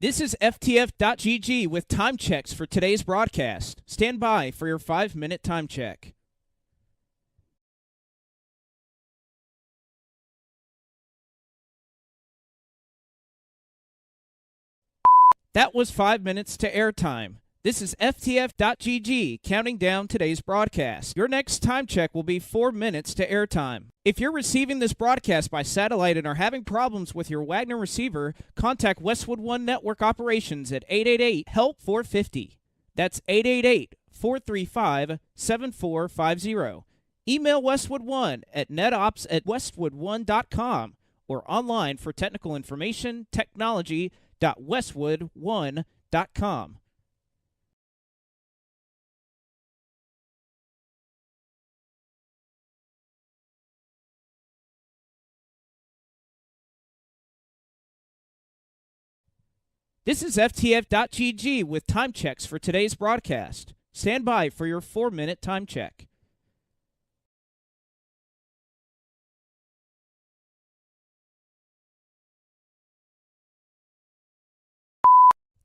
This is FTF.GG with time checks for today's broadcast. Stand by for your 5-minute time check. That was 5 minutes to airtime. This is FTF.GG counting down today's broadcast. Your next time check will be 4 minutes to airtime. If you're receiving this broadcast by satellite and are having problems with your Wagner receiver, contact Westwood One Network Operations at 888-HELP-450. That's 888-435-7450. Email Westwood One at netops@westwoodone.com or online for technical information, technology.westwoodone.com. This is FTF.GG with time checks for today's broadcast. Stand by for your 4-minute time check.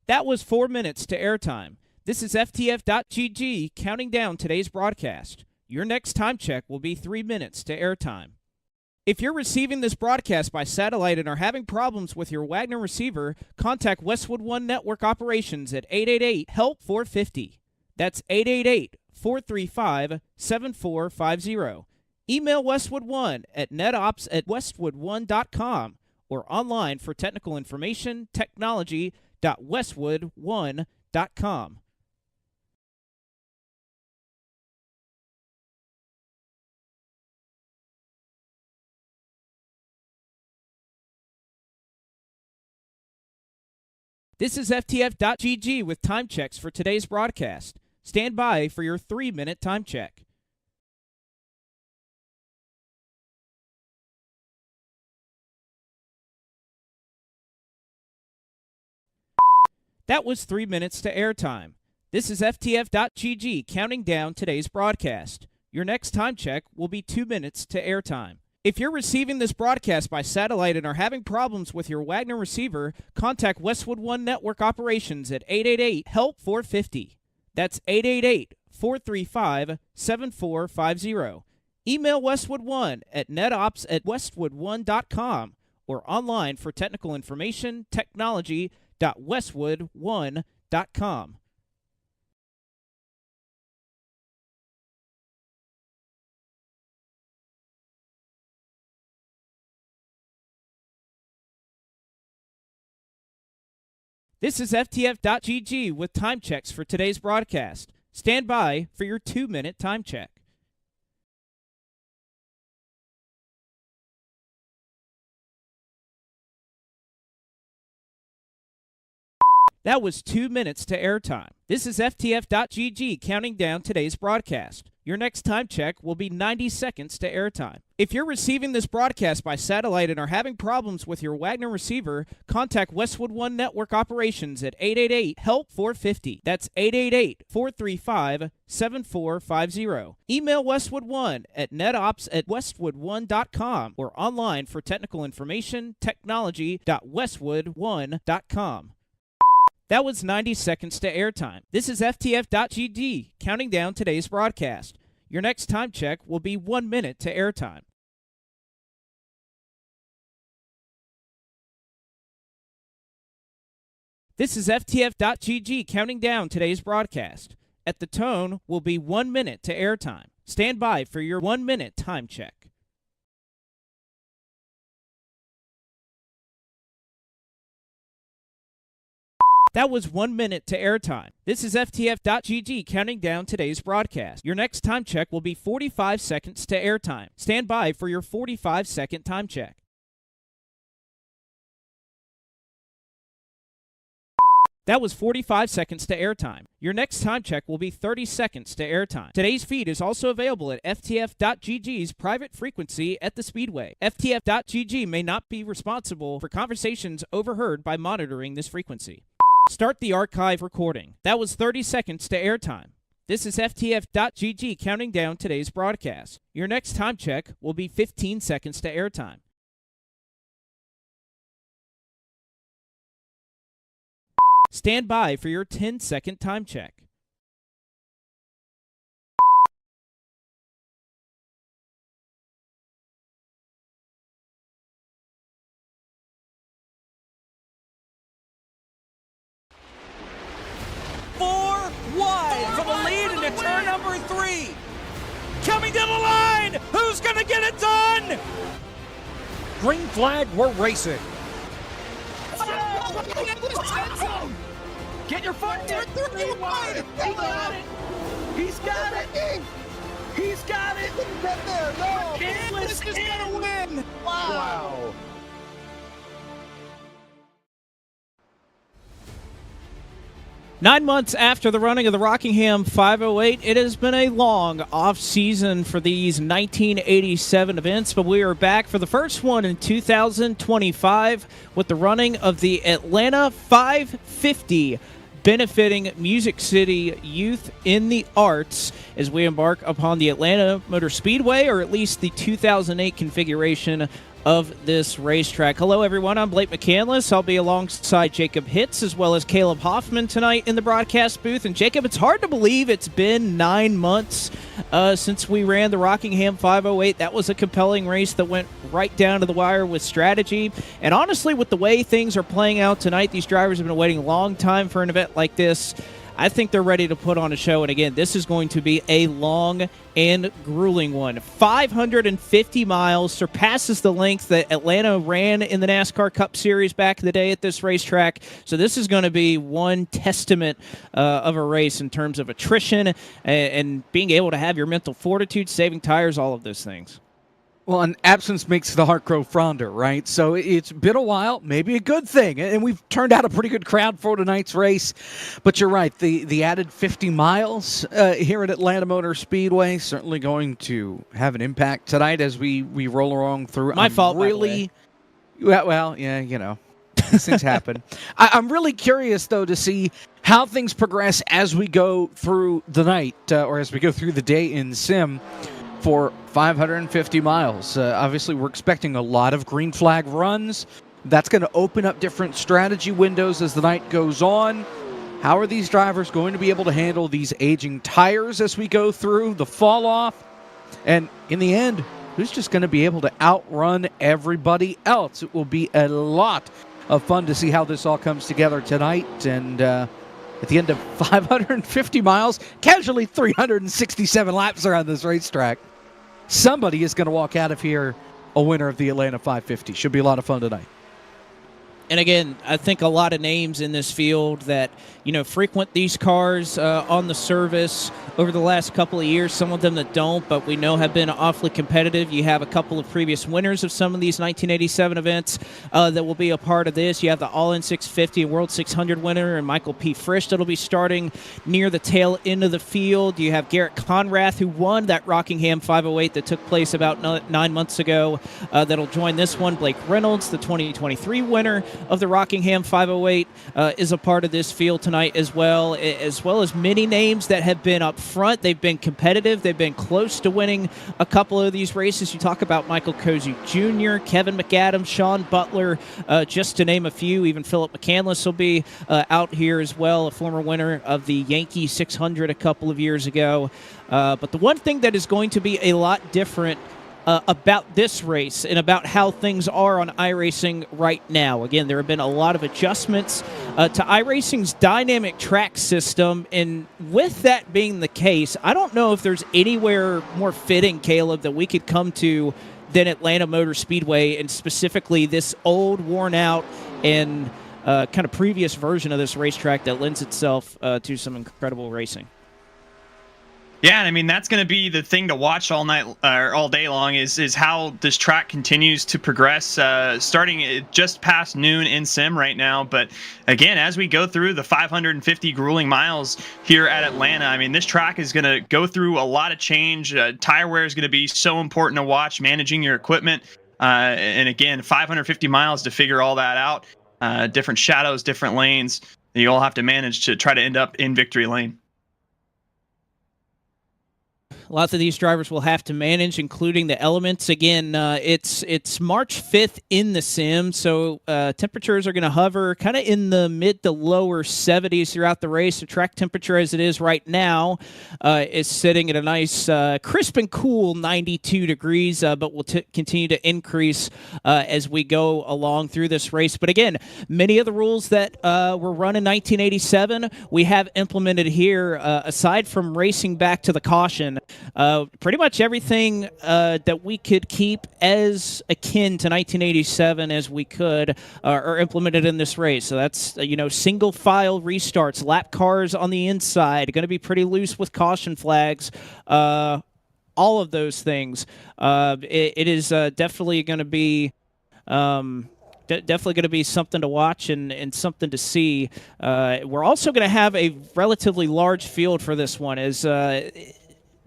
That was 4 minutes to airtime. This is FTF.GG counting down today's broadcast. Your next time check will be 3 minutes to airtime. If you're receiving this broadcast by satellite and are having problems with your Wagner receiver, contact Westwood One Network Operations at 888-HELP-450. That's 888-435-7450. Email Westwood One at netops@westwoodone.com or online for technical information, technology.westwoodone.com. This is FTF.GG with time checks for today's broadcast. Stand by for your 3-minute time check. That was 3 minutes to airtime. This is FTF.GG counting down today's broadcast. Your next time check will be 2 minutes to airtime. If you're receiving this broadcast by satellite and are having problems with your Wagner receiver, contact Westwood One Network Operations at 888-HELP-450. That's 888-435-7450. Email Westwood One at netops@westwoodone.com or online for technical information, technology.westwoodone.com. This is FTF.GG with time checks for today's broadcast. Stand by for your 2-minute time check. That was 2 minutes to airtime. This is FTF.GG counting down today's broadcast. Your next time check will be 90 seconds to airtime. If you're receiving this broadcast by satellite and are having problems with your Wagner receiver, contact Westwood One Network Operations at 888-HELP-450. That's 888-435-7450. Email Westwood One at netops@westwoodone.com or online for technical information, technology.westwoodone.com. That was 90 seconds to airtime. This is FTF.GG counting down today's broadcast. Your next time check will be 1 minute to airtime. This is FTF.GG counting down today's broadcast. At the tone will be 1 minute to airtime. Stand by for your 1-minute time check. That was 1 minute to airtime. This is FTF.GG counting down today's broadcast. Your next time check will be 45 seconds to airtime. Stand by for your 45-second time check. That was 45 seconds to airtime. Your next time check will be 30 seconds to airtime. Today's feed is also available at FTF.GG's private frequency at the Speedway. FTF.GG may not be responsible for conversations overheard by monitoring this frequency. Start the archive recording. That was 30 seconds to airtime. This is FTF.GG counting down today's broadcast. Your next time check will be 15 seconds to airtime. Stand by for your 10-second time check. Four wide for the lead into turn number 3. Coming down the line! Who's going to get it done? Green flag, we're racing. Get your foot there. 3 wide. He got it. He's got it. He's got it. Get there, no. This is gonna win. Wow. 9 months after the running of the Rockingham 508, it has been a long off-season for these 1987 events, but we are back for the first one in 2025 with the running of the Atlanta 550, benefiting Music City Youth in the Arts as we embark upon the Atlanta Motor Speedway, or at least the 2008 configuration of this racetrack. Hello, everyone. I'm Blake McCandless. I'll be alongside Jacob Hitz as well as Caleb Hoffman tonight in the broadcast booth. And Jacob, it's hard to believe it's been 9 months since we ran the Rockingham 508. That was a compelling race that went right down to the wire with strategy. And honestly, with the way things are playing out tonight, these drivers have been waiting a long time for an event like this. I think they're ready to put on a show. And again, this is going to be a long and grueling one. 550 miles, surpasses the length that Atlanta ran in the NASCAR Cup Series back in the day at this racetrack. So this is going to be one testament of a race in terms of attrition and being able to have your mental fortitude, saving tires, all of those things. Well, and absence makes the heart grow fonder, right? So it's been a while, maybe a good thing. And we've turned out a pretty good crowd for tonight's race. But you're right, the added 50 miles here at Atlanta Motor Speedway certainly going to have an impact tonight as we roll along through. My fault, really. Well, yeah, you know, these things happen. I'm really curious, though, to see how things progress as we go through the night or as we go through the day in Sim for 550 miles. Obviously, we're expecting a lot of green flag runs. That's going to open up different strategy windows as the night goes on. How are these drivers going to be able to handle these aging tires as we go through the fall off? And in the end, who's just going to be able to outrun everybody else? It will be a lot of fun to see how this all comes together tonight. And at the end of 550 miles, casually 367 laps around this racetrack, somebody is going to walk out of here a winner of the Atlanta 550. Should be a lot of fun tonight. And again, I think a lot of names in this field that, you know, frequent these cars on the service over the last couple of years, some of them that don't, but we know have been awfully competitive. You have a couple of previous winners of some of these 1987 events that will be a part of this. You have the All-In 650 and World 600 winner and Michael P. Frisch that'll be starting near the tail end of the field. You have Garrett Conrath, who won that Rockingham 508 that took place about 9 months ago, that'll join this one. Blake Reynolds, the 2023 winner of the Rockingham 508, is a part of this field tonight as well as many names that have been up front. They've been competitive. They've been close to winning a couple of these races. You talk about Michael Cozu Jr., Kevin McAdams, Sean Butler, just to name a few. Even Philip McCandless will be out here as well, a former winner of the Yankee 600 a couple of years ago. But the one thing that is going to be a lot different about this race and about how things are on iRacing right now. Again, there have been a lot of adjustments to iRacing's dynamic track system, and with that being the case, I don't know if there's anywhere more fitting, Caleb, that we could come to than Atlanta Motor Speedway, and specifically this old, worn-out, and kind of previous version of this racetrack that lends itself to some incredible racing. Yeah, and I mean, that's going to be the thing to watch all night or all day long is how this track continues to progress, starting just past noon in Sim right now. But again, as we go through the 550 grueling miles here at Atlanta, I mean, this track is going to go through a lot of change. Tire wear is going to be so important to watch, managing your equipment. And again, 550 miles to figure all that out. Different shadows, different lanes. You all have to manage to try to end up in victory lane. lots of these drivers will have to manage, including the elements. Again, it's March 5th in the sim, so temperatures are going to hover kind of in the mid to lower 70s throughout the race. The track temperature as it is right now is sitting at a nice crisp and cool 92 degrees, but will continue to increase as we go along through this race. But again, many of the rules that were run in 1987, we have implemented here, aside from racing back to the caution. Pretty much everything that we could keep as akin to 1987 as we could are implemented in this race. So that's, single file restarts, lap cars on the inside, going to be pretty loose with caution flags. All of those things. It is definitely going to be... definitely going to be something to watch and something to see. We're also going to have a relatively large field for this one as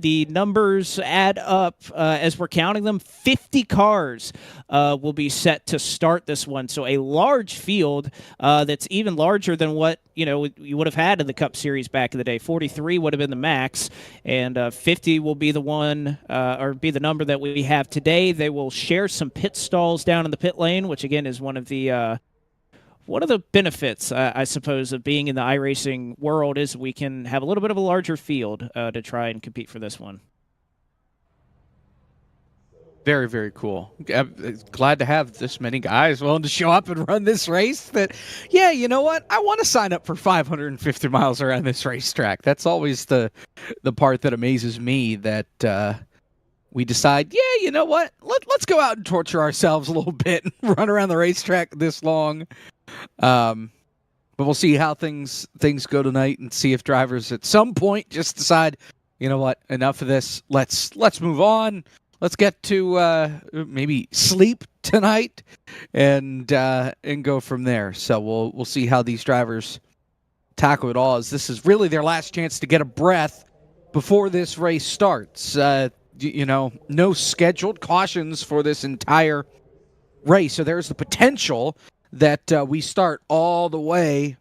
the numbers add up as we're counting them. 50 cars will be set to start this one. So a large field that's even larger than what you would have had in the Cup Series back in the day. 43 would have been the max, and 50 will be the one or be the number that we have today. They will share some pit stalls down in the pit lane, which again is one of the benefits, I suppose, of being in the iRacing world is we can have a little bit of a larger field to try and compete for this one. Very, very cool. I'm glad to have this many guys willing to show up and run this race. That, yeah, you know what? I want to sign up for 550 miles around this racetrack. That's always the part that amazes me, that we decide, yeah, you know what? Let's go out and torture ourselves a little bit and run around the racetrack this long. But we'll see how things go tonight and see if drivers at some point just decide, you know what, enough of this. Let's move on. Let's get to maybe sleep tonight and go from there. So we'll see how these drivers tackle it all, as this is really their last chance to get a breath before this race starts. No scheduled cautions for this entire race, so there's the potential that we start all the way,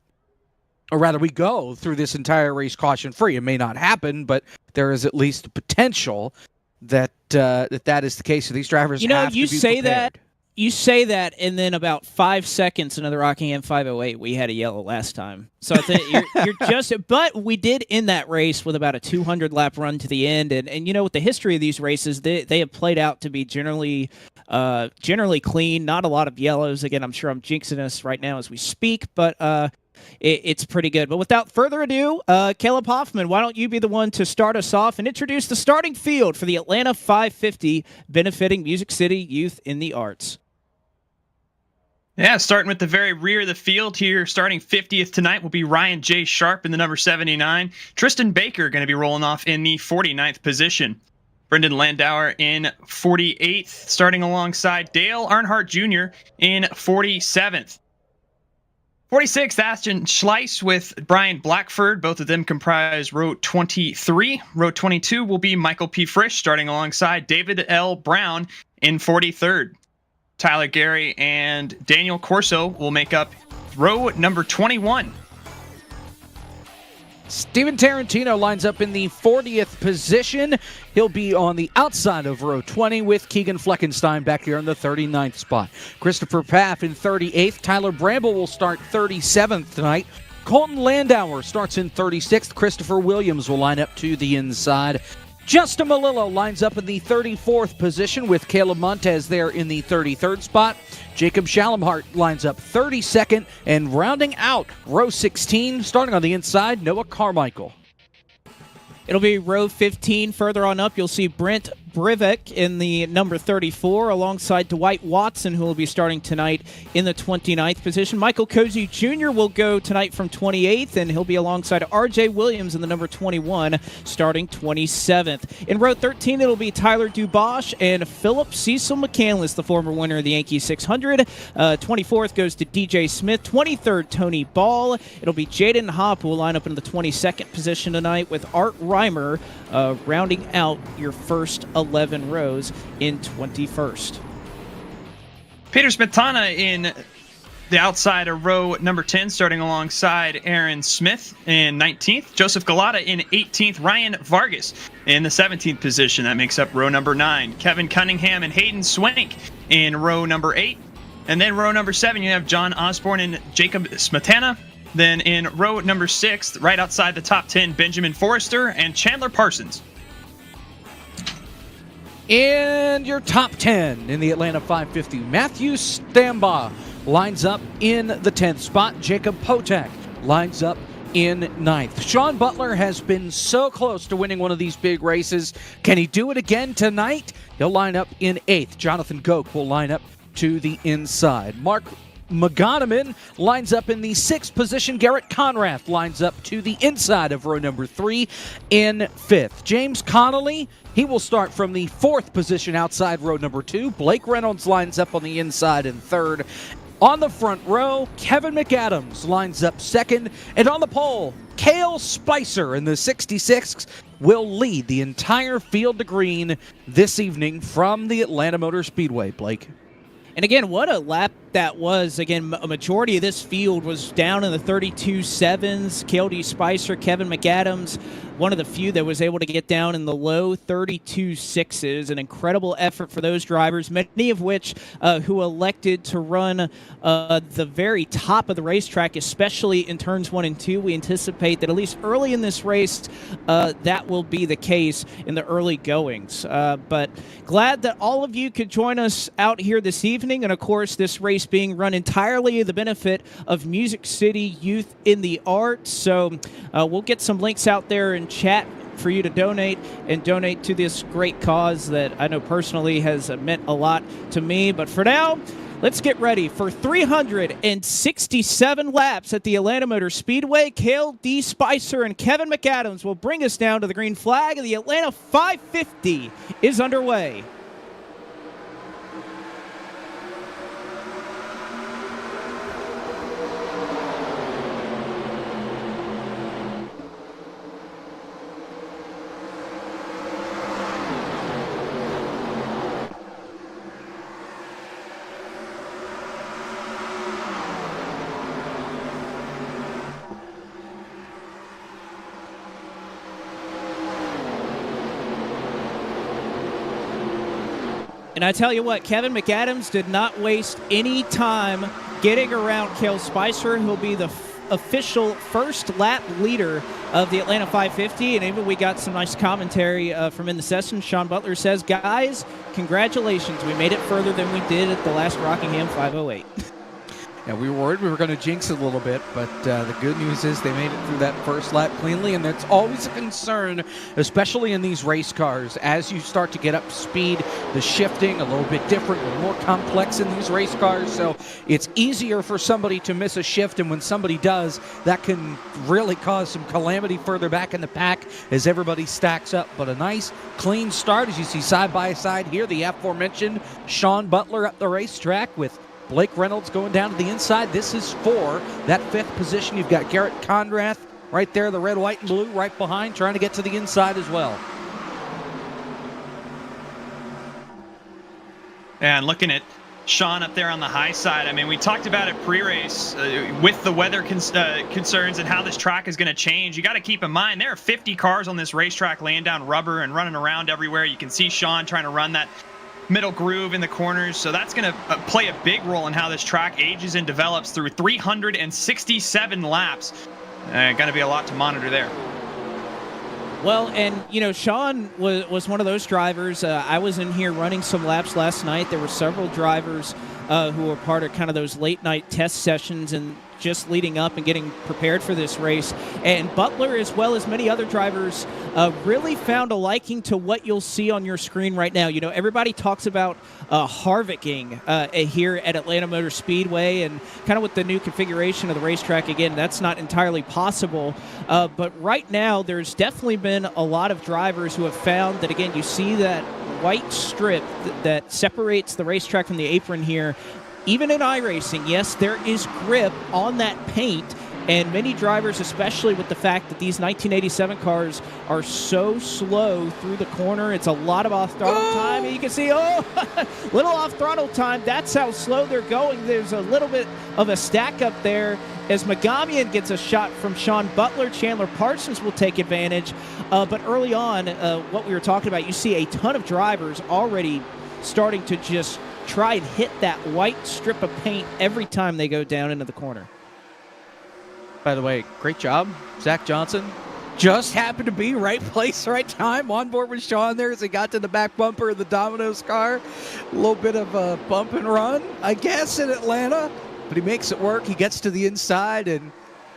or rather we go through this entire race caution-free. It may not happen, but there is at least the potential that that is the case. So these drivers have to be prepared. You say that, and then about 5 seconds into the Rockingham 508, we had a yellow last time. So I think you're just, but we did end that race with about a 200 lap run to the end, and with the history of these races, they have played out to be generally clean. Not a lot of yellows. Again, I'm sure I'm jinxing us right now as we speak, but it's pretty good. But without further ado, Caleb Hoffman, why don't you be the one to start us off and introduce the starting field for the Atlanta 550, benefiting Music City Youth in the Arts. Yeah, starting with the very rear of the field here, starting 50th tonight will be Ryan J. Sharp in the number 79. Tristan Baker going to be rolling off in the 49th position. Brendan Landauer in 48th, starting alongside Dale Earnhardt Jr. in 47th. 46th, Ashton Schleiss with Brian Blackford. Both of them comprise row 23. Row 22 will be Michael P. Frisch, starting alongside David L. Brown in 43rd. Tyler Gary and Daniel Corso will make up row number 21. Steven Tarantino lines up in the 40th position. He'll be on the outside of row 20 with Keegan Fleckenstein back here in the 39th spot. Christopher Paff in 38th. Tyler Bramble will start 37th tonight. Colton Landauer starts in 36th. Christopher Williams will line up to the inside. Justin Malillo lines up in the 34th position with Caleb Montez there in the 33rd spot. Jacob Shalomhart lines up 32nd, and rounding out row 16, starting on the inside, Noah Carmichael. It'll be row 15. Further on up, you'll see Brent Brivek in the number 34, alongside Dwight Watson, who will be starting tonight in the 29th position. Michael Cozy Jr. will go tonight from 28th, and he'll be alongside R.J. Williams in the number 21, starting 27th. In row 13, it'll be Tyler Dubois and Philip Cecil McCandless, the former winner of the Yankee 600. 24th goes to DJ Smith. 23rd, Tony Ball. It'll be Jaden Hopp, who will line up in the 22nd position tonight, with Art Reimer rounding out your first 11 rows in 21st. Peter Smetana in the outside of row number 10, starting alongside Aaron Smith in 19th, Joseph Galata in 18th, Ryan Vargas in the 17th position. That makes up row number 9. Kevin Cunningham and Hayden Swank in row number 8. And then row number 7, you have John Osborne and Jacob Smetana. Then in row number 6, right outside the top 10, Benjamin Forrester and Chandler Parsons. In your top 10 in the Atlanta 550, Matthew Stambaugh lines up in the 10th spot. Jacob Potak lines up in 9th. Sean Butler has been so close to winning one of these big races. Can he do it again tonight? He'll line up in 8th. Jonathan Goke will line up to the inside. Mark McGonaman lines up in the 6th position. Garrett Conrath lines up to the inside of row number 3 in 5th. James Connolly, he will start from the 4th position outside row number 2. Blake Reynolds lines up on the inside in 3rd. On the front row, Kevin McAdams lines up 2nd. And on the pole, Cale Spicer in the 66th will lead the entire field to green this evening from the Atlanta Motor Speedway. Blake. And again, what a lap that was. Again, a majority of this field was down in the 32.7s. Cale D. Spicer, Kevin McAdams, one of the few that was able to get down in the low 32.6s. An incredible effort for those drivers, many of which who elected to run the very top of the racetrack, especially in turns 1 and 2. We anticipate that at least early in this race, that will be the case in the early goings. But glad that all of you could join us out here this evening. And of course, this race being run entirely the benefit of Music City Youth in the Arts. So we'll get some links out there in chat for you to donate to this great cause that I know personally has meant a lot to me. But for now, let's get ready for 367 laps at the Atlanta Motor Speedway. Cale D. Spicer and Kevin McAdams will bring us down to the green flag, and the Atlanta 550 is underway. And I tell you what, Kevin McAdams did not waste any time getting around Cale Spicer, who'll be the official first lap leader of the Atlanta 550. And even we got some nice commentary from in the session. Sean Butler says, guys, congratulations. We made it further than we did at the last Rockingham 508. Yeah, we were worried we were going to jinx it a little bit, but the good news is they made it through that first lap cleanly, and that's always a concern, especially in these race cars. As you start to get up to speed, the shifting a little bit different, a little more complex in these race cars, so it's easier for somebody to miss a shift, and when somebody does, that can really cause some calamity further back in the pack as everybody stacks up. But a nice, clean start, as you see side by side here, the aforementioned Sean Butler up the racetrack with Blake Reynolds going down to the inside. This is for that 5th position. You've got Garrett Conrath right there, the red, white, and blue right behind, trying to get to the inside as well. And looking at Sean up there on the high side, I mean, we talked about it pre-race with the weather concerns and how this track is going to change. You got to keep in mind there are 50 cars on this racetrack laying down rubber and running around everywhere. You can see Sean trying to run that middle groove in the corners, so that's going to play a big role in how this track ages and develops through 367 laps. Going to be a lot to monitor there. Well, and, you know, Sean was one of those drivers. I was in here running some laps last night. There were several drivers who were part of kind of those late-night test sessions and just leading up and getting prepared for this race. And Butler, as well as many other drivers, really found a liking to what you'll see on your screen right now. You know, everybody talks about Harvicking here at Atlanta Motor Speedway, and kind of with the new configuration of the racetrack, again, that's not entirely possible. But right now, there's definitely been a lot of drivers who have found that, again, you see that white strip that separates the racetrack from the apron here. Even in iRacing, yes, there is grip on that paint, And many drivers, especially with the fact that these 1987 cars are so slow through the corner, it's a lot of off-throttle time. And you can see, little off-throttle time. That's how slow they're going. There's a little bit of a stack up there as Magamian gets a shot from Sean Butler. Chandler Parsons will take advantage. But early on, what we were talking about, you see a ton of drivers already starting to just try and hit that white strip of paint every time they go down into the corner. By the way, great job, Zach Johnson. Just happened to be right place, right time. On board with Sean there as he got to the back bumper of the Domino's car. A little bit of a bump and run, I guess, in Atlanta. But he makes it work. He gets to the inside, and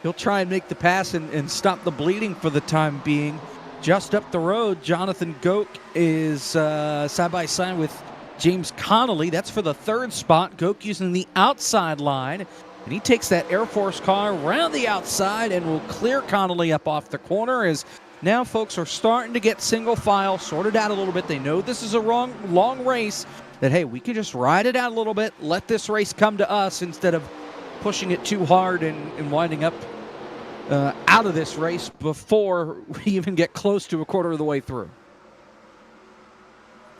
he'll try and make the pass and stop the bleeding for the time being. Just up the road, Jonathan Goke is side-by-side with James Connolly. That's for the third spot. Goke using the outside line. And he takes that Air Force car around the outside and will clear Connolly up off the corner as now folks are starting to get single file sorted out a little bit. They know this is a long race, that, hey, we can just ride it out a little bit, let this race come to us instead of pushing it too hard and winding up out of this race before we even get close to a quarter of the way through.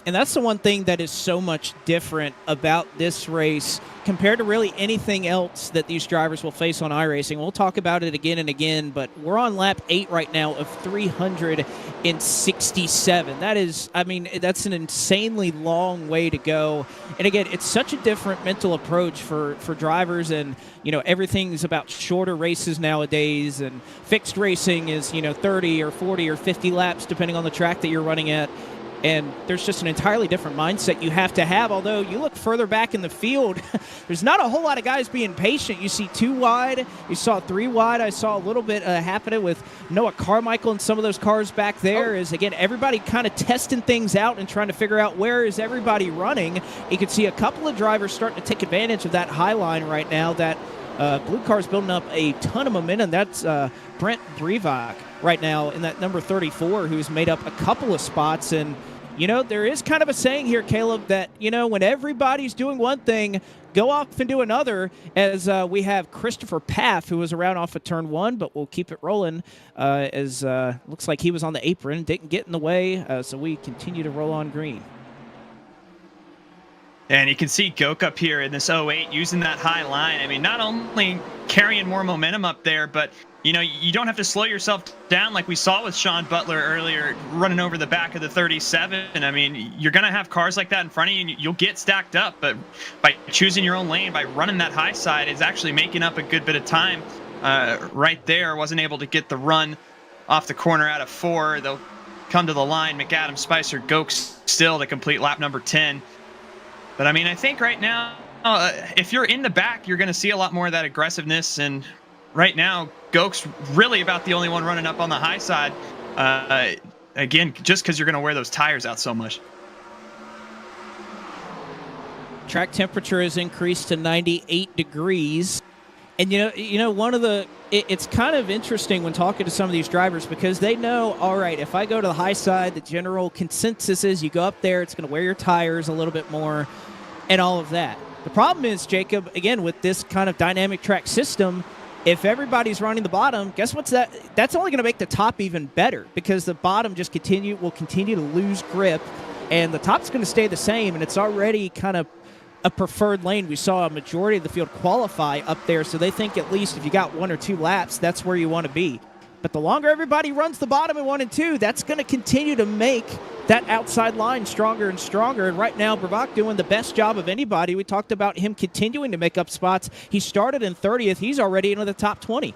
And that's the one thing that is so much different about this race compared to really anything else that these drivers will face on iRacing. We'll talk about it again and again, but we're on lap 8 right now of 367. That is, I mean, that's an insanely long way to go. And again, it's such a different mental approach for drivers, and, you know, everything's about shorter races nowadays, and fixed racing is, 30 or 40 or 50 laps depending on the track that you're running at. And there's just an entirely different mindset you have to have. Although you look further back in the field, there's not a whole lot of guys being patient. You see 2 wide, you saw 3 wide. I saw a little bit happening with Noah Carmichael and some of those cars back there. Is, again, everybody kind of testing things out and trying to figure out where is everybody running. You can see a couple of drivers starting to take advantage of that high line right now. That blue car is building up a ton of momentum. That's Brent Brevak right now in that number 34, who's made up a couple of spots. And there is kind of a saying here, Caleb, that, when everybody's doing one thing, go off and do another, as we have Christopher Paff, who was around off of turn 1, but we'll keep it rolling as looks like he was on the apron, didn't get in the way, so we continue to roll on green. And you can see Goke up here in this 08 using that high line. I mean, not only carrying more momentum up there, but you don't have to slow yourself down like we saw with Sean Butler earlier, running over the back of the 37. I mean, you're going to have cars like that in front of you, and you'll get stacked up. But by choosing your own lane, by running that high side, it's actually making up a good bit of time right there. Wasn't able to get the run off the corner out of 4. They'll come to the line. McAdam, Spicer, Goke still to complete lap number 10. But, I mean, I think right now, if you're in the back, you're going to see a lot more of that aggressiveness. And right now, Goke's really about the only one running up on the high side. Again, just because you're going to wear those tires out so much. Track temperature has increased to 98 degrees. And, one of the it's kind of interesting when talking to some of these drivers, because they know, all right, if I go to the high side, the general consensus is you go up there, it's going to wear your tires a little bit more and all of that. The problem is, Jacob, again, with this kind of dynamic track system, if everybody's running the bottom, guess what's that? That's only going to make the top even better, because the bottom just will continue to lose grip, and the top's going to stay the same, and it's already kind of a preferred lane. We saw a majority of the field qualify up there, so they think at least if you got 1 or 2 laps, that's where you want to be. But the longer everybody runs the bottom in 1 and 2, that's going to continue to make that outside line stronger and stronger. And right now, Brevak doing the best job of anybody. We talked about him continuing to make up spots. He started in 30th. He's already into the top 20.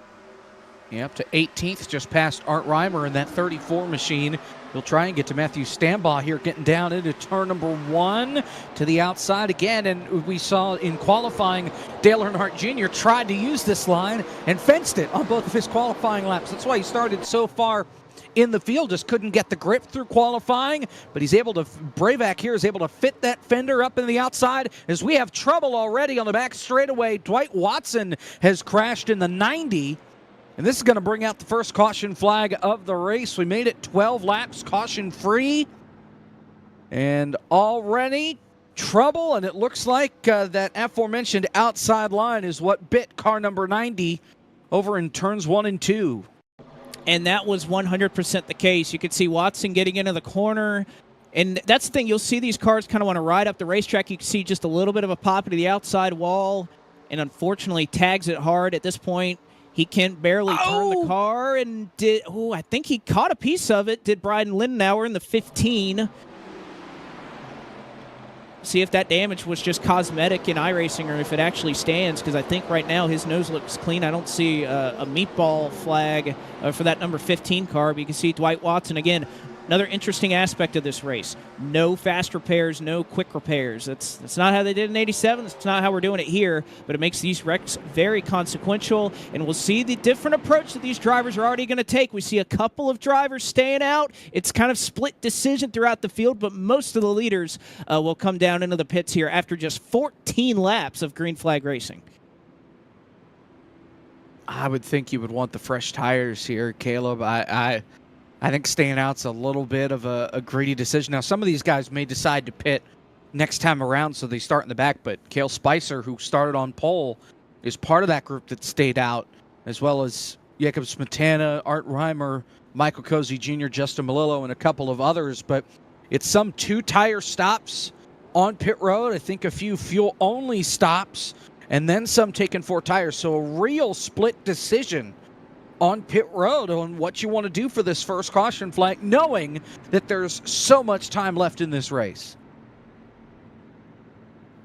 Yeah, up to 18th, just past Art Reimer in that 34 machine. He'll try and get to Matthew Stambaugh here, getting down into turn number 1 to the outside again. And we saw in qualifying, Dale Earnhardt Jr. tried to use this line and fenced it on both of his qualifying laps. That's why he started so far in the field, just couldn't get the grip through qualifying. But he's able to, Brevak here is able to fit that fender up in the outside, as we have trouble already on the back straightaway. Dwight Watson has crashed in the 90. And this is going to bring out the first caution flag of the race. We made it 12 laps caution-free. And already trouble, and it looks like that aforementioned outside line is what bit car number 90 over in turns 1 and 2. And that was 100% the case. You could see Watson getting into the corner. And that's the thing. You'll see these cars kind of want to ride up the racetrack. You can see just a little bit of a pop into the outside wall. And unfortunately tags it hard. At this point, he can barely turn the car. And I think he caught a piece of it. Did Bryden Lindenauer in the 15. See if that damage was just cosmetic in iRacing or if it actually stands, because I think right now his nose looks clean. I don't see a meatball flag for that number 15 car, but you can see Dwight Watson again. Another interesting aspect of this race. No fast repairs, no quick repairs. That's not how they did in 87. That's not how we're doing it here, but it makes these wrecks very consequential, and we'll see the different approach that these drivers are already going to take. We see a couple of drivers staying out. It's kind of split decision throughout the field, but most of the leaders will come down into the pits here after just 14 laps of green flag racing. I would think you would want the fresh tires here, Caleb. I think staying out's a little bit of a greedy decision. Now, some of these guys may decide to pit next time around, so they start in the back, but Cale Spicer, who started on pole, is part of that group that stayed out, as well as Jacob Smetana, Art Reimer, Michael Cozy Jr., Justin Melillo, and a couple of others. But it's some 2-tire stops on pit road, I think a few fuel-only stops, and then some taking 4 tires. So a real split decision on pit road on what you want to do for this first caution flag, knowing that there's so much time left in this race.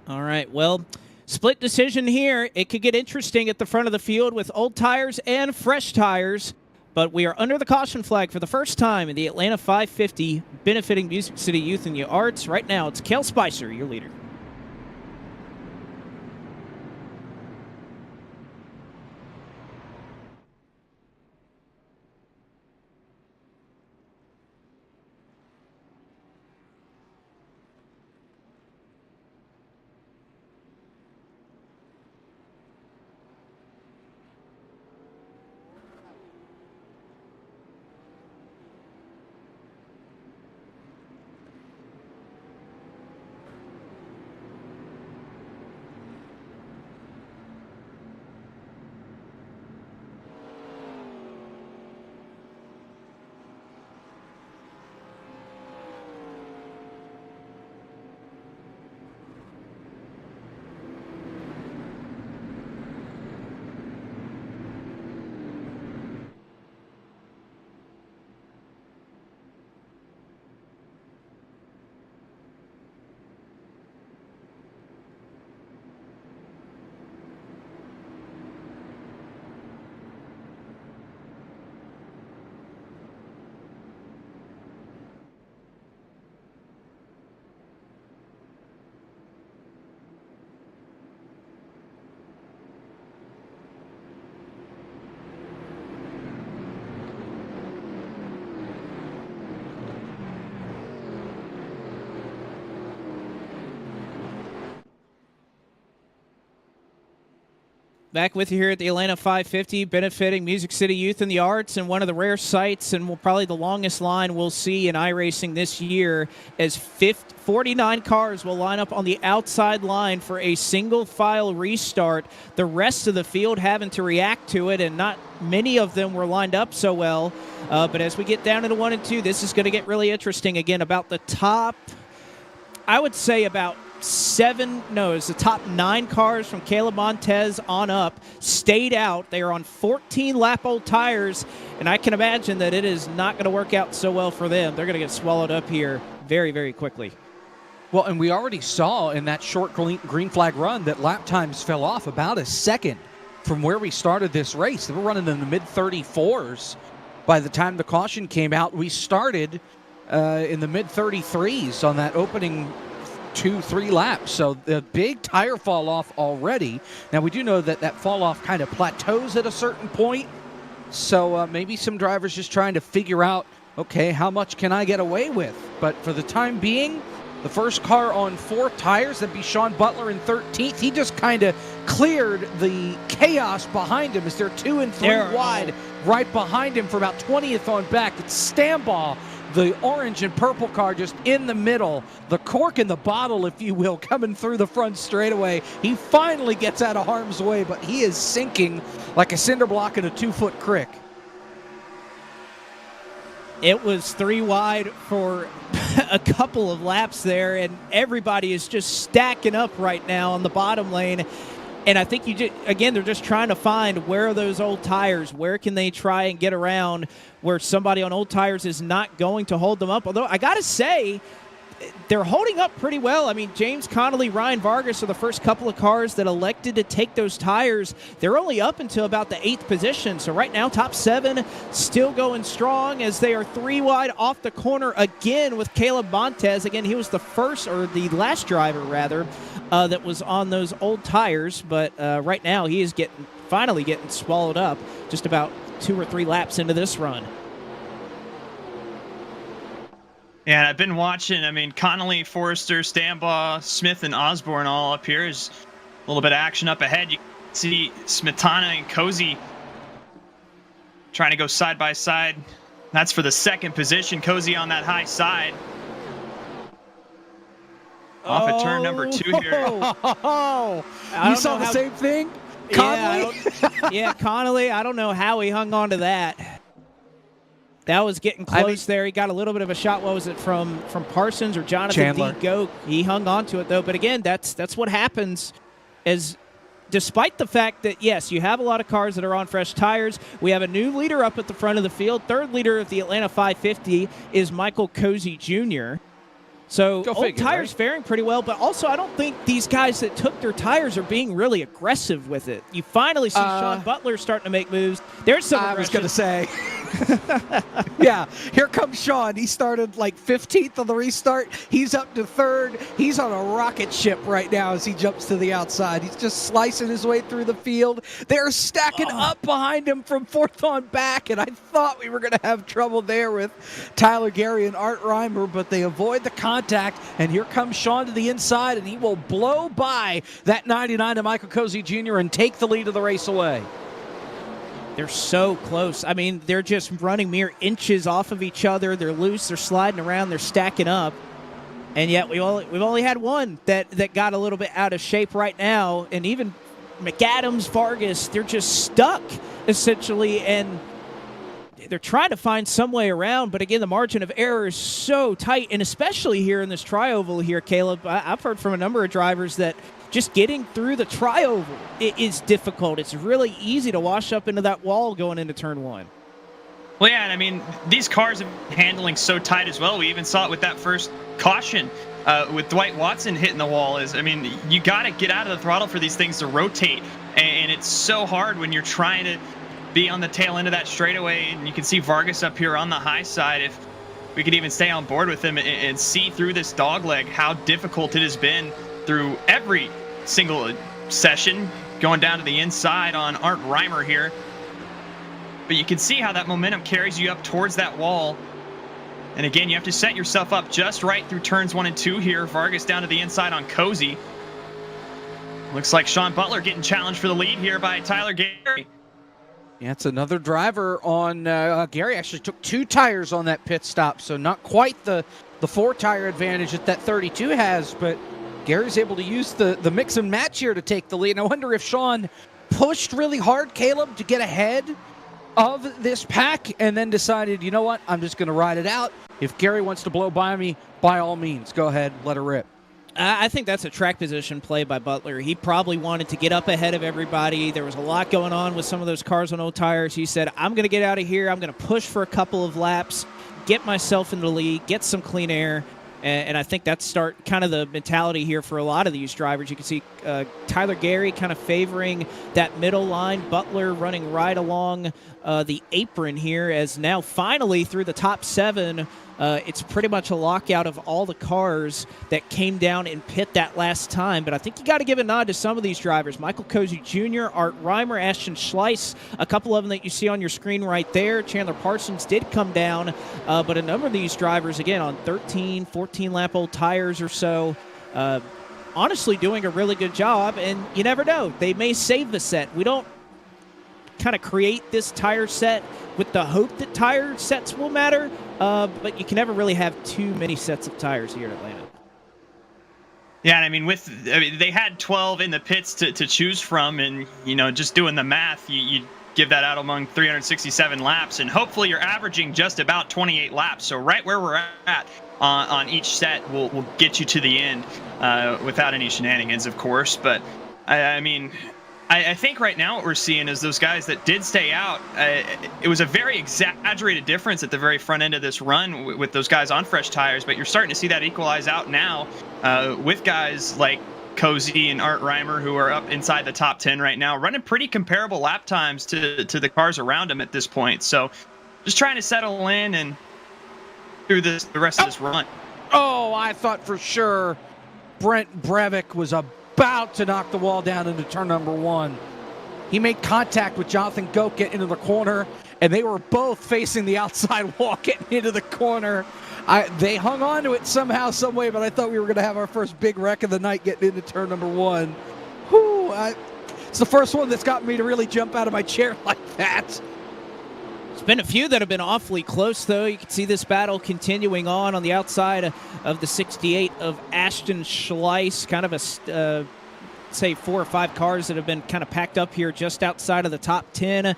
All right, well, split decision here. It could get interesting at the front of the field with old tires and fresh tires, but we are under the caution flag for the first time in the Atlanta 550, benefiting Music City Youth and the Arts. Right now, it's Cale Spicer, your leader. Back with you here at the Atlanta 550, benefiting Music City Youth and the Arts, and one of the rare sights and probably the longest line we'll see in iRacing this year, as 49 cars will line up on the outside line for a single file restart. The rest of the field having to react to it, and not many of them were lined up so well. But as we get down into 1 and 2, this is going to get really interesting. Again, about the top, I would say about it's the top 9 cars from Caleb Montez on up stayed out. They are on 14-lap old tires, and I can imagine that it is not going to work out so well for them. They're going to get swallowed up here very, very quickly. Well, and we already saw in that short green flag run that lap times fell off about a second from where we started this race. They were running in the mid-34s by the time the caution came out. We started in the mid-33s on that opening 2-3 laps, so the big tire fall off already. Now we do know that that fall off kind of plateaus at a certain point, so maybe some drivers just trying to figure out, okay, how much can I get away with? But for the time being, the first car on 4 tires, that'd be Sean Butler in 13th. He just kind of cleared the chaos behind him as they're 2 and 3 wide right behind him for about 20th on back. It's Stambaugh the orange and purple car just in the middle, the cork in the bottle, if you will, coming through the front straightaway. He finally gets out of harm's way, but he is sinking like a cinder block in a 2-foot creek. It was 3 wide for a couple of laps there, and everybody is just stacking up right now on the bottom lane. And I think they're just trying to find where are those old tires, where can they try and get around where somebody on old tires is not going to hold them up. Although I got to say, they're holding up pretty well. I mean, James Connolly, Ryan Vargas are the first couple of cars that elected to take those tires. They're only up until about the 8th position. So right now, top 7 still going strong as they are 3 wide off the corner again with Caleb Montez. Again, he was the last driver, rather, that was on those old tires. But right now, he is finally getting swallowed up just about 2 or 3 laps into this run. Yeah, I've been watching. I mean, Connolly, Forrester, Stambaugh, Smith, and Osborne all up here. There's a little bit of action up ahead. You can see Smetana and Cozy trying to go side by side. That's for the 2nd position. Cozy on that high side. Off at turn number 2 here. You saw the same thing? Connolly? Yeah, Connolly. I don't know how he hung on to that. That was getting close there. He got a little bit of a shot. What was it, from Parsons or Jonathan Chandler. D. Goke? He hung on to it, though. But again, that's what happens. Despite the fact that, yes, you have a lot of cars that are on fresh tires, we have a new leader up at the front of the field. 3rd leader of the Atlanta 550 is Michael Cozy Jr. So old tires faring pretty well, but also I don't think these guys that took their tires are being really aggressive with it. You finally see Sean Butler starting to make moves. There's some aggression. I was going to say. Yeah, here comes Sean. He started like 15th on the restart. He's up to 3rd. He's on a rocket ship right now as he jumps to the outside. He's just slicing his way through the field. They're stacking up behind him from 4th on back, and I thought we were going to have trouble there with Tyler Gary and Art Reimer, but they avoid the contact, and here comes Sean to the inside, and he will blow by that 99 to Michael Cozy Jr. and take the lead of the race away. They're so close. I mean, they're just running mere inches off of each other. They're loose. They're sliding around. They're stacking up. And yet we've only had one that got a little bit out of shape right now. And even McAdams, Vargas, they're just stuck, essentially. And they're trying to find some way around. But, again, the margin of error is so tight. And especially here in this tri-oval here, Caleb, I've heard from a number of drivers that just getting through the tri-oval is difficult. It's really easy to wash up into that wall going into turn 1. Well, yeah, and I mean, these cars have been handling so tight as well. We even saw it with that first caution with Dwight Watson hitting the wall. You got to get out of the throttle for these things to rotate, and it's so hard when you're trying to be on the tail end of that straightaway. And you can see Vargas up here on the high side. If we could even stay on board with him and see through this dogleg how difficult it has been through every single session, going down to the inside on Art Reimer here. But you can see how that momentum carries you up towards that wall. And again, you have to set yourself up just right through turns 1 and 2 here. Vargas down to the inside on Cozy. Looks like Sean Butler getting challenged for the lead here by Tyler Gary. Yeah, it's another driver on Gary. Actually took 2 tires on that pit stop, so not quite the 4-tire advantage that 32 has, but Gary's able to use the mix and match here to take the lead. And I wonder if Sean pushed really hard, Caleb, to get ahead of this pack and then decided, you know what, I'm just going to ride it out. If Gary wants to blow by me, by all means, go ahead, let her rip. I think that's a track position play by Butler. He probably wanted to get up ahead of everybody. There was a lot going on with some of those cars on old tires. He said, I'm going to get out of here. I'm going to push for a couple of laps, get myself in the lead, get some clean air. And I think that's kind of the mentality here for a lot of these drivers. You can see Tyler Gary kind of favoring that middle line. Butler running right along the apron here as now finally through the top 7. It's pretty much a lockout of all the cars that came down in pit that last time. But I think you got to give a nod to some of these drivers. Michael Cozy Jr., Art Reimer, Ashton Schleiss, a couple of them that you see on your screen right there. Chandler Parsons did come down, but a number of these drivers, again, on 13, 14-lap-old tires or so, honestly doing a really good job. And you never know. They may save the set. We don't kind of create this tire set with the hope that tire sets will matter. but you can never really have too many sets of tires here at Atlanta. Yeah, and I mean, they had 12 in the pits to choose from, and just doing the math, you give that out among 367 laps, and hopefully you're averaging just about 28 laps. So right where we're at on each set will get you to the end without any shenanigans, of course. But I mean, I think right now what we're seeing is those guys that did stay out. It was a very exaggerated difference at the very front end of this run with those guys on fresh tires, but you're starting to see that equalize out now with guys like Cozy and Art Reimer, who are up inside the top 10 right now, running pretty comparable lap times to the cars around them at this point. So just trying to settle in and through the rest of this run. Oh, I thought for sure Brent Brevik was about to knock the wall down into turn number 1. He made contact with Jonathan Goke getting into the corner, and they were both facing the outside wall getting into the corner. They hung on to it somehow, some way, but I thought we were going to have our first big wreck of the night getting into turn number 1. Whew, it's the first one that's gotten me to really jump out of my chair like that. There's been a few that have been awfully close, though. You can see this battle continuing on the outside of the 68 of Ashton Schleiss, kind of a say 4 or 5 cars that have been kind of packed up here just outside of the top 10.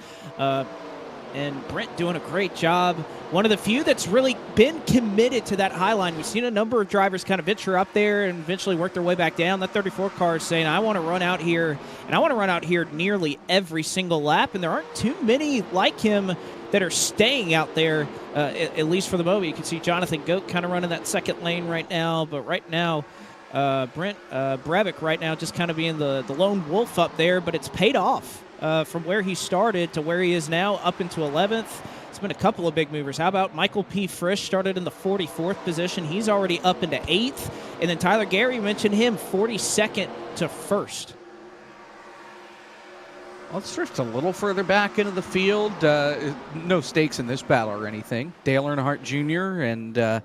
And Brent doing a great job. One of the few that's really been committed to that high line. We've seen a number of drivers kind of venture up there and eventually work their way back down. That 34 car is saying, I want to run out here, and I want to run out here nearly every single lap. And there aren't too many like him that are staying out there, at least for the moment. You can see Jonathan Goke kind of running that second lane right now. But right now, Brent Brevik right now just kind of being the lone wolf up there. But it's paid off. From where he started to where he is now, up into 11th. It's been a couple of big movers. How about Michael P. Frisch started in the 44th position. He's already up into 8th. And then Tyler Gary mentioned him, 42nd to 1st. Let's drift a little further back into the field. No stakes in this battle or anything. Dale Earnhardt Jr. and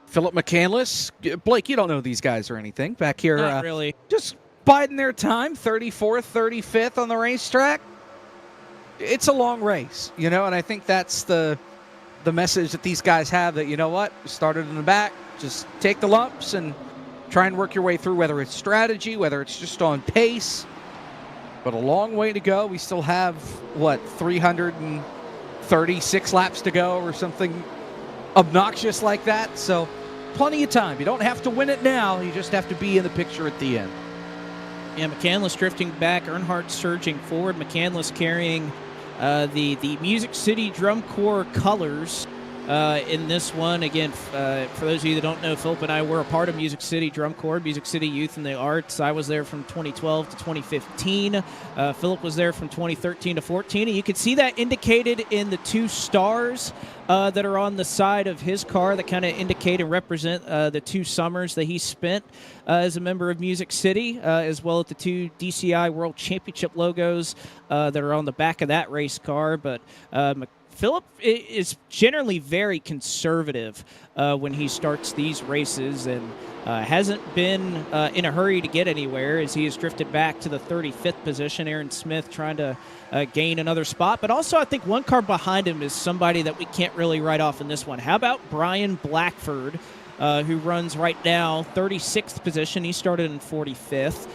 Philip McCandless. Blake, you don't know these guys or anything. Back here. Not really. Just biding their time, 34th, 35th on the racetrack. It's a long race, and I think that's the message that these guys have, that, you know what, started in the back, just take the lumps and try and work your way through, whether it's strategy, whether it's just on pace. But a long way to go. We still have, 336 laps to go or something obnoxious like that. So plenty of time. You don't have to win it now. You just have to be in the picture at the end. Yeah, McCandless drifting back, Earnhardt surging forward. McCandless carrying the Music City Drum Corps colors in this one. Again, for those of you that don't know, Philip and I were a part of Music City Drum Corps, Music City Youth and the Arts. I was there from 2012 to 2015. Philip was there from 2013 to 14. And you can see that indicated in the 2 stars that are on the side of his car that kind of indicate and represent the 2 summers that he spent as a member of Music City, as well as the 2 DCI World Championship logos that are on the back of that race car. But Philip is generally very conservative when he starts these races, and hasn't been in a hurry to get anywhere, as he has drifted back to the 35th position. Aaron Smith trying to gain another spot. But also, I think one car behind him is somebody that we can't really write off in this one. How about Brian Blackford, who runs right now 36th position? He started in 45th.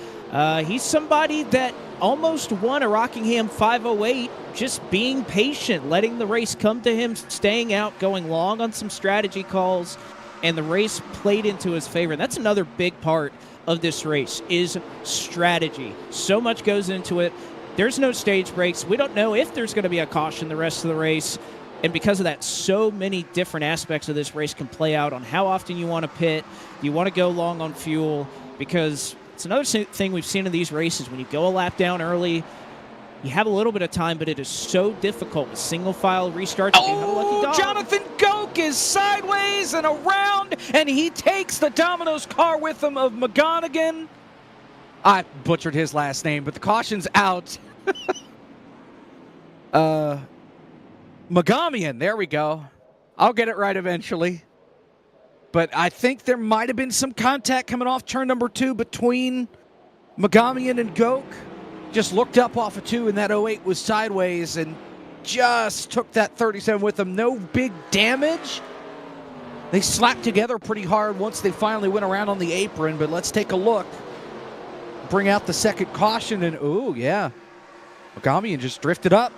He's somebody that almost won a Rockingham 508, just being patient, letting the race come to him, staying out, going long on some strategy calls, and the race played into his favor. And that's another big part of this race, is strategy. So much goes into it. There's no stage breaks. We don't know if there's going to be a caution the rest of the race. And because of that, so many different aspects of this race can play out on how often you want to pit. You want to go long on fuel, because it's another thing we've seen in these races. When you go a lap down early, you have a little bit of time, but it is so difficult with single file restarts. Oh, Jonathan Goke is sideways and around, and he takes the Domino's car with him of McGonigan. I butchered his last name, but the caution's out. Magamian, there we go. I'll get it right eventually. But I think there might have been some contact coming off turn number 2 between Magamian and Goke. Just looked up off of 2, and that 08 was sideways and just took that 37 with him. No big damage, They slapped together pretty hard once they finally went around on the apron, but let's take a look. Bring out the second caution, and ooh, yeah. Megamian just drifted up.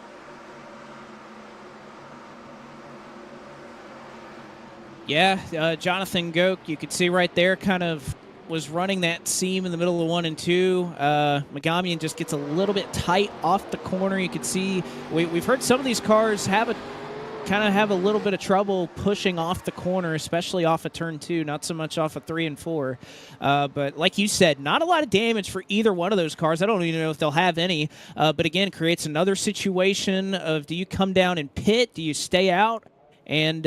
Yeah, Jonathan Goke, you could see right there, kind of was running that seam in the middle of 1 and 2. Megamian just gets a little bit tight off the corner. You can see we've heard some of these cars have a little bit of trouble pushing off the corner, especially off of turn 2, not so much off of 3 and 4. But like you said, not a lot of damage for either one of those cars. I don't even know if they'll have any. But again, creates another situation of, do you come down and pit? Do you stay out? And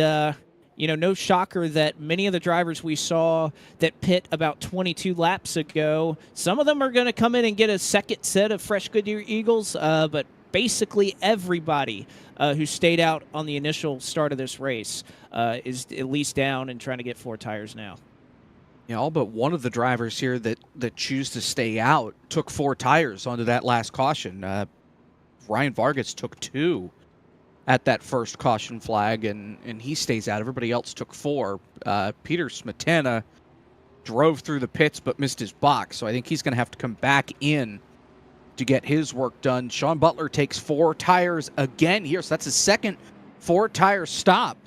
no shocker that many of the drivers we saw that pit about 22 laps ago, some of them are going to come in and get a second set of fresh Goodyear Eagles, but basically everybody who stayed out on the initial start of this race is at least down and trying to get 4 tires now. Yeah, all but one of the drivers here that choose to stay out took 4 tires onto that last caution. Ryan Vargas took 2 at that first caution flag, and he stays out. Everybody else took 4. Peter Smetana drove through the pits but missed his box, so I think he's going to have to come back in to get his work done. Sean Butler takes 4 tires again here, so that's his second 4-tire stop,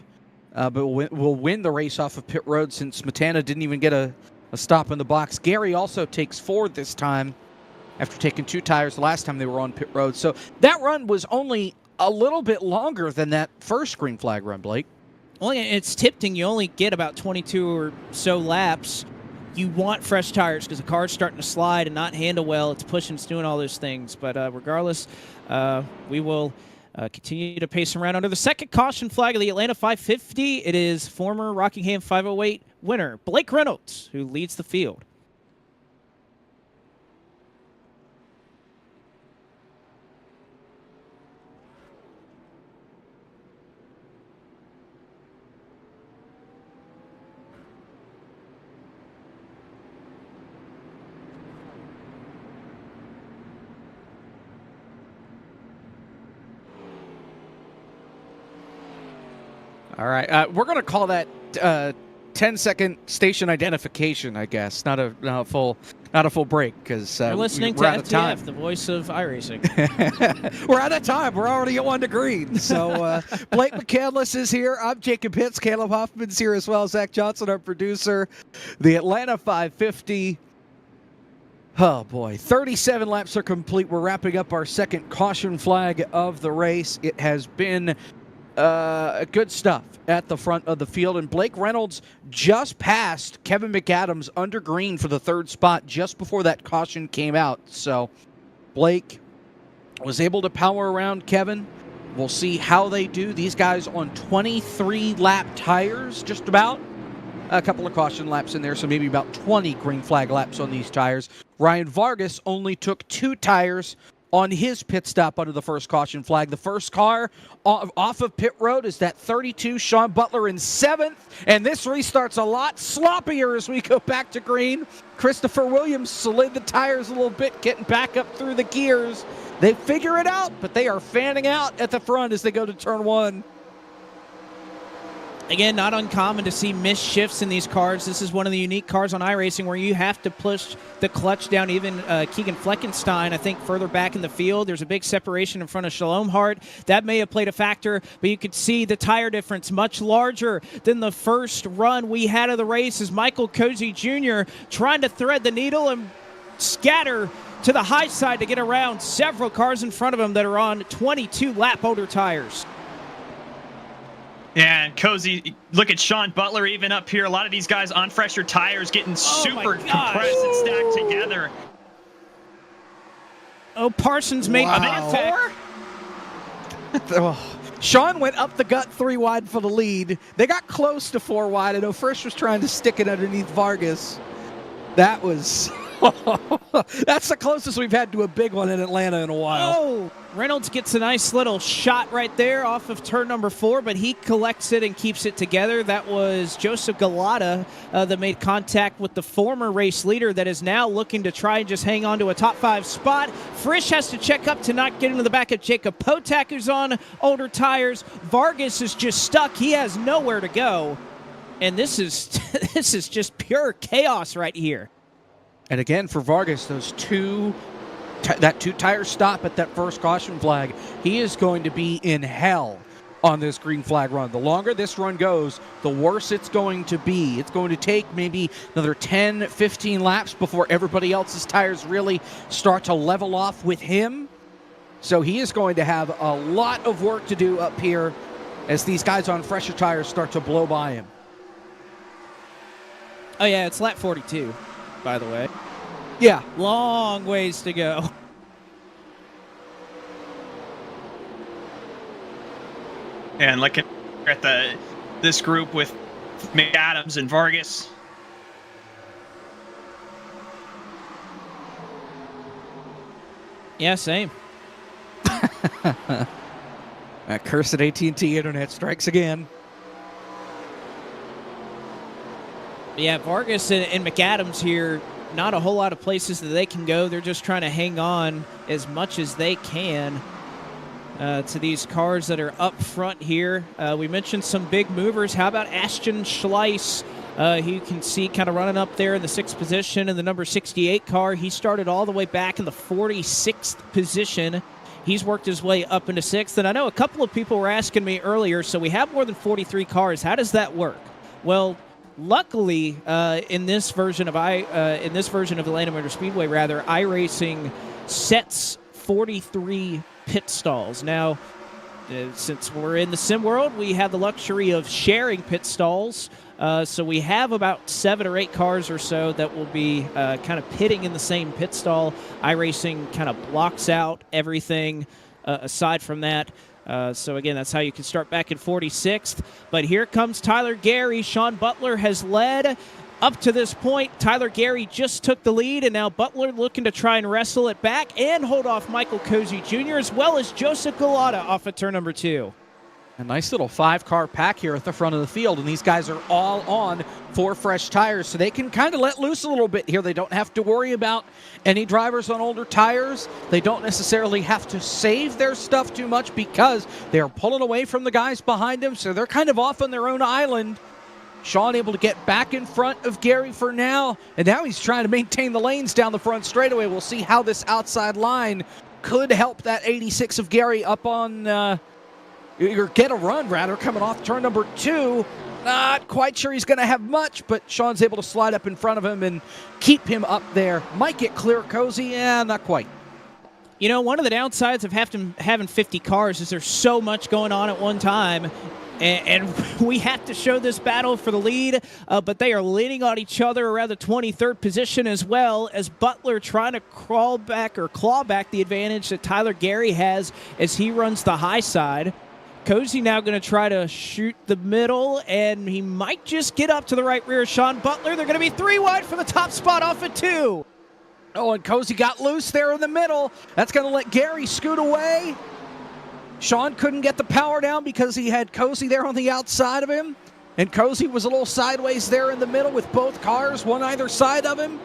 but will win the race off of pit road since Smetana didn't even get a stop in the box. Gary also takes 4 this time after taking 2 tires the last time they were on pit road. So that run was only a little bit longer than that first green flag run, Blake. Well, it's Tipton. You only get about 22 or so laps. You want fresh tires because the car's starting to slide and not handle well. It's pushing, it's doing all those things. But regardless, we will continue to pace around under the second caution flag of the Atlanta 550. It is former Rockingham 508 winner Blake Reynolds who leads the field. All right, we're going to call that 10-second station identification, I guess. Not a full break because we're listening to FTF, the voice of iRacing. We're out of time. We're already at 1 to green. So Blake McCandless is here. I'm Jacob Hitz. Caleb Hoffman's here as well. Zach Johnson, our producer. The Atlanta 550. Oh boy, 37 laps are complete. We're wrapping up our second caution flag of the race. It has been good stuff at the front of the field, and Blake Reynolds just passed Kevin McAdams under green for the 3rd spot just before that caution came out. So Blake was able to power around Kevin. We'll see how they do. These guys on 23 lap tires, just about. A couple of caution laps in there, so maybe about 20 green flag laps on these tires. Ryan Vargas only took 2 tires on his pit stop under the first caution flag. The first car off of pit road is that 32 Sean Butler in 7th, and this restart's a lot sloppier as we go back to green. Christopher Williams slid the tires a little bit, getting back up through the gears. They figure it out, but they are fanning out at the front as they go to turn 1. Again, not uncommon to see missed shifts in these cars. This is one of the unique cars on iRacing where you have to push the clutch down. Even Keegan Fleckenstein, I think, further back in the field. There's a big separation in front of Shalom Hart. That may have played a factor, but you could see the tire difference much larger than the first run we had of the race as Michael Cozy Jr. trying to thread the needle and scatter to the high side to get around several cars in front of him that are on 22-lap older tires. Yeah, and Cozy, look at Sean Butler even up here. A lot of these guys on fresher tires getting super compressed and stacked together. Oh, Parsons made four? Sean went up the gut 3 wide for the lead. They got close to 4 wide. I know Frisch was trying to stick it underneath Vargas. That was... That's the closest we've had to a big one in Atlanta in a while. Oh, Reynolds gets a nice little shot right there off of turn number 4, but he collects it and keeps it together. That was Joseph Galata that made contact with the former race leader that is now looking to try and just hang on to a top 5 spot. Frisch has to check up to not get into the back of Jacob Potak, who's on older tires. Vargas is just stuck. He has nowhere to go. And this is this is just pure chaos right here. And again, for Vargas, those that two-tire stop at that first caution flag, he is going to be in hell on this green flag run. The longer this run goes, the worse it's going to be. It's going to take maybe another 10, 15 laps before everybody else's tires really start to level off with him. So he is going to have a lot of work to do up here as these guys on fresher tires start to blow by him. Oh, yeah, it's lap 42, by the way. Yeah. Long ways to go. And looking at this group with McAdams and Vargas. Yeah, same. That cursed AT&T internet strikes again. Yeah, Vargas and McAdams here, not a whole lot of places that they can go. They're just trying to hang on as much as they can to these cars that are up front here. We mentioned some big movers. How about Ashton Schleiss? You can see kind of running up there in the 6th position in the number 68 car. He started all the way back in the 46th position. He's worked his way up into 6th. And I know a couple of people were asking me earlier, so we have more than 43 cars. How does that work? Well, luckily, in this version of Atlanta Motor Speedway, iRacing sets 43 pit stalls. Now, since we're in the sim world, we have the luxury of sharing pit stalls. So we have about 7 or 8 cars or so that will be kind of pitting in the same pit stall. iRacing kind of blocks out everything aside from that. So, again, that's how you can start back in 46th. But here comes Tyler Gary. Sean Butler has led up to this point. Tyler Gary just took the lead, and now Butler looking to try and wrestle it back and hold off Michael Cozy Jr. as well as Joseph Galata off of turn number 2. A nice little 5-car pack here at the front of the field, and these guys are all on 4 fresh tires, so they can kind of let loose a little bit here. They don't have to worry about any drivers on older tires. They don't necessarily have to save their stuff too much because they're pulling away from the guys behind them, so they're kind of off on their own island. Sean able to get back in front of Gary for now, and now he's trying to maintain the lanes down the front straightaway. We'll see how this outside line could help that 86 of Gary up on... or get a run, rather, coming off turn number 2. Not quite sure he's going to have much, but Sean's able to slide up in front of him and keep him up there. Might get clear Cozy, yeah, not quite. You know, one of the downsides of having 50 cars is there's so much going on at one time, and we have to show this battle for the lead, but they are leaning on each other around the 23rd position as well as Butler trying to claw back the advantage that Tyler Gary has as he runs the high side. Cozy now going to try to shoot the middle, and he might just get up to the right rear of Sean Butler. They're going to be 3 wide for the top spot off at 2. Oh, and Cozy got loose there in the middle. That's going to let Gary scoot away. Sean couldn't get the power down because he had Cozy there on the outside of him, and Cozy was a little sideways there in the middle with both cars, one either side of him.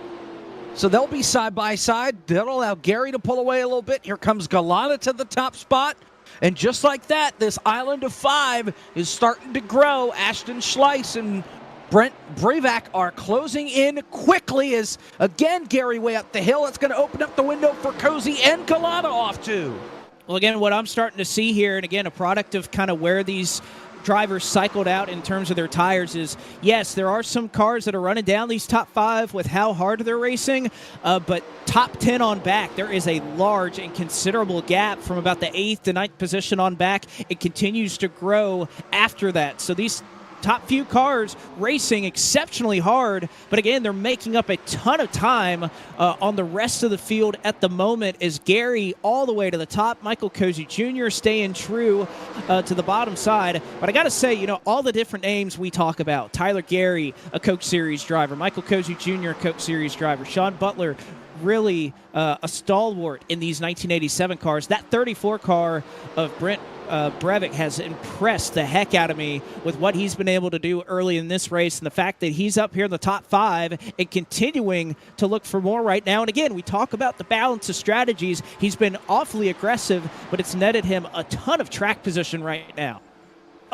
So they'll be side by side. That'll allow Gary to pull away a little bit. Here comes Galata to the top spot. And just like that, this island of 5 is starting to grow. Ashton Schleiss and Brent Brevak are closing in quickly as, again, Gary way up the hill. It's going to open up the window for Cozy and Galata off too. Well, again, what I'm starting to see here, and again, a product of kind of where these drivers cycled out in terms of their tires is, yes, there are some cars that are running down these top 5 with how hard they're racing, but top 10 on back, there is a large and considerable gap from about the 8th to 9th position on back. It continues to grow after that. So these top few cars racing exceptionally hard, but again, they're making up a ton of time on the rest of the field at the moment as Gary all the way to the top, Michael Cozy Jr. staying true to the bottom side. But I got to say, you know, all the different names we talk about, Tyler Gary, a Coke Series driver, Michael Cozy Jr., a Coke Series driver, Sean Butler, really a stalwart in these 1987 cars. That 34 car of Brent Brevik has impressed the heck out of me with what he's been able to do early in this race, and the fact that he's up here in the top 5 and continuing to look for more right now. And again, we talk about the balance of strategies. He's been awfully aggressive, but it's netted him a ton of track position right now.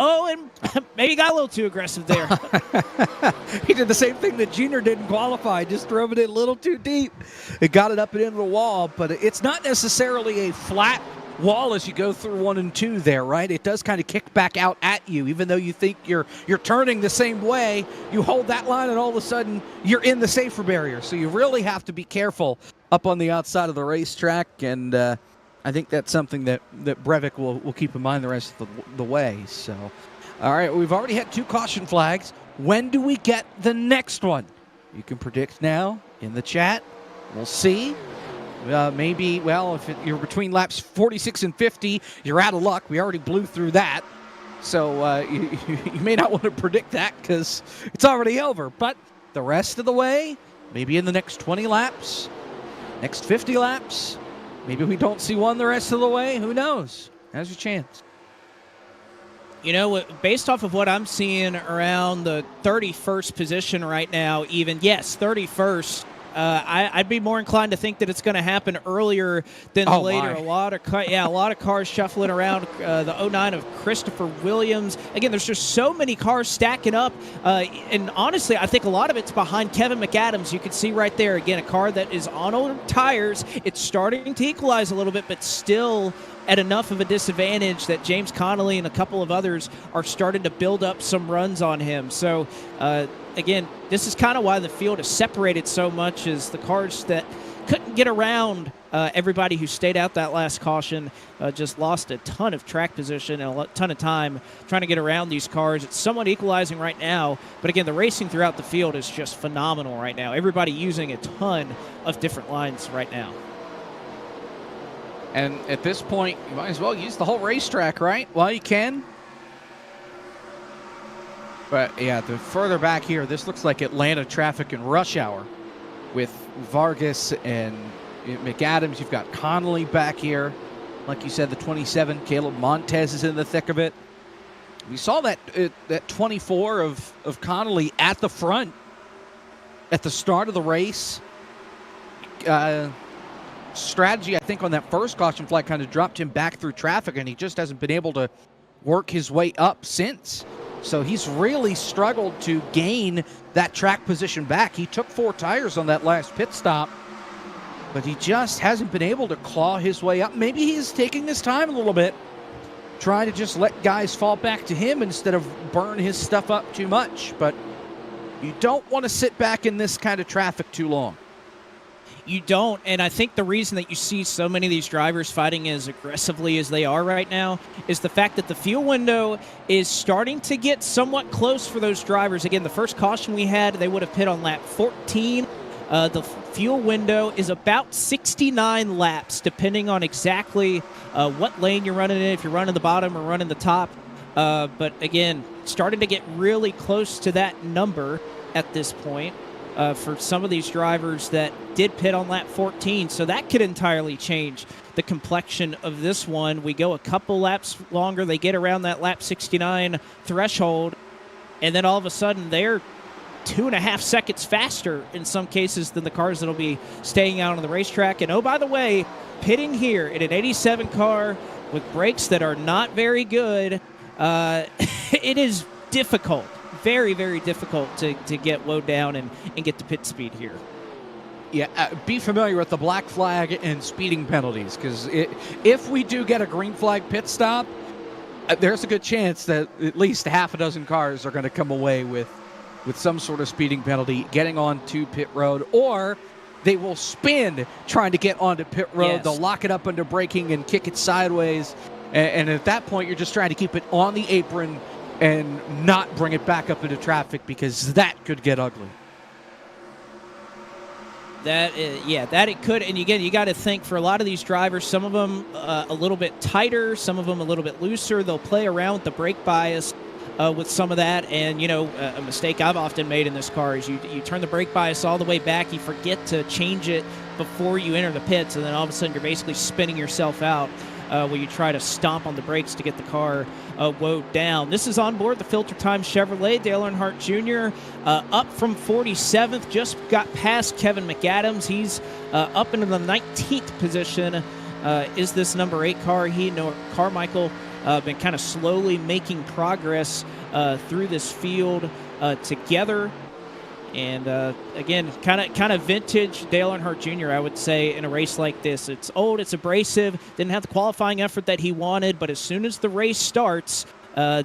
Oh, and maybe got a little too aggressive there. He did the same thing that Junior did in qualify, just drove it in a little too deep. It got it up and into the wall, but it's not necessarily a flat wall as you go through 1 and 2 there, right? It does kind of kick back out at you, even though you think you're turning the same way. You hold that line, and all of a sudden you're in the safer barrier. So you really have to be careful up on the outside of the racetrack, and I think that's something that Brevik will keep in mind the rest of the way. So, all right, we've already had 2 caution flags. When do we get the next one? You can predict now in the chat. We'll see. Maybe, well, if you're between laps 46 and 50, you're out of luck. We already blew through that. So you may not want to predict that because it's already over. But the rest of the way, maybe in the next 20 laps, next 50 laps, maybe we don't see one the rest of the way. Who knows? Now's your chance. You know, based off of what I'm seeing around the 31st position right now, even, yes, 31st, I'd be more inclined to think that it's going to happen earlier than later. My. A lot of cars shuffling around. The 09 of Christopher Williams. Again, there's just so many cars stacking up. And honestly, I think a lot of it's behind Kevin McAdams. You can see right there, again, a car that is on old tires. It's starting to equalize a little bit, but still at enough of a disadvantage that James Connolly and a couple of others are starting to build up some runs on him. So, again, this is kind of why the field is separated so much, is the cars that couldn't get around everybody who stayed out that last caution just lost a ton of track position and a ton of time trying to get around these cars. It's somewhat equalizing right now, but again, the racing throughout the field is just phenomenal right now. Everybody using a ton of different lines right now. And at this point, you might as well use the whole racetrack, right? While you can. But, yeah, the further back here, this looks like Atlanta traffic in rush hour with Vargas and McAdams. You've got Connolly back here. Like you said, the 27, Caleb Montez is in the thick of it. We saw that 24 of Connolly at the front at the start of the race. Strategy, I think, on that first caution flag kind of dropped him back through traffic, and he just hasn't been able to work his way up since. So he's really struggled to gain that track position back. He took 4 tires on that last pit stop, but he just hasn't been able to claw his way up. Maybe he's taking his time a little bit, trying to just let guys fall back to him instead of burn his stuff up too much. But you don't want to sit back in this kind of traffic too long. You don't, and I think the reason that you see so many of these drivers fighting as aggressively as they are right now is the fact that the fuel window is starting to get somewhat close for those drivers. Again, the first caution we had, they would have pit on lap 14. The fuel window is about 69 laps, depending on exactly what lane you're running in, if you're running the bottom or running the top. But again, starting to get really close to that number at this point. For some of these drivers that did pit on lap 14. So that could entirely change the complexion of this one. We go a couple laps longer. They get around that lap 69 threshold, and then all of a sudden they're 2.5 seconds faster in some cases than the cars that will be staying out on the racetrack. And oh, by the way, pitting here in an 87 car with brakes that are not very good, it is difficult. Very, very difficult to get low down and get to pit speed here. Yeah, be familiar with the black flag and speeding penalties, because if we do get a green flag pit stop, there's a good chance that at least half a dozen cars are going to come away with some sort of speeding penalty, getting onto pit road, or they will spin trying to get onto pit road. Yes. They'll lock it up under braking and kick it sideways, and at that point, you're just trying to keep it on the apron and not bring it back up into traffic, because that could get ugly. That it could. And again, you got to think, for a lot of these drivers, some of them a little bit tighter, some of them a little bit looser. They'll play around with the brake bias with some of that. And, a mistake I've often made in this car is you turn the brake bias all the way back. You forget to change it before you enter the pits, and then all of a sudden you're basically spinning yourself out where you try to stomp on the brakes to get the car woed down. This is on board the Filter Time Chevrolet. Dale Earnhardt Jr. Up from 47th, just got past Kevin McAdams. He's up into the 19th position. Is this number 8 car? Carmichael been kind of slowly making progress through this field together. And again, kind of vintage Dale Earnhardt Jr., I would say, in a race like this. It's old, it's abrasive, didn't have the qualifying effort that he wanted, but as soon as the race starts,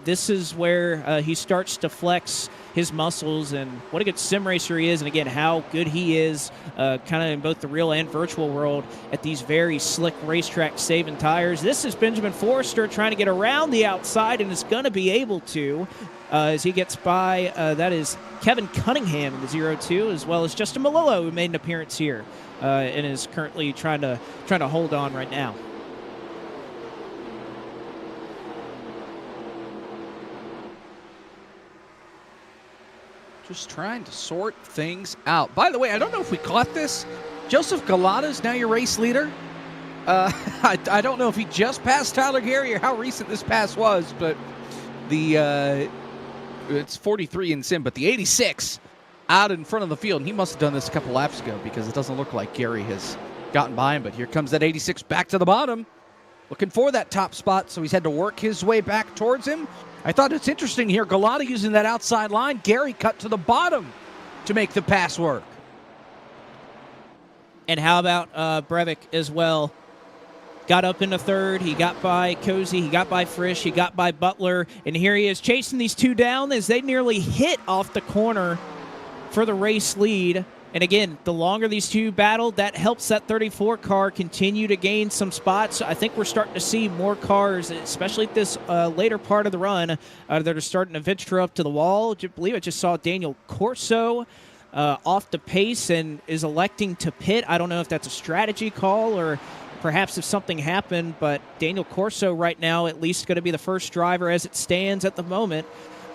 this is where he starts to flex his muscles, and what a good sim racer he is, and again, how good he is kind of in both the real and virtual world at these very slick racetrack saving tires. This is Benjamin Forrester trying to get around the outside, and is going to be able to as he gets by. That is Kevin Cunningham in the 0-2, as well as Justin Malillo, who made an appearance here and is currently trying to hold on right now. Just trying to sort things out. By the way, I don't know if we caught this. Joseph Galata is now your race leader. I don't know if he just passed Tyler Gary or how recent this pass was, but the it's 43 in sim, but the 86 out in front of the field. And he must have done this a couple laps ago because it doesn't look like Gary has gotten by him. But here comes that 86 back to the bottom, looking for that top spot. So he's had to work his way back towards him. I thought it's interesting here. Galata using that outside line. Gary cut to the bottom to make the pass work. And how about Brevik as well? Got up into third. He got by Cozy. He got by Frisch. He got by Butler. And here he is chasing these two down as they nearly hit off the corner for the race lead. And again, the longer these two battled, that helps that 34 car continue to gain some spots. I think we're starting to see more cars, especially at this later part of the run, that are starting to venture up to the wall. I believe I just saw Daniel Corso off the pace and is electing to pit. I don't know if that's a strategy call or perhaps if something happened, but Daniel Corso right now at least going to be the first driver as it stands at the moment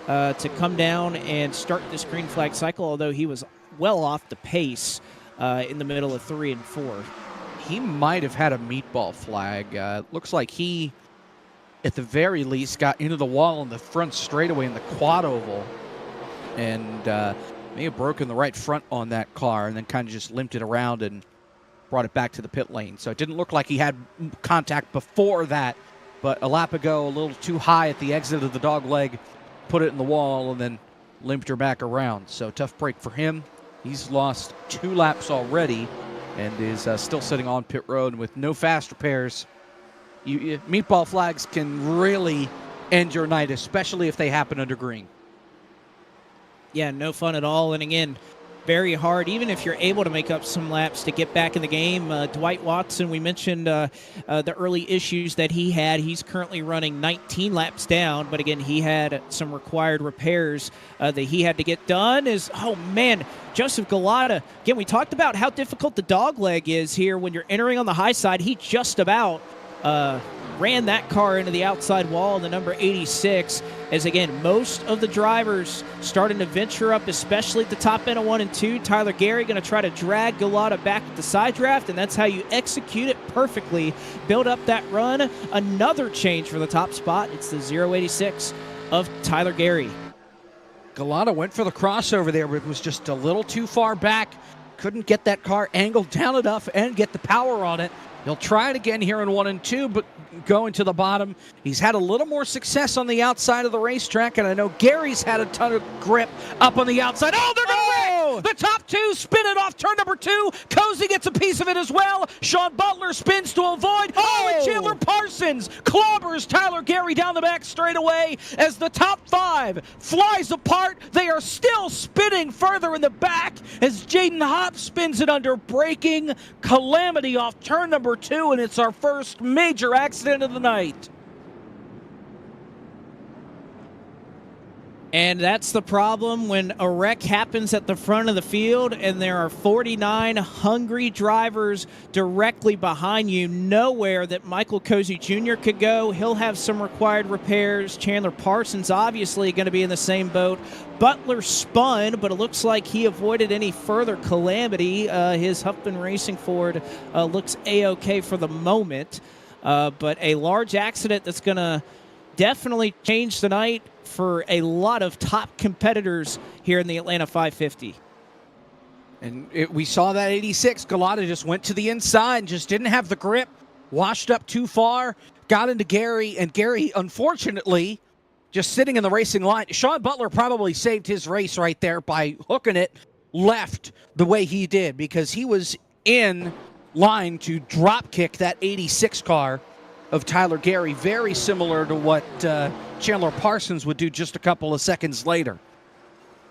to come down and start this green flag cycle, although he was well off the pace in the middle of 3 and 4. He might have had a meatball flag. Looks like he, at the very least, got into the wall in the front straightaway in the quad oval and may have broken the right front on that car and then kind of just limped it around and brought it back to the pit lane. So it didn't look like he had contact before that, but a lap ago, a little too high at the exit of the dog leg, put it in the wall and then limped her back around. So tough break for him. He's lost 2 laps already and is still sitting on pit road with no fast repairs. Meatball flags can really end your night, especially if they happen under green. Yeah, no fun at all. And again, very hard, even if you're able to make up some laps to get back in the game. Dwight Watson, we mentioned the early issues that he had. He's currently running 19 laps down, but again, he had some required repairs that he had to get done. Oh man, Joseph Galata. Again, we talked about how difficult the dog leg is here when you're entering on the high side. He just about ran that car into the outside wall, the number 86, as again, most of the drivers starting to venture up, especially at the top end of 1 and 2. Tyler Gary going to try to drag Galata back at the side draft, and that's how you execute it perfectly. Build up that run. Another change for the top spot. It's the 086 of Tyler Gary. Galata went for the crossover there, but it was just a little too far back. Couldn't get that car angled down enough and get the power on it. He'll try it again here in 1 and 2, but going to the bottom. He's had a little more success on the outside of the racetrack, and I know Gary's had a ton of grip up on the outside. Oh, they're going to wreck! The top 2 spin it off turn number 2. Cozy gets a piece of it as well. Sean Butler spins to avoid. Oh, and Chandler Parsons clobbers Tyler Gary down the back straightaway as the top 5 flies apart. They are still spinning further in the back as Jaden Hopp spins it under braking calamity off turn number 2, and it's our first major accident of the night. And that's the problem when a wreck happens at the front of the field and there are 49 hungry drivers directly behind you. Nowhere that Michael Cozy Jr. could go. He'll have some required repairs. Chandler Parsons obviously going to be in the same boat. Butler spun, but it looks like he avoided any further calamity. His Huffman Racing Ford looks A-OK for the moment. But a large accident that's going to definitely change the night for a lot of top competitors here in the Atlanta 550. And we saw that 86. Galata just went to the inside and just didn't have the grip. Washed up too far. got into Gary, and Gary, unfortunately, just sitting in the racing line. Sean Butler probably saved his race right there by hooking it left the way he did, because he was in line to drop kick that 86 car of Tyler Gary, very similar to what Chandler Parsons would do just a couple of seconds later.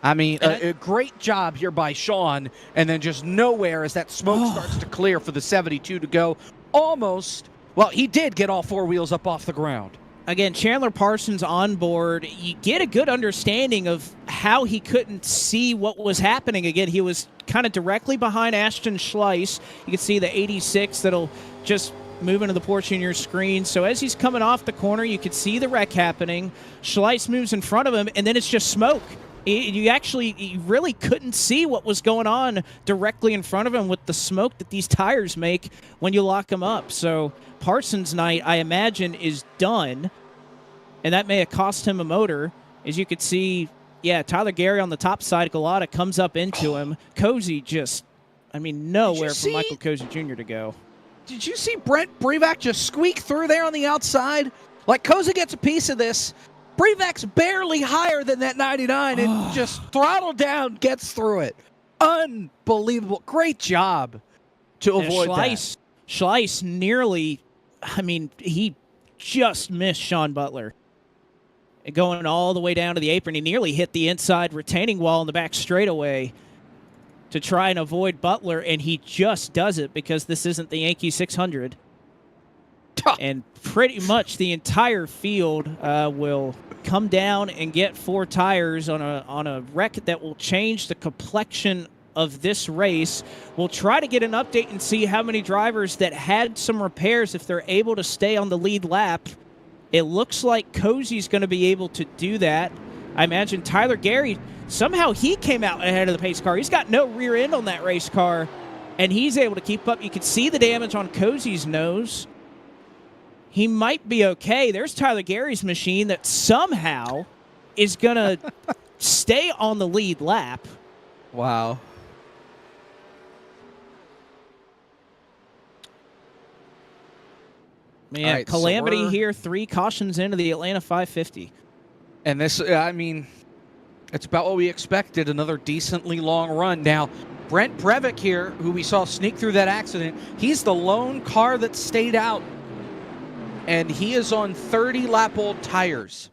I mean, a great job here by Sean, and then just nowhere as that smoke starts to clear for the 72 to go. Almost, well, he did get all four wheels up off the ground. Again, Chandler Parsons on board, you get a good understanding of how he couldn't see what was happening. Again, he was kind of directly behind Ashton Schleiss. You can see the 86 that'll just move into the portion of your screen. So as he's coming off the corner, you could see the wreck happening. Schleiss moves in front of him, and then it's just smoke. You really couldn't see what was going on directly in front of him with the smoke that these tires make when you lock them up. So Parsons' night, I imagine, is done, and that may have cost him a motor. As you could see, yeah, Tyler Gary on the top side, Galata comes up into him. Cozy just, nowhere for Michael Cozy Jr. to go. Did you see Brent Brevac just squeak through there on the outside? Like, Cozy gets a piece of this. Brevac's barely higher than that 99 and just throttle down, gets through it. Unbelievable. Great job to avoid that. Schleiss nearly, he just missed Sean Butler. And going all the way down to the apron, he nearly hit the inside retaining wall in the back straightaway to try and avoid Butler, and he just does it because this isn't the Yankee 600. And pretty much the entire field will come down and get four tires on a wreck that will change the complexion of this race. We'll try to get an update and see how many drivers that had some repairs, if they're able to stay on the lead lap. It looks like Cozy's going to be able to do that. I imagine Tyler Gary, somehow he came out ahead of the pace car. He's got no rear end on that race car, and he's able to keep up. You can see the damage on Cozy's nose. He might be okay. There's Tyler Gary's machine that somehow is going to stay on the lead lap. Wow. Man, right, calamity so here. 3 cautions into the Atlanta 550. And this, it's about what we expected. Another decently long run. Now, Brent Brevac here, who we saw sneak through that accident, he's the lone car that stayed out. And he is on 30-lap-old tires.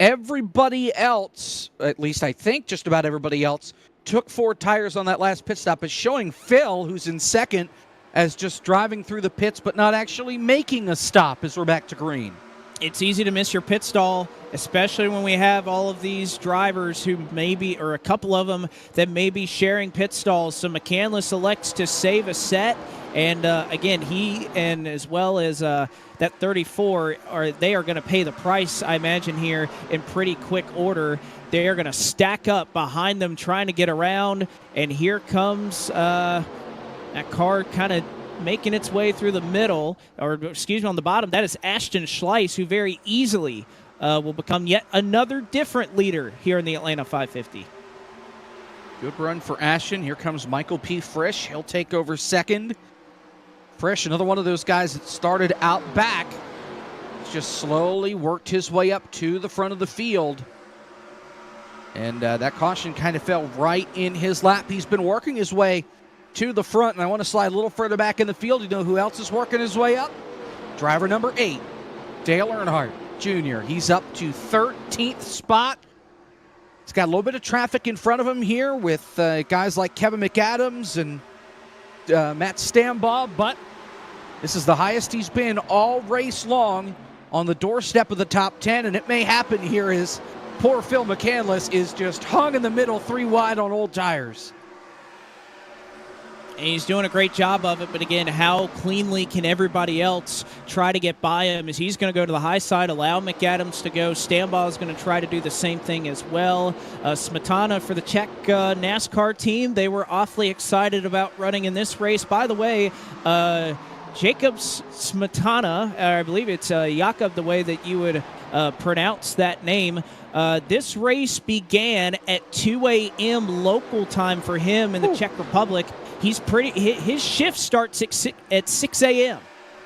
Everybody else, at least I think just about everybody else, took 4 tires on that last pit stop. It's showing Phil, who's in second, as just driving through the pits but not actually making a stop as we're back to green. It's easy to miss your pit stall, especially when we have all of these drivers who maybe, or a couple of them, that may be sharing pit stalls. So McCandless elects to save a set. And again, he and as well as that 34, they are going to pay the price, I imagine, here in pretty quick order. They are going to stack up behind them trying to get around. And here comes that car kind of making its way through the middle, or excuse me, on the bottom. That is Ashton Schleiss, who very easily will become yet another different leader here in the Atlanta 550. Good run for Ashton. Here comes Michael P. Frisch. He'll take over second. Frisch, another one of those guys that started out back, just slowly worked his way up to the front of the field. And that caution kind of fell right in his lap. He's been working his way to the front, and I want to slide a little further back in the field. You know who else is working his way up? Driver number 8, Dale Earnhardt Jr. He's up to 13th spot. He's got a little bit of traffic in front of him here with guys like Kevin McAdams and Matt Stambaugh, but this is the highest he's been all race long, on the doorstep of the top 10, and it may happen here as poor Phil McCandless is just hung in the middle, 3 wide on old tires. And he's doing a great job of it, but again, how cleanly can everybody else try to get by him? As he's going to go to the high side, allow McAdams to go. Stambaugh is going to try to do the same thing as well. Smetana for the Czech NASCAR team, they were awfully excited about running in this race. By the way, Jacobs Smetana, I believe it's Jakob, the way that you would pronounce that name. This race began at 2 a.m. local time for him in the Czech Republic. His shift starts at 6 a.m.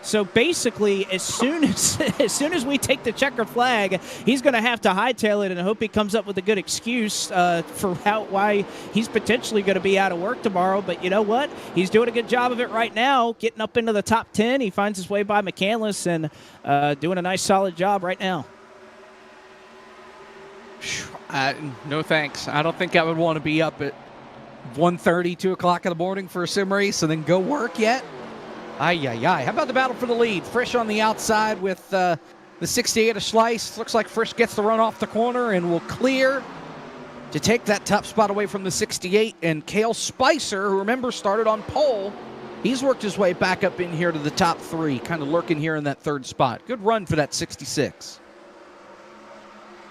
So basically, as soon as we take the checkered flag, he's going to have to hightail it and hope he comes up with a good excuse for why he's potentially going to be out of work tomorrow. But you know what? He's doing a good job of it right now, getting up into the top 10. He finds his way by McCandless and doing a nice, solid job right now. No thanks. I don't think I would want to be up at 1:30, 2 o'clock in the morning for a sim race and then go work yet. Ay. How about the battle for the lead? Frisch on the outside with the 68 of Schleiss. Looks like Frisch gets the run off the corner and will clear to take that top spot away from the 68. And Cale Spicer, who remember started on pole, he's worked his way back up in here to the top 3, kind of lurking here in that 3rd spot. Good run for that 66.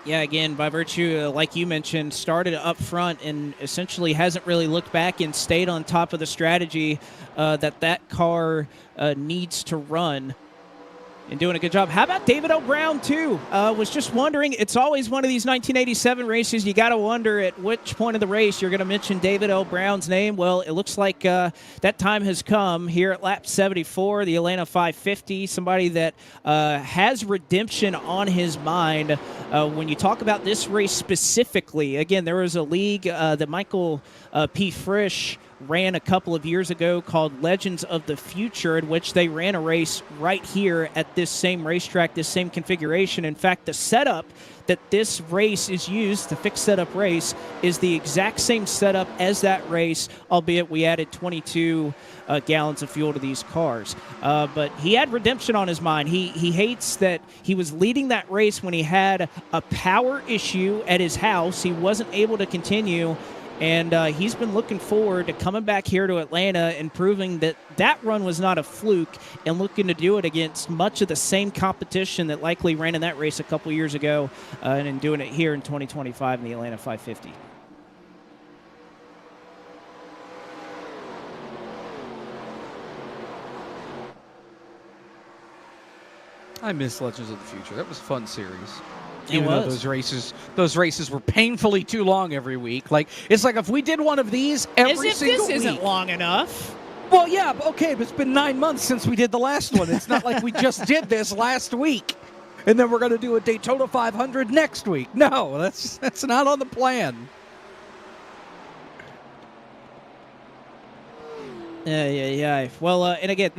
Yeah, again, by virtue, like you mentioned, started up front and essentially hasn't really looked back and stayed on top of the strategy that car needs to run. And doing a good job. How about David O'Brown, too? Was just wondering, it's always one of these 1987 races. You got to wonder at which point of the race you're going to mention David O'Brown's name. Well, it looks like that time has come here at lap 74, the Atlanta 550. Somebody that has redemption on his mind. When you talk about this race specifically, again, there was a league that Michael P. Frisch ran a couple of years ago called Legends of the Future, in which they ran a race right here at this same racetrack, this same configuration. In fact, the setup that this race is used, the fixed setup race, is the exact same setup as that race, albeit we added 22 gallons of fuel to these cars. But he had redemption on his mind. He hates that he was leading that race when he had a power issue at his house. He wasn't able to continue. And he's been looking forward to coming back here to Atlanta and proving that that run was not a fluke and looking to do it against much of the same competition that likely ran in that race a couple years ago and in doing it here in 2025 in the Atlanta 550. I miss Legends of the Future. That was a fun series. It Even though was. those races were painfully too long every week. Like, it's like if we did one of these every As if single this isn't week. long enough. Well, yeah, okay, but it's been 9 months since we did the last one. It's not like we just did this last week, and then we're going to do a Daytona 500 next week. No, that's not on the plan. Yeah. Well, and again,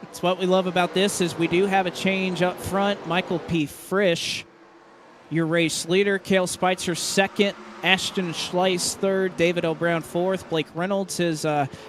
it's what we love about this is we do have a change up front. Michael P. Frisch, your race leader. Cale Spicer second. Ashton Schleiss third. David O'Brown fourth. Blake Reynolds has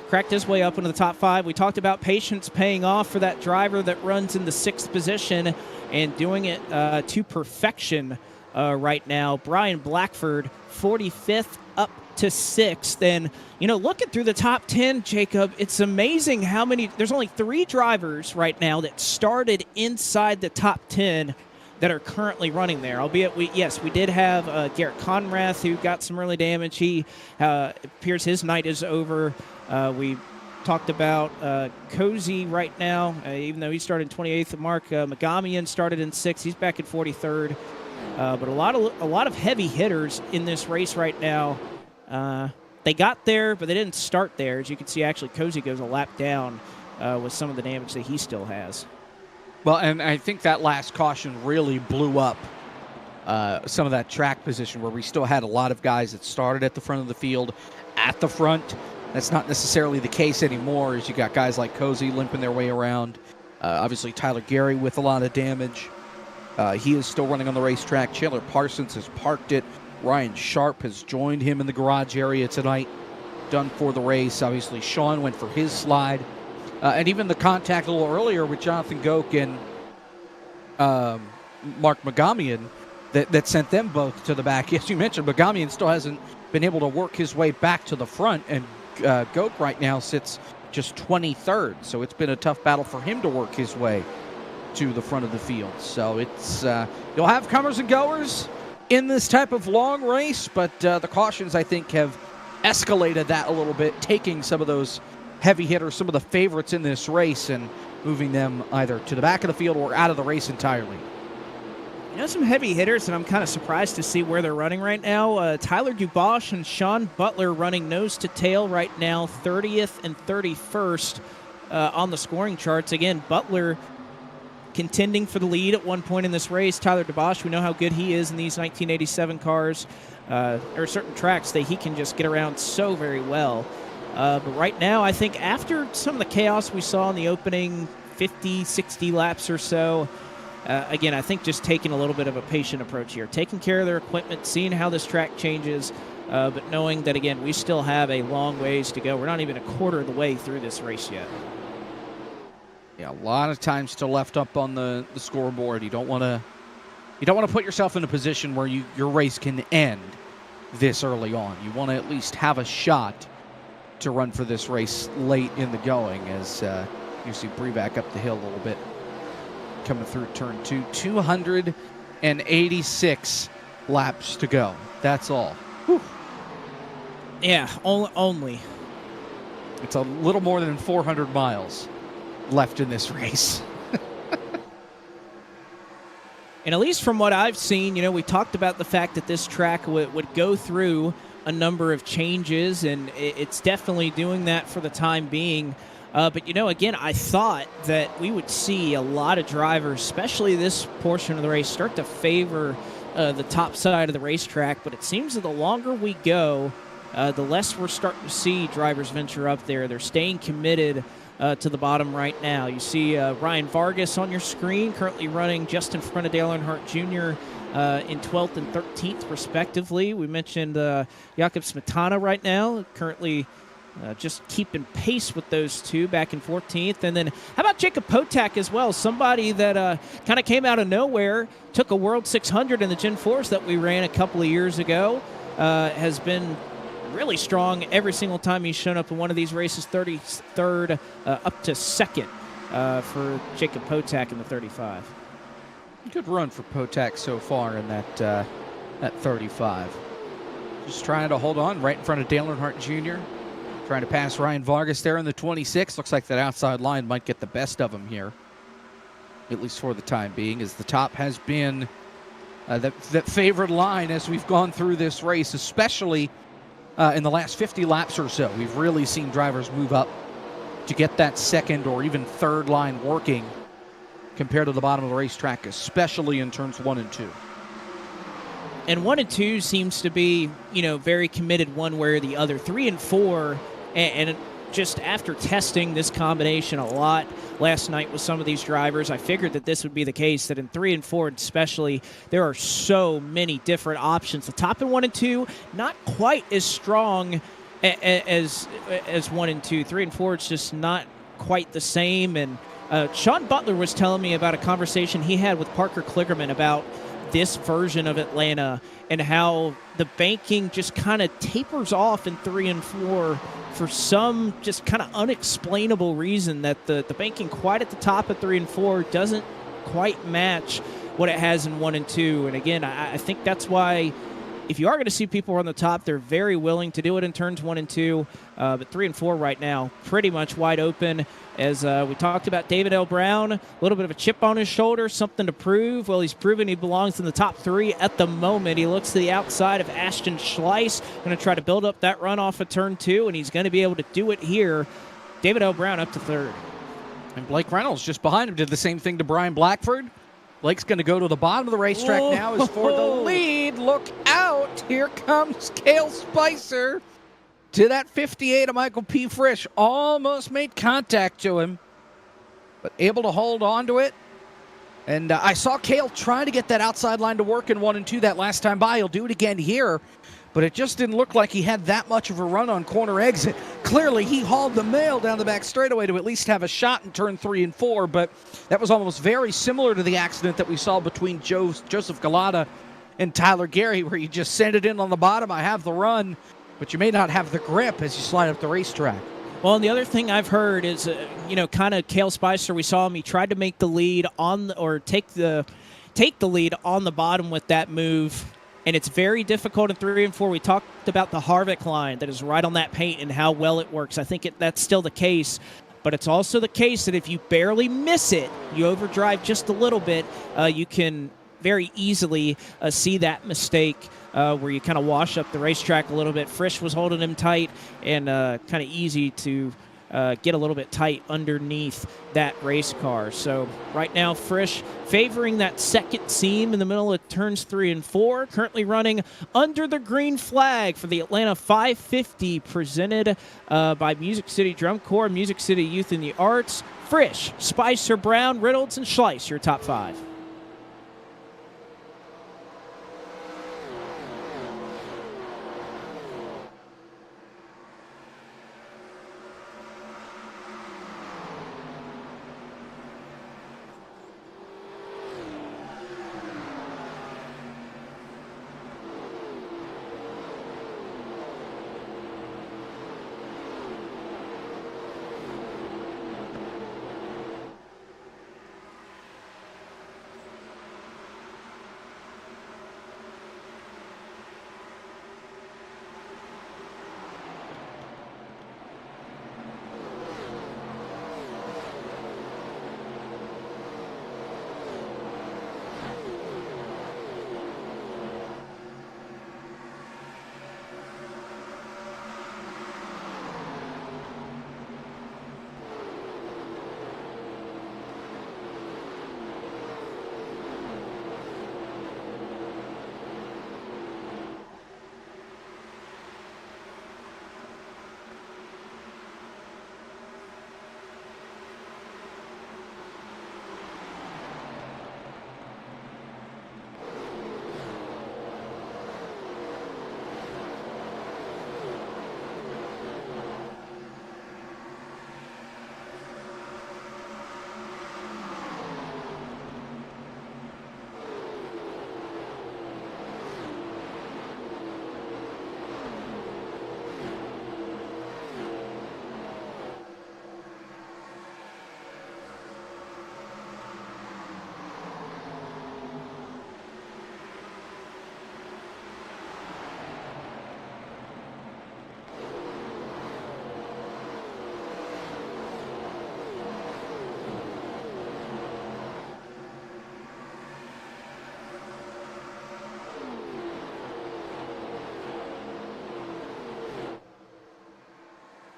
cracked his way up into the top 5. We talked about patience paying off for that driver that runs in the 6th position and doing it to perfection right now. Brian Blackford, 45th up to 6th. And, looking through the top 10, Jacob, it's amazing how many. There's only 3 drivers right now that started inside the top 10 that are currently running there, albeit we did have Garrett Conrath, who got some early damage. He appears his night is over. We talked about Cozy right now, even though he started in 28th. Mark Magamian started in 6th. He's back in 43rd. But a lot of heavy hitters in this race right now. They got there, but they didn't start there. As you can see, actually, Cozy goes a lap down with some of the damage that he still has. Well, and I think that last caution really blew up some of that track position where we still had a lot of guys that started at the front of the field at the front. That's not necessarily the case anymore, as you got guys like Cozy limping their way around. Obviously, Tyler Gary with a lot of damage. He is still running on the racetrack. Chandler Parsons has parked it. Ryan Sharp has joined him in the garage area tonight, done for the race. Obviously, Sean went for his slide. And even the contact a little earlier with Jonathan Goke and Mark Magamian that sent them both to the back. As you mentioned, Magamian still hasn't been able to work his way back to the front, and Goke right now sits just 23rd. So it's been a tough battle for him to work his way to the front of the field. So it's you'll have comers and goers in this type of long race, but the cautions, I think, have escalated that a little bit, taking some of those heavy hitters, some of the favorites in this race, and moving them either to the back of the field or out of the race entirely. Some heavy hitters, and I'm kind of surprised to see where they're running right now. Tyler Dubois and Sean Butler running nose to tail right now, 30th and 31st. on the scoring charts. Again, Butler contending for the lead at one point in this race. Tyler DeBosch, we know how good he is in these 1987 cars. There are certain tracks that he can just get around so very well. But right now, I think after some of the chaos we saw in the opening 50, 60 laps or so, again, I think just taking a little bit of a patient approach here, taking care of their equipment, seeing how this track changes, but knowing that, again, we still have a long ways to go. We're not even a quarter of the way through this race yet. Yeah, a lot of time still left up on the scoreboard. You don't want to put yourself in a position where your race can end this early on. You want to at least have a shot to run for this race late in the going, as you see Breback up the hill a little bit, coming through turn 2. 286 laps to go. That's all. Whew. Yeah, only. It's a little more than 400 miles left in this race. And at least from what I've seen, we talked about the fact that this track would go through a number of changes, and it's definitely doing that for the time being. But, again, I thought that we would see a lot of drivers, especially this portion of the race, start to favor the top side of the racetrack. But it seems that the longer we go, the less we're starting to see drivers venture up there. They're staying committed to the bottom right now. You see Ryan Vargas on your screen, currently running just in front of Dale Earnhardt Jr. In 12th and 13th, respectively. We mentioned Jakub Smetana right now, currently just keeping pace with those two back in 14th. And then how about Jacob Potak as well, somebody that kind of came out of nowhere, took a World 600 in the Gen 4s that we ran a couple of years ago, has been really strong every single time he's shown up in one of these races, 33rd up to 2nd for Jacob Potak in the 35. Good run for Potak so far in that 35. Just trying to hold on right in front of Dale Earnhardt Jr., trying to pass Ryan Vargas there in the 26. Looks like that outside line might get the best of him here, at least for the time being, as the top has been that favored line as we've gone through this race, especially in the last 50 laps or so. We've really seen drivers move up to get that second or even third line working compared to the bottom of the racetrack, especially in turns 1 and 2. And 1 and 2 seems to be, very committed one way or the other. 3 and 4, and just after testing this combination a lot last night with some of these drivers, I figured that this would be the case, that in 3 and 4 especially, there are so many different options. The top in 1 and 2, not quite as strong as 1 and 2. 3 and 4, it's just not quite the same. And Sean Butler was telling me about a conversation he had with Parker Kligerman about this version of Atlanta and how the banking just kind of tapers off in 3 and 4 for some just kind of unexplainable reason, that the banking quite at the top of 3 and 4 doesn't quite match what it has in 1 and 2. And again, I think that's why if you are going to see people on the top, they're very willing to do it in turns 1 and 2. But 3 and 4 right now, pretty much wide open. As we talked about David L. Brown, a little bit of a chip on his shoulder, something to prove. Well, he's proven he belongs in the top 3 at the moment. He looks to the outside of Ashton Schleiss, going to try to build up that run off of turn 2, and he's going to be able to do it here. David L. Brown up to 3rd. And Blake Reynolds just behind him did the same thing to Brian Blackford. Blake's going to go to the bottom of the racetrack now as for the lead. Look out. Here comes Cale Spicer to that 58 of Michael P. Frisch. Almost made contact to him, but able to hold on to it. And I saw Cale trying to get that outside line to work in 1 and 2 that last time by. He'll do it again here, but it just didn't look like he had that much of a run on corner exit. Clearly, he hauled the mail down the back straightaway to at least have a shot in turn 3 and 4, but that was almost very similar to the accident that we saw between Joseph Galata and Tyler Gary, where you just send it in on the bottom. I have the run, but you may not have the grip as you slide up the racetrack. Well, and the other thing I've heard is, kind of Cale Spicer, we saw him, he tried to make the lead take the lead on the bottom with that move. And it's very difficult in 3 and 4. We talked about the Harvick line that is right on that paint and how well it works. I think that's still the case. But it's also the case that if you barely miss it, you overdrive just a little bit, you can very easily see that mistake where you kind of wash up the racetrack a little bit. Frisch was holding him tight and kind of easy to get a little bit tight underneath that race car. So right now, Frisch favoring that second seam in the middle of turns 3 and 4, currently running under the green flag for the Atlanta 550, presented by Music City Drum Corps, Music City Youth in the Arts. Frisch, Spicer, Brown, Reynolds, and Schleiss, your top 5.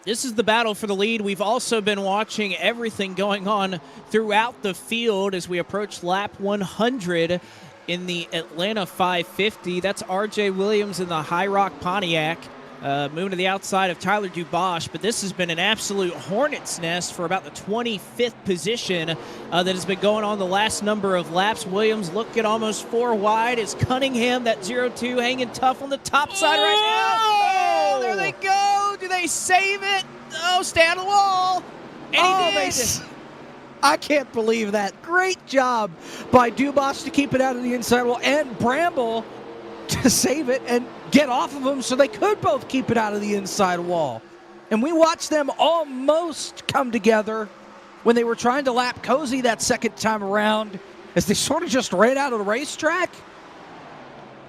This is the battle for the lead. We've also been watching everything going on throughout the field as we approach lap 100 in the Atlanta 550. That's R.J. Williams in the High Rock Pontiac, moving to the outside of Tyler Dubois. But this has been an absolute hornet's nest for about the 25th position that has been going on the last number of laps. Williams looking almost 4 wide. It's Cunningham, that 0-2, hanging tough on the top side right now. Oh, there they go. Do they save it? Oh, stay on the wall. And he did. I can't believe that. Great job by Dubois to keep it out of the inside wall, and Bramble to save it and get off of him so they could both keep it out of the inside wall. And we watched them almost come together when they were trying to lap Cozy that second time around as they sort of just ran out of the racetrack.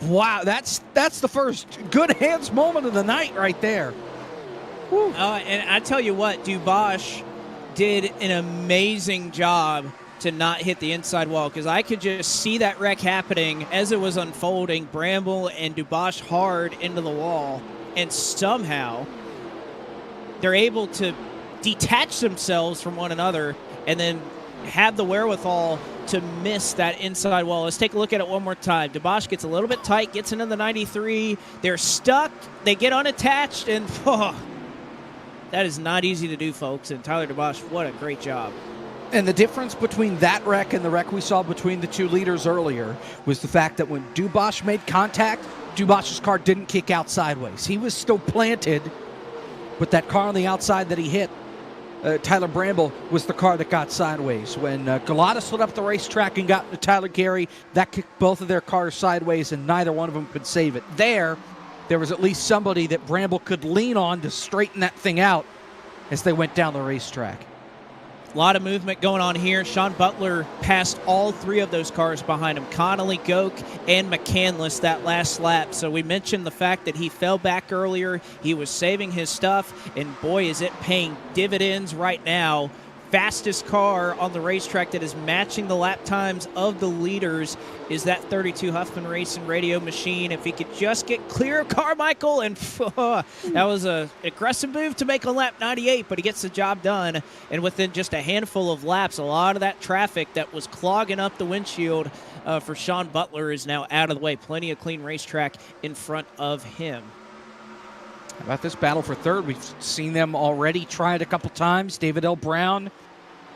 Wow, that's the first good hands moment of the night right there. And I tell you what, Dubois did an amazing job to not hit the inside wall, because I could just see that wreck happening as it was unfolding. Bramble and Dubois hard into the wall, and somehow they're able to detach themselves from one another and then have the wherewithal to miss that inside wall. Let's take a look at it one more time. Dubois gets a little bit tight, gets into the 93. They're stuck. They get unattached, and that is not easy to do, folks. And Tyler Dubois, what a great job. And the difference between that wreck and the wreck we saw between the two leaders earlier was the fact that when Dubois made contact, Dubois' car didn't kick out sideways. He was still planted, but that car on the outside that he hit, Tyler Bramble, was the car that got sideways. When Galata slid up the racetrack and got into Tyler Gary, that kicked both of their cars sideways, and neither one of them could save it. There was at least somebody that Bramble could lean on to straighten that thing out as they went down the racetrack. A lot of movement going on here. Sean Butler passed all 3 of those cars behind him, Connolly, Goke, and McCandless that last lap. So we mentioned the fact that he fell back earlier. He was saving his stuff, and boy, is it paying dividends right now fastest car on the racetrack that is matching the lap times of the leaders is that 32 Huffman Racing radio machine. If he could just get clear of Carmichael, and that was an aggressive move to make on lap 98, but he gets the job done. And within just a handful of laps, a lot of that traffic that was clogging up the windshield for Sean Butler is now out of the way. Plenty of clean racetrack in front of him. How about this battle for third? We've seen them already try it a couple times. David L. Brown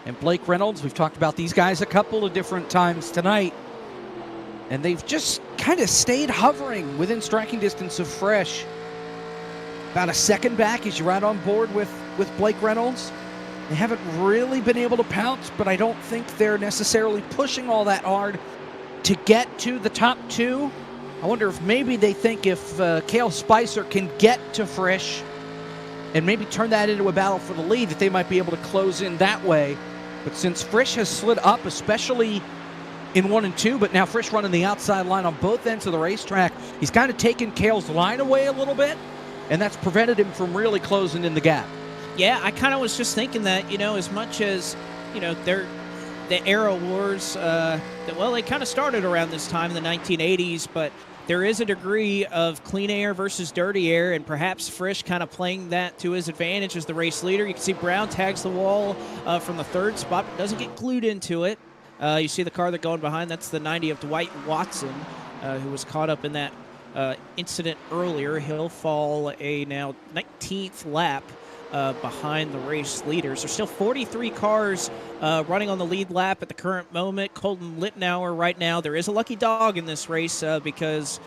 and Blake Reynolds. We've talked about these guys a couple of different times tonight. And they've just kind of stayed hovering within striking distance of Frisch. About a second back as you're right on board with Blake Reynolds. They haven't really been able to pounce, but I don't think they're necessarily pushing all that hard to get to the top two. I wonder if maybe they think if Cale Spicer can get to Frisch and maybe turn that into a battle for the lead, that they might be able to close in that way. But since Frisch has slid up, especially in 1 and 2, but now Frisch running the outside line on both ends of the racetrack, he's kind of taken Cale's line away a little bit, and that's prevented him from really closing in the gap. Yeah, I kind of was just thinking that, as much as, the Aero Wars, they kind of started around this time in the 1980s, but there is a degree of clean air versus dirty air, and perhaps Frisch kind of playing that to his advantage as the race leader. You can see Brown tags the wall from the third spot, but doesn't get glued into it. You see the car that's going behind, that's the 90 of Dwight Watson, who was caught up in that incident earlier. He'll fall a now 19th lap behind the race leaders. There's still 43 cars running on the lead lap at the current moment. Colton Littenauer right now. There is a lucky dog in this race because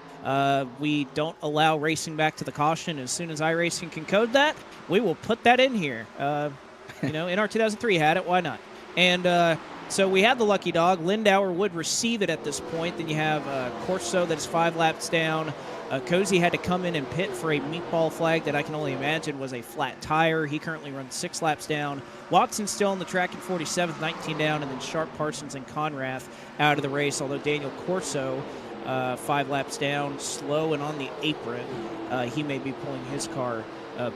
we don't allow racing back to the caution. As soon as iRacing can code that, we will put that in here. In our 2003 had it, why not? And so we have the lucky dog. Lindauer would receive it at this point. Then you have Corso that's 5 laps down. Cozy had to come in and pit for a meatball flag that I can only imagine was a flat tire. He currently runs 6 laps down. Watson's still on the track at 47th, 19 down, and then Sharp, Parsons, and Conrath out of the race, although Daniel Corso, 5 laps down, slow and on the apron. He may be pulling his car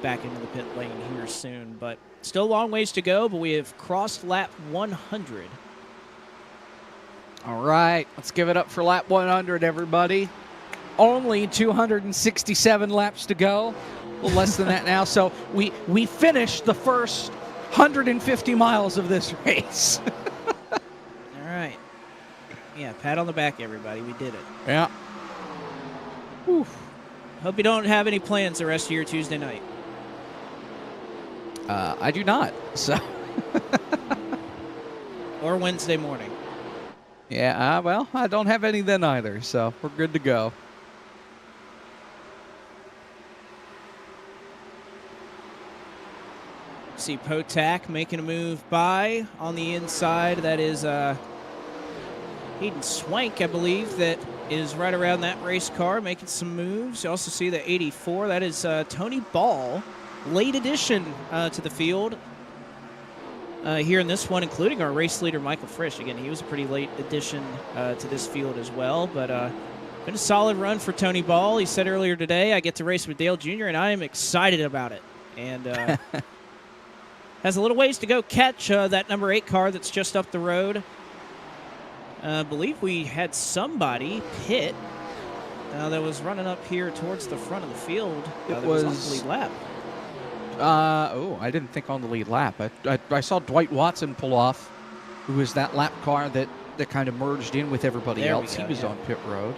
back into the pit lane here soon, but still a long ways to go, but we have crossed lap 100. All right, let's give it up for lap 100, everybody. Only 267 laps to go, a little less than that now. So we finished the first 150 miles of this race. All right. Yeah, pat on the back, everybody. We did it. Yeah. Whew. Hope you don't have any plans the rest of your Tuesday night. I do not. So. Or Wednesday morning. Yeah, well, I don't have any then either, so we're good to go. See Potak making a move by on the inside. That is Hayden Swank, I believe, that is right around that race car making some moves. You also see the 84. That is Tony Ball, late addition to the field here in this one, including our race leader, Michael Frisch. Again, he was a pretty late addition to this field as well, but been a solid run for Tony Ball. He said earlier today, I get to race with Dale Jr., and I am excited about it. And has a little ways to go catch that number 8 car that's just up the road. I believe we had somebody pit that was running up here towards the front of the field. That was on the lead lap. I didn't think on the lead lap. I saw Dwight Watson pull off, who was that lap car that kind of merged in with everybody else. He was on pit road.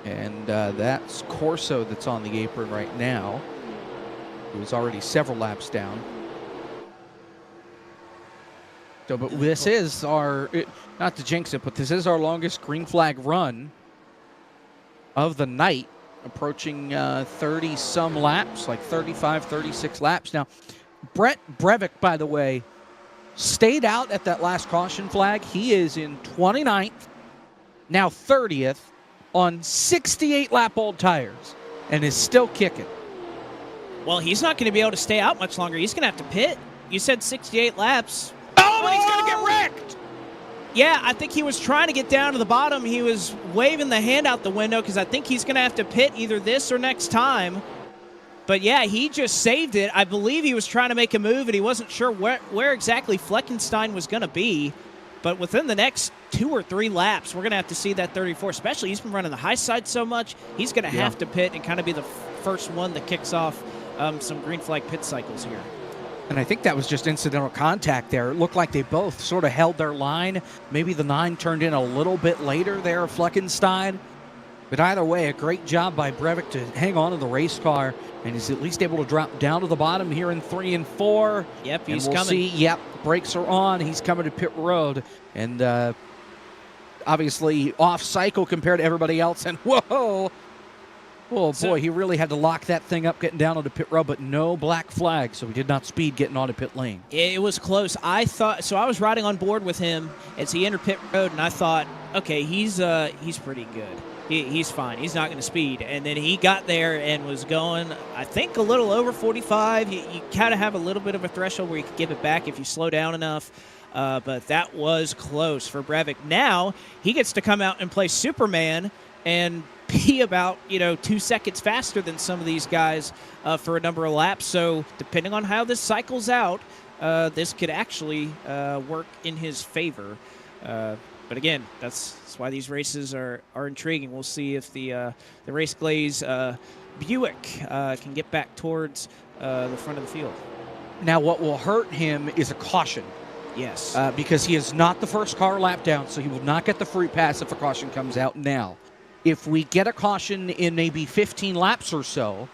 And that's Corso that's on the apron right now, who is already several laps down. So, but this is our, not to jinx it, but this is our longest green flag run of the night, approaching 30-some laps, like 35, 36 laps. Now, Brett Brevik, by the way, stayed out at that last caution flag. He is in 29th, now 30th, on 68-lap-old tires, and is still kicking. Well, he's not going to be able to stay out much longer. He's going to have to pit. You said 68 laps. Oh, and he's going to get wrecked! Yeah, I think he was trying to get down to the bottom. He was waving the hand out the window because I think he's going to have to pit either this or next time. But yeah, he just saved it. I believe he was trying to make a move, and he wasn't sure where exactly Fleckenstein was going to be. But within the next 2 or 3 laps, we're going to have to see that 34, especially he's been running the high side so much, he's going to have to pit and kind of be the first one that kicks off some green flag pit cycles here. And I think that was just incidental contact there. It looked like they both sort of held their line. Maybe the 9 turned in a little bit later there, Fleckenstein. But either way, a great job by Brevik to hang on to the race car, and he's at least able to drop down to the bottom here in 3 and 4. Yep, and he's we'll coming. See, yep, brakes are on. He's coming to pit road, and obviously off cycle compared to everybody else. And whoa, oh boy, he really had to lock that thing up getting down onto pit road, but no black flag, so he did not speed getting onto pit lane. It was close. I was riding on board with him as he entered pit road, and I thought, okay, he's pretty good. He's fine. He's not going to speed. And then he got there and was going, I think, a little over 45. You kind of have a little bit of a threshold where you can give it back if you slow down enough. But that was close for Brevik. Now he gets to come out and play Superman and be about 2 seconds faster than some of these guys for a number of laps. So depending on how this cycles out, this could actually work in his favor. But again, that's why these races are intriguing. We'll see if the Race Glaze Buick can get back towards the front of the field. Now, what will hurt him is a caution. Yes. Because he is not the first car lap down, so he will not get the free pass if a caution comes out now. If we get a caution in maybe 15 laps or so,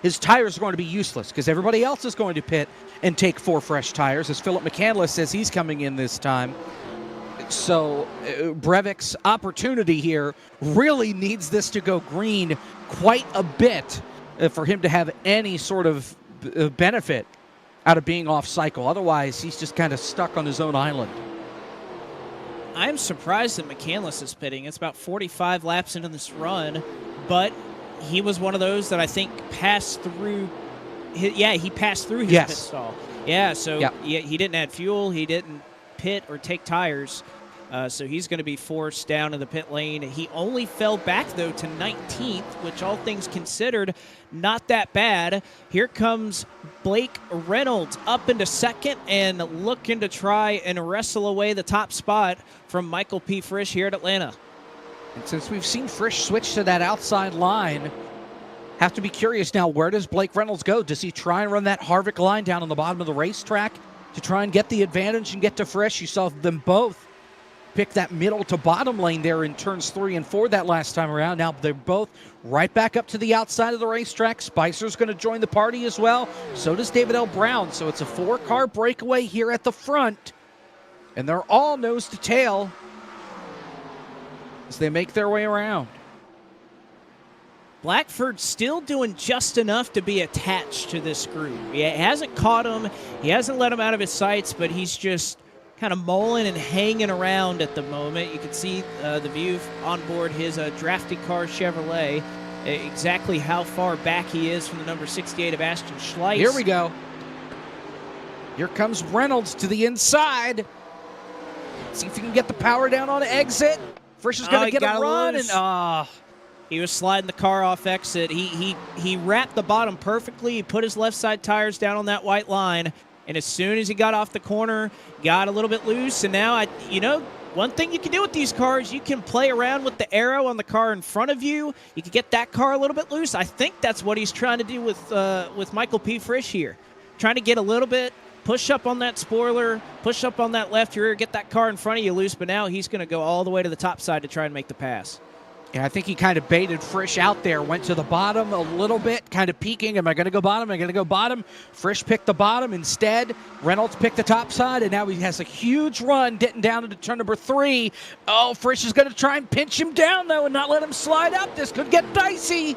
his tires are going to be useless because everybody else is going to pit and take 4 fresh tires, as Philip McCandless says he's coming in this time. So Brevik's opportunity here really needs this to go green quite a bit for him to have any sort of benefit out of being off cycle. Otherwise, he's just kind of stuck on his own island. I'm surprised that McCandless is pitting. It's about 45 laps into this run, but he was one of those that I think passed through. He passed through his pit stall. Yeah, so he didn't add fuel. He didn't pit or take tires. So he's going to be forced down in the pit lane. He only fell back, though, to 19th, which all things considered, not that bad. Here comes Blake Reynolds up into second and looking to try and wrestle away the top spot from Michael P. Frisch here at Atlanta. And since we've seen Frisch switch to that outside line, have to be curious now, where does Blake Reynolds go? Does he try and run that Harvick line down on the bottom of the racetrack to try and get the advantage and get to Frisch? You saw them both pick that middle to bottom lane there in turns 3 and 4 that last time around. Now they're both right back up to the outside of the racetrack. Spicer's going to join the party as well. So does David L. Brown. So it's a 4-car breakaway here at the front. And they're all nose to tail as they make their way around. Blackford still doing just enough to be attached to this group. He hasn't caught him. He hasn't let him out of his sights, but he's just kind of mulling and hanging around at the moment. You can see the view on board his drafty car Chevrolet, exactly how far back he is from the number 68 of Ashton Schleiss. Here we go. Here comes Reynolds to the inside. See if he can get the power down on exit. Frisch is going to get a run. And he was sliding the car off exit. He wrapped the bottom perfectly. He put his left side tires down on that white line. And as soon as he got off the corner, got a little bit loose. And now, one thing you can do with these cars, you can play around with the arrow on the car in front of you. You can get that car a little bit loose. I think that's what he's trying to do with Michael P. Frisch here. Trying to get a little bit, push up on that spoiler, push up on that left rear, get that car in front of you loose. But now he's going to go all the way to the top side to try and make the pass. Yeah, I think he kind of baited Frisch out there, went to the bottom a little bit, kind of peeking. Am I going to go bottom? Am I going to go bottom? Frisch picked the bottom instead. Reynolds picked the top side, and now he has a huge run getting down into turn number 3. Oh, Frisch is going to try and pinch him down, though, and not let him slide up. This could get dicey.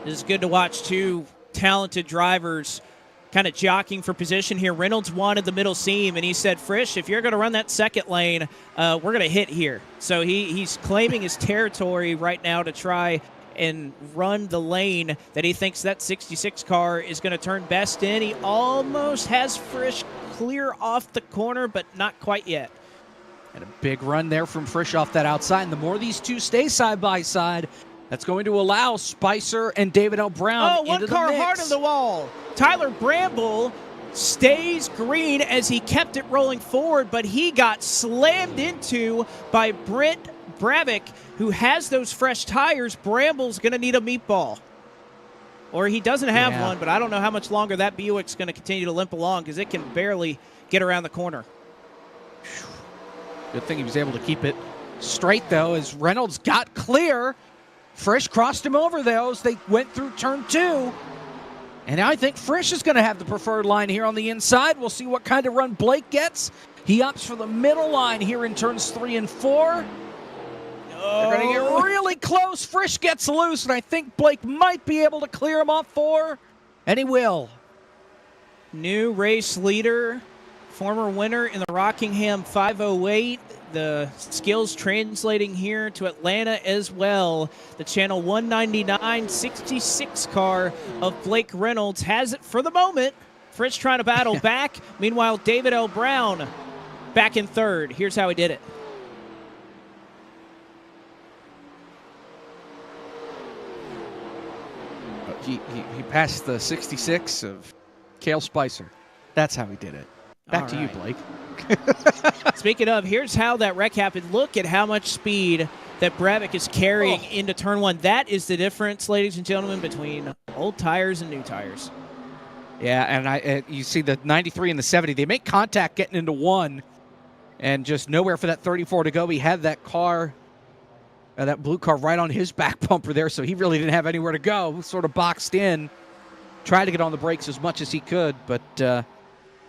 This is good to watch two talented drivers kind of jockeying for position here. Reynolds wanted the middle seam, and he said, Frisch, if you're going to run that second lane, we're going to hit here. So he's claiming his territory right now to try and run the lane that he thinks that 66 car is going to turn best in. He almost has Frisch clear off the corner, but not quite yet. And a big run there from Frisch off that outside. And the more these two stay side by side, That's going to allow Spicer and David L. Brown Oh, one into car the mix. hard on the wall. Tyler Bramble stays green as he kept it rolling forward, but he got slammed into by Brent Bravick, who has those fresh tires. Bramble's going to need a meatball. Or he doesn't have one, but I don't know how much longer that Buick's going to continue to limp along because it can barely get around the corner. Good thing he was able to keep it straight, though, as Reynolds got clear. Frisch crossed him over, though, as they went through turn 2. And I think Frisch is going to have the preferred line here on the inside. We'll see what kind of run Blake gets. He opts for the middle line here in turns 3 and 4. They're going to get really close. Frisch gets loose, and I think Blake might be able to clear him off 4. And he will. New race leader, former winner in the Rockingham 508. The skills translating here to Atlanta as well. The Channel 199 66 car of Blake Reynolds has it for the moment. Frisch trying to battle back. Meanwhile, David L. Brown back in third. Here's how he did it. He passed the 66 of Cale Spicer. That's how he did it. Back to you, Blake. Speaking of, here's how that wreck happened. Look at how much speed that Bravick is carrying into turn 1. That is the difference, ladies and gentlemen, between old tires and new tires. Yeah, and you see the 93 and the 70. They make contact getting into 1, and just nowhere for that 34 to go. He had that car, that blue car, right on his back bumper there, so he really didn't have anywhere to go. Sort of boxed in, tried to get on the brakes as much as he could, but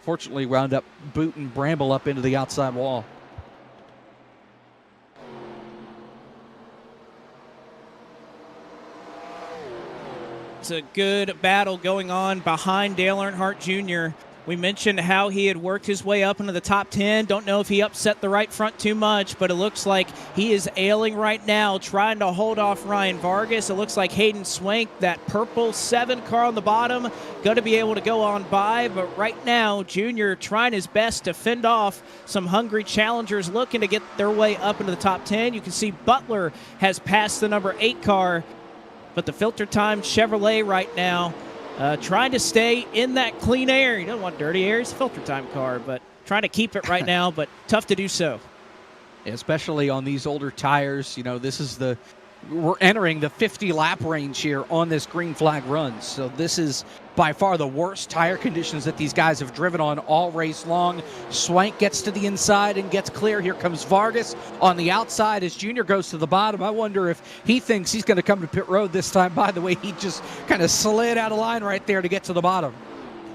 fortunately wound up booting Bramble up into the outside wall. It's a good battle going on behind Dale Earnhardt Jr. We mentioned how he had worked his way up into the top 10. Don't know if he upset the right front too much, but it looks like he is ailing right now, trying to hold off Ryan Vargas. It looks like Hayden Swank, that purple 7 car on the bottom, going to be able to go on by. But right now, Junior trying his best to fend off some hungry challengers looking to get their way up into the top 10. You can see Butler has passed the number 8 car, but the Filter Time Chevrolet right now trying to stay in that clean air. He doesn't want dirty air. It's a Filter Time car, but trying to keep it right now, but tough to do so. Especially on these older tires. You know, we're entering the 50-lap range here on this green flag run. So this is by far the worst tire conditions that these guys have driven on all race long. Swank gets to the inside and gets clear. Here comes Vargas on the outside as Junior goes to the bottom. I wonder if he thinks he's going to come to pit road this time. By the way, he just kind of slid out of line right there to get to the bottom.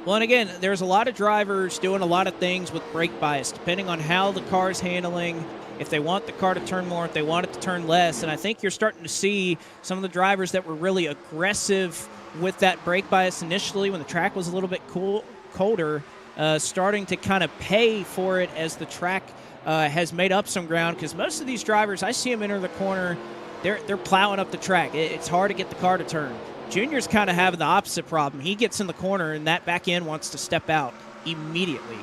Well, and again, there's a lot of drivers doing a lot of things with brake bias, depending on how the car is handling, if they want the car to turn more, if they want it to turn less. And I think you're starting to see some of the drivers that were really aggressive with that brake bias initially when the track was a little bit colder, starting to kind of pay for it as the track has made up some ground. Because most of these drivers, I see them enter the corner, they're plowing up the track. It's hard to get the car to turn. Junior's kind of having the opposite problem. He gets in the corner, and that back end wants to step out immediately.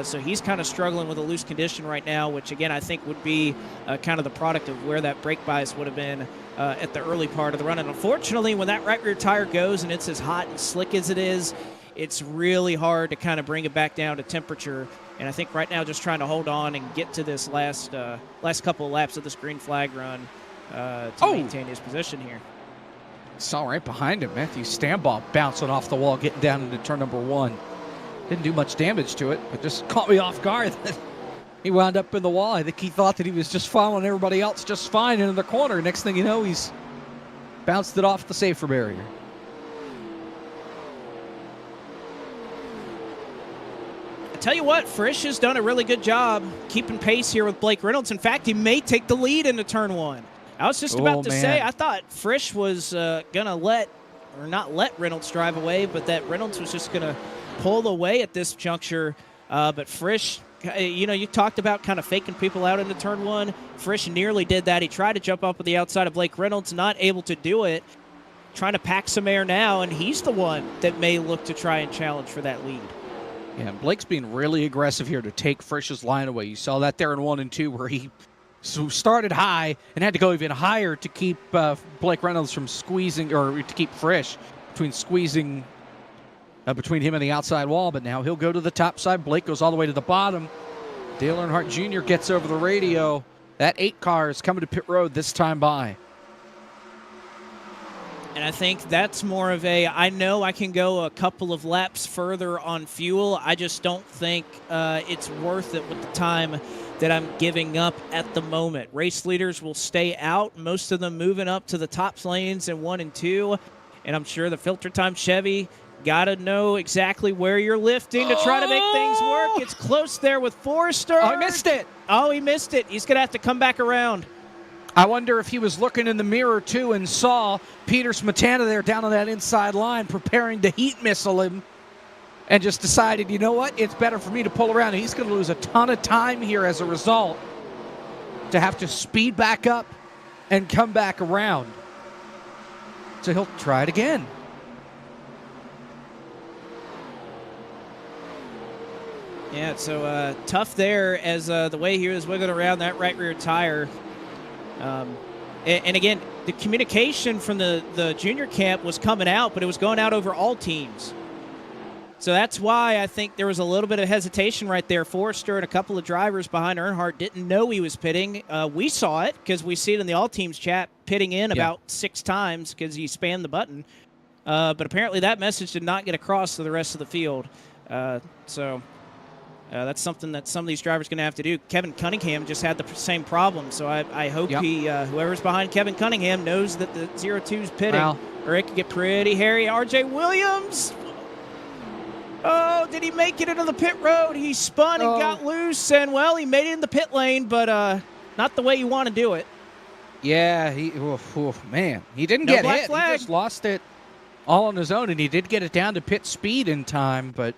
So he's kind of struggling with a loose condition right now, which, again, I think would be kind of the product of where that brake bias would have been at the early part of the run. And unfortunately, when that right rear tire goes and it's as hot and slick as it is, it's really hard to kind of bring it back down to temperature. And I think right now just trying to hold on and get to this last couple of laps of this green flag run to maintain his position here. Saw right behind him, Matthew Stambaugh bouncing off the wall, getting down into turn number 1. Didn't do much damage to it, but just caught me off guard. He wound up in the wall. I think he thought that he was just following everybody else just fine into the corner. Next thing you know, he's bounced it off the safer barrier. I tell you what, Frisch has done a really good job keeping pace here with Blake Reynolds. In fact, he may take the lead into turn 1. I was just about to say, I thought Frisch was going to not let Reynolds drive away, but that Reynolds was just going to pull away at this juncture. But Frisch, you talked about kind of faking people out into turn 1. Frisch nearly did that. He tried to jump up on the outside of Blake Reynolds, not able to do it. Trying to pack some air now, and he's the one that may look to try and challenge for that lead. Yeah, Blake's being really aggressive here to take Frisch's line away. You saw that there in 1 and 2 where he So started high and had to go even higher to keep Blake Reynolds from squeezing, or to keep Frisch between squeezing between him and the outside wall. But now he'll go to the top side. Blake goes all the way to the bottom. Dale Earnhardt Jr. gets over the radio. That 8 car is coming to pit road this time by. And I think that's more of a, I know I can go a couple of laps further on fuel. I just don't think it's worth it with the time that I'm giving up at the moment. Race leaders will stay out, most of them moving up to the top lanes in 1 and 2. And I'm sure the Filter Time Chevy got to know exactly where you're lifting to try to make things work. It's close there with Forrester. Oh, he missed it. Oh, he missed it. He's going to have to come back around. I wonder if he was looking in the mirror, too, and saw Peter Smetana there down on that inside line preparing to heat missile him and just decided, you know what, it's better for me to pull around. And he's going to lose a ton of time here as a result to have to speed back up and come back around. So he'll try it again. Yeah, so tough there as the way he was wiggling around that right rear tire. And again, the communication from the junior camp was coming out, but it was going out over all teams. So that's why I think there was a little bit of hesitation right there. Forrester and a couple of drivers behind Earnhardt didn't know he was pitting. We saw it because we see it in the all teams chat, pitting in about 6 times because he spammed the button. But apparently that message did not get across to the rest of the field. That's something that some of these drivers are going to have to do. Kevin Cunningham just had the same problem, so I hope whoever's behind Kevin Cunningham knows that the 02's pitting, or it could get pretty hairy. RJ Williams, oh, did he make it into the pit road? He spun and got loose, and, well, he made it in the pit lane, but not the way you want to do it. Yeah, man, he didn't get hit. Flag. He just lost it all on his own, and he did get it down to pit speed in time, but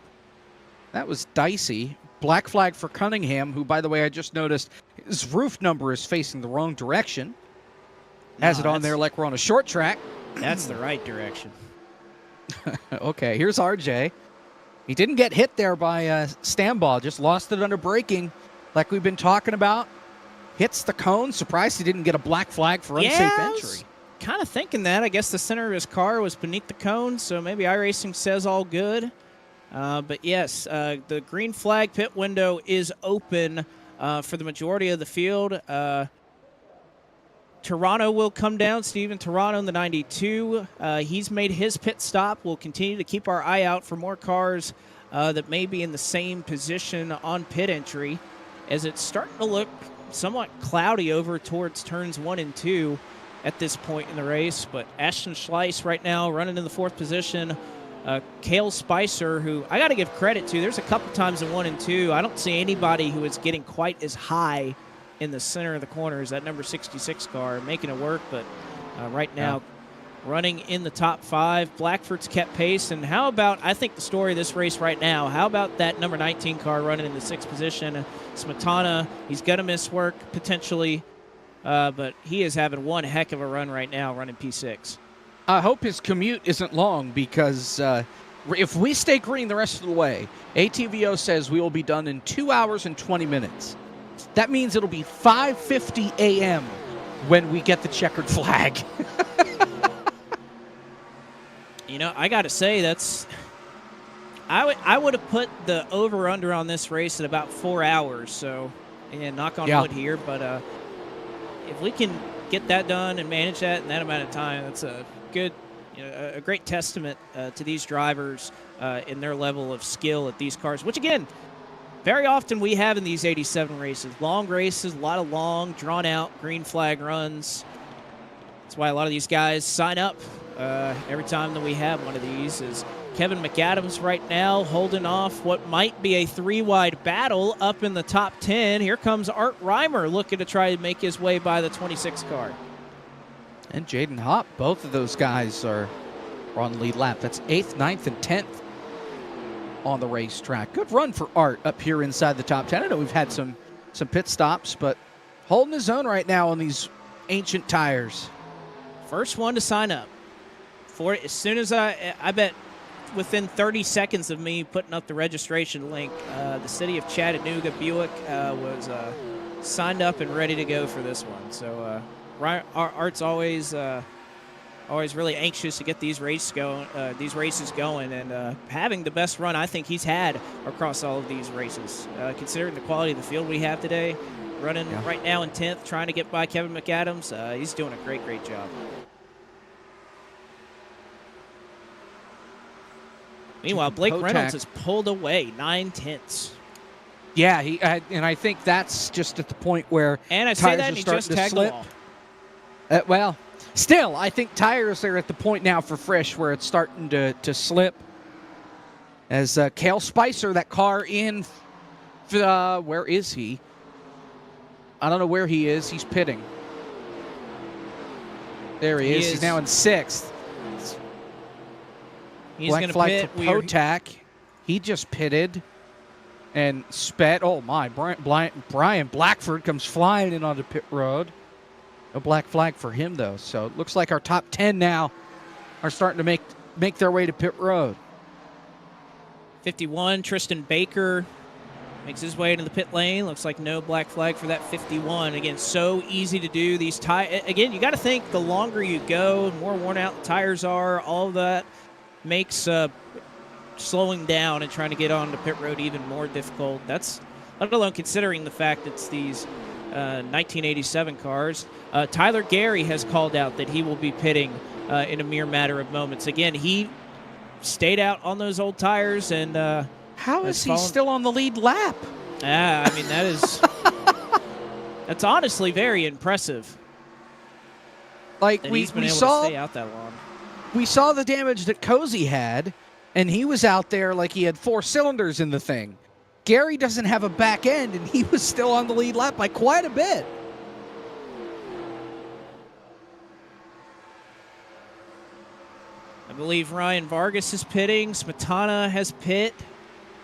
that was dicey. Black flag for Cunningham, who, by the way, I just noticed his roof number is facing the wrong direction. Has it on there like we're on a short track. That's the right direction. Okay, here's RJ. He didn't get hit there by Stamball, just lost it under braking like we've been talking about. Hits the cone. Surprised he didn't get a black flag for unsafe entry. Kind of thinking that. I guess the center of his car was beneath the cone, so maybe iRacing says all good. But yes, the green flag pit window is open for the majority of the field. Toronto will come down. Steven Toronto in the 92. He's made his pit stop. We'll continue to keep our eye out for more cars that may be in the same position on pit entry, as it's starting to look somewhat cloudy over towards turns 1 and 2 at this point in the race. But Ashton Schleiss right now running in the 4th position. Cale Spicer, who I got to give credit to, there's a couple times in 1 and 2, I don't see anybody who is getting quite as high in the center of the corners, that number 66 car, making it work. But right now, running in the top 5. Blackford's kept pace. And how about, I think the story of this race right now, how about that number 19 car running in the 6th position? Smetana, he's going to miss work potentially, but he is having one heck of a run right now, running P6. I hope his commute isn't long, because if we stay green the rest of the way, ATVO says we will be done in 2 hours and 20 minutes. That means it'll be 5:50 a.m. when we get the checkered flag. You know, I got to say, I would have put the over-under on this race at about 4 hours. So, knock on wood here. But if we can get that done and manage that in that amount of time, that's a good, a great testament to these drivers in their level of skill at these cars, which, again, very often we have in these 87 races. Long races, a lot of long, drawn-out green flag runs. That's why a lot of these guys sign up every time that we have one of these. Is Kevin McAdams right now holding off what might be a 3-wide battle up in the top 10. Here comes Art Reimer looking to try to make his way by the 26 car. And Jaden Hopp, both of those guys are on lead lap. That's 8th, 9th, and 10th on the racetrack. Good run for Art up here inside the top 10. I know we've had some pit stops, but holding his own right now on these ancient tires. First one to sign up. For as soon as I bet within 30 seconds of me putting up the registration link, the city of Chattanooga Buick was signed up and ready to go for this one. So Art's always really anxious to get these races going, and having the best run I think he's had across all of these races. Considering the quality of the field we have today, running right now in 10th, trying to get by Kevin McAdams, he's doing a great job. Meanwhile, Blake Reynolds has pulled away 9/10. Yeah, and I think that's just at the point where and I say tires that are and he starting just to tagged slip. Well, still, I think tires are at the point now for Frisch where it's starting to slip. As Cale Spicer, that car in, where is he? I don't know where he is. He's pitting. There he is. He's now in 6th. He's Black going to flag pit. for Potak. He just pitted and sped. Oh, my. Brian Blackford comes flying in onto pit road. No black flag for him, though. So it looks like our top 10 now are starting to make their way to pit road. 51, Tristan Baker makes his way into the pit lane. Looks like no black flag for that 51. Again, so easy to do. These again, you got to think the longer you go, the more worn out the tires are. All of that makes slowing down and trying to get onto pit road even more difficult. That's let alone considering the fact it's these 1987 cars. Tyler Gary has called out that he will be pitting in a mere matter of moments. Again, he stayed out on those old tires and how is he still on the lead lap? I mean, that is that's honestly very impressive. Like that we he's been able saw to stay out that long. We saw the damage that Cozy had, and he was out there like he had 4 cylinders in the thing. Gary doesn't have a back end, and he was still on the lead lap by quite a bit. I believe Ryan Vargas is pitting. Smetana has pit.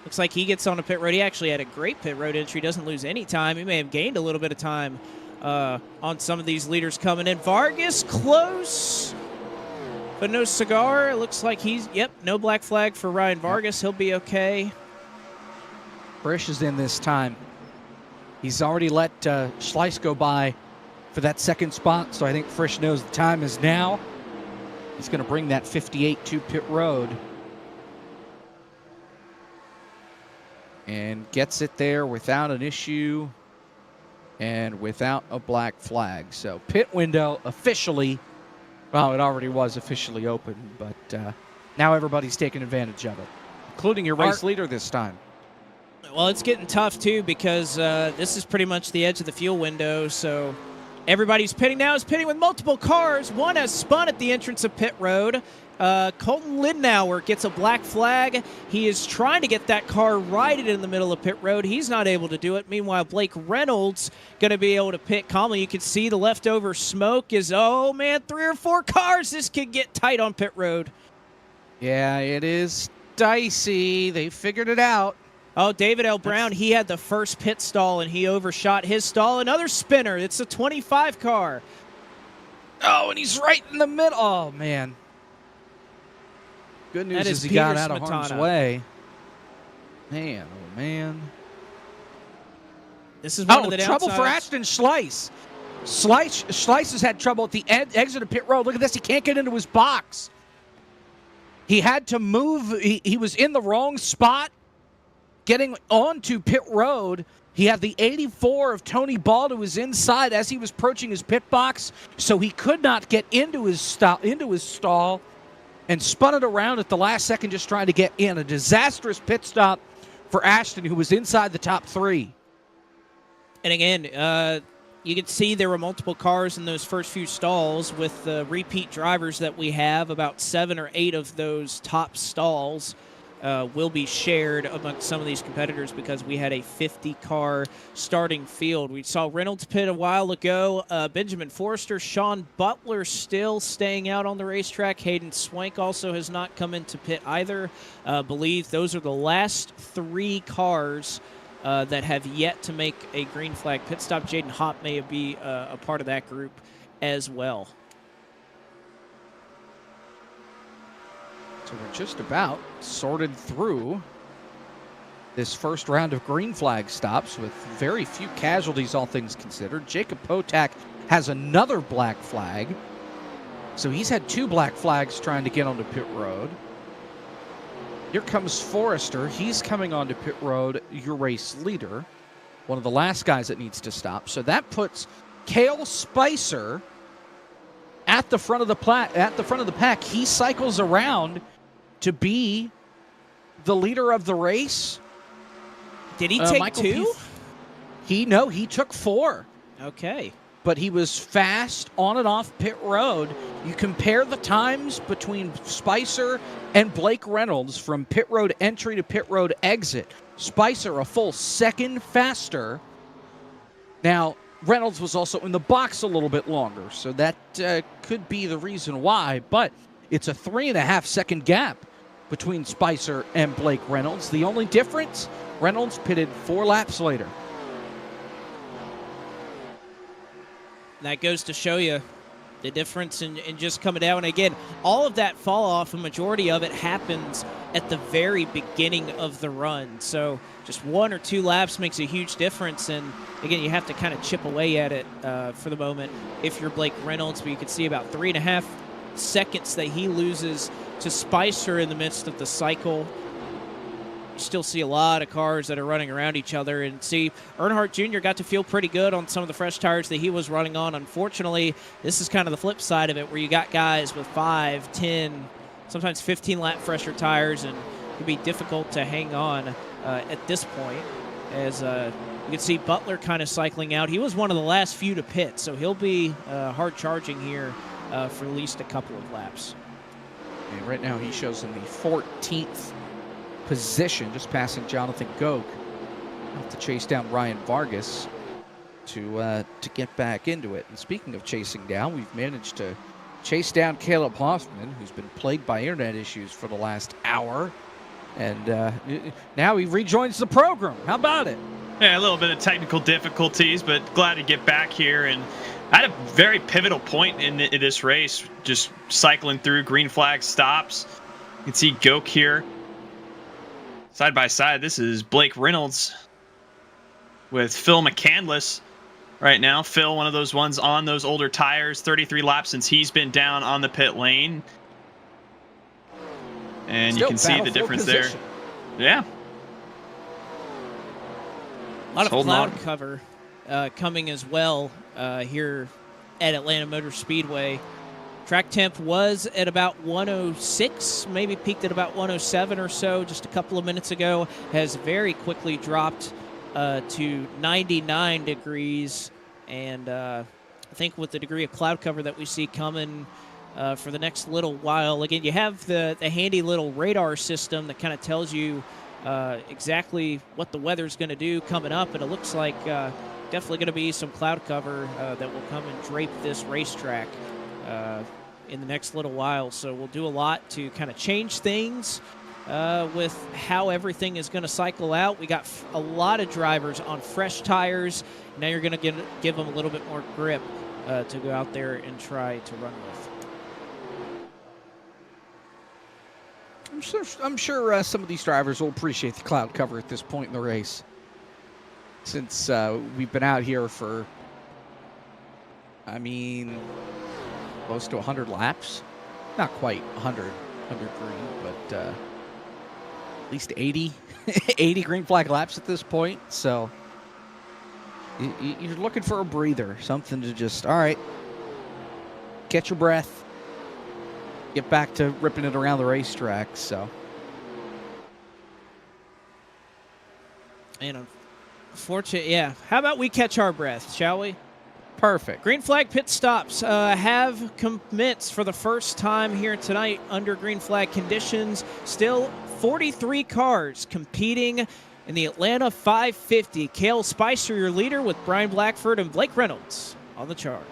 Looks like he gets on a pit road. He actually had a great pit road entry. Doesn't lose any time. He may have gained a little bit of time on some of these leaders coming in. Vargas close, but no cigar. It looks like no black flag for Ryan Vargas. He'll be okay. Frisch is in this time. He's already let Schleiss go by for that second spot, so I think Frisch knows the time is now. He's going to bring that 58 to pit road. And gets it there without an issue and without a black flag. So pit window officially, well, it already was officially open, but now everybody's taking advantage of it, including your race leader this time. Well, it's getting tough, too, because this is pretty much the edge of the fuel window, so everybody's pitting now. Is pitting with multiple cars. One has spun at the entrance of pit road. Colton Lindauer gets a black flag. He is trying to get that car righted in the middle of pit road. He's not able to do it. Meanwhile, Blake Reynolds going to be able to pit calmly. You can see the leftover smoke is, oh, man, 3 or 4 cars. This could get tight on pit road. Yeah, it is dicey. They figured it out. Oh, David L. Brown, he had the first pit stall, and he overshot his stall. Another spinner. It's a 25 car. Oh, and he's right in the middle. Oh, man. Good news is he got out of harm's way. Man, oh, man. This is one of the trouble for Ashton Schleiss. Schleiss has had trouble at the exit of pit road. Look at this. He can't get into his box. He had to move. He was in the wrong spot. Getting onto pit road, he had the 84 of Tony Bald who was inside as he was approaching his pit box, so he could not get into his stall, and spun it around at the last second just trying to get in. A disastrous pit stop for Ashton, who was inside the top 3. And again, you can see there were multiple cars in those first few stalls with the repeat drivers that we have. About 7 or 8 of those top stalls will be shared among some of these competitors because we had a 50-car starting field. We saw Reynolds pit a while ago. Benjamin Forrester, Sean Butler still staying out on the racetrack. Hayden Swank also has not come into pit either. Believe those are the last 3 cars that have yet to make a green flag pit stop. Jaden Hopp may be a part of that group as well. So we're just about sorted through this first round of green flag stops with very few casualties, all things considered. Jacob Potak has another black flag. So he's had 2 black flags trying to get onto pit road. Here comes Forrester. He's coming onto pit road, your race leader. One of the last guys that needs to stop. So that puts Cale Spicer at the front of the pack. He cycles around to be the leader of the race. Did he take Michael 2? He took 4. Okay. But he was fast on and off pit road. You compare the times between Spicer and Blake Reynolds from pit road entry to pit road exit. Spicer a full second faster. Now, Reynolds was also in the box a little bit longer, so that could be the reason why. But it's a 3.5-second gap between Spicer and Blake Reynolds. The only difference, Reynolds pitted 4 laps later. That goes to show you the difference in just coming down. And again, all of that fall off, a majority of it happens at the very beginning of the run. So just 1 or 2 laps makes a huge difference. And again, you have to kind of chip away at it for the moment if you're Blake Reynolds. But you can see about 3.5 seconds that he loses to Spicer in the midst of the cycle. You still see a lot of cars that are running around each other. And see, Earnhardt Jr. got to feel pretty good on some of the fresh tires that he was running on. Unfortunately, this is kind of the flip side of it, where you got guys with 5, 10, sometimes 15-lap fresher tires, and it can be difficult to hang on at this point. As you can see Butler kind of cycling out. He was one of the last few to pit, so he'll be hard charging here for at least a couple of laps. And right now he shows in the 14th position, just passing Jonathan Goke. Have to chase down Ryan Vargas to get back into it. And speaking of chasing down, we've managed to chase down Caleb Hoffman, who's been plagued by internet issues for the last hour. And now he rejoins the program. How about it? Yeah, a little bit of technical difficulties, but glad to get back here. And at a very pivotal point in this race, just cycling through green flag stops. You can see Goke here. Side by side, this is Blake Reynolds with Phil McCandless right now. Phil, one of those ones on those older tires, 33 laps since he's been down on the pit lane. And Still you can see the difference position there. Yeah. A lot of Holding cloud on. cover coming as well here at Atlanta Motor Speedway. Track temp was at about 106, maybe peaked at about 107 or so just a couple of minutes ago. Has very quickly dropped to 99 degrees. And I think with the degree of cloud cover that we see coming for the next little while, again, you have the handy little radar system that kind of tells you exactly what the weather's going to do coming up. And it looks like definitely going to be some cloud cover that will come and drape this racetrack in the next little while. So we'll do a lot to kind of change things with how everything is going to cycle out. We got a lot of drivers on fresh tires. Now you're going to give them a little bit more grip to go out there and try to run with. I'm sure some of these drivers will appreciate the cloud cover at this point in the race, since we've been out here for, close to 100 laps. Not quite 100 green, but at least 80 green flag laps at this point. So you're looking for a breather, something to just, all right, catch your breath, get back to ripping it around the racetrack. So, And unfortunately, yeah. How about we catch our breath, shall we? perfect. Green flag pit stops have commenced for the first time here tonight under green flag conditions. Still 43 cars competing in the Atlanta 550. Cale Spicer, your leader, with Brian Blackford and Blake Reynolds on the charge.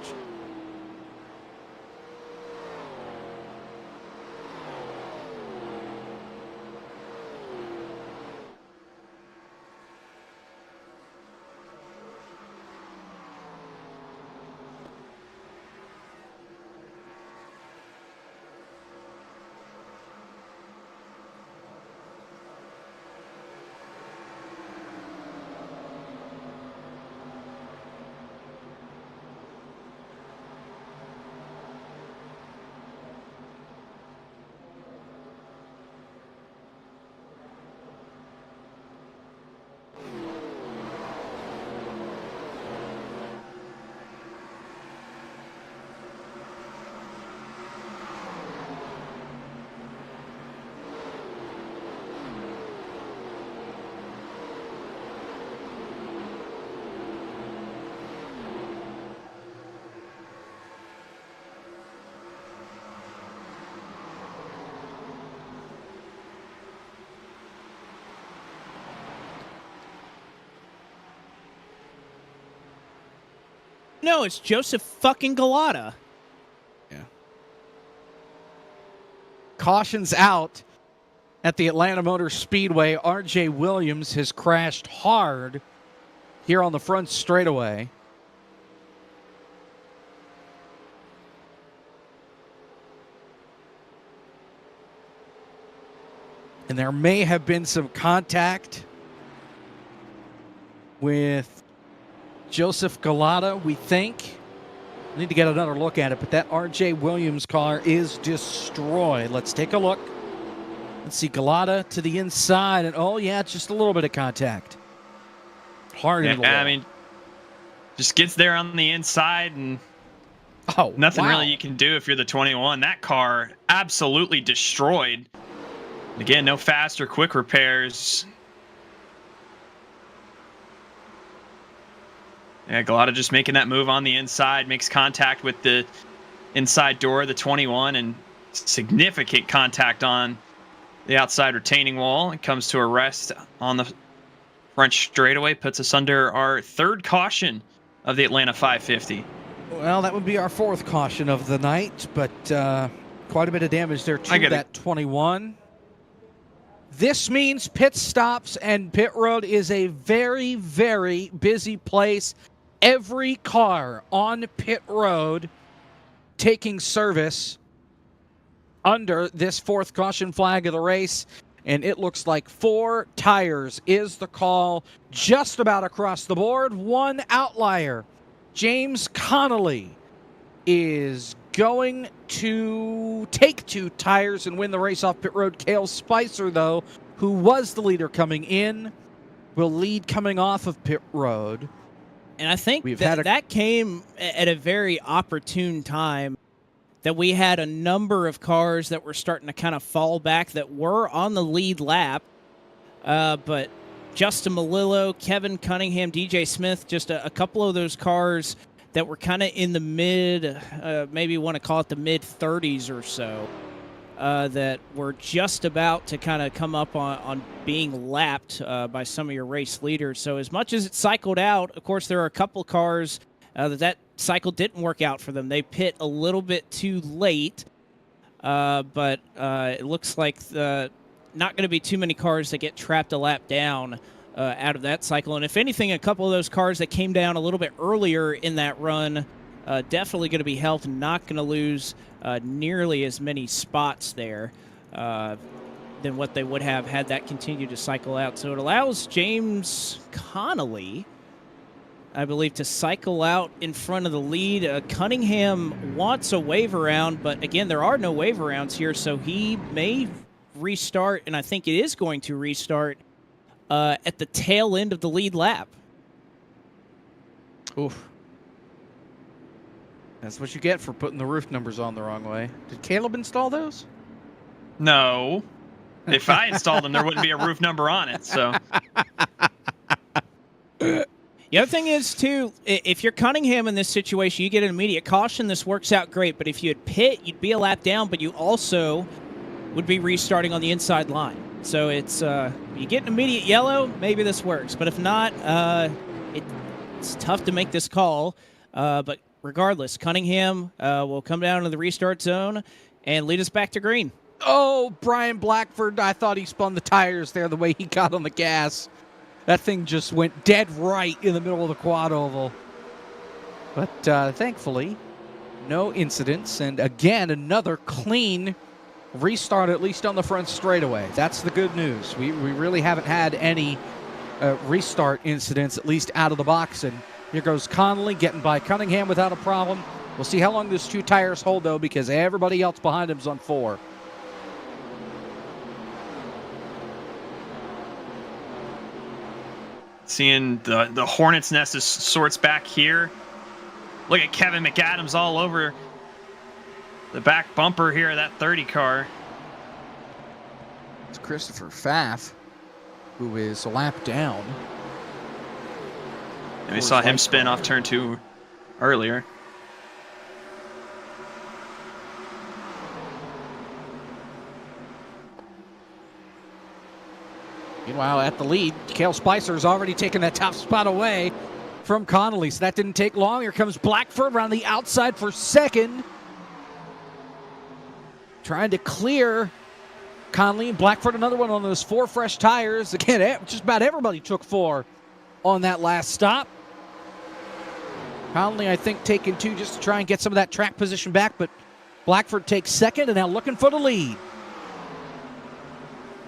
No, it's Joseph fucking Galata. Caution's out at the Atlanta Motor Speedway. RJ Williams has crashed hard here on the front straightaway. And there may have been some contact with Joseph Galata, we think. I need to get another look at it, but that RJ Williams car is destroyed. Let's take a look. Let's see, Galata to the inside, and oh yeah, just a little bit of contact. Hard in the I mean, just gets there on the inside, and nothing really you can do if you're the 21. That car absolutely destroyed. Again, no fast or quick repairs. Yeah, Galata just making that move on the inside, makes contact with the inside door of the 21, and significant contact on the outside retaining wall. It comes to a rest on the front straightaway, puts us under our third caution of the Atlanta 550. Well, that would be our fourth caution of the night, but quite a bit of damage there to that 21. This means pit stops, and pit road is a very, very busy place. Every car on pit road taking service under this fourth caution flag of the race, and it looks like 4 tires is the call just about across the board. One outlier. James Connolly is going to take 2 tires and win the race off pit road. Cale Spicer, though, who was the leader coming in, will lead coming off of pit road. And I think that came at a very opportune time, that we had a number of cars that were starting to kind of fall back that were on the lead lap. But Justin Malillo, Kevin Cunningham, DJ Smith, just a couple of those cars that were kind of in the mid, maybe you want to call it the mid-30s or so, that were just about to kind of come up on being lapped by some of your race leaders. So as much as it cycled out, of course, there are a couple cars that cycle didn't work out for them. They pit a little bit too late, but it looks like not going to be too many cars that get trapped a lap down out of that cycle. And if anything, a couple of those cars that came down a little bit earlier in that run definitely going to be helped, and not going to lose nearly as many spots there than what they would have had that continued to cycle out. So it allows James Connolly, I believe, to cycle out in front of the lead. Cunningham wants a wave around, but again, there are no wave arounds here, so he may restart, and I think it is going to restart at the tail end of the lead lap. Oof. That's what you get for putting the roof numbers on the wrong way. Did Caleb install those? No. If I installed them, there wouldn't be a roof number on it, so... The other thing is, too, if you're Cunningham in this situation, you get an immediate caution. This works out great. But if you had pit, you'd be a lap down, but you also would be restarting on the inside line. So it's you get an immediate yellow, maybe this works. But if not, it's tough to make this call. But regardless, Cunningham will come down to the restart zone and lead us back to green. Oh, Brian Blackford, I thought he spun the tires there the way he got on the gas. That thing just went dead right in the middle of the quad oval. But thankfully, no incidents. And again, another clean restart, at least on the front straightaway. That's the good news. We really haven't had any restart incidents, at least out of the box. And here goes Connolly getting by Cunningham without a problem. We'll see how long those 2 tires hold, though, because everybody else behind him's on 4. Seeing the Hornet's Nest of sorts back here. Look at Kevin McAdams all over the back bumper here of that 30 car. It's Christopher Pfaff, who is a lap down. And we saw him spin off turn 2 earlier. Meanwhile, at the lead, Cale Spicer's already taken that top spot away from Connolly. So that didn't take long. Here comes Blackford around the outside for second. Trying to clear Connolly and Blackford, another one on those 4 fresh tires. Again, just about everybody took 4 on that last stop. Connolly, I think, taking 2 just to try and get some of that track position back, but Blackford takes second and now looking for the lead.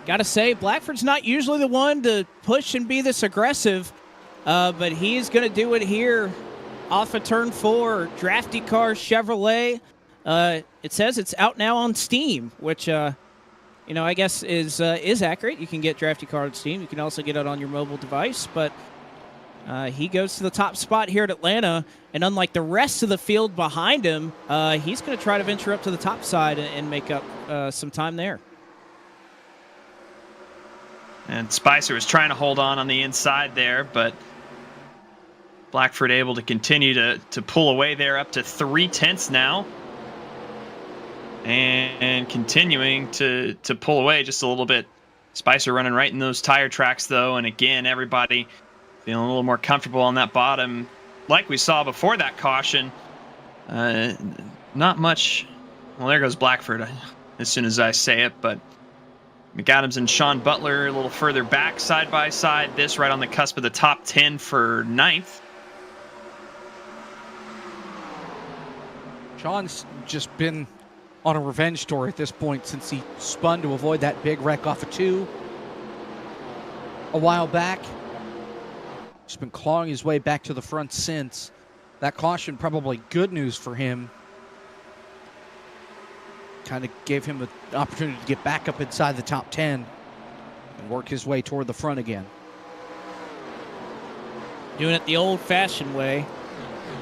Got to say, Blackford's not usually the one to push and be this aggressive, but he's going to do it here off of turn 4. Drafty Car Chevrolet. It says it's out now on Steam, which, I guess is accurate. You can get Drafty Car on Steam. You can also get it on your mobile device, but he goes to the top spot here at Atlanta, and unlike the rest of the field behind him, he's going to try to venture up to the top side and make up some time there. And Spicer was trying to hold on the inside there, but Blackford able to continue to pull away there up to 3/10 now. And continuing to pull away just a little bit. Spicer running right in those tire tracks, though. And again, everybody feeling a little more comfortable on that bottom. Like we saw before that caution, not much. Well, there goes Blackford as soon as I say it, but McAdams and Sean Butler a little further back side by side. This right on the cusp of the top 10 for 9th. Sean's just been on a revenge tour at this point since he spun to avoid that big wreck off of 2 a while back. He's been clawing his way back to the front since. That caution probably good news for him. Kind of gave him an opportunity to get back up inside the top 10 and work his way toward the front again. Doing it the old-fashioned way.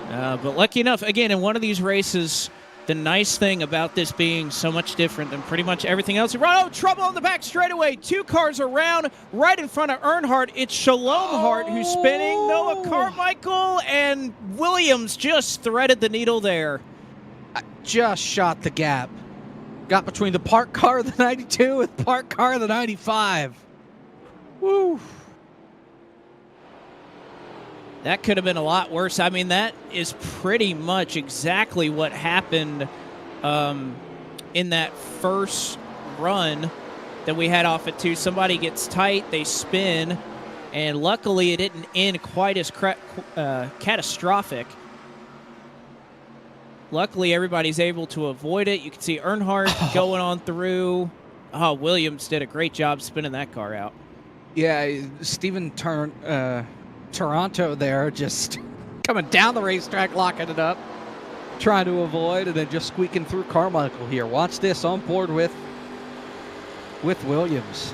But lucky enough, again, in one of these races, the nice thing about this being so much different than pretty much everything else. Oh, trouble on the back straightaway. 2 cars around, right in front of Earnhardt. It's Shalom Hart who's spinning. Noah Carmichael and Williams just threaded the needle there. Just shot the gap. Got between the park car of the 92 and the park car of the 95. Woo. That could have been a lot worse. I mean, that is pretty much exactly what happened in that first run that we had off at 2. Somebody gets tight, they spin, and luckily it didn't end quite as catastrophic. Luckily, everybody's able to avoid it. You can see Earnhardt going on through. Oh, Williams did a great job spinning that car out. Yeah, Steven Toronto there just coming down the racetrack, locking it up, trying to avoid, and then just squeaking through Carmichael here. Watch this on board with Williams.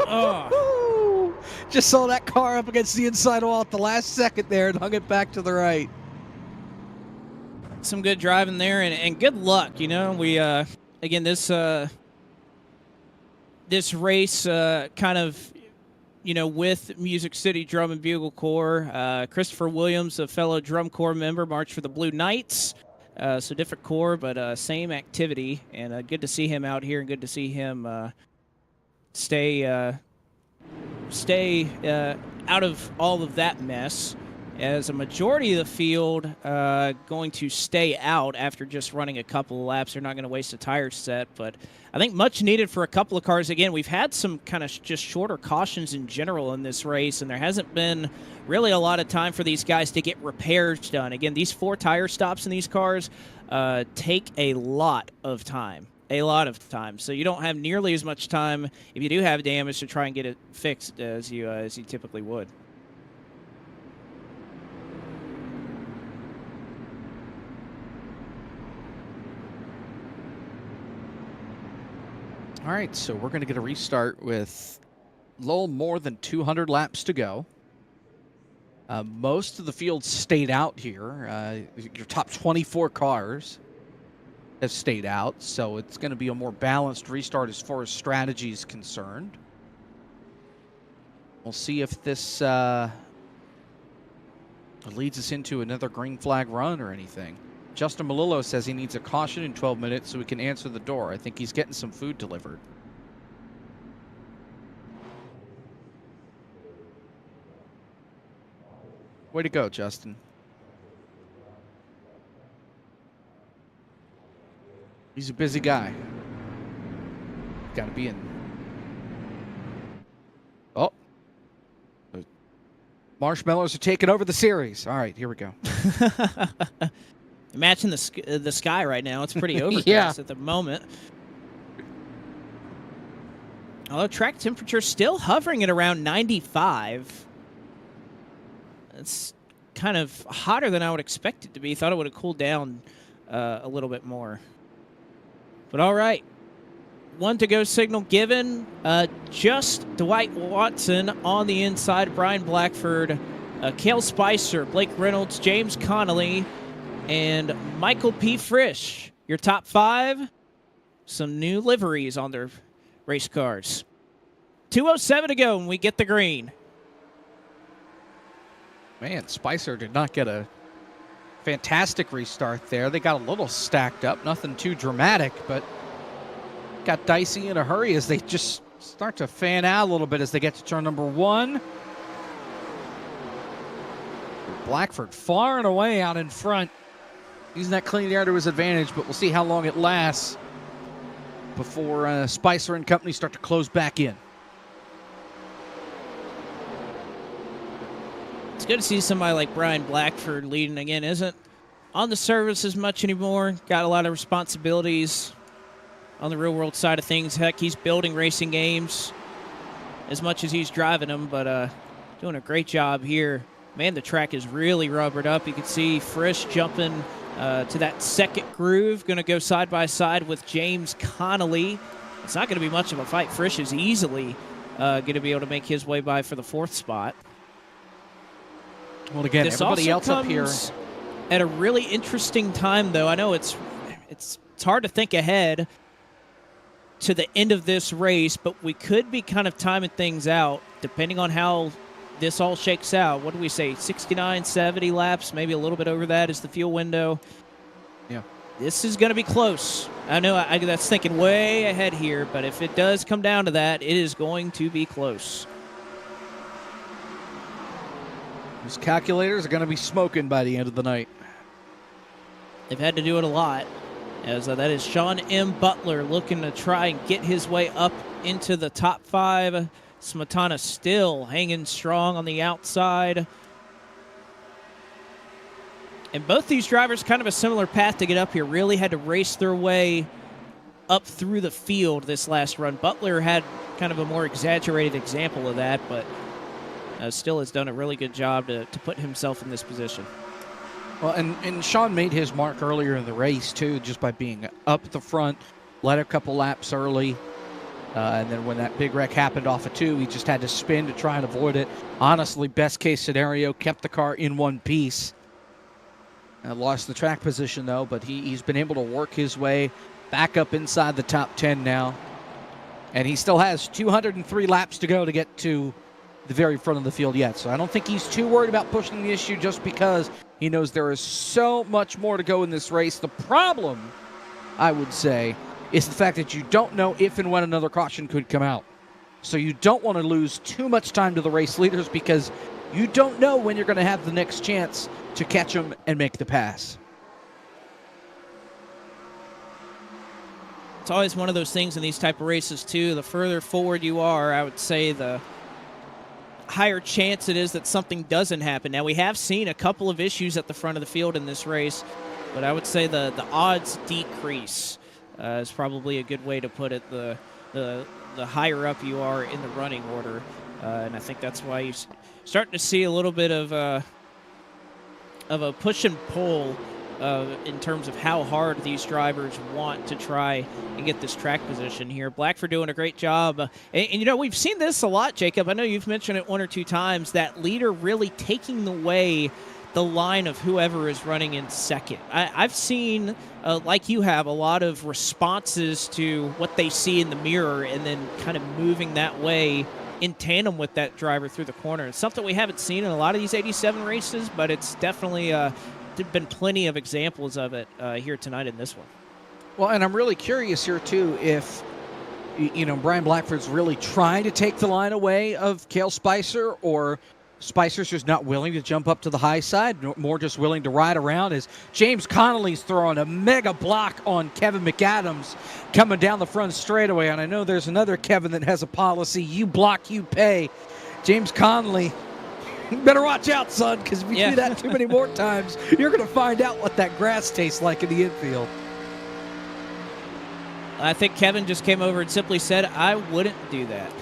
Oh. Just saw that car up against the inside wall at the last second there and hung it back to the right. Some good driving there, and good luck. We again this race kind of with Music City Drum and Bugle Corps. Christopher Williams, a fellow Drum Corps member, marched for the Blue Knights. So different corps, but same activity, and good to see him out here, and good to see him stay out of all of that mess, as a majority of the field going to stay out after just running a couple of laps. They're not going to waste a tire set, but I think much needed for a couple of cars. Again, we've had some kind of just shorter cautions in general in this race, and there hasn't been really a lot of time for these guys to get repairs done. Again, these 4 tire stops in these cars take a lot of time. So you don't have nearly as much time if you do have damage to try and get it fixed as you typically would. All right, so we're going to get a restart with a little more than 200 laps to go. Most of the field stayed out here. Your top 24 cars have stayed out, so it's going to be a more balanced restart as far as strategy is concerned. We'll see if this leads us into another green flag run or anything. Justin Malillo says he needs a caution in 12 minutes so we can answer the door. I think he's getting some food delivered. Way to go, Justin. He's a busy guy. Got to be in. Oh. The Marshmallows are taking over the series. All right, here we go. Matching the sky right now. It's pretty overcast Yeah. at the moment. Although track temperature still hovering at around 95. It's kind of hotter than I would expect it to be. Thought it would have cooled down a little bit more. But all right. 1 to go signal given. Just Dwight Watson on the inside. Brian Blackford, Cale Spicer, Blake Reynolds, James Connolly, and Michael P. Frisch. Your top 5. Some new liveries on their race cars. 2:07 to go and we get the green. Man, Spicer did not get a fantastic restart there. They got a little stacked up. Nothing too dramatic, but got dicey in a hurry as they just start to fan out a little bit as they get to turn number 1. Blackford far and away out in front. Using that clean air to his advantage, but we'll see how long it lasts before Spicer and company start to close back in. It's good to see somebody like Brian Blackford leading again. Isn't on the service as much anymore. Got a lot of responsibilities on the real world side of things. Heck, he's building racing games as much as he's driving them, but doing a great job here. Man, the track is really rubbered up. You can see Frisch jumping to that second groove. Going to go side by side with James Connolly. It's not going to be much of a fight. Frisch is easily going to be able to make his way by for the 4th spot. Well, again, This everybody also else up here. comes at a really interesting time, though. I know it's hard to think ahead to the end of this race, but we could be kind of timing things out depending on how this all shakes out. What do we say? 69, 70 laps, maybe a little bit over that is the fuel window. Yeah. This is going to be close. I know that's thinking way ahead here, but if it does come down to that, it is going to be close. Those calculators are going to be smoking by the end of the night. They've had to do it a lot, as that is Sean M. Butler looking to try and get his way up into the top 5. Smetana still hanging strong on the outside. And both these drivers kind of a similar path to get up here. Really had to race their way up through the field this last run. Butler had kind of a more exaggerated example of that, but still has done a really good job to put himself in this position. Well, and Sean made his mark earlier in the race, too, just by being up the front, led a couple laps early, and then when that big wreck happened off of 2, he just had to spin to try and avoid it. Honestly, best case scenario, kept the car in one piece. Lost the track position, though, but he's been able to work his way back up inside the top 10 now. And he still has 203 laps to go to get to the very front of the field yet. So I don't think he's too worried about pushing the issue just because he knows there is so much more to go in this race. The problem, I would say, is the fact that you don't know if and when another caution could come out. So you don't want to lose too much time to the race leaders because you don't know when you're going to have the next chance to catch them and make the pass. It's always one of those things in these type of races, too. The further forward you are, I would say the higher chance it is that something doesn't happen. Now, we have seen a couple of issues at the front of the field in this race, but I would say the odds decrease is probably a good way to put it. The higher up you are in the running order, and I think that's why you're starting to see a little bit of a push and pull in terms of how hard these drivers want to try and get this track position here. Blackford doing a great job. And, you know, we've seen this a lot, Jacob. I know you've mentioned it 1 or 2 times, that leader really taking away the line of whoever is running in second. I've seen, like you have, a lot of responses to what they see in the mirror and then kind of moving that way in tandem with that driver through the corner. It's something we haven't seen in a lot of these 87 races, but it's definitely there've been plenty of examples of it here tonight in this one. Well, and I'm really curious here, too, if, you know, Brian Blackford's really trying to take the line away of Cale Spicer, or Spicer's just not willing to jump up to the high side, more just willing to ride around as James Connolly's throwing a mega block on Kevin McAdams coming down the front straightaway. And I know there's another Kevin that has a policy, you block, you pay. James Connolly, you better watch out, son, because if you do that too many more times, you're going to find out what that grass tastes like in the infield. I think Kevin just came over and simply said, I wouldn't do that.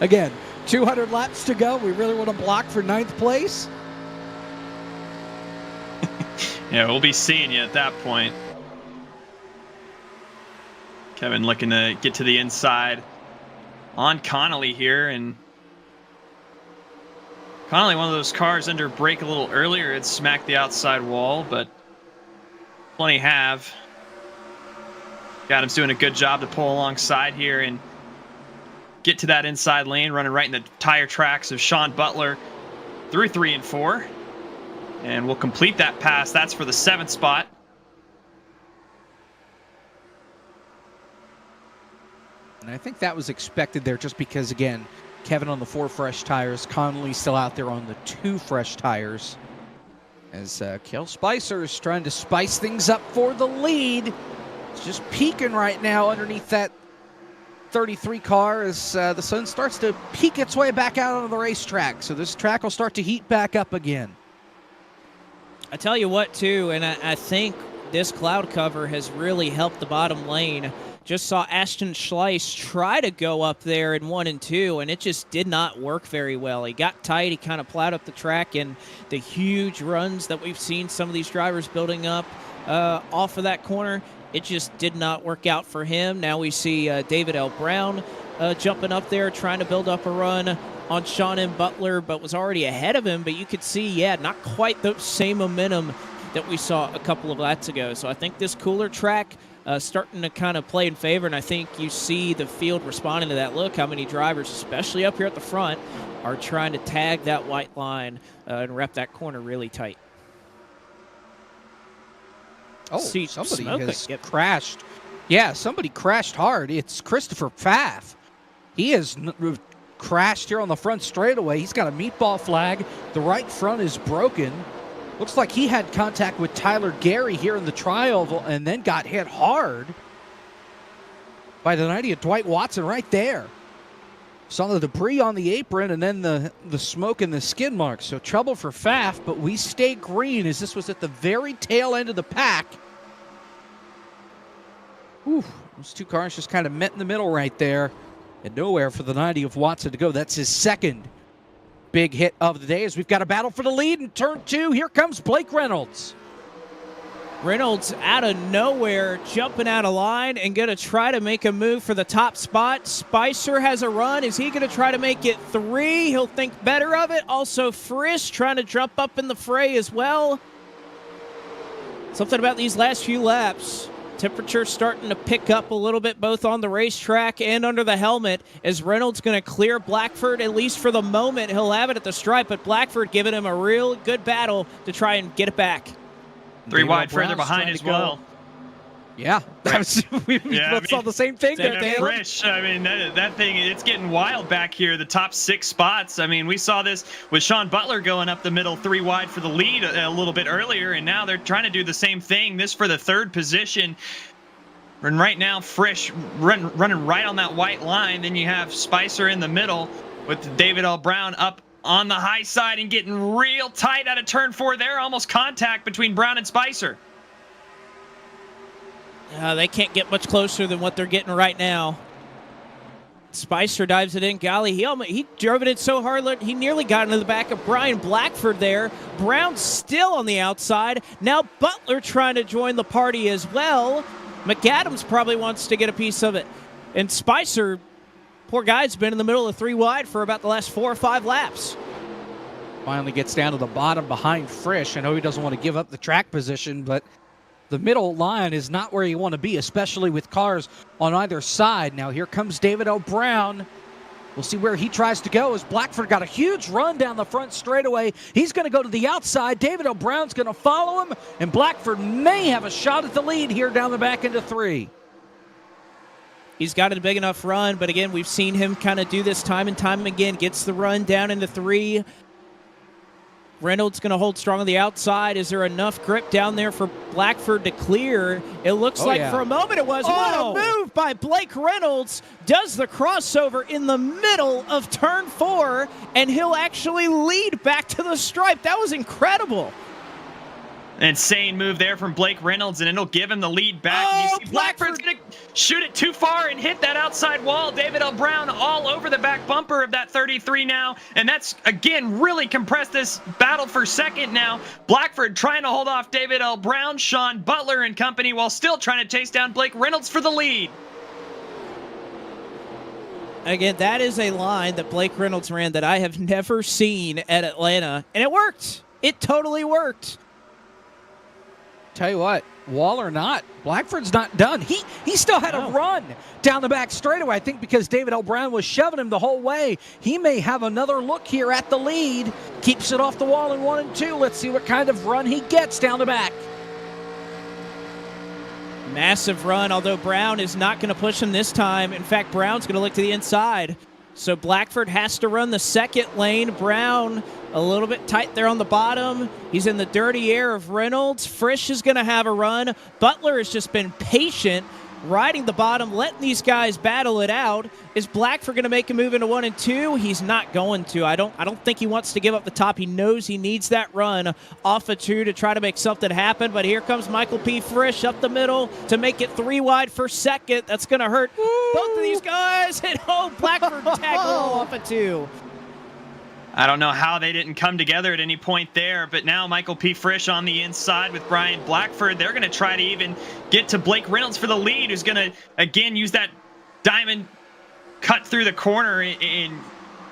Again, 200 laps to go. We really want to block for 9th place? Yeah, we'll be seeing you at that point. Kevin looking to get to the inside on Connolly here, and Connolly, one of those cars under brake a little earlier, had smacked the outside wall, but plenty have. Adams doing a good job to pull alongside here and get to that inside lane, running right in the tire tracks of Sean Butler through 3 and 4. And we'll complete that pass. That's for the 7th spot. And I think that was expected there just because, again, Kevin on the 4 fresh tires, Connolly still out there on the 2 fresh tires. As Kel Spicer is trying to spice things up for the lead. It's just peeking right now underneath that 33 car as the sun starts to peek its way back out onto the racetrack. So this track will start to heat back up again. I tell you what, too, and I think this cloud cover has really helped the bottom lane. Just saw Ashton Schleiss try to go up there in 1 and 2, and it just did not work very well. He got tight. He kind of plowed up the track, and the huge runs that we've seen some of these drivers building up off of that corner, it just did not work out for him. Now we see David L. Brown jumping up there, trying to build up a run on Sean M. Butler, but was already ahead of him. But you could see, not quite the same momentum that we saw a couple of laps ago. So I think this cooler track starting to kind of play in favor, and I think you see the field responding to that. Look how many drivers, especially up here at the front, are trying to tag that white line and wrap that corner really tight. Oh, See, somebody smoking. has Yep. crashed. Yeah, somebody crashed hard. It's Christopher Pfaff. He has crashed here on the front straightaway. He's got a meatball flag. The right front is broken. Looks like he had contact with Tyler Gary here in the tri-oval and then got hit hard by the 90 of Dwight Watson right there. Saw the debris on the apron and then the smoke and the skid marks. So trouble for Pfaff, but we stay green as this was at the very tail end of the pack. Whew, those 2 cars just kind of met in the middle right there. And nowhere for the 90 of Watson to go. That's his second big hit of the day as we've got a battle for the lead in turn 2. Here comes Blake Reynolds. Reynolds out of nowhere, jumping out of line and going to try to make a move for the top spot. Spicer has a run. Is he going to try to make it 3? He'll think better of it. Also, Frisch trying to jump up in the fray as well. Something about these last few laps. Temperature starting to pick up a little bit both on the racetrack and under the helmet as Reynolds going to clear Blackford, at least for the moment. He'll have it at the stripe, but Blackford giving him a real good battle to try and get it back. 3 David wide Brown's further behind trying as to go. well. Yeah, we both saw the same thing there, And Dan. Frisch, I mean, that thing, it's getting wild back here. The top 6 spots. I mean, we saw this with Sean Butler going up the middle 3 wide for the lead a little bit earlier, and now they're trying to do the same thing. This for the 3rd position. And right now, Frisch running right on that white line. Then you have Spicer in the middle with David L. Brown up on the high side and getting real tight out of turn 4 there. Almost contact between Brown and Spicer. They can't get much closer than what they're getting right now. Spicer dives it in. Golly, he drove it in so hard, he nearly got into the back of Brian Blackford there. Brown still on the outside. Now Butler trying to join the party as well. McAdams probably wants to get a piece of it. And Spicer, poor guy's been in the middle of 3 wide for about the last 4 or 5 laps. Finally gets down to the bottom behind Frisch. I know he doesn't want to give up the track position, but the middle line is not where you want to be, especially with cars on either side. Now here comes David O. Brown. We'll see where he tries to go as Blackford got a huge run down the front straightaway. He's going to go to the outside. David O'Brown's going to follow him, and Blackford may have a shot at the lead here down the back into 3. He's got a big enough run, but again, we've seen him kind of do this time and time again. Gets the run down into 3. Reynolds going to hold strong on the outside. Is there enough grip down there for Blackford to clear? It looks like for a moment it was. What a move by Blake Reynolds. Does the crossover in the middle of turn 4, and he'll actually lead back to the stripe. That was incredible. An insane move there from Blake Reynolds, and it'll give him the lead back. Oh, You see Blackford's going to shoot it too far and hit that outside wall. David L. Brown all over the back bumper of that 33 now, and that's, again, really compressed this battle for second now. Blackford trying to hold off David L. Brown, Sean Butler and company, while still trying to chase down Blake Reynolds for the lead. Again, that is a line that Blake Reynolds ran that I have never seen at Atlanta, and it worked. It totally worked. Tell you what, wall or not, Blackford's not done. He still had a run down the back straightaway. I think because David L. Brown was shoving him the whole way. He may have another look here at the lead. Keeps it off the wall in 1 and 2. Let's see what kind of run he gets down the back. Massive run, although Brown is not going to push him this time. In fact, Brown's going to look to the inside. So Blackford has to run the second lane. Brown a little bit tight there on the bottom. He's in the dirty air of Reynolds. Frisch is going to have a run. Butler has just been patient, riding the bottom, letting these guys battle it out. Is Blackford going to make a move into 1 and 2? He's not going to. I don't think he wants to give up the top. He knows he needs that run off of 2 to try to make something happen. But here comes Michael P. Frisch up the middle to make it 3 wide for second. That's going to hurt both of these guys. And Blackford tackle off of 2. I don't know how they didn't come together at any point there, but now Michael P. Frisch on the inside with Brian Blackford. They're going to try to even get to Blake Reynolds for the lead, who's going to, again, use that diamond cut through the corner. And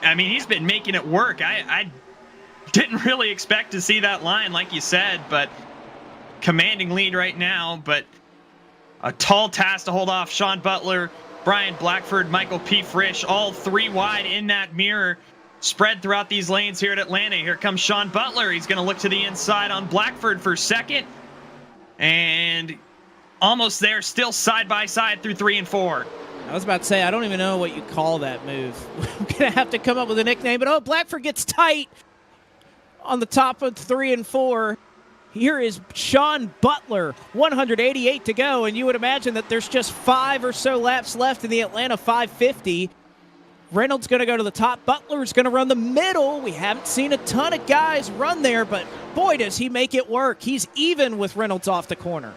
I mean, he's been making it work. I didn't really expect to see that line, like you said, but commanding lead right now. But a tall task to hold off Sean Butler, Brian Blackford, Michael P. Frisch, all 3 wide in that mirror. Spread throughout these lanes here at Atlanta. Here comes Sean Butler. He's going to look to the inside on Blackford for second. And almost there, still side by side through 3 and 4. I was about to say, I don't even know what you call that move. I'm going to have to come up with a nickname. But Blackford gets tight on the top of 3 and 4. Here is Sean Butler, 188 to go. And you would imagine that there's just 5 or so laps left in the Atlanta 550. Reynolds going to go to the top. Butler's going to run the middle. We haven't seen a ton of guys run there, but boy, does he make it work. He's even with Reynolds off the corner.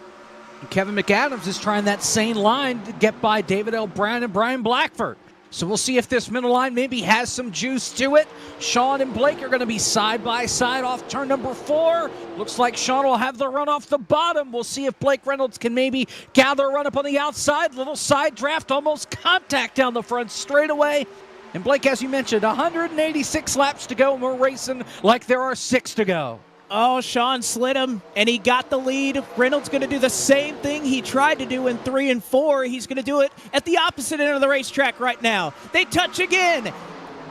Kevin McAdams is trying that same line to get by David L. Brown and Brian Blackford. So we'll see if this middle line maybe has some juice to it. Sean and Blake are going to be side by side off turn number 4. Looks like Sean will have the run off the bottom. We'll see if Blake Reynolds can maybe gather a run up on the outside. Little side draft, almost contact down the front straightaway. And Blake, as you mentioned, 186 laps to go, and we're racing like there are 6 to go. Oh, Sean slid him, and he got the lead. Reynolds going to do the same thing he tried to do in 3 and 4. He's going to do it at the opposite end of the racetrack right now. They touch again.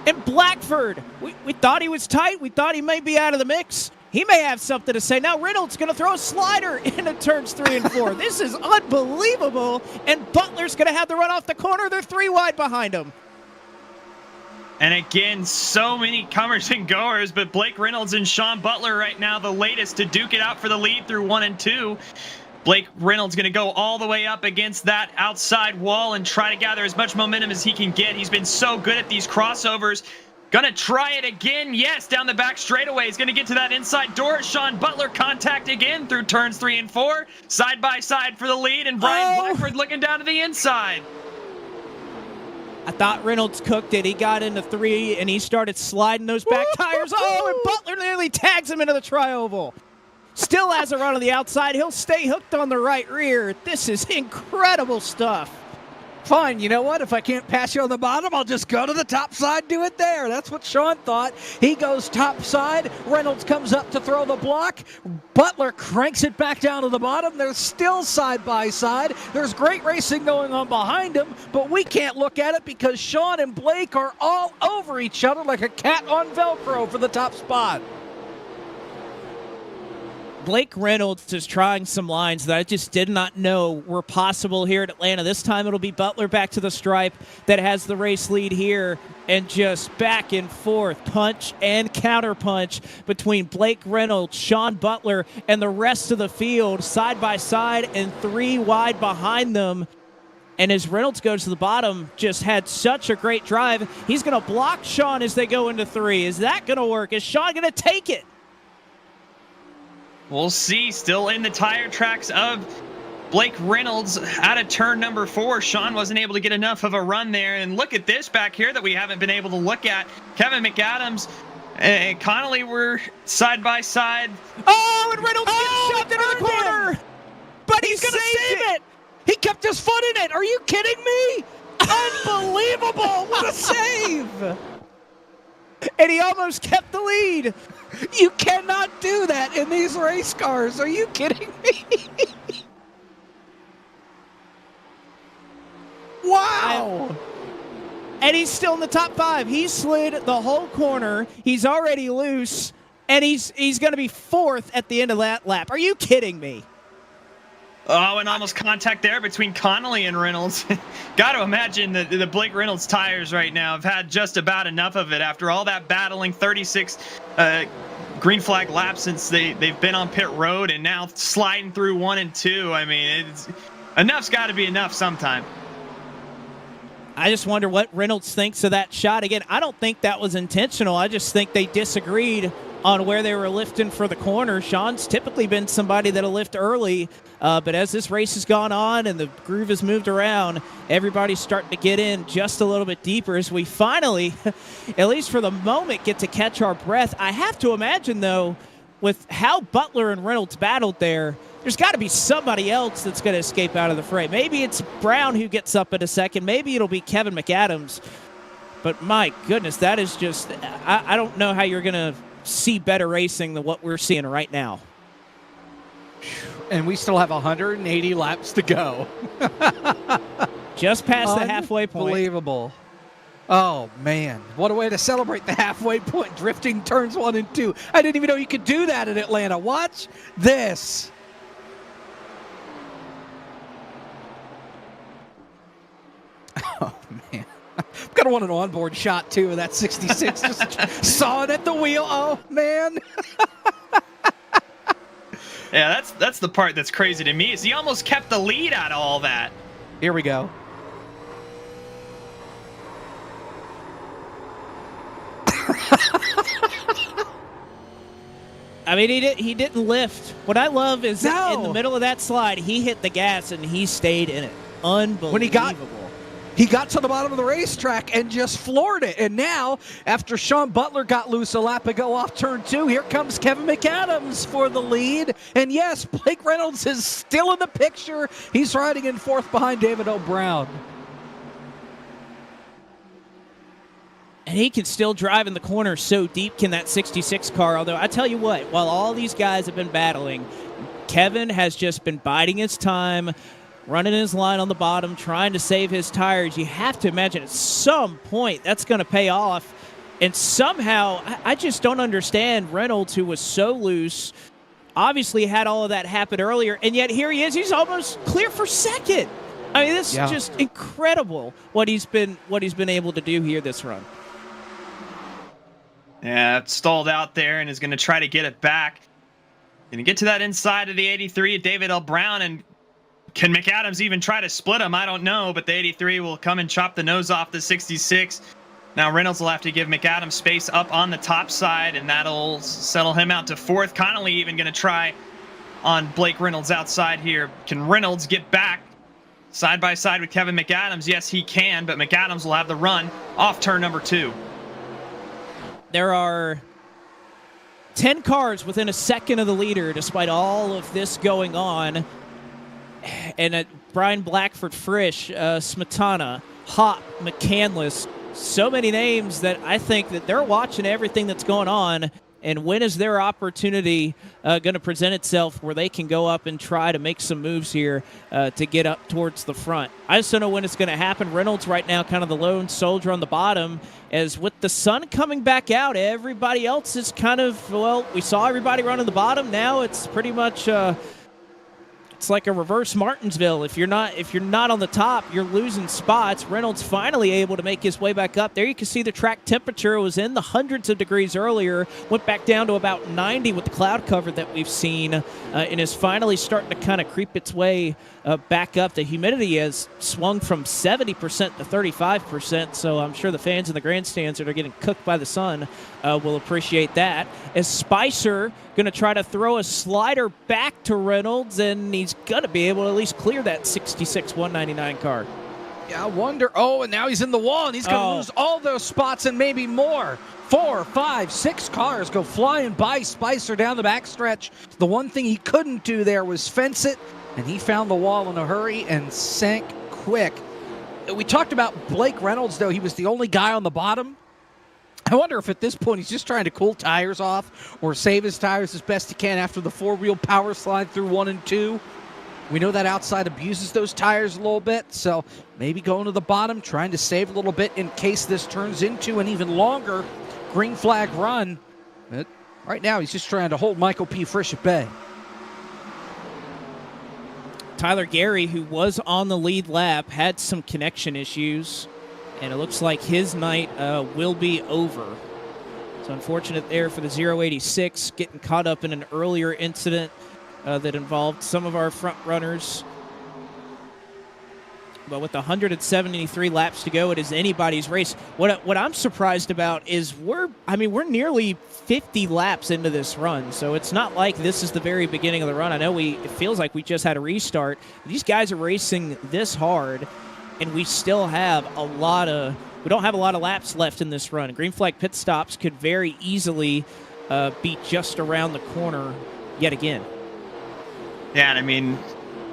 And Blackford, we thought he was tight. We thought he may be out of the mix. He may have something to say. Now Reynolds going to throw a slider into turns 3 and 4. This is unbelievable. And Butler's going to have the run off the corner. They're 3 wide behind him. And again, so many comers and goers, but Blake Reynolds and Sean Butler right now, the latest to duke it out for the lead through 1 and 2. Blake Reynolds going to go all the way up against that outside wall and try to gather as much momentum as he can get. He's been so good at these crossovers. Gonna try it again. Yes, down the back straightaway. He's gonna get to that inside door. Sean Butler contact again through turns 3 and 4. Side by side for the lead, and Brian Blackford looking down to the inside. I thought Reynolds cooked it. He got into 3, and he started sliding those back tires. Oh, and Butler nearly tags him into the tri-oval. Still has a run on the outside. He'll stay hooked on the right rear. This is incredible stuff. Fine, you know what? If I can't pass you on the bottom, I'll just go to the top side, do it there. That's what Sean thought. He goes top side. Reynolds comes up to throw the block. Butler cranks it back down to the bottom. They're still side by side. There's great racing going on behind them, but we can't look at it because Sean and Blake are all over each other like a cat on Velcro for the top spot. Blake Reynolds is trying some lines that I just did not know were possible here at Atlanta. This time it'll be Butler back to the stripe that has the race lead here, and just back and forth, punch and counter punch between Blake Reynolds, Sean Butler, and the rest of the field, side by side and 3 wide behind them. And as Reynolds goes to the bottom, just had such a great drive. He's going to block Sean as they go into 3. Is that going to work? Is Sean going to take it? We'll see. Still in the tire tracks of Blake Reynolds out of turn number 4. Sean wasn't able to get enough of a run there. And look at this back here that we haven't been able to look at. Kevin McAdams and Connolly were side by side. Oh, and Reynolds gets shoved into the corner. But he's going to save it. He kept his foot in it. Are you kidding me? Unbelievable. What a save. And he almost kept the lead. You cannot do that in these race cars. Are you kidding me? Wow. And he's still in the top 5. He slid the whole corner. He's already loose. And he's going to be 4th at the end of that lap. Are you kidding me? Oh, and almost contact there between Connolly and Reynolds. Got to imagine that the Blake Reynolds tires right now have had just about enough of it after all that battling. 36 green flag laps since they've been on pit road, and now sliding through 1 and 2. I mean, enough's got to be enough sometime. I just wonder what Reynolds thinks of that shot. Again, I don't think that was intentional. I just think they disagreed on where they were lifting for the corner. Sean's typically been somebody that'll lift early, but as this race has gone on and the groove has moved around, everybody's starting to get in just a little bit deeper as we finally, at least for the moment, get to catch our breath. I have to imagine, though, with how Butler and Reynolds battled there's got to be somebody else that's going to escape out of the fray. Maybe it's Brown who gets up in a second. Maybe it'll be Kevin McAdams. But my goodness, that is just, I don't know how you're going to see better racing than what we're seeing right now. And we still have 180 laps to go. Just past the halfway point. Unbelievable. Oh, man. What a way to celebrate the halfway point, drifting turns 1 and 2. I didn't even know you could do that in Atlanta. Watch this. Oh, man. I've got to want an onboard shot, too, of that 66. Just saw it at the wheel. Oh, man. Yeah, that's the part that's crazy to me, is he almost kept the lead out of all that. Here we go. I mean, he didn't lift. What I love is No. in the middle of that slide, he hit the gas and he stayed in it. Unbelievable. When he got to the bottom of the racetrack and just floored it. And now, after Sean Butler got loose a lap ago off turn 2, here comes Kevin McAdams for the lead. And yes, Blake Reynolds is still in the picture. He's riding in 4th behind David O'Brown. And he can still drive in the corner. So deep can that 66 car. Although I tell you what, while all these guys have been battling, Kevin has just been biding his time, running his line on the bottom, trying to save his tires. You have to imagine at some point that's going to pay off. And somehow, I just don't understand Reynolds, who was so loose, obviously had all of that happen earlier, and yet here he is. He's almost clear for second. I mean, this is just incredible what he's been able to do here this run. Yeah, stalled out there and is going to try to get it back. Going to get to that inside of the 83 of David L. Brown, and can McAdams even try to split him? I don't know, but the 83 will come and chop the nose off the 66. Now Reynolds will have to give McAdams space up on the top side, and that'll settle him out to 4th. Connolly even going to try on Blake Reynolds outside here. Can Reynolds get back side by side with Kevin McAdams? Yes, he can, but McAdams will have the run off turn number 2. There are 10 cars within a second of the leader, despite all of this going on. And Brian Blackford, Frisch, Smetana, Hop, McCandless, so many names that I think that they're watching everything that's going on. And when is their opportunity going to present itself where they can go up and try to make some moves here to get up towards the front? I just don't know when it's going to happen. Reynolds right now kind of the lone soldier on the bottom, as with the sun coming back out, everybody else is kind of, well, we saw everybody running the bottom. Now it's pretty much it's like a reverse Martinsville. If you're not on the top, you're losing spots. Reynolds finally able to make his way back up. There you can see the track temperature was in the hundreds of degrees earlier, went back down to about 90 with the cloud cover that we've seen, and is finally starting to kind of creep its way back up. The humidity has swung from 70% to 35%, so I'm sure the fans in the grandstands that are getting cooked by the sun will appreciate that. As Spicer going to try to throw a slider back to Reynolds, and he's going to be able to at least clear that 66 199 car. Yeah, I wonder. Oh, and now he's in the wall, and he's going to lose all those spots and maybe more. 4, 5, 6 cars go flying by Spicer down the backstretch. The one thing he couldn't do there was fence it, and he found the wall in a hurry and sank quick. We talked about Blake Reynolds, though. He was the only guy on the bottom. I wonder if at this point he's just trying to cool tires off or save his tires as best he can after the four-wheel power slide through 1 and 2. We know that outside abuses those tires a little bit, so maybe going to the bottom, trying to save a little bit in case this turns into an even longer green flag run. But right now he's just trying to hold Michael P. Frisch at bay. Tyler Gary, who was on the lead lap, had some connection issues, and it looks like his night will be over. So unfortunate there for the 086, getting caught up in an earlier incident that involved some of our front runners. But with 173 laps to go, it is anybody's race. What I'm surprised about is we're nearly 50 laps into this run, so it's not like this is the very beginning of the run. I know it feels like we just had a restart. These guys are racing this hard, and we still have we don't have a lot of laps left in this run. Green flag pit stops could very easily be just around the corner yet again. Yeah, and I mean,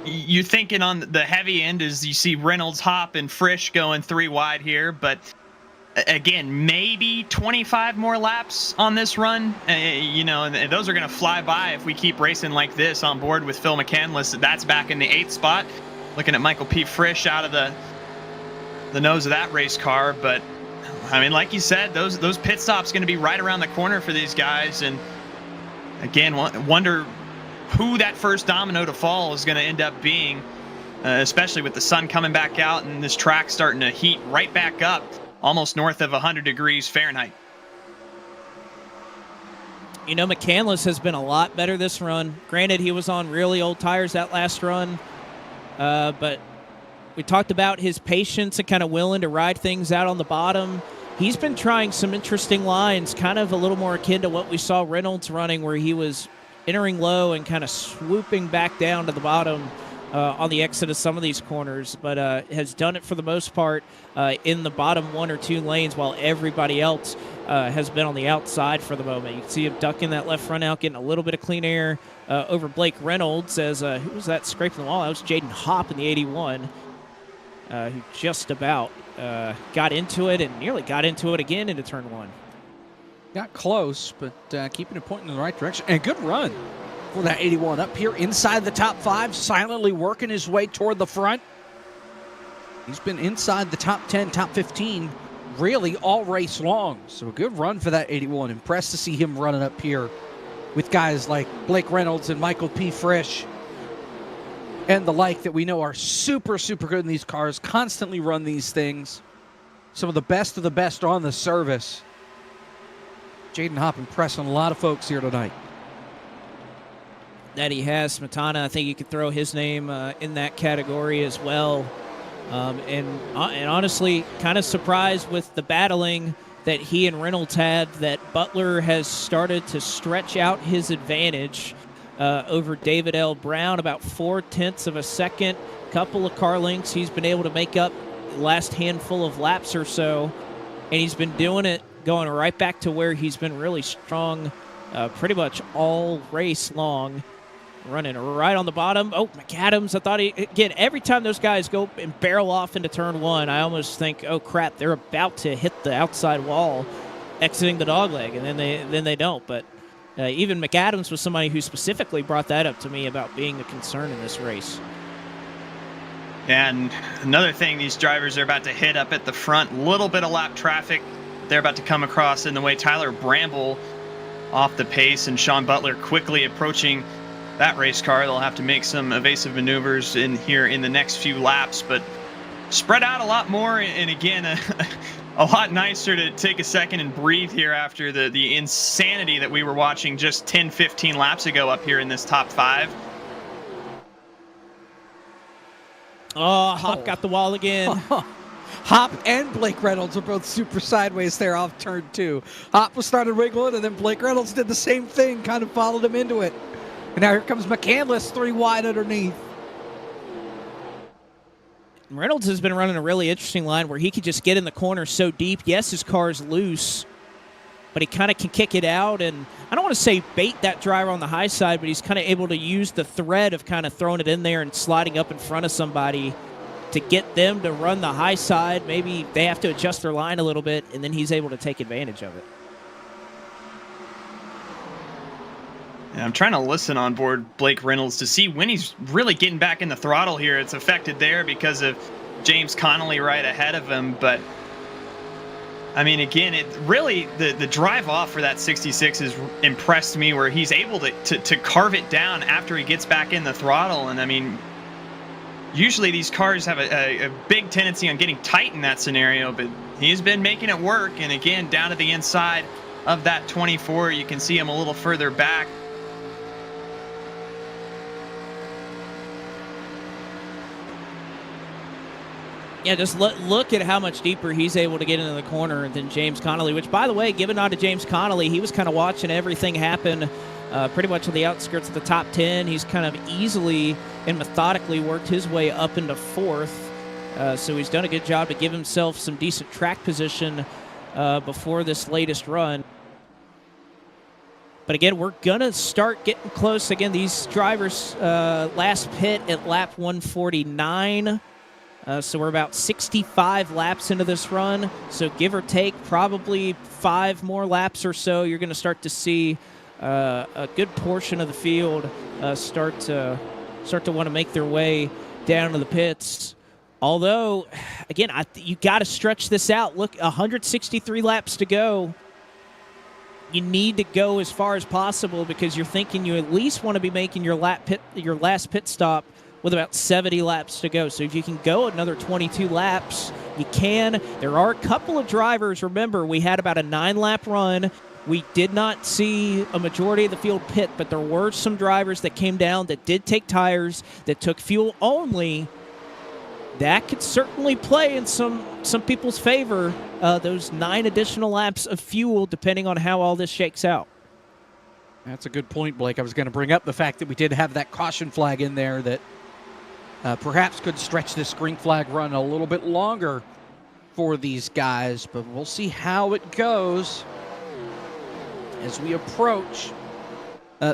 you thinking on the heavy end is you see Reynolds, Hop, and Frisch going 3 wide here, but again, maybe 25 more laps on this run, and those are going to fly by if we keep racing like this on board with Phil McCandless. That's back in the 8th spot. Looking at Michael P. Frisch out of the nose of that race car, but I mean, like you said, those pit stops going to be right around the corner for these guys, and again, wonder who that first domino to fall is going to end up being, especially with the sun coming back out and this track starting to heat right back up, almost north of 100 degrees Fahrenheit. McCandless has been a lot better this run. Granted, he was on really old tires that last run, but we talked about his patience and kind of willing to ride things out on the bottom. He's been trying some interesting lines, kind of a little more akin to what we saw Reynolds running, where he was entering low and kind of swooping back down to the bottom on the exit of some of these corners, but has done it for the most part in the bottom 1 or 2 lanes, while everybody else has been on the outside for the moment. You can see him ducking that left front out, getting a little bit of clean air over Blake Reynolds, as who was that scraping the wall? That was Jaden Hop in the 81, who just about got into it and nearly got into it again into turn 1. Got close, but keeping it pointing in the right direction. And good run for that 81. Up here inside the top 5, silently working his way toward the front. He's been inside the top 10, top 15, really all race long. So a good run for that 81. Impressed to see him running up here with guys like Blake Reynolds and Michael P. Frisch and the like that we know are super, super good in these cars, constantly run these things. Some of the best on the service. Jaden Hop impressing a lot of folks here tonight. That he has. Smetana, I think you could throw his name in that category as well. And honestly, kind of surprised with the battling that he and Reynolds had, that Butler has started to stretch out his advantage over David L. Brown, about 0.4 of a second. Couple of car lengths he's been able to make up the last handful of laps or so, and he's been doing it going right back to where he's been really strong pretty much all race long, running right on the bottom. Oh, McAdams, I thought again, every time those guys go and barrel off into turn 1, I almost think, oh crap, they're about to hit the outside wall exiting the dogleg, and then they don't. But Even McAdams was somebody who specifically brought that up to me about being a concern in this race. And another thing, these drivers are about to hit up at the front. A little bit of lap traffic they're about to come across in the way. Tyler Bramble off the pace, and Sean Butler quickly approaching that race car. They'll have to make some evasive maneuvers in here in the next few laps, but spread out a lot more. And again, a lot nicer to take a second and breathe here after the insanity that we were watching just 10-15 laps ago up here in this top 5. Oh, Hop got the wall again. Hop and Blake Reynolds are both super sideways there off turn 2. Hop was started wiggling, and then Blake Reynolds did the same thing, kind of followed him into it. And now here comes McCandless 3 wide underneath. Reynolds has been running a really interesting line where he could just get in the corner so deep. Yes, his car is loose, but he kind of can kick it out. And I don't want to say bait that driver on the high side, but he's kind of able to use the thread of kind of throwing it in there and sliding up in front of somebody to get them to run the high side. Maybe they have to adjust their line a little bit, and then he's able to take advantage of it. Yeah, I'm trying to listen on board Blake Reynolds to see when he's really getting back in the throttle here. It's affected there because of James Connolly right ahead of him. But, I mean, again, it really, the drive off for that 66 has impressed me, where he's able to carve it down after he gets back in the throttle. And, I mean, usually these cars have a big tendency on getting tight in that scenario, but he's been making it work. And, again, down to the inside of that 24, you can see him a little further back. Yeah, just look at how much deeper he's able to get into the corner than James Connolly, which, by the way, given on to James Connolly, he was kind of watching everything happen pretty much on the outskirts of the top 10. He's kind of easily and methodically worked his way up into 4th. So he's done a good job to give himself some decent track position before this latest run. But again, we're going to start getting close. Again, these drivers last pit at lap 149. So we're about 65 laps into this run. So give or take probably 5 more laps or so, you're going to start to see a good portion of the field start to want to make their way down to the pits. Although, again, you got to stretch this out. Look, 163 laps to go. You need to go as far as possible because you're thinking you at least want to be making your last pit stop with about 70 laps to go. So if you can go another 22 laps, you can. There are a couple of drivers. Remember, we had about a 9-lap run. We did not see a majority of the field pit, but there were some drivers that came down that did take tires, that took fuel only. That could certainly play in some people's favor, those 9 additional laps of fuel, depending on how all this shakes out. That's a good point, Blake. I was going to bring up the fact that we did have that caution flag in there that perhaps could stretch this green flag run a little bit longer for these guys, but we'll see how it goes as we approach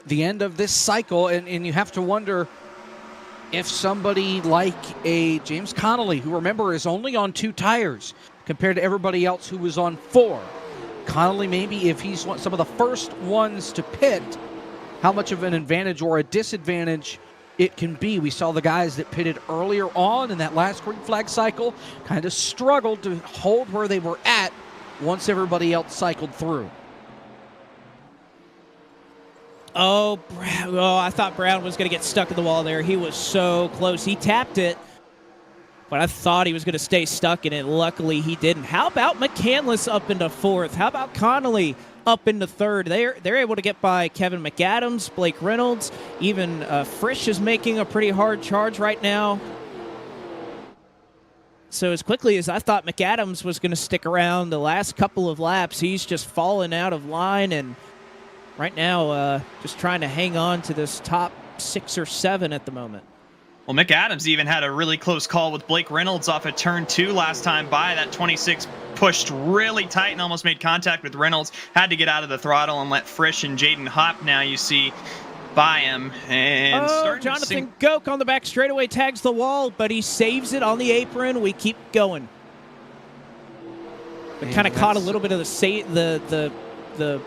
the end of this cycle. And you have to wonder if somebody like a James Connolly, who, remember, is only on 2 tires compared to everybody else who was on 4. Connolly, maybe if he's some of the first ones to pit, how much of an advantage or a disadvantage it can be. We saw the guys that pitted earlier on in that last green flag cycle kind of struggled to hold where they were at once everybody else cycled through. Oh, I thought Brown was going to get stuck in the wall there. He was so close. He tapped it, but I thought he was going to stay stuck in it. Luckily, he didn't. How about McCandless up into 4th? How about Connolly up into 3rd? They're able to get by Kevin McAdams, Blake Reynolds. Even Frisch is making a pretty hard charge right now. So as quickly as I thought McAdams was going to stick around the last couple of laps, he's just fallen out of line, and right now just trying to hang on to this top 6 or 7 at the moment. Well, McAdams even had a really close call with Blake Reynolds off of turn 2 last time by. That 26 pushed really tight and almost made contact with Reynolds. Had to get out of the throttle and let Frisch and Jaden Hopp now you see by him. And Jonathan Goke on the back straightaway tags the wall, but he saves it on the apron. We keep going. But kind of caught a little bit of the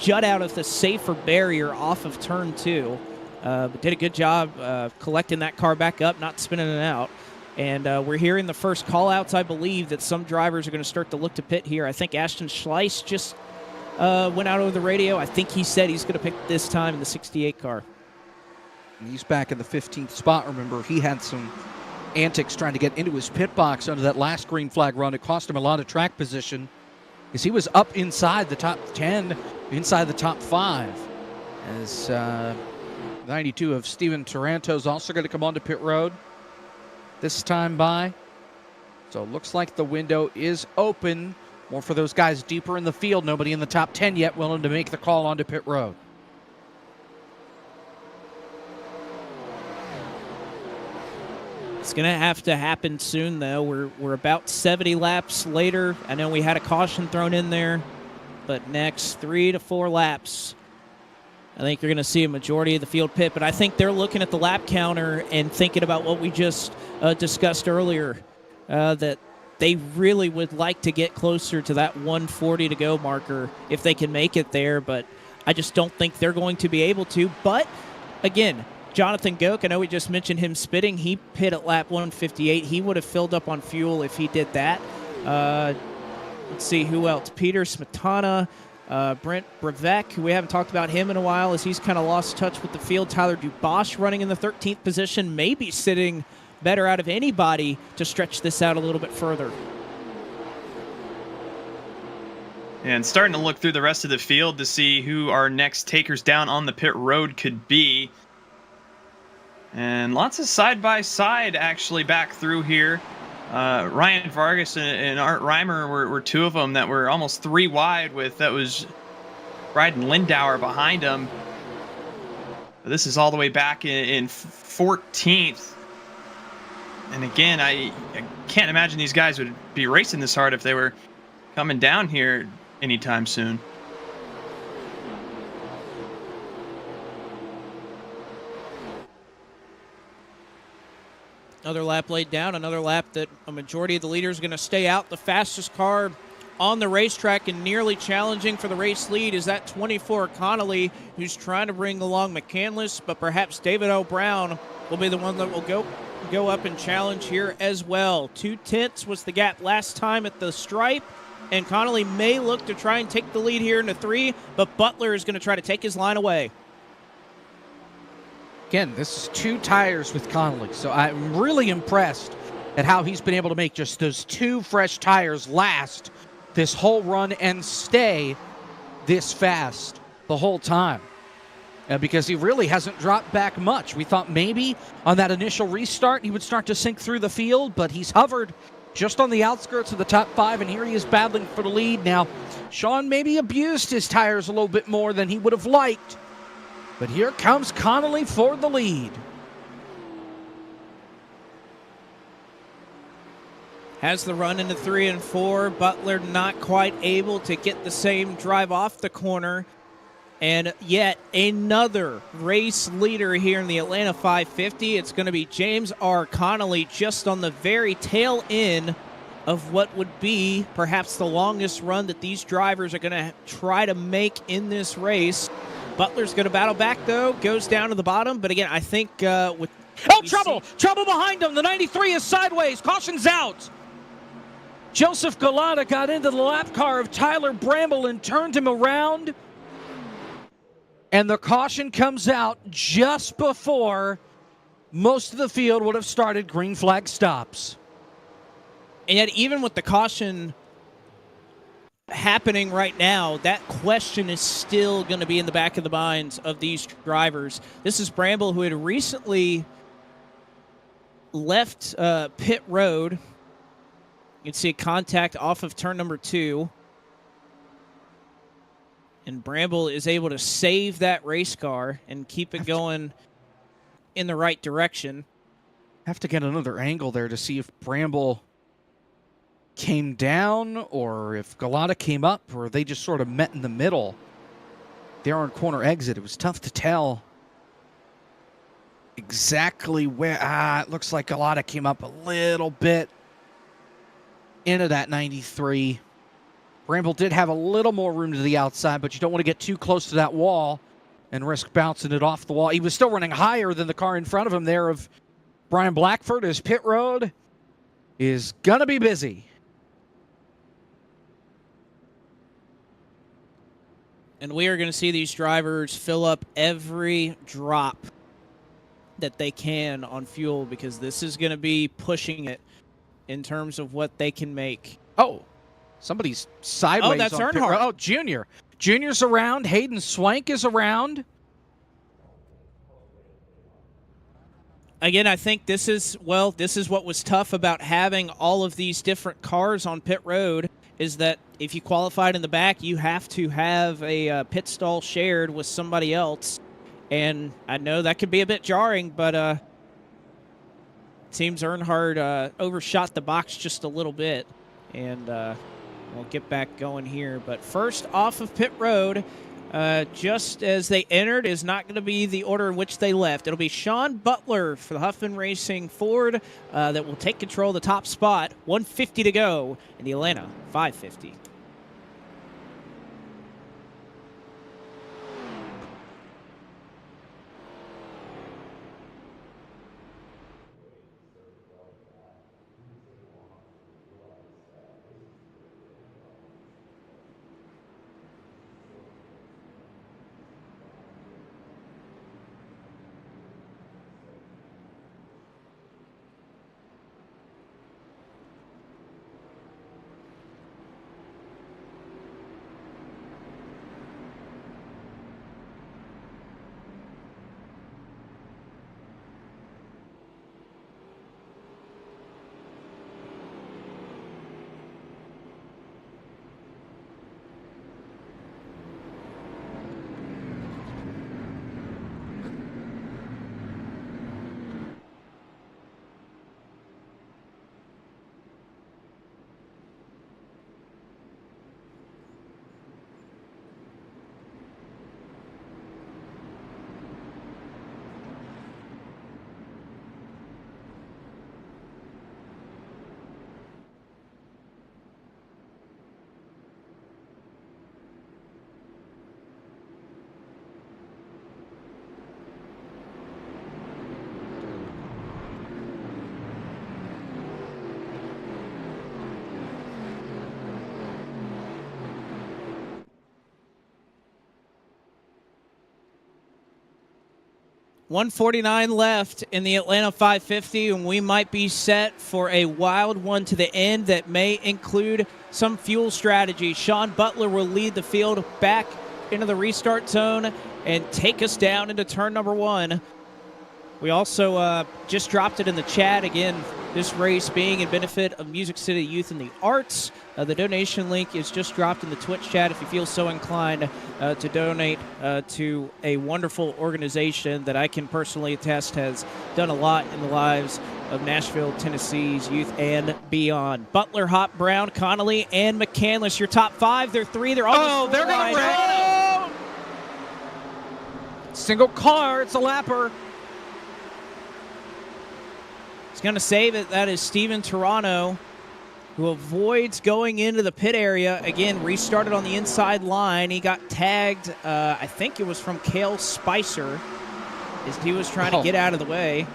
jut out of the safer barrier off of turn 2. But did a good job collecting that car back up, not spinning it out. And we're hearing the first call-outs, I believe, that some drivers are going to start to look to pit here. I think Ashton Schleiss just went out over the radio. I think he said he's going to pick this time in the 68 car. And he's back in the 15th spot. Remember, he had some antics trying to get into his pit box under that last green flag run. It cost him a lot of track position because he was up inside the top 10, inside the top 5. As 92 of Steven Taranto is also going to come onto pit road this time by. So it looks like the window is open. More for those guys deeper in the field. Nobody in the top 10 yet willing to make the call onto pit road. It's going to have to happen soon, though. We're about 70 laps later. I know we had a caution thrown in there, but next 3 to 4 laps, I think you're going to see a majority of the field pit. But I think they're looking at the lap counter and thinking about what we just discussed earlier, that they really would like to get closer to that 140 to go marker if they can make it there. But I just don't think they're going to be able to. But, again, Jonathan Goke, I know we just mentioned him spitting. He pit at lap 158. He would have filled up on fuel if he did that. Let's see, who else? Peter Smetana, Brent Brevec, who we haven't talked about him in a while as he's kind of lost touch with the field. Tyler Dubois running in the 13th position, maybe sitting better out of anybody to stretch this out a little bit further. And starting to look through the rest of the field to see who our next takers down on the pit road could be. And lots of side-by-side actually back through here. Ryan Vargas and Art Reimer were two of them that were almost 3 wide with, that was Bryden Lindauer behind them. This is all the way back in 14th. And again, I can't imagine these guys would be racing this hard if they were coming down here anytime soon. Another lap laid down, another lap that a majority of the leaders are going to stay out. The fastest car on the racetrack and nearly challenging for the race lead is that 24 Connolly, who's trying to bring along McCandless, but perhaps David O'Brown will be the one that will go up and challenge here as well. 2/10 was the gap last time at the stripe, and Connolly may look to try and take the lead here into 3, but Butler is going to try to take his line away. Again, this is 2 tires with Connolly, so I'm really impressed at how he's been able to make just those 2 fresh tires last this whole run and stay this fast the whole time. Because he really hasn't dropped back much. We thought maybe on that initial restart he would start to sink through the field, but he's hovered just on the outskirts of the top 5, and here he is battling for the lead. Now, Sean maybe abused his tires a little bit more than he would have liked, but here comes Connolly for the lead. Has the run into 3 and 4. Butler not quite able to get the same drive off the corner. And yet another race leader here in the Atlanta 550. It's going to be James R. Connolly just on the very tail end of what would be perhaps the longest run that these drivers are going to try to make in this race. Butler's going to battle back, though, goes down to the bottom. But again, I think with... Oh, trouble! Trouble behind him. The 93 is sideways. Caution's out. Joseph Galata got into the lap car of Tyler Bramble and turned him around. And the caution comes out just before most of the field would have started green flag stops. And yet, even with the caution happening right now, that question is still going to be in the back of the minds of these drivers. This is Bramble, who had recently left pit road. You can see a contact off of turn number 2. And Bramble is able to save that race car and keep it going in the right direction. Have to get another angle there to see if Bramble came down or if Galata came up, or they just sort of met in the middle there on corner exit. It was tough to tell exactly where. It looks like Galata came up a little bit into that 93. Bramble did have a little more room to the outside, but you don't want to get too close to that wall and risk bouncing it off the wall. He was still running higher than the car in front of him there of Brian Blackford, as pit road is going to be busy. And we are going to see these drivers fill up every drop that they can on fuel, because this is going to be pushing it in terms of what they can make. Oh, somebody's sideways. Oh, that's on pit Earnhardt. road. Oh, Junior. Junior's around. Hayden Swank is around. Again, I think this is what was tough about having all of these different cars on pit road, is that if you qualified in the back, you have to have a pit stall shared with somebody else. And I know that could be a bit jarring, but it seems Earnhardt overshot the box just a little bit. And we'll get back going here. But first off of pit road, just as they entered, is not going to be the order in which they left. It'll be Sean Butler for the Huffman Racing Ford that will take control of the top spot. 150 to go in the Atlanta 550. $149 left in the Atlanta 550, and we might be set for a wild one to the end that may include some fuel strategy. Sean Butler will lead the field back into the restart zone and take us down into turn number one. We also just dropped it in the chat. Again, this race being in benefit of Music City Youth and the Arts. The donation link is just dropped in the Twitch chat if you feel so inclined to donate to a wonderful organization that I can personally attest has done a lot in the lives of Nashville, Tennessee's youth and beyond. Butler, Hop, Brown, Connolly, and McCandless, your top five. They're three. They're on they're going to wreck. Single car. It's a lapper. He's going to save it. That is Steven Toronto, who avoids going into the pit area. Again, restarted on the inside line. He got tagged, I think it was from Cale Spicer, as he was trying to get out of the way.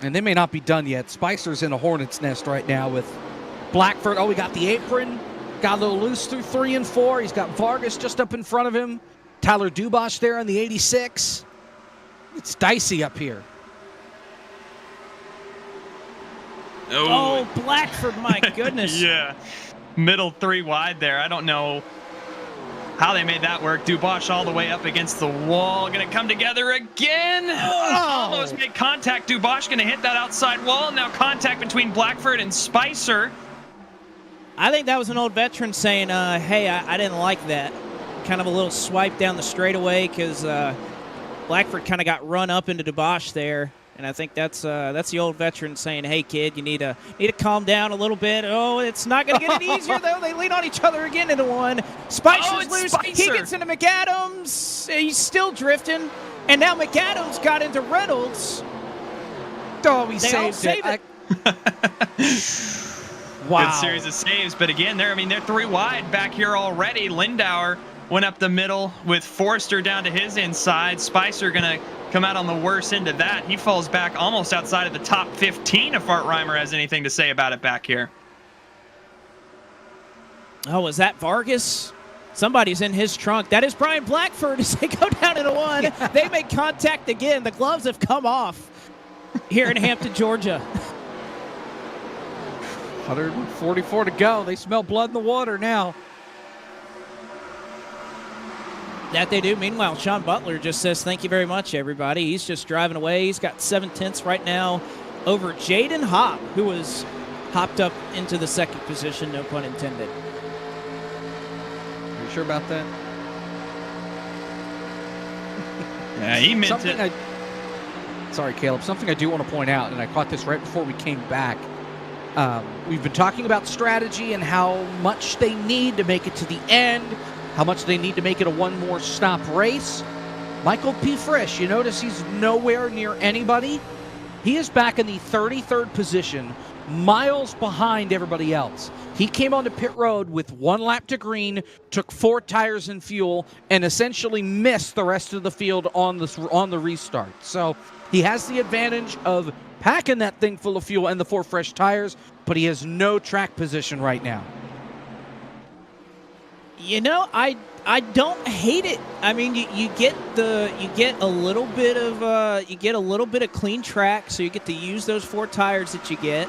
And they may not be done yet. Spicer's in a hornet's nest right now with Blackford. Oh, he got the apron. Got a little loose through 3 and 4. He's got Vargas just up in front of him. Tyler Dubosh there on the 86. It's dicey up here. Oh, Blackford, my goodness. Yeah, middle 3 wide there. I don't know how they made that work. Dubosh all the way up against the wall. Going to come together again. Almost made contact. Dubosh going to hit that outside wall. Now contact between Blackford and Spicer. I think that was an old veteran saying, hey, I didn't like that. Kind of a little swipe down the straightaway because Blackford kind of got run up into Dubosh there. And I think that's the old veteran saying, "Hey, kid, you need to calm down a little bit." Oh, it's not going to get any easier though. They lean on each other again into one. Spicer's loose. Spicer. He gets into McAdams. He's still drifting, and now McAdams got into Reynolds. Oh, he They all saved it. Wow. Good series of saves. But again, they're 3 wide back here already. Lindauer went up the middle with Forster down to his inside. Spicer going to come out on the worst end of that. He falls back almost outside of the top 15 if Art Reimer has anything to say about it back here. Oh, was that Vargas? Somebody's in his trunk. That is Brian Blackford as they go down into one. Yeah. They make contact again. The gloves have come off here in Hampton, Georgia. 144 to go. They smell blood in the water now. That they do. Meanwhile, Sean Butler just says, thank you very much, everybody. He's just driving away. He's got 7/10 right now over Jaden Hopp, who was hopped up into the second position, no pun intended. Are you sure about that? Yeah, he meant it. Sorry, Caleb. Something I do want to point out, and I caught this right before we came back. We've been talking about strategy and how much they need to make it to the end, how much they need to make it a one more stop race. Michael P. Frisch, you notice he's nowhere near anybody. He is back in the 33rd position, miles behind everybody else. He came onto pit road with 1 lap to green, took 4 tires and fuel, and essentially missed the rest of the field on the restart. So he has the advantage of packing that thing full of fuel and the 4 fresh tires, but he has no track position right now. You know, I don't hate it. I mean, you get a little bit of clean track, so you get to use those 4 tires that you get.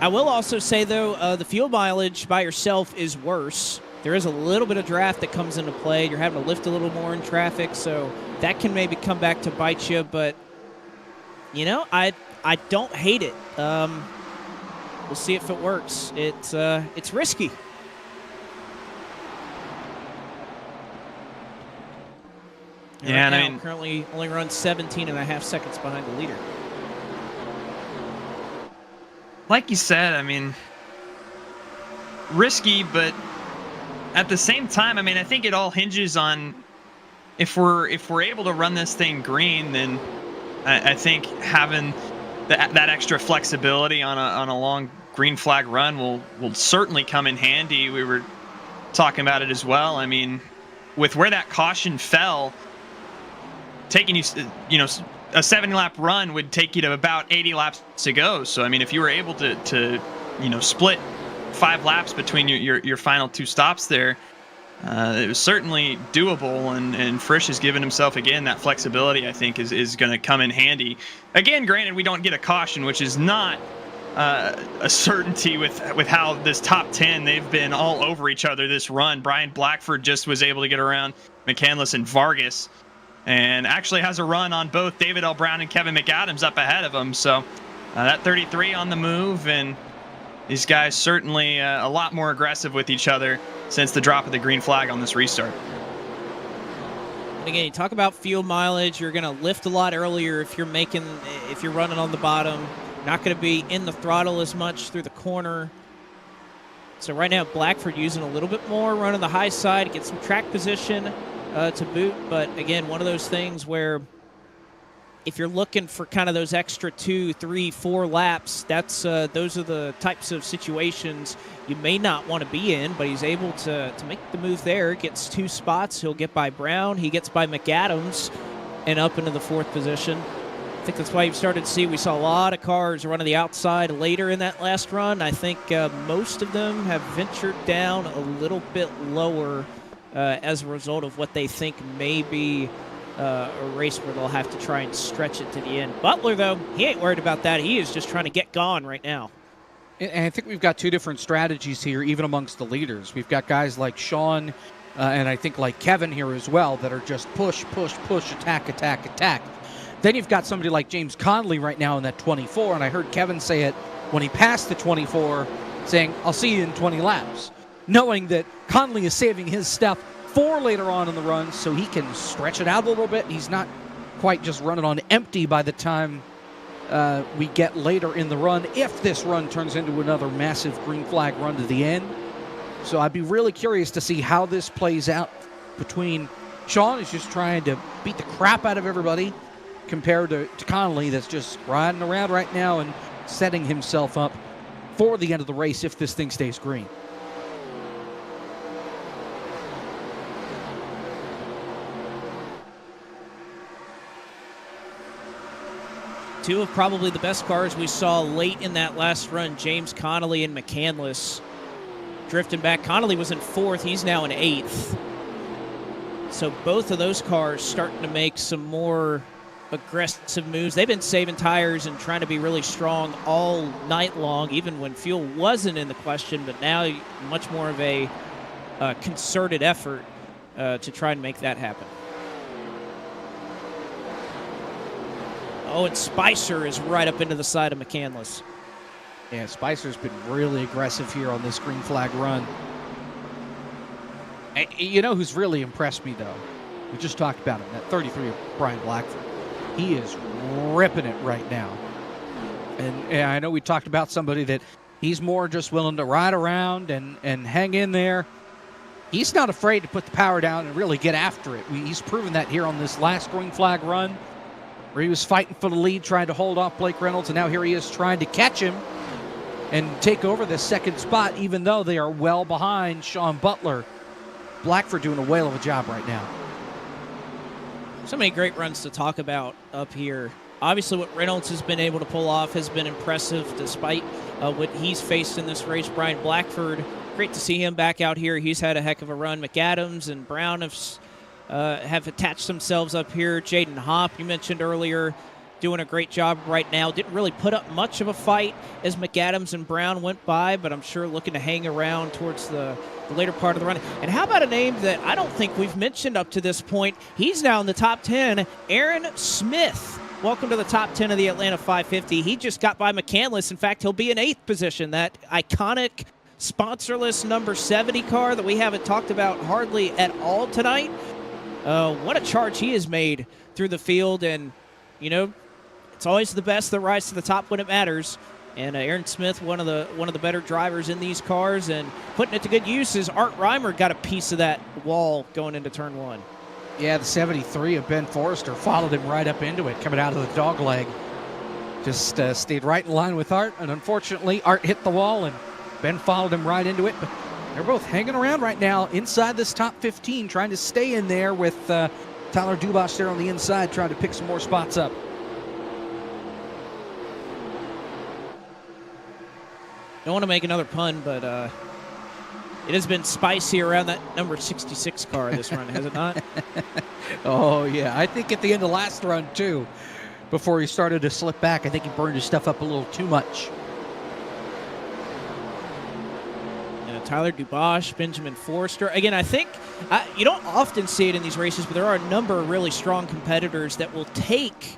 I will also say though, the fuel mileage by yourself is worse. There is a little bit of draft that comes into play. You're having to lift a little more in traffic, so that can maybe come back to bite you. But you know, I don't hate it. We'll see if it works. It's risky. Yeah, and right I now, mean, currently only runs 17.5 seconds behind the leader. like you said, I mean, risky, but at the same time, I mean, I think it all hinges on if we're able to run this thing green, then I think having that extra flexibility on a long green flag run will certainly come in handy. We were talking about it as well. I mean, with where that caution fell, taking you know, a 7-lap run would take you to about 80 laps to go. So I mean, if you were able to you know, split 5 laps between your final 2 stops there, it was certainly doable, and Frisch has given himself again that flexibility. I think is going to come in handy. Again, granted, we don't get a caution, which is not a certainty with how this top 10, they've been all over each other this run. Brian Blackford just was able to get around McCandless and Vargas, and actually has a run on both David L. Brown and Kevin McAdams up ahead of him. So that 33 on the move, and these guys certainly a lot more aggressive with each other since the drop of the green flag on this restart. And again, you talk about fuel mileage. You're going to lift a lot earlier if you're running on the bottom. You're not going to be in the throttle as much through the corner. So right now, Blackford using a little bit more, running the high side, get some track position to boot. But again, one of those things where if you're looking for kind of those extra 2, 3, 4 laps, those are the types of situations you may not want to be in, but he's able to make the move there. Gets 2 spots. He'll get by Brown. He gets by McAdams and up into the 4th position. I think that's why you've started to see, we saw a lot of cars running the outside later in that last run. I think most of them have ventured down a little bit lower as a result of what they think may be a race where they'll have to try and stretch it to the end. Butler, though, he ain't worried about that. He is just trying to get gone right now. And I think we've got 2 different strategies here, even amongst the leaders. We've got guys like Sean and I think like Kevin here as well that are just push, push, push, attack, attack, attack. Then you've got somebody like James Conley right now in that 24, and I heard Kevin say it when he passed the 24, saying, I'll see you in 20 laps, knowing that Conley is saving his stuff for later on in the run so he can stretch it out a little bit. He's not quite just running on empty by the time we get later in the run, if this run turns into another massive green flag run to the end. So I'd be really curious to see how this plays out between Sean, who's just trying to beat the crap out of everybody, compared to Conley, that's just riding around right now and setting himself up before the end of the race if this thing stays green. Two of probably the best cars we saw late in that last run, James Connolly and McCandless, drifting back. Connolly was in 4th. He's now in 8th. So both of those cars starting to make some more aggressive moves. They've been saving tires and trying to be really strong all night long, even when fuel wasn't in the question, but now much more of a concerted effort to try and make that happen. Oh, and Spicer is right up into the side of McCandless. Yeah, Spicer's been really aggressive here on this green flag run. And you know who's really impressed me, though? We just talked about him, that 33 of Brian Blackford. He is ripping it right now. And I know we talked about somebody that he's more just willing to ride around and hang in there. He's not afraid to put the power down and really get after it. He's proven that here on this last green flag run, where he was fighting for the lead, trying to hold off Blake Reynolds, and now here he is trying to catch him and take over the second spot, even though they are well behind Sean Butler. Blackford doing a whale of a job right now. So many great runs to talk about up here. Obviously, what Reynolds has been able to pull off has been impressive despite what he's faced in this race. Brian Blackford, great to see him back out here. He's had a heck of a run. McAdams and Brown have attached themselves up here. Jaden Hopp, you mentioned earlier, doing a great job right now. Didn't really put up much of a fight as McAdams and Brown went by, but I'm sure looking to hang around towards the later part of the run. And how about a name that I don't think we've mentioned up to this point? He's now in the top 10, Aaron Smith. Welcome to the top 10 of the Atlanta 550. He just got by McCandless. In fact, he'll be in 8th position. That iconic sponsorless number 70 car that we haven't talked about hardly at all tonight. What a charge he has made through the field. And, you know, it's always the best that rise to the top when it matters. And Aaron Smith, one of the better drivers in these cars, and putting it to good use as Art Reimer got a piece of that wall going into turn 1. Yeah, the 73 of Ben Forrester followed him right up into it, coming out of the dog leg. Just stayed right in line with Art, and unfortunately, Art hit the wall, and Ben followed him right into it. But they're both hanging around right now inside this top 15, trying to stay in there with Tyler Dubois there on the inside, trying to pick some more spots up. Don't want to make another pun, but it has been spicy around that number 66 car this run, has it not? Oh, yeah. I think at the end of last run, too, before he started to slip back, I think he burned his stuff up a little too much. Tyler Dubois, Benjamin Forrester. Again, I think you don't often see it in these races, but there are a number of really strong competitors that will take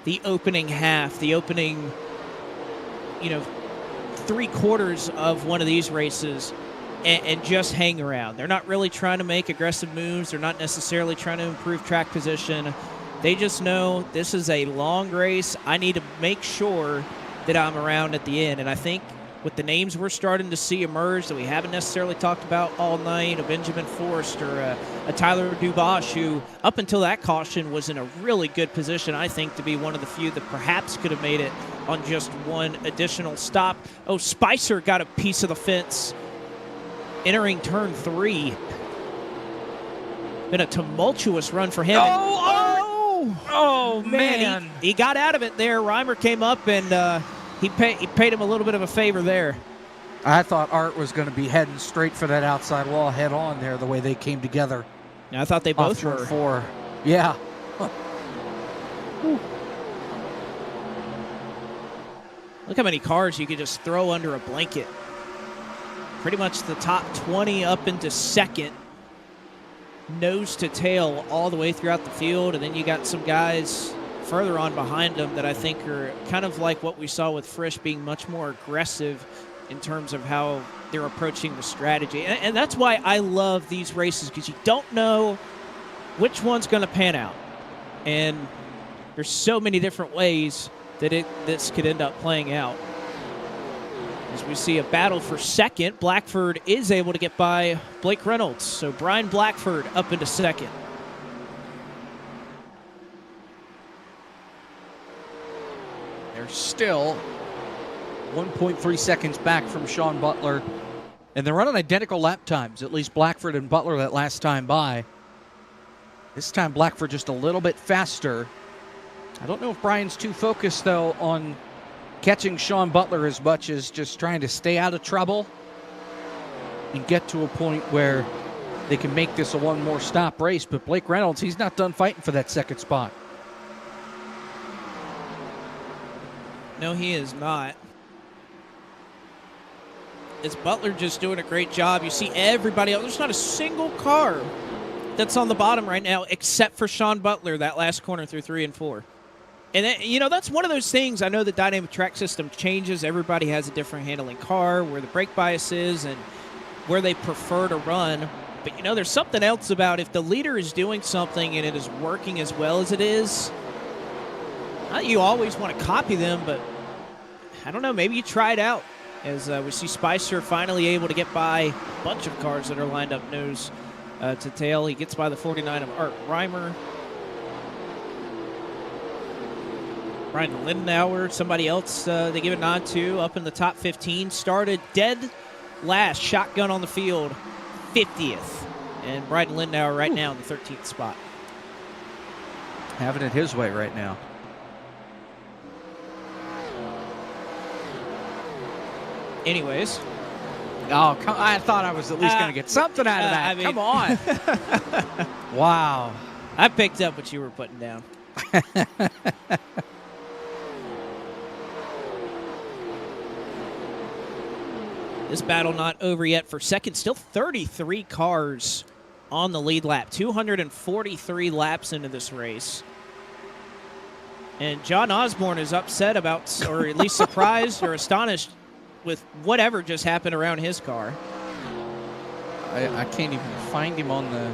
the opening half, the opening, 3/4 of one of these races and just hang around. They're not really trying to make aggressive moves. They're not necessarily trying to improve track position. They just know this is a long race. I need to make sure that I'm around at the end. And I think with the names we're starting to see emerge that we haven't necessarily talked about all night, a Benjamin Forrester, a Tyler Dubois, who up until that caution was in a really good position, I think, to be one of the few that perhaps could have made it on just one additional stop. Oh, Spicer got a piece of the fence entering turn 3. Been a tumultuous run for him. Oh, man. He got out of it there. Reimer came up and he paid him a little bit of a favor there. I thought Art was going to be heading straight for that outside wall head on there, the way they came together. Yeah, I thought they both were. Turn 4. Yeah. Look how many cars you could just throw under a blanket. Pretty much the top 20 up into second, nose to tail all the way throughout the field. And then you got some guys further on behind them that I think are kind of like what we saw with Frisch, being much more aggressive in terms of how they're approaching the strategy. And that's why I love these races, because you don't know which one's going to pan out. And there's so many different ways that this could end up playing out. As we see a battle for second, Blackford is able to get by Blake Reynolds. So Brian Blackford up into second. There's still 1.3 seconds back from Sean Butler. And they're running identical lap times, at least Blackford and Butler that last time by. This time Blackford just a little bit faster. I don't know if Brian's too focused, though, on catching Sean Butler as much as just trying to stay out of trouble and get to a point where they can make this a one more stop race. But Blake Reynolds, he's not done fighting for that second spot. No, he is not. It's Butler just doing a great job. You see everybody else. There's not a single car that's on the bottom right now except for Sean Butler that last corner through 3 and 4. And, that's one of those things. I know the dynamic track system changes. Everybody has a different handling car, where the brake bias is and where they prefer to run. But, there's something else about if the leader is doing something and it is working as well as it is, not you always want to copy them, but I don't know, maybe you try it out. As we see Spicer finally able to get by a bunch of cars that are lined up nose to tail. He gets by the 49 of Art Reimer. Brian Lindenauer, somebody else they give a nod to, up in the top 15. Started dead last, shotgun on the field, 50th. And Brian Lindenauer right now in the 13th spot. Having it his way right now. Anyways. Oh, I thought I was at least going to get something out of that. Come on. Wow. I picked up what you were putting down. This battle not over yet for second. Still 33 cars on the lead lap. 243 laps into this race. And John Osborne is upset about, or at least surprised or astonished with whatever just happened around his car. I can't even find him on the...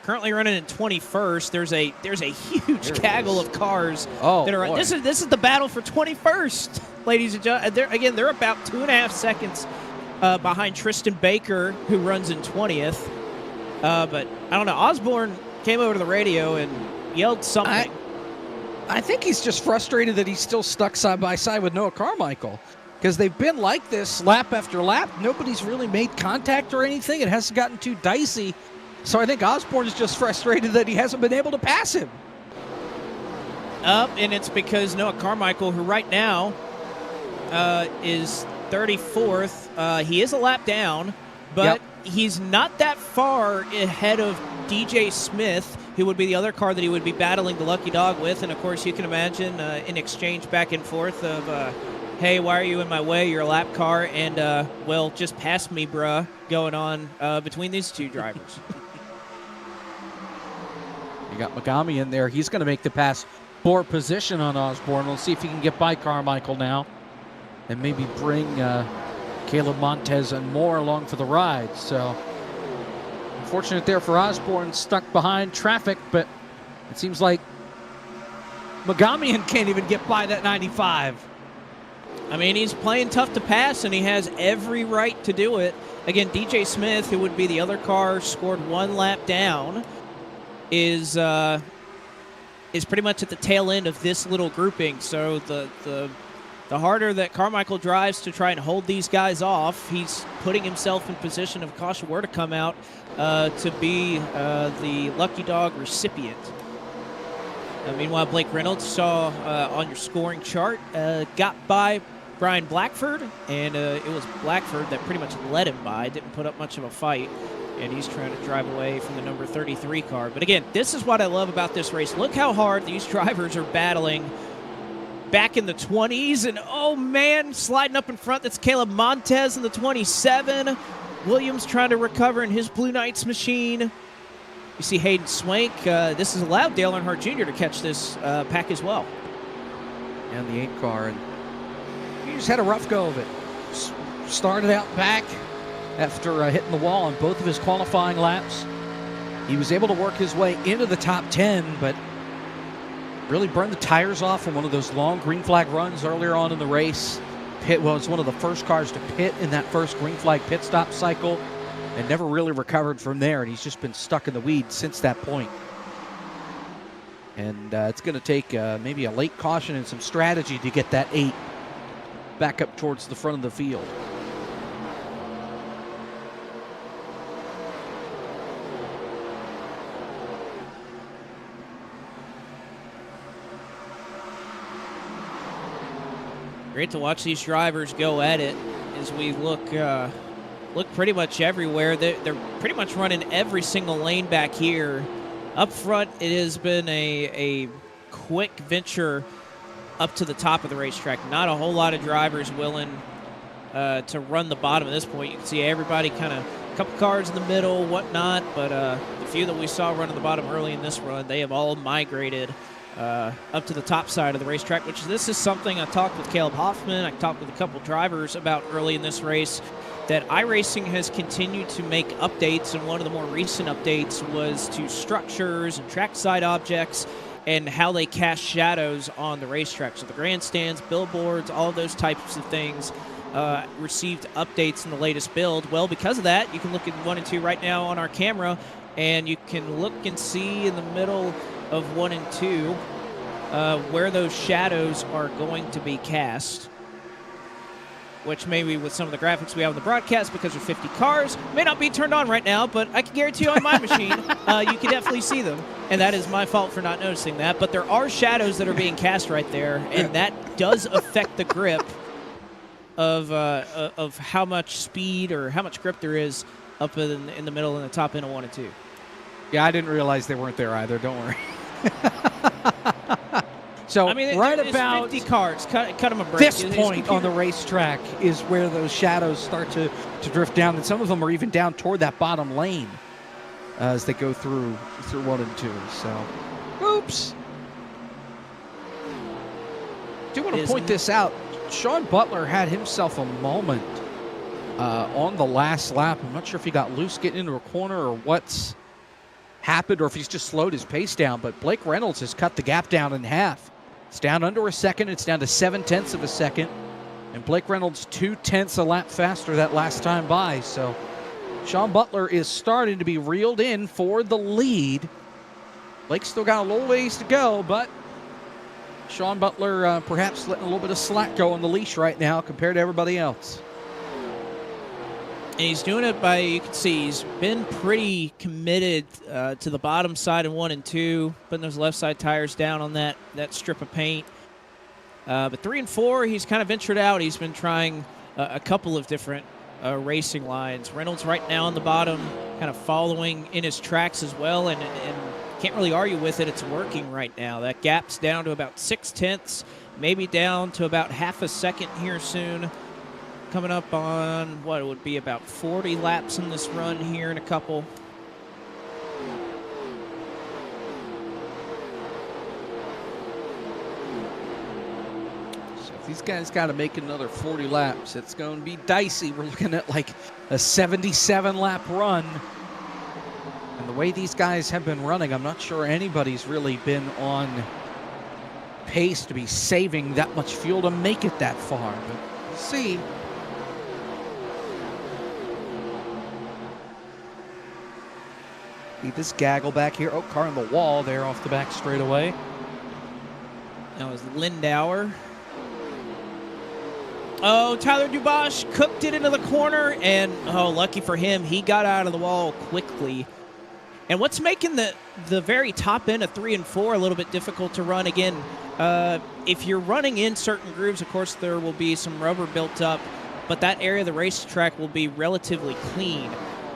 Currently running in 21st. There's a huge gaggle of cars that are. Boy. This is the battle for 21st, ladies and gentlemen. They're about 2.5 seconds behind Tristan Baker, who runs in 20th. But I don't know. Osborne came over to the radio and yelled something. I think he's just frustrated that he's still stuck side by side with Noah Carmichael, because they've been like this lap after lap. Nobody's really made contact or anything. It hasn't gotten too dicey. So I think Osborne is just frustrated that he hasn't been able to pass him. And it's because Noah Carmichael, who right now is 34th, he is a lap down, but he's not that far ahead of DJ Smith, who would be the other car that he would be battling the Lucky Dog with. And, of course, you can imagine an exchange back and forth of, hey, why are you in my way? You're a lap car. And, well, just pass me, bruh, going on between these two drivers. You got Megami in there. He's going to make the pass for position on Osborne. We'll see if he can get by Carmichael now and maybe bring Caleb Montez and more along for the ride. So unfortunate there for Osborne, stuck behind traffic, but it seems like Megamian can't even get by that 95. I mean, he's playing tough to pass, and he has every right to do it. Again, DJ Smith, who would be the other car, scored one lap down, is pretty much at the tail end of this little grouping. So the harder that Carmichael drives to try and hold these guys off, he's putting himself in position of caution where to come out to be the Lucky Dog recipient. Meanwhile, Blake Reynolds saw on your scoring chart, got by Brian Blackford, and it was Blackford that pretty much led him by, didn't put up much of a fight. And he's trying to drive away from the number 33 car. But again, this is what I love about this race. Look how hard these drivers are battling back in the 20s. And, oh, man, sliding up in front, that's Caleb Montez in the 27. Williams trying to recover in his Blue Knights machine. You see Hayden Swank. This has allowed Dale Earnhardt Jr. to catch this pack as well. And the 8 car. And he just had a rough go of it. Started out back after hitting the wall on both of his qualifying laps. He was able to work his way into the top 10, but really burned the tires off on one of those long green flag runs earlier on in the race. Was one of the first cars to pit in that first green flag pit stop cycle, and never really recovered from there, and he's just been stuck in the weeds since that point. And it's going to take maybe a late caution and some strategy to get that 8 back up towards the front of the field. Great to watch these drivers go at it as we look pretty much everywhere. They're pretty much running every single lane back here. Up front, it has been a quick venture up to the top of the racetrack. Not a whole lot of drivers willing to run the bottom at this point. You can see everybody kind of, a couple cars in the middle, whatnot, but the few that we saw running the bottom early in this run, they have all migrated up to the top side of the racetrack, which this is something I talked with Caleb Hoffman, I talked with a couple drivers about early in this race, that iRacing has continued to make updates, and one of the more recent updates was to structures and trackside objects and how they cast shadows on the racetrack. So the grandstands, billboards, all those types of things received updates in the latest build. Well, because of that, you can look at 1 and 2 right now on our camera, and you can look and see in the middle of 1 and 2 where those shadows are going to be cast, which maybe with some of the graphics we have in the broadcast, because there's 50 cars, may not be turned on right now, but I can guarantee you on my machine, you can definitely see them, and that is my fault for not noticing that. But there are shadows that are being cast right there, and that does affect the grip of how much speed or how much grip there is up in the middle and the top end of 1 and 2. Yeah, I didn't realize they weren't there either. Don't worry. So I mean, right it's about 50 cars. Cut them a break. this point on the racetrack is where those shadows start to drift down, and some of them are even down toward that bottom lane as they go through 1 and 2. So, oops. Do want to point this out. Sean Butler had himself a moment on the last lap. I'm not sure if he got loose getting into a corner or what's happened, or if he's just slowed his pace down, but Blake Reynolds has cut the gap down in half. It's down under a second. It's down to 0.7 of a second. And Blake Reynolds 0.2 a lap faster that last time by. So Sean Butler is starting to be reeled in for the lead. Blake's still got a little ways to go, but Sean Butler perhaps letting a little bit of slack go on the leash right now compared to everybody else. And he's doing it by, you can see, he's been pretty committed to the bottom side in 1 and 2, putting those left side tires down on that strip of paint. But 3 and 4, he's kind of ventured out. He's been trying a couple of different racing lines. Reynolds right now on the bottom, kind of following in his tracks as well, and can't really argue with it. It's working right now. That gap's down to about 0.6, maybe down to about half a second here soon. Coming up on what would be about 40 laps in this run here in a couple. So if these guys got to make another 40 laps, it's going to be dicey. We're looking at like a 77-lap run. And the way these guys have been running, I'm not sure anybody's really been on pace to be saving that much fuel to make it that far. But we'll see. See this gaggle back here. Oh, car on the wall there off the back straightaway. That was Lindauer. Oh, Tyler Dubois cooked it into the corner, and oh, lucky for him, he got out of the wall quickly. And what's making the very top end of 3 and 4 a little bit difficult to run, again, if you're running in certain grooves, of course, there will be some rubber built up, but that area of the racetrack will be relatively clean.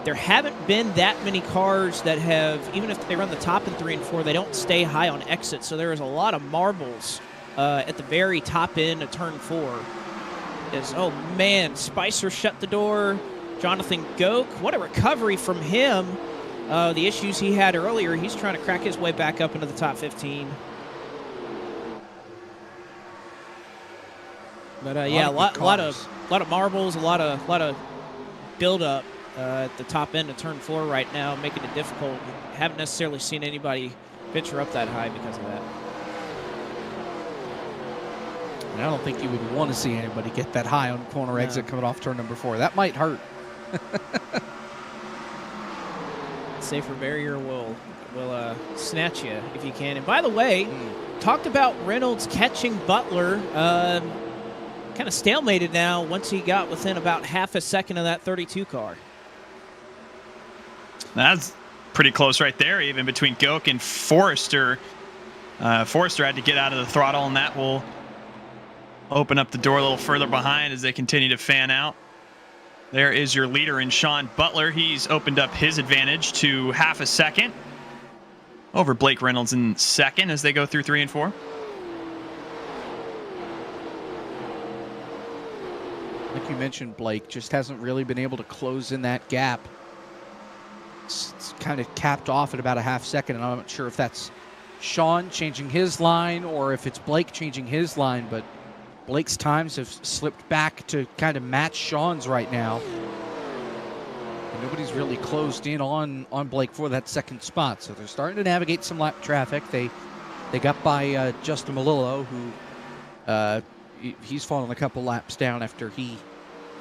There haven't been that many cars that have, even if they run the top in 3 and 4, they don't stay high on exit. So there is a lot of marbles at the very top end of turn 4. Oh man, Spicer shut the door. Jonathan Goke, what a recovery from him. The issues he had earlier, he's trying to crack his way back up into the top 15. But yeah, a lot of marbles, a lot of build up at the top end of turn 4 right now, making it difficult. Haven't necessarily seen anybody venture up that high because of that. And I don't think you would want to see anybody get that high on corner exit coming off turn number 4. That might hurt. Safer barrier will snatch you if you can. And by the way, talked about Reynolds catching Butler. Kind kind of stalemated now once he got within about half a second of that 32 car. That's pretty close right there, even between Goke and Forrester. Forrester had to get out of the throttle, and that will open up the door a little further behind as they continue to fan out. There is your leader in Sean Butler. He's opened up his advantage to half a second over Blake Reynolds in second as they go through 3 and 4. Like you mentioned, Blake just hasn't really been able to close in that gap. It's kind of capped off at about a half second, and I'm not sure if that's Sean changing his line or if it's Blake changing his line, but Blake's times have slipped back to kind of match Sean's right now. And nobody's really closed in on Blake for that second spot, so they're starting to navigate some lap traffic. They got by Justin Malillo, who he's fallen a couple laps down after he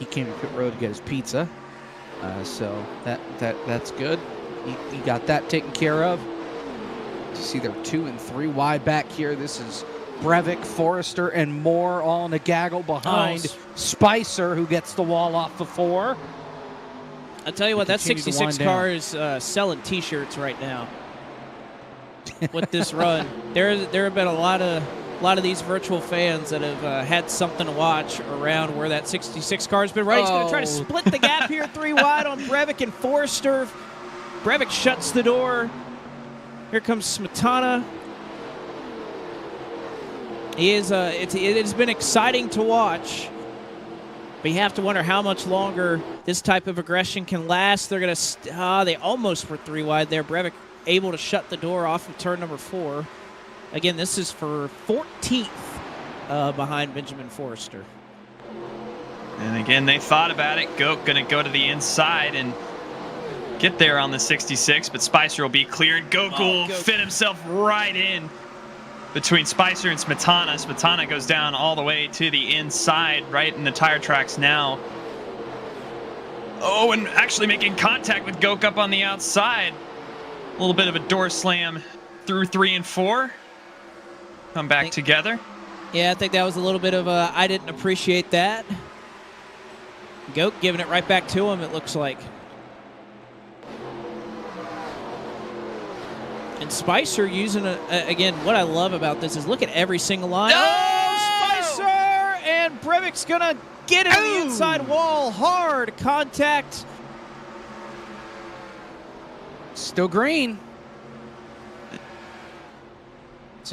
came to pit road to get his pizza. So that's good. He got that taken care of. You see they're 2 and 3 wide back here. This is Brevik, Forrester, and Moore all in a gaggle behind Spicer, who gets the wall off the 4. I'll tell you what, that 66 car is selling T-shirts right now with this run. There have been a lot of these virtual fans that have had something to watch around where that 66 car has been running. He's going to try to split the gap here 3 wide on Brevik and Forrester. Brevik shuts the door. Here comes Smetana. It has been exciting to watch, but you have to wonder how much longer this type of aggression can last. They're going to they almost were 3 wide there. Brevik able to shut the door off of turn number 4. Again, this is for 14th behind Benjamin Forrester. And again, they thought about it. Goke going to go to the inside and get there on the 66, but Spicer will be cleared. Goke will fit himself right in between Spicer and Smetana. Smetana goes down all the way to the inside, right in the tire tracks now. Oh, and actually making contact with Goke up on the outside. A little bit of a door slam through 3 and 4. Come back together. Yeah, I think that was a little bit of a, I didn't appreciate that. Goke giving it right back to him, it looks like. And Spicer using, again, what I love about this is look at every single line. No! Oh, Spicer! And Brevik's going to get into the inside wall. Hard contact. Still green.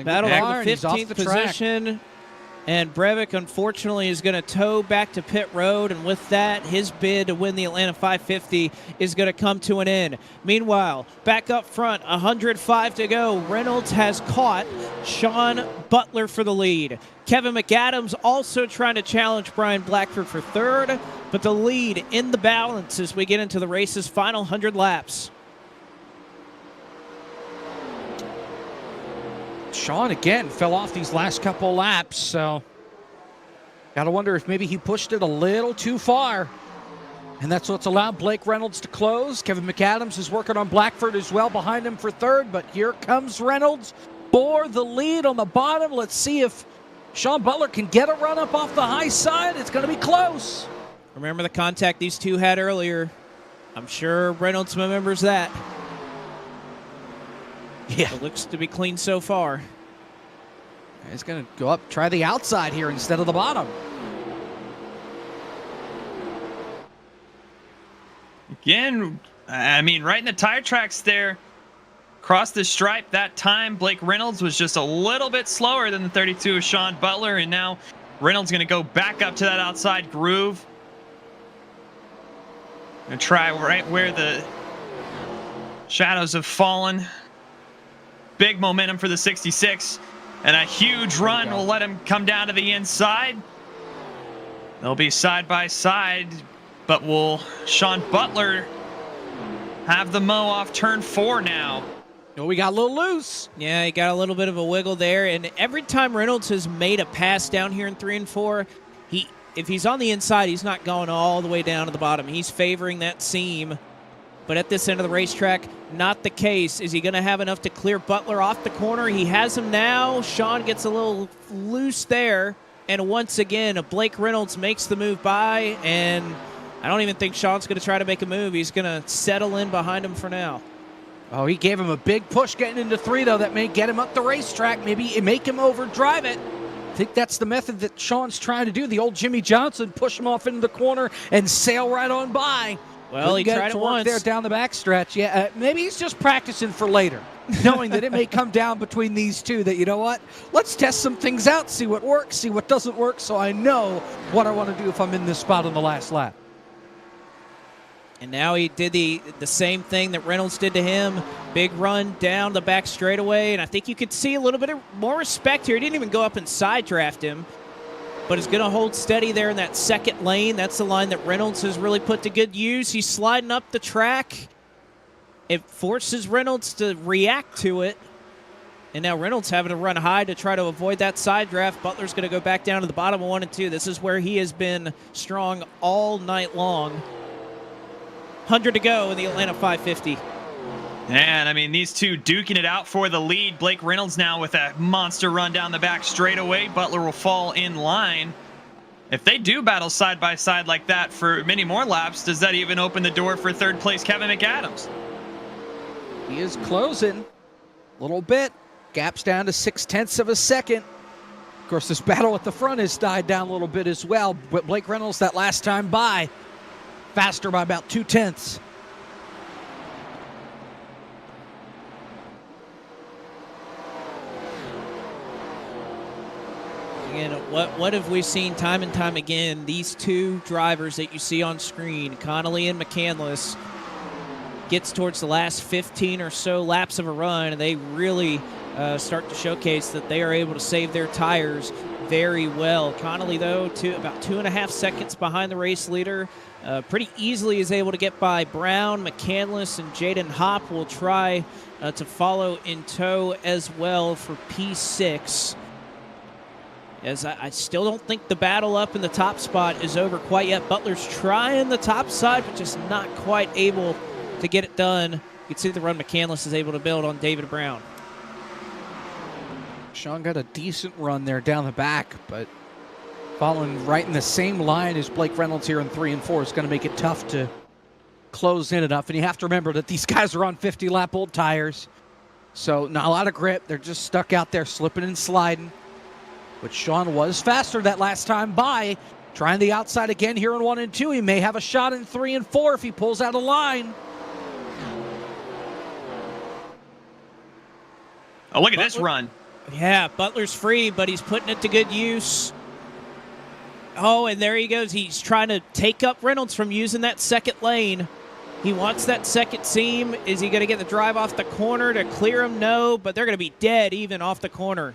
Battle on the 15th position. And Brevik, unfortunately, is going to tow back to pit road. And with that, his bid to win the Atlanta 550 is going to come to an end. Meanwhile, back up front, 105 to go. Reynolds has caught Sean Butler for the lead. Kevin McAdams also trying to challenge Brian Blackford for third. But the lead in the balance as we get into the race's final 100 laps. Sean again fell off these last couple laps, so gotta wonder if maybe he pushed it a little too far, and that's what's allowed Blake Reynolds to close. Kevin McAdams is working on Blackford as well behind him for third, but here comes Reynolds for the lead on the bottom. Let's see if Sean Butler can get a run up off the high side. It's going to be close. Remember the contact these two had earlier. I'm sure Reynolds remembers that. Yeah. It looks to be clean so far. He's going to go up, try the outside here instead of the bottom. Again, I mean, right in the tire tracks there. Across the stripe that time, Blake Reynolds was just a little bit slower than the 32 of Sean Butler, and now Reynolds going to go back up to that outside groove. Going to try right where the shadows have fallen. Big momentum for the 66, and a huge run will let him come down to the inside. They'll be side by side, but will Sean Butler have the mow off turn 4 now? Oh, we got a little loose. Yeah, he got a little bit of a wiggle there, and every time Reynolds has made a pass down here in 3 and 4, if he's on the inside, he's not going all the way down to the bottom. He's favoring that seam. But at this end of the racetrack, not the case. Is he going to have enough to clear Butler off the corner? He has him now. Sean gets a little loose there. And once again, Blake Reynolds makes the move by, and I don't even think Sean's going to try to make a move. He's going to settle in behind him for now. Oh, he gave him a big push getting into 3, though. That may get him up the racetrack. Maybe make him overdrive it. I think that's the method that Sean's trying to do. The old Jimmy Johnson, push him off into the corner and sail right on by. Well, he tried it once. There down the backstretch. Yeah, maybe he's just practicing for later, knowing that it may come down between these two, that, you know what, let's test some things out, see what works, see what doesn't work, so I know what I want to do if I'm in this spot on the last lap. And now he did the same thing that Reynolds did to him. Big run down the back straightaway, and I think you could see a little bit of more respect here. He didn't even go up and side draft him, but is going to hold steady there in that second lane. That's the line that Reynolds has really put to good use. He's sliding up the track. It forces Reynolds to react to it. And now Reynolds having to run high to try to avoid that side draft. Butler's going to go back down to the bottom of 1 and 2. This is where he has been strong all night long. 100 to go in the Atlanta 550. And I mean, these two duking it out for the lead. Blake Reynolds now with a monster run down the back straightaway. Butler will fall in line. If they do battle side by side like that for many more laps, does that even open the door for third place Kevin McAdams? He is closing a little bit. Gap's down to 0.6 of a second. Of course, this battle at the front has died down a little bit as well. But Blake Reynolds that last time by, faster by about 0.2. Again, what have we seen time and time again? These two drivers that you see on screen, Connolly and McCandless, gets towards the last 15 or so laps of a run, and they really start to showcase that they are able to save their tires very well. Connolly, though, about 2.5 seconds behind the race leader. Pretty easily is able to get by Brown. McCandless and Jaden Hopp will try to follow in tow as well for P6. As I still don't think the battle up in the top spot is over quite yet. Butler's trying the top side, but just not quite able to get it done. You can see the run McCandless is able to build on David Brown. Sean got a decent run there down the back, but following right in the same line as Blake Reynolds here in 3 and 4 is going to make it tough to close in enough. And you have to remember that these guys are on 50-lap old tires, so not a lot of grip. They're just stuck out there slipping and sliding. But Sean was faster that last time by. Trying the outside again here in 1 and 2. He may have a shot in 3 and 4 if he pulls out a line. Oh, look at this run. Yeah, Butler's free, but he's putting it to good use. Oh, and there he goes. He's trying to take up Reynolds from using that second lane. He wants that second seam. Is he going to get the drive off the corner to clear him? No, but they're going to be dead even off the corner.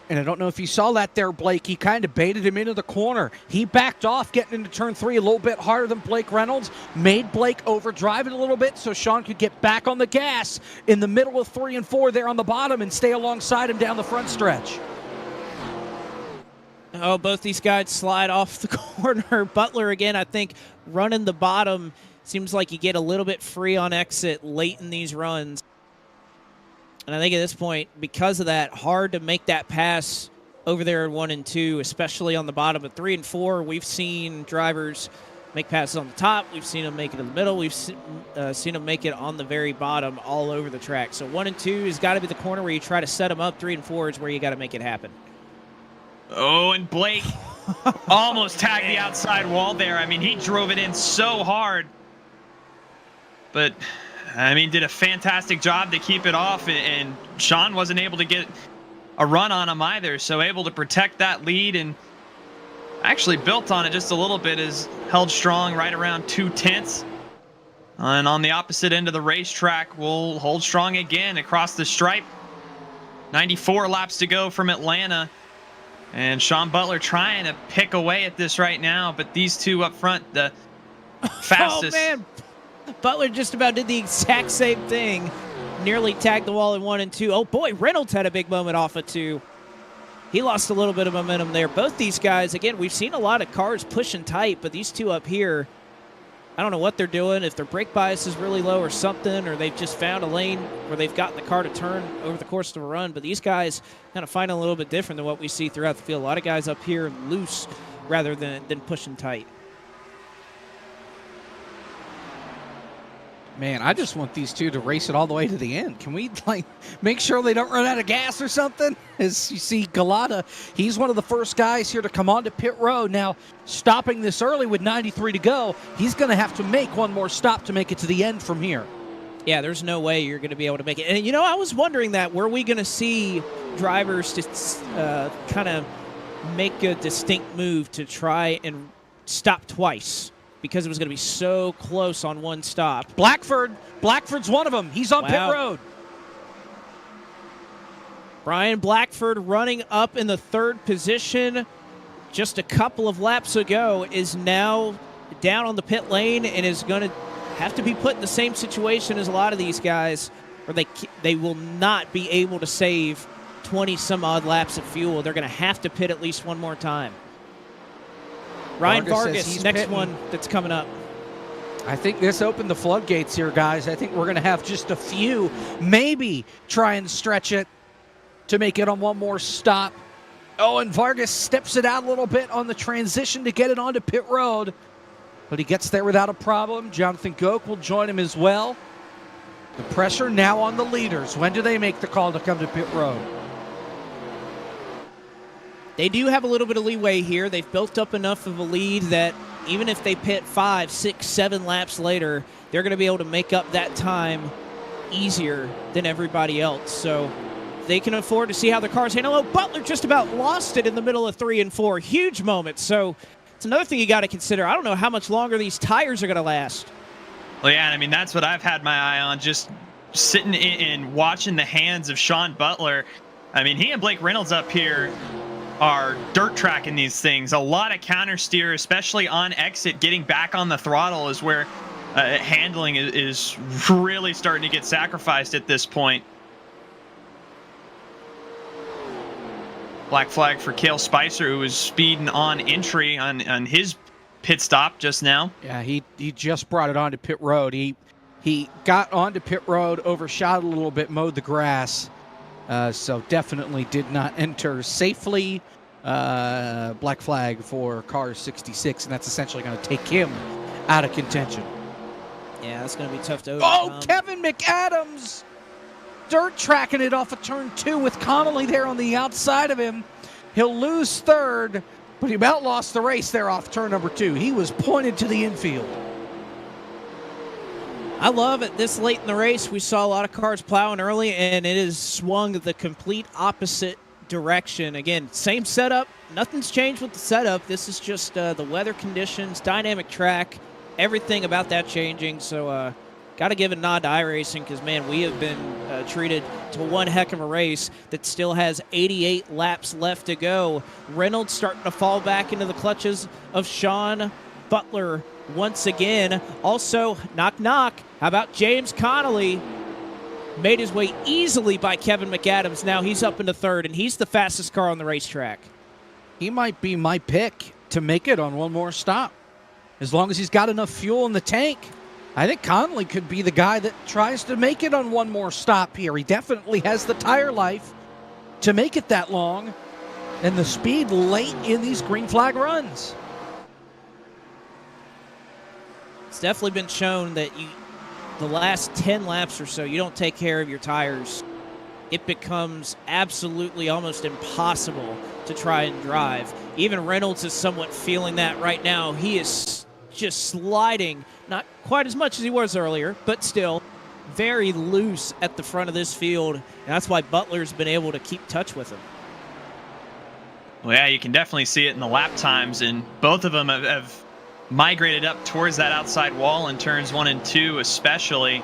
And I don't know if you saw that there, Blake. He kind of baited him into the corner. He backed off, getting into turn 3 a little bit harder than Blake Reynolds. Made Blake overdrive it a little bit so Sean could get back on the gas in the middle of 3 and 4 there on the bottom and stay alongside him down the front stretch. Oh, both these guys slide off the corner. Butler, again, I think, running the bottom. Seems like you get a little bit free on exit late in these runs. And I think at this point, because of that, hard to make that pass over there in 1 and 2, especially on the bottom. Of 3 and 4, we've seen drivers make passes on the top. We've seen them make it in the middle. We've seen them make it on the very bottom all over the track. So 1 and 2 has got to be the corner where you try to set them up. 3 and 4 is where you got to make it happen. Oh, and Blake almost tagged the outside wall there. I mean, he drove it in so hard. But, I mean, did a fantastic job to keep it off, and Sean wasn't able to get a run on him either, so able to protect that lead and actually built on it just a little bit, is held strong right around 0.2. And on the opposite end of the racetrack, we'll hold strong again across the stripe. 94 laps to go from Atlanta. And Sean Butler trying to pick away at this right now, but these two up front, the fastest. Oh, man. Butler just about did the exact same thing. Nearly tagged the wall in 1 and 2. Oh, boy, Reynolds had a big moment off of 2. He lost a little bit of momentum there. Both these guys, again, we've seen a lot of cars pushing tight, but these two up here, I don't know what they're doing, if their brake bias is really low or something, or they've just found a lane where they've gotten the car to turn over the course of a run. But these guys kind of find a little bit different than what we see throughout the field. A lot of guys up here loose rather than pushing tight. Man, I just want these two to race it all the way to the end. Can we make sure they don't run out of gas or something? As you see, Galata, he's one of the first guys here to come onto pit road. Now, stopping this early with 93 to go, he's going to have to make one more stop to make it to the end from here. Yeah, there's no way you're going to be able to make it. And, I was wondering that. Were we going to see drivers just kind of make a distinct move to try and stop twice? Because it was going to be so close on one stop. Blackford's one of them. He's on pit road. Brian Blackford running up in the third position just a couple of laps ago is now down on the pit lane and is going to have to be put in the same situation as a lot of these guys, or they will not be able to save 20-some-odd laps of fuel. They're going to have to pit at least one more time. Ryan Vargas, next pitting. One that's coming up. I think this opened the floodgates here, guys. I think we're going to have just a few, maybe try and stretch it to make it on one more stop. Oh, and Vargas steps it out a little bit on the transition to get it onto pit road. But he gets there without a problem. Jonathan Goke will join him as well. The pressure now on the leaders. When do they make the call to come to pit road? They do have a little bit of leeway here. They've built up enough of a lead that even if they pit 5, 6, 7 laps later, they're going to be able to make up that time easier than everybody else. So they can afford to see how their cars handle. Oh, Butler just about lost it in the middle of 3 and 4. Huge moment. So it's another thing you got to consider. I don't know how much longer these tires are going to last. Well, yeah, I mean, that's what I've had my eye on, just sitting and watching the hands of Sean Butler. I mean, he and Blake Reynolds up here are dirt tracking these things. A lot of counter steer, especially on exit. Getting back on the throttle is where handling is really starting to get sacrificed at this point. Black flag for Cale Spicer, who was speeding on entry on his pit stop just now. Yeah, he just brought it onto pit road. He got onto pit road, overshot a little bit, mowed the grass. So definitely did not enter safely. Black flag for car 66, and that's essentially going to take him out of contention. Yeah, that's going to be tough to overcome. Oh, Kevin McAdams! Dirt tracking it off of turn 2 with Connolly there on the outside of him. He'll lose third, but he about lost the race there off turn number 2. He was pointed to the infield. I love it. This late in the race, we saw a lot of cars plowing early, and it has swung the complete opposite direction. Again, same setup. Nothing's changed with the setup. This is just the weather conditions, dynamic track, everything about that changing. So got to give a nod to iRacing because, man, we have been treated to one heck of a race that still has 88 laps left to go. Reynolds starting to fall back into the clutches of Sean Butler once again. Also, knock, knock. How about James Connolly? Made his way easily by Kevin McAdams. Now he's up into third, and he's the fastest car on the racetrack. He might be my pick to make it on one more stop. As long as he's got enough fuel in the tank, I think Connolly could be the guy that tries to make it on one more stop here. He definitely has the tire life to make it that long, and the speed late in these green flag runs. It's definitely been shown that the last 10 laps or so, you don't take care of your tires, it becomes absolutely almost impossible to try and drive. Even Reynolds is somewhat feeling that right now. He is just sliding, not quite as much as he was earlier, but still very loose at the front of this field, and that's why Butler's been able to keep touch with him. Well, yeah, you can definitely see it in the lap times, and both of them have migrated up towards that outside wall in turns 1 and 2 especially.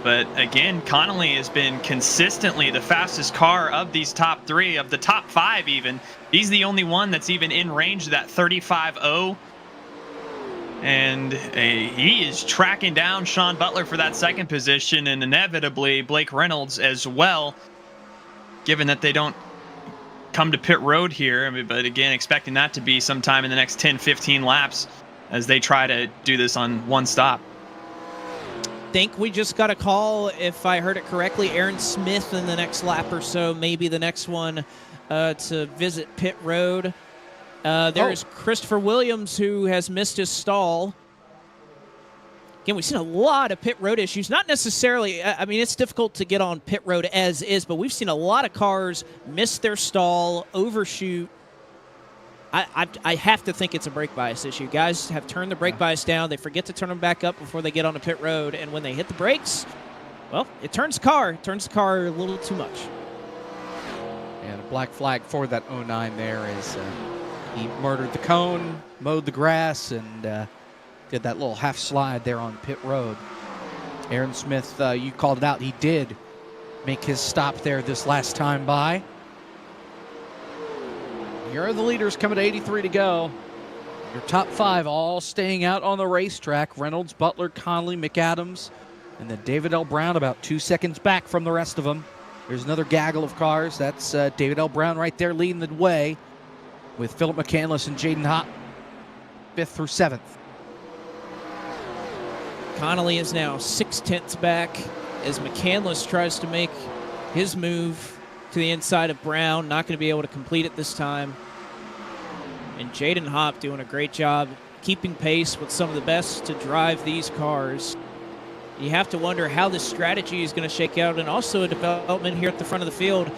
But again, Connolly has been consistently the fastest car of these top 3, of the top 5 even. He's the only one that's even in range of that 35.0. And he is tracking down Sean Butler for that second position, and inevitably Blake Reynolds as well, given that they don't come to pit road here. I mean, but again, expecting that to be sometime in the next 10, 15 laps. as they try to do this on one stop. Think we just got a call, if I heard it correctly, Aaron Smith in the next lap or so, maybe the next one to visit pit road. There's Christopher Williams, who has missed his stall. Again, we've seen a lot of pit road issues. Not necessarily, I mean, it's difficult to get on pit road as is, but we've seen a lot of cars miss their stall, overshoot. I have to think it's a brake bias issue. Guys have turned the brake bias down. They forget to turn them back up before they get on the pit road, and when they hit the brakes, well, it turns the car a little too much. And a black flag for that 09 there is he murdered the cone, mowed the grass, and did that little half slide there on pit road. Aaron Smith, you called it out. He did make his stop there this last time by. Here are the leaders coming to 83 to go. Your top 5 all staying out on the racetrack. Reynolds, Butler, Conley, McAdams, and then David L. Brown about 2 seconds back from the rest of them. There's another gaggle of cars. That's David L. Brown right there leading the way with Philip McCandless and Jaden Hopp 5th through 7th. Connolly is now 6/10 back as McCandless tries to make his move to the inside of Brown. Not going to be able to complete it this time. And Jaden Hopp doing a great job keeping pace with some of the best to drive these cars. You have to wonder how this strategy is going to shake out, and also a development here at the front of the field.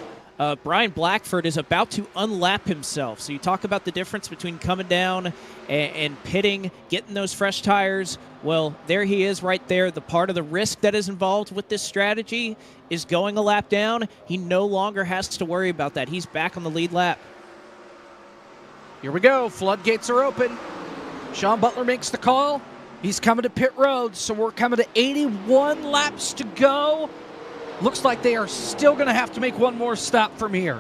Brian Blackford is about to unlap himself. So you talk about the difference between coming down and pitting, getting those fresh tires. Well, there he is right there. The part of the risk that is involved with this strategy is going a lap down. He no longer has to worry about that. He's back on the lead lap. Here we go. Floodgates are open. Sean Butler makes the call. He's coming to pit road, so we're coming to 81 laps to go. Looks like they are still going to have to make one more stop from here.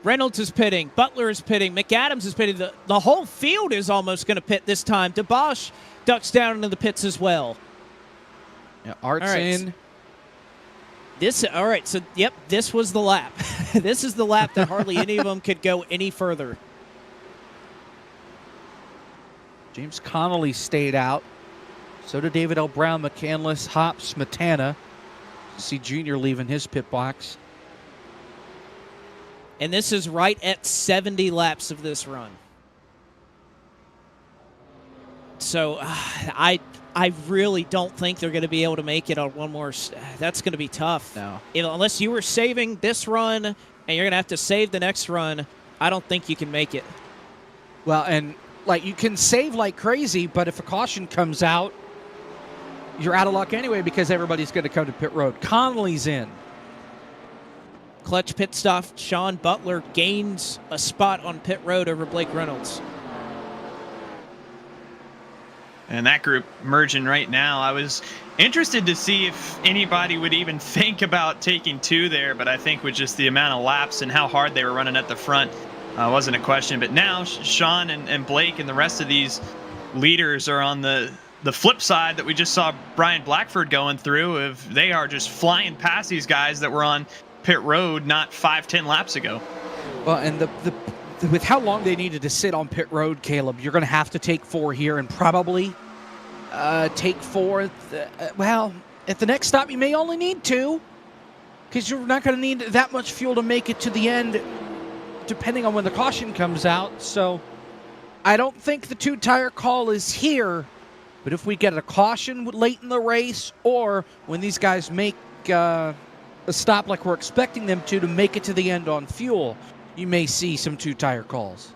Reynolds is pitting. Butler is pitting. McAdams is pitting. The whole field is almost going to pit this time. DeBosch ducks down into the pits as well. Yeah, Art's All right. in. All right, so, yep, this was the lap. This is the lap that hardly any of them could go any further. James Connolly stayed out. So did David L. Brown, McCandless, Hopp, Smetana. See Junior leaving his pit box. And this is right at 70 laps of this run. So I really don't think they're going to be able to make it on one more. That's going to be tough. No. Unless you were saving this run and you're going to have to save the next run, I don't think you can make it. Well, and like you can save like crazy, but if a caution comes out, you're out of luck anyway because everybody's going to come to pit road. Connolly's in. Clutch pit stop. Sean Butler gains a spot on pit road over Blake Reynolds. And that group merging right now. I was interested to see if anybody would even think about taking 2 there, but I think with just the amount of laps and how hard they were running at the front, wasn't a question. But now Sean and Blake and the rest of these leaders are on the flip side that we just saw Brian Blackford going through. If they are just flying past these guys that were on pit road not 5-10 laps ago. Well, and with how long they needed to sit on pit road, Caleb, you're going to have to take 4 here and probably take 4. Well, at the next stop, you may only need 2 because you're not going to need that much fuel to make it to the end, depending on when the caution comes out. So I don't think the 2-tire call is here, but if we get a caution late in the race or when these guys make a stop like we're expecting them to make it to the end on fuel, you may see some 2-tire calls.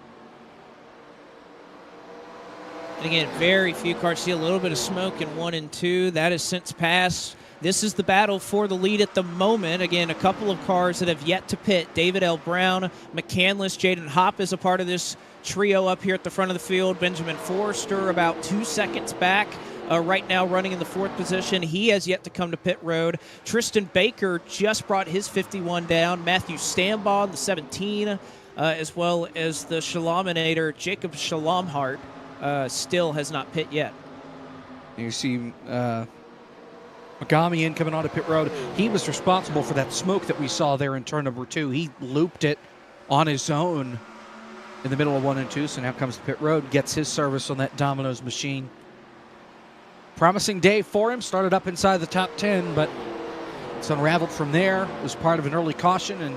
And again, very few cars. See a little bit of smoke in 1 and 2. That has since passed. This is the battle for the lead at the moment. Again, a couple of cars that have yet to pit. David L. Brown, McCandless, Jaden Hopp is a part of this trio up here at the front of the field. Benjamin Forrester about 2 seconds back. Right now running in the 4th position. He has yet to come to pit road. Tristan Baker just brought his 51 down. Matthew Stambaugh, the 17, as well as the Shalaminator, Jacob Shalamhart, still has not pit yet. You see Magamian coming onto pit road. He was responsible for that smoke that we saw there in turn number 2. He looped it on his own in the middle of 1 and 2. So now comes to pit road, gets his service on that Domino's machine. Promising day for him. Started up inside the top 10, but it's unraveled from there. It was part of an early caution and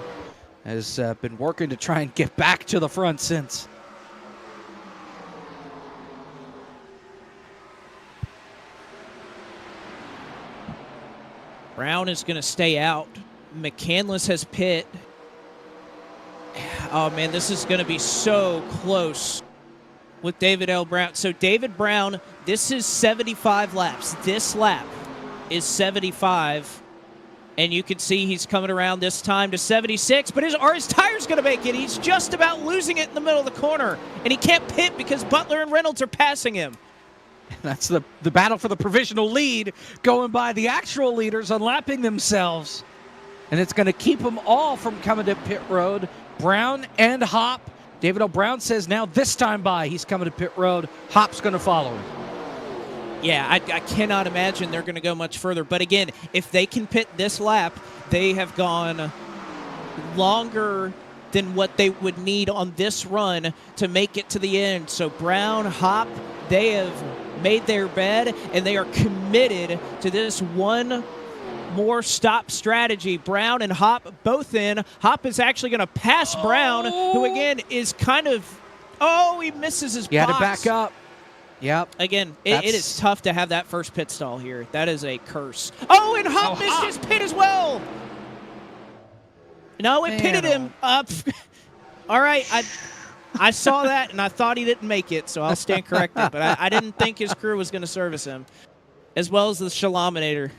has been working to try and get back to the front since. Brown is going to stay out. McCandless has pit. Oh, man, this is going to be so close with David L. Brown. So David Brown, this is 75 laps. This lap is 75. And you can see he's coming around this time to 76. But are his tires going to make it? He's just about losing it in the middle of the corner. And he can't pit because Butler and Reynolds are passing him. That's the battle for the provisional lead, going by the actual leaders unlapping themselves. And it's going to keep them all from coming to pit road. Brown and Hop. David O'Brown says now this time by, he's coming to pit road. Hop's going to follow him. Yeah, I cannot imagine they're going to go much further. But again, if they can pit this lap, they have gone longer than what they would need on this run to make it to the end. So Brown, Hop, they have made their bed, and they are committed to this one more stop strategy. Brown and Hop both in. Hop is actually going to pass Brown, who again is kind of, he misses his box. He had to back up. Yep. Again, it is tough to have that first pit stall here. That is a curse. Oh, and Hop missed his pit as well. No, it pitted him up. All right, I saw that, and I thought he didn't make it, so I'll stand corrected. But I didn't think his crew was going to service him, as well as the Shalaminator.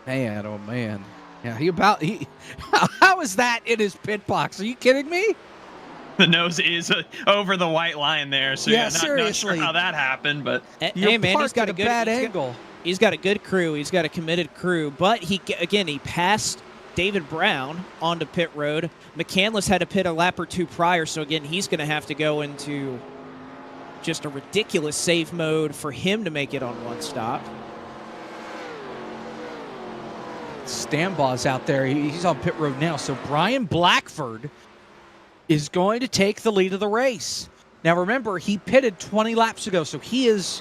Man, oh man. Yeah, how is that in his pit box? Are you kidding me? The nose is over the white line there, so Yeah, not sure how that happened, but Hey, man, he's got a good bad angle. He's got a good crew. He's got a committed crew, but he passed David Brown onto pit road. McCandless had to pit a lap or two prior, so again, he's going to have to go into just a ridiculous safe mode for him to make it on one stop. Stambaugh's out there. He's on pit road now. So Brian Blackford is going to take the lead of the race. Now remember, he pitted 20 laps ago, so he is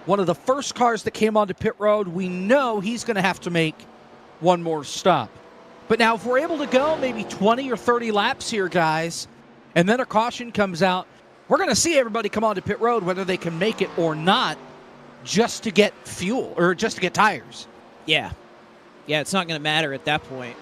one of the first cars that came onto pit road. We know he's going to have to make one more stop. But now if we're able to go maybe 20 or 30 laps here, guys, and then a caution comes out, we're going to see everybody come onto pit road, whether they can make it or not, just to get fuel or just to get tires. Yeah, it's not going to matter at that point.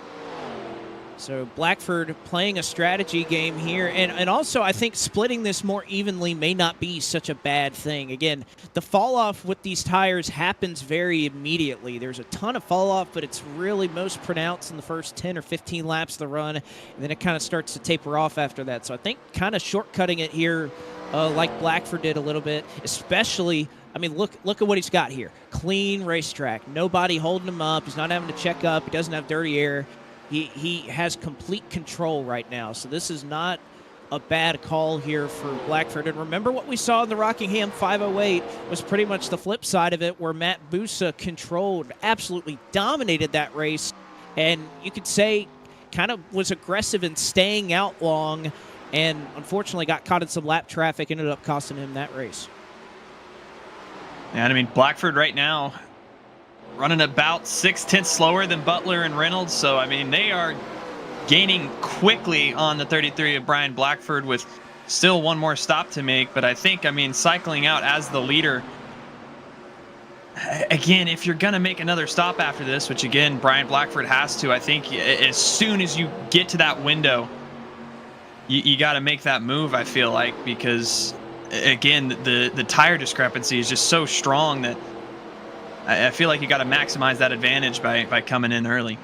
So Blackford playing a strategy game here, and also I think splitting this more evenly may not be such a bad thing. Again, the fall off with these tires happens very immediately. There's a ton of fall off, but it's really most pronounced in the first 10 or 15 laps of the run, and then it kind of starts to taper off after that. So I think kind of shortcutting it here like Blackford did a little bit, especially, I mean, look at what he's got here. Clean racetrack, nobody holding him up. He's not having to check up. He doesn't have dirty air. He has complete control right now. So this is not a bad call here for Blackford. And remember what we saw in the Rockingham 508 was pretty much the flip side of it, where Matt Busa controlled, absolutely dominated that race. And you could say kind of was aggressive in staying out long, and unfortunately got caught in some lap traffic, ended up costing him that race. And I mean, Blackford right now running about 6/10 slower than Butler and Reynolds. So, I mean, they are gaining quickly on the 33 of Brian Blackford with still one more stop to make. But I think, I mean, cycling out as the leader, again, if you're going to make another stop after this, which, again, Brian Blackford has to, I think as soon as you get to that window, you got to make that move, I feel like, because, again, the tire discrepancy is just so strong that I feel like you got to maximize that advantage by coming in early.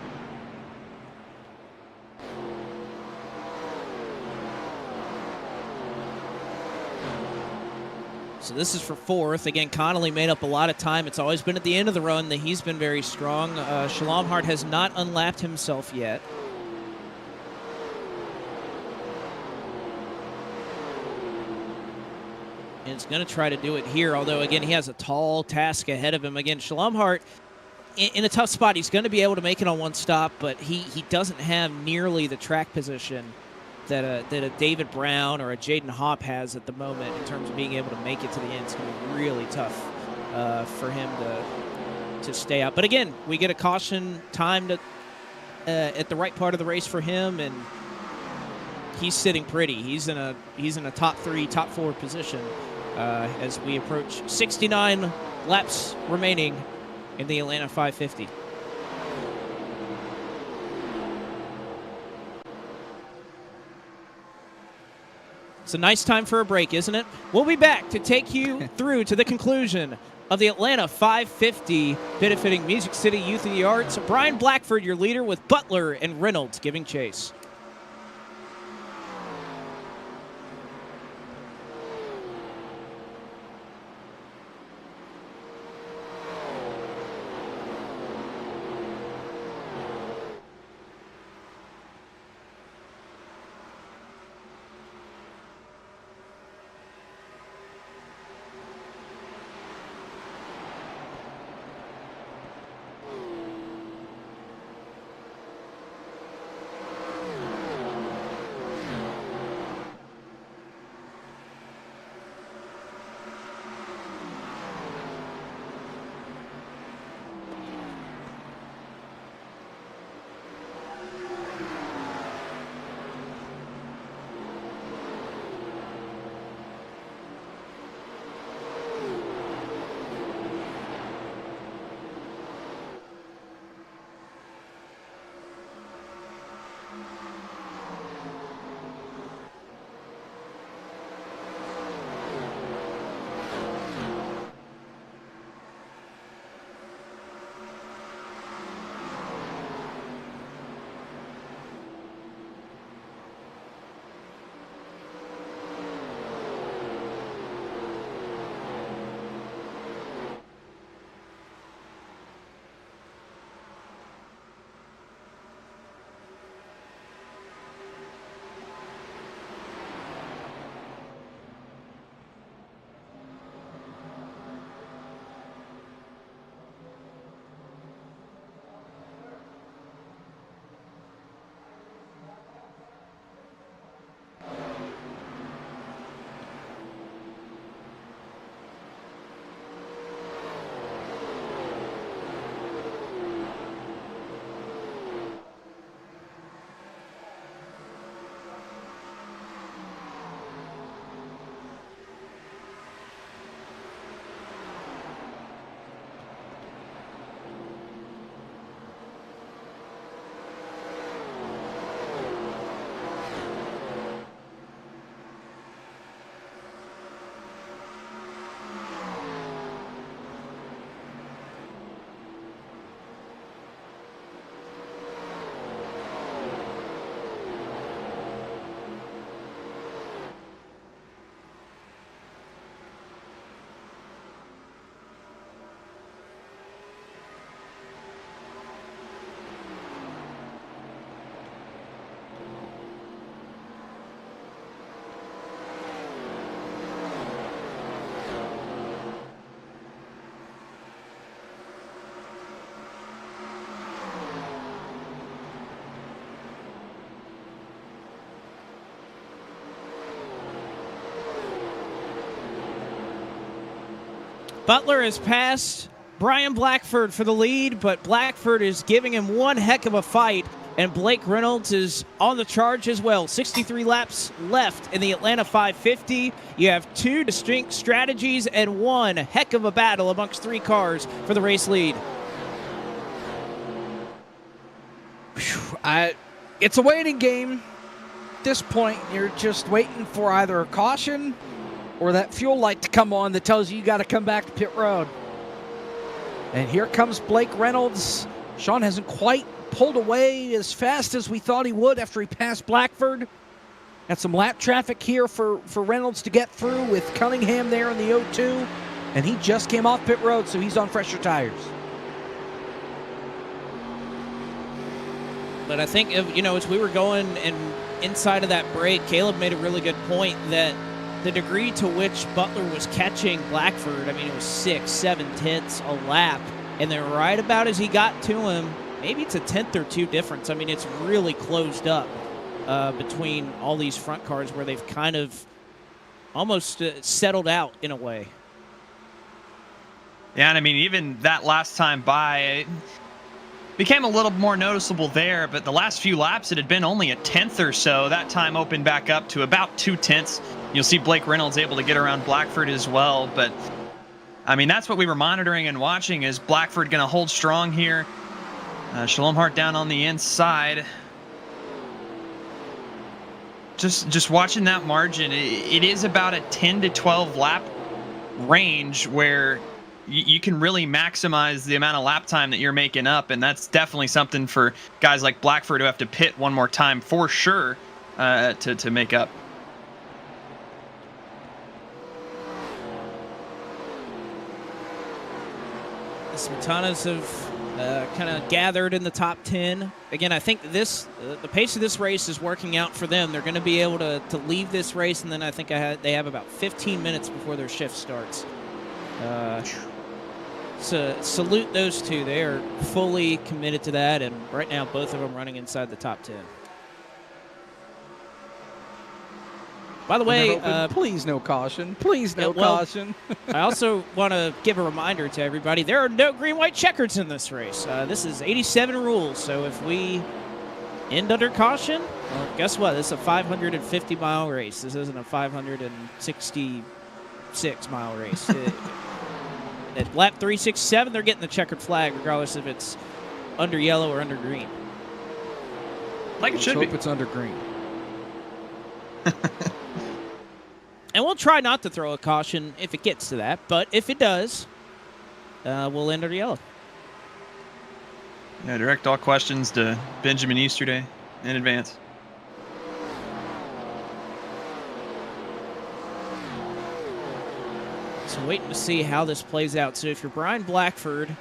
So this is for fourth. Again, Connolly made up a lot of time. It's always been at the end of the run that he's been very strong. Shalomhart has not unlapped himself yet. And it's going to try to do it here, although, again, he has a tall task ahead of him. Again, Shalomhart in a tough spot. He's going to be able to make it on one stop, but he doesn't have nearly the track position that a David Brown or a Jaden Hopp has at the moment in terms of being able to make it to the end. It's going to be really tough for him to stay out. But again, we get a caution timed at the right part of the race for him, and he's sitting pretty. He's in a top 3, top 4 position as we approach 69 laps remaining in the Atlanta 550. It's a nice time for a break, isn't it? We'll be back to take you through to the conclusion of the Atlanta 550, benefiting Music City Youth of the Arts. Brian Blackford, your leader, with Butler and Reynolds giving chase. Butler has passed Brian Blackford for the lead, but Blackford is giving him one heck of a fight, and Blake Reynolds is on the charge as well. 63 laps left in the Atlanta 550. You have 2 distinct strategies and one heck of a battle amongst 3 cars for the race lead. It's a waiting game. At this point, you're just waiting for either a caution or that fuel light to come on that tells you got to come back to pit road. And here comes Blake Reynolds. Sean hasn't quite pulled away as fast as we thought he would after he passed Blackford. Got some lap traffic here for Reynolds to get through with Cunningham there in the O2. And he just came off pit road, so he's on fresher tires. But I think, as we were going and inside of that break, Caleb made a really good point that the degree to which Butler was catching Blackford, it was 6, 7 tenths a lap. And then right about as he got to him, maybe it's a tenth or 2 difference. It's really closed up. between all these front cars where they've kind of almost settled out in a way. Yeah, and I mean, even that last time by, it became a little more noticeable there, but the last few laps, it had been only a tenth or so. That time opened back up to about 2/10. You'll see Blake Reynolds able to get around Blackford as well, but I mean, that's what we were monitoring and watching. Is Blackford going to hold strong here? Shalom Hart down on the inside. Just watching that margin, it is about a 10 to 12 lap range where you can really maximize the amount of lap time that you're making up, and that's definitely something for guys like Blackford who have to pit one more time for sure to make up. The Smetanas have kind of gathered in the top 10. Again, I think the pace of this race is working out for them. They're going to be able to leave this race, and then I think they have about 15 minutes before their shift starts. So salute those two. They are fully committed to that, and right now both of them running inside the top 10. By the way, please no caution. Please no well, caution. I also want to give a reminder to everybody, there are no green-white checkers in this race. This is 87 rules, so if we end under caution, well, guess what? This is a 550-mile race. This isn't a 566-mile race. At lap 367, they're getting the checkered flag, regardless if it's under yellow or under green. Like it should be. Hope it's under green. And we'll try not to throw a caution if it gets to that, but if it does, we'll end under yellow. Yeah, direct all questions to Benjamin Easterday in advance. So waiting to see how this plays out. So if you're Brian Blackford,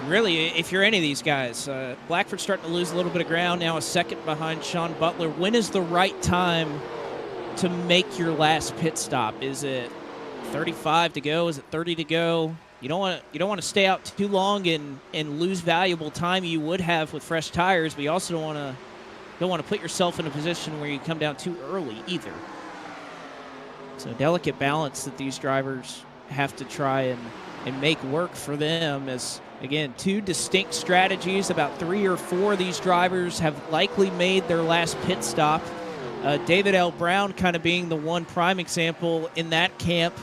really, if you're any of these guys, Blackford's starting to lose a little bit of ground, now a second behind Sean Butler. When is the right time to make your last pit stop? Is it 35 to go? Is it 30 to go? You don't want to stay out too long and lose valuable time you would have with fresh tires, but you also don't want to put yourself in a position where you come down too early either. So delicate balance that these drivers have to try and make work for them, as again, two distinct strategies. About 3 or 4 of these drivers have likely made their last pit stop. David L. Brown kind of being the one prime example in that camp,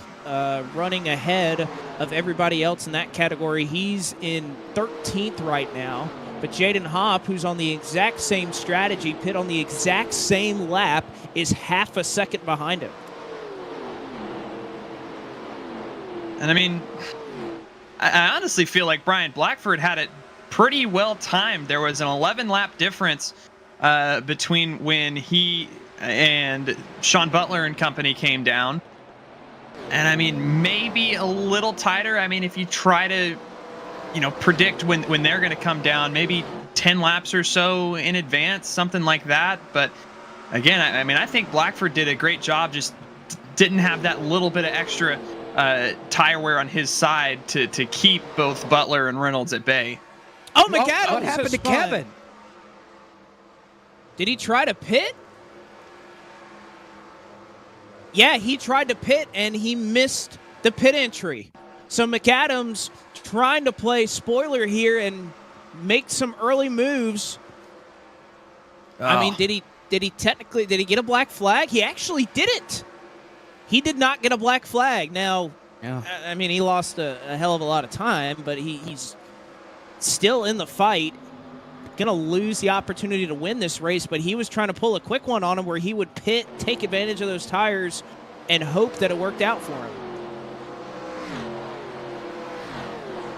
running ahead of everybody else in that category. He's in 13th right now. But Jaden Hopp, who's on the exact same strategy, pit on the exact same lap, is half a second behind him. And I mean, I honestly feel like Brian Blackford had it pretty well timed. There was an 11-lap difference between when he and Sean Butler and company came down. And I mean, maybe a little tighter. I mean, if you try to, predict when they're going to come down, maybe 10 laps or so in advance, something like that. But again, I mean, I think Blackford did a great job, just didn't have that little bit of extra tire wear on his side to keep both Butler and Reynolds at bay. Oh, McAdams! What happened to Kevin? Did he try to pit? Yeah, he tried to pit, and he missed the pit entry. So McAdams trying to play spoiler here and make some early moves. Oh. I mean, did he get a black flag? He actually didn't. He did not get a black flag. Now, Yeah. I mean, he lost a hell of a lot of time, but he's still in the fight. Going to lose the opportunity to win this race, but he was trying to pull a quick one on him where he would pit, take advantage of those tires, and hope that it worked out for him.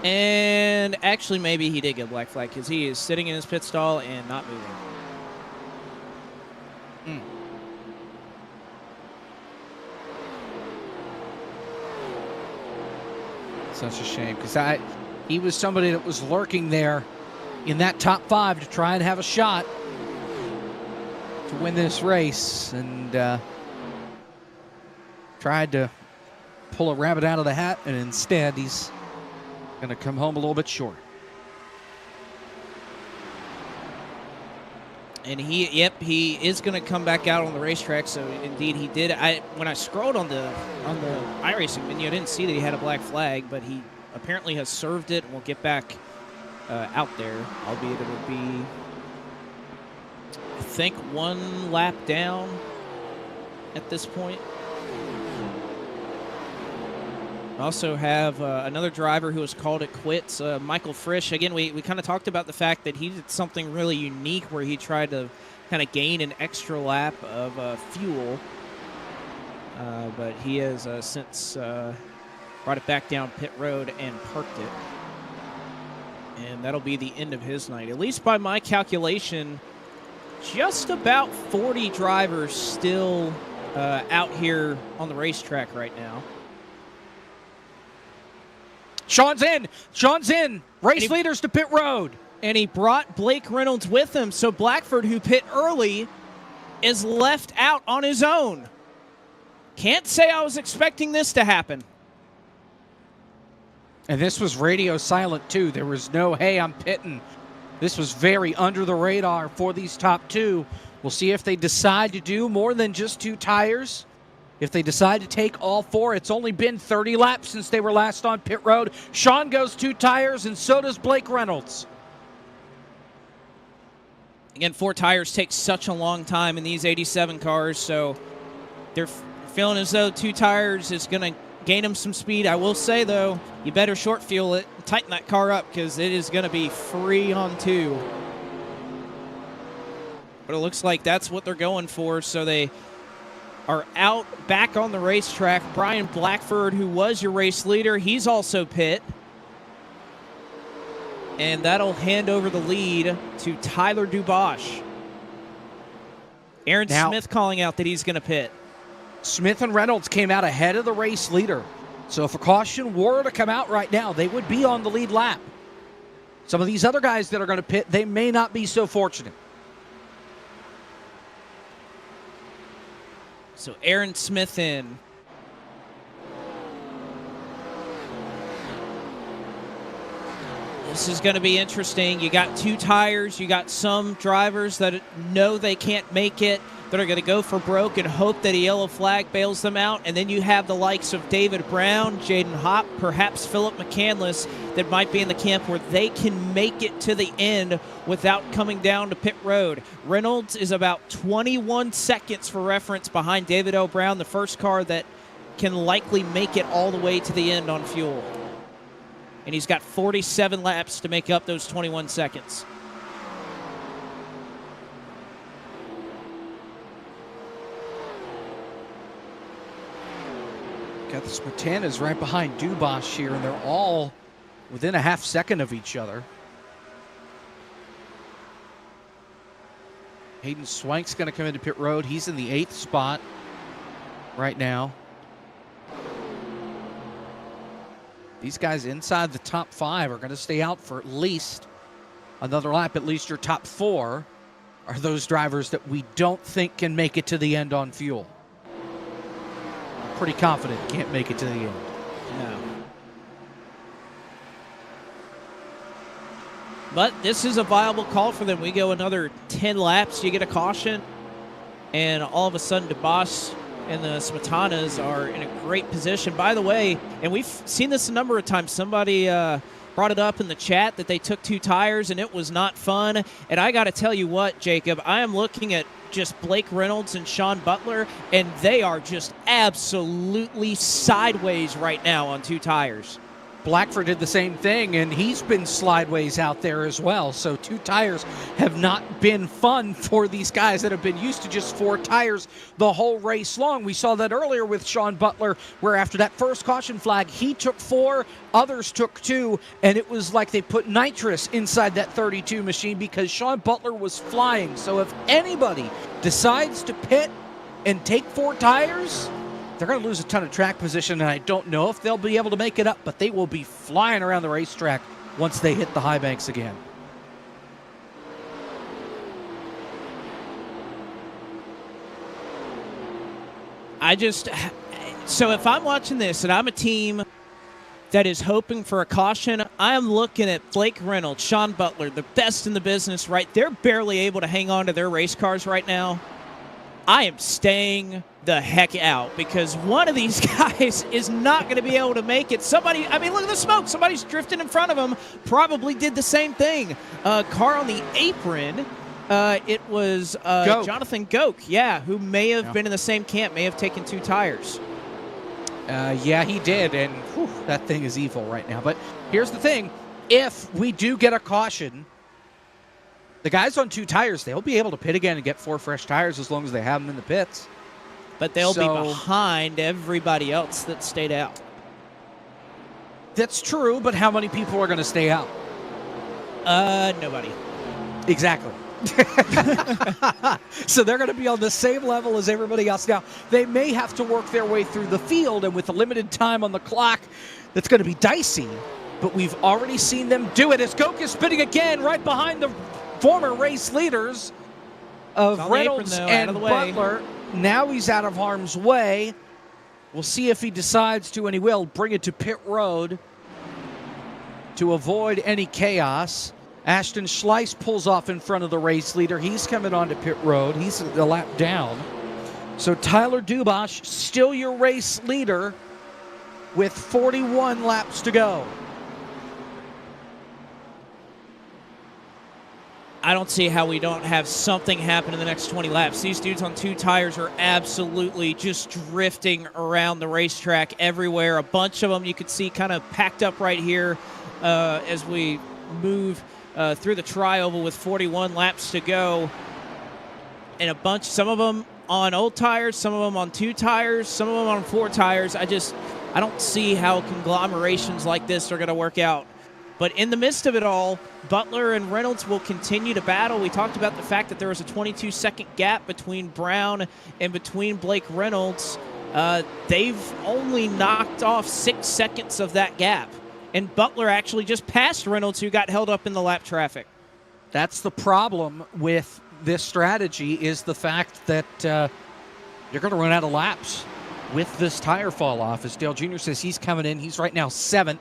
And actually, maybe he did get a black flag because he is sitting in his pit stall and not moving. Such a shame, because he was somebody that was lurking there in that top 5 to try and have a shot to win this race, and tried to pull a rabbit out of the hat, and instead he's going to come home a little bit short. And he is going to come back out on the racetrack. So indeed he did. When I scrolled on the iRacing menu, I didn't see that he had a black flag, but he apparently has served it and will get back out there, albeit it will be, I think, 1 lap down at this point. Also have another driver who has called it quits, Michael Frisch. Again, we kind of talked about the fact that he did something really unique where he tried to kind of gain an extra lap of fuel. But he has since brought it back down pit road and parked it. And that'll be the end of his night. At least by my calculation, just about 40 drivers still out here on the racetrack right now. Sean's in. Race leaders to pit road. And he brought Blake Reynolds with him, so Blackford, who pit early, is left out on his own. Can't say I was expecting this to happen. And this was radio silent, too. There was no, hey, I'm pitting. This was very under the radar for these top two. We'll see if they decide to do more than just 2 tires. If they decide to take all 4, it's only been 30 laps since they were last on pit road. Sean goes 2 tires, and so does Blake Reynolds. Again, 4 tires take such a long time in these 87 cars, so they're feeling as though 2 tires is going to gain them some speed. I will say, though, you better short fuel it, tighten that car up, because it is going to be free on 2. But it looks like that's what they're going for, so they are out back on the racetrack. Brian Blackford, who was your race leader, he's also pit. And that'll hand over the lead to Tyler Dubois. Aaron Smith calling out that he's going to pit. Smith and Reynolds came out ahead of the race leader. So if a caution were to come out right now, they would be on the lead lap. Some of these other guys that are going to pit, they may not be so fortunate. So Aaron Smith in. This is going to be interesting. You got 2 tires. You got some drivers that know they can't make it, that are going to go for broke and hope that a yellow flag bails them out. And then you have the likes of David Brown, Jaden Hopp, perhaps Philip McCandless, that might be in the camp where they can make it to the end without coming down to pit road. Reynolds is about 21 seconds for reference behind David O. Brown, the first car that can likely make it all the way to the end on fuel. And he's got 47 laps to make up those 21 seconds. Got the Spartanas right behind Dubois here, and they're all within a half second of each other. Hayden Swank's going to come into pit road. He's in the 8th spot right now. These guys inside the top 5 are going to stay out for at least another lap. At least your top 4 are those drivers that we don't think can make it to the end on fuel. I'm pretty confident can't make it to the end. No. But this is a viable call for them. We go another 10 laps, you get a caution, and all of a sudden DeBoss and the Smetanas are in a great position. By the way, and we've seen this a number of times, somebody brought it up in the chat that they took 2 tires and it was not fun. And I got to tell you what, Jacob, I am looking at just Blake Reynolds and Sean Butler, and they are just absolutely sideways right now on 2 tires. Blackford did the same thing, and he's been slideways out there as well. So 2 tires have not been fun for these guys that have been used to just 4 tires the whole race long. We saw that earlier with Sean Butler, where after that first caution flag, he took 4, others took 2, and it was like they put nitrous inside that 32 machine because Sean Butler was flying. So if anybody decides to pit and take 4 tires, they're going to lose a ton of track position, and I don't know if they'll be able to make it up, but they will be flying around the racetrack once they hit the high banks again. So if I'm watching this and I'm a team that is hoping for a caution, I am looking at Blake Reynolds, Sean Butler, the best in the business, right? They're barely able to hang on to their race cars right now. I am staying the heck out because one of these guys is not going to be able to make it. Somebody, I mean, look at the smoke. Somebody's drifting in front of him. Probably did the same thing. Car on the apron. It was Jonathan Goke, yeah, who may have been in the same camp, may have taken 2 tires. Yeah, he did, and whew, that thing is evil right now. But here's the thing. If we do get a caution, the guys on 2 tires, they'll be able to pit again and get 4 fresh tires as long as they have them in the pits. But they'll be behind everybody else that stayed out. That's true, but how many people are going to stay out? Nobody. Exactly. So they're going to be on the same level as everybody else. Now, they may have to work their way through the field, and with the limited time on the clock, that's going to be dicey. But we've already seen them do it as Goke is spinning again right behind the former race leaders of Reynolds and Butler. Now he's out of harm's way. We'll see if he decides to, and he will, bring it to pit road to avoid any chaos. Ashton Schleiss pulls off in front of the race leader. He's coming onto pit road. He's a lap down. So Tyler Dubosh, still your race leader with 41 laps to go. I don't see how we don't have something happen in the next 20 laps. These dudes on 2 tires are absolutely just drifting around the racetrack everywhere. A bunch of them you could see kind of packed up right here as we move through the tri-oval with 41 laps to go. And a bunch, some of them on old tires, some of them on 2 tires, some of them on 4 tires. I don't see how conglomerations like this are going to work out. But in the midst of it all, Butler and Reynolds will continue to battle. We talked about the fact that there was a 22-second gap between Brown and between Blake Reynolds. They've only knocked off 6 seconds of that gap. And Butler actually just passed Reynolds, who got held up in the lap traffic. That's the problem with this strategy, is the fact that you're going to run out of laps with this tire fall off. As Dale Jr. says, he's coming in. He's right now 7th.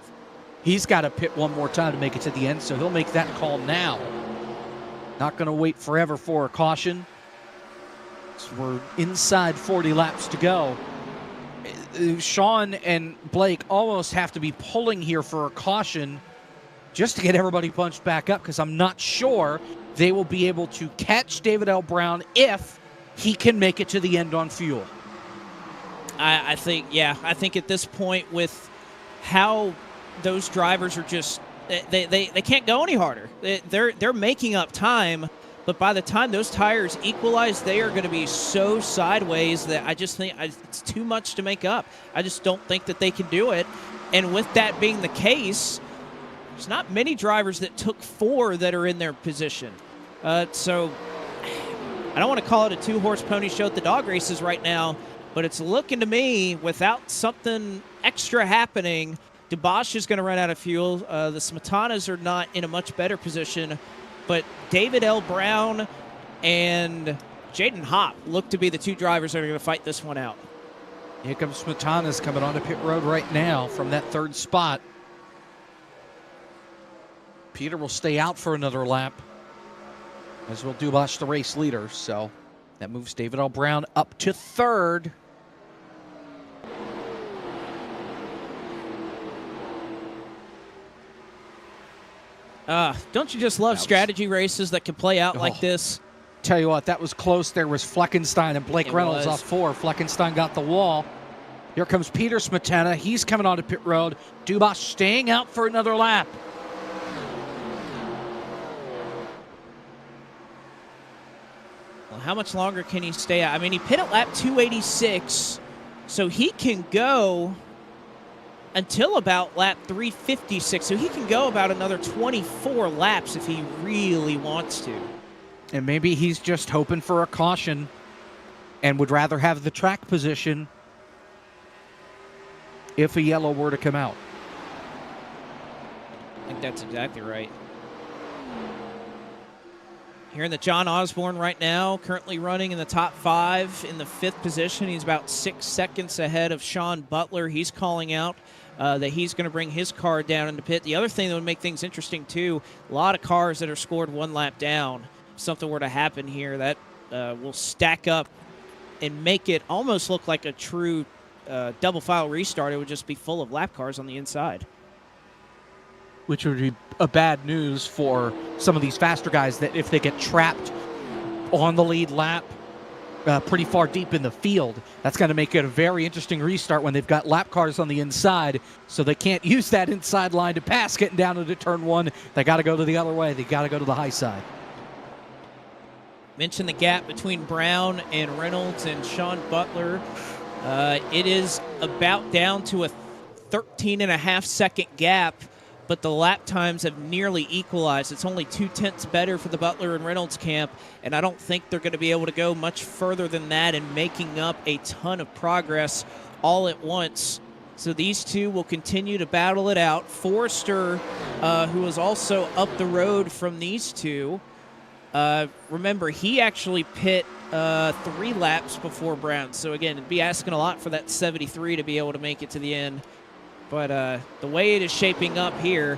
He's got to pit one more time to make it to the end, so he'll make that call now. Not going to wait forever for a caution. So we're inside 40 laps to go. Sean and Blake almost have to be pulling here for a caution just to get everybody punched back up, because I'm not sure they will be able to catch David L. Brown if he can make it to the end on fuel. I think at this point, with how those drivers are just, they can't go any harder. They're making up time, but by the time those tires equalize, they are going to be so sideways that I just think it's too much to make up. I just don't think that they can do it. And with that being the case, there's not many drivers that took 4 that are in their position. So I don't want to call it a 2-horse pony show at the dog races right now, but it's looking to me, without something extra happening, Dubosh is going to run out of fuel. The Smetanas are not in a much better position, but David L. Brown and Jaden Hopp look to be the 2 drivers that are going to fight this one out. Here comes Smetanas coming onto pit road right now from that 3rd spot. Peter will stay out for another lap, as will Dubosh, the race leader. So that moves David L. Brown up to 3rd. Don't you just love strategy races that can play out like this? Tell you what, that was close. There was Fleckenstein and Blake Reynolds off 4. Fleckenstein got the wall. Here comes Peter Smetana. He's coming onto pit road. Dubosh staying out for another lap. Well, how much longer can he stay out? I mean, he pit at lap 286, so he can go until about lap 356. So he can go about another 24 laps if he really wants to. And maybe he's just hoping for a caution and would rather have the track position if a yellow were to come out. I think that's exactly right. Hearing that John Osborne right now currently running in the top 5 in the 5th position. He's about 6 seconds ahead of Sean Butler. He's calling out that he's going to bring his car down into pit. The other thing that would make things interesting, too, a lot of cars that are scored 1 lap down. If something were to happen here, that will stack up and make it almost look like a true double file restart. It would just be full of lap cars on the inside. Which would be a bad news for some of these faster guys that if they get trapped on the lead lap pretty far deep in the field, that's going to make it a very interesting restart when they've got lap cars on the inside, so they can't use that inside line to pass getting down into turn 1. They got to go to the other way. They got to go to the high side. Mention the gap between Brown and Reynolds and Sean Butler. It is about down to a 13.5-second gap, but the lap times have nearly equalized. It's only 0.2 better for the Butler and Reynolds camp, and I don't think they're going to be able to go much further than that in making up a ton of progress all at once. So these two will continue to battle it out. Forrester, who is also up the road from these two, remember, he actually pit 3 laps before Brown. So again, it'd be asking a lot for that 73 to be able to make it to the end. But the way it is shaping up here,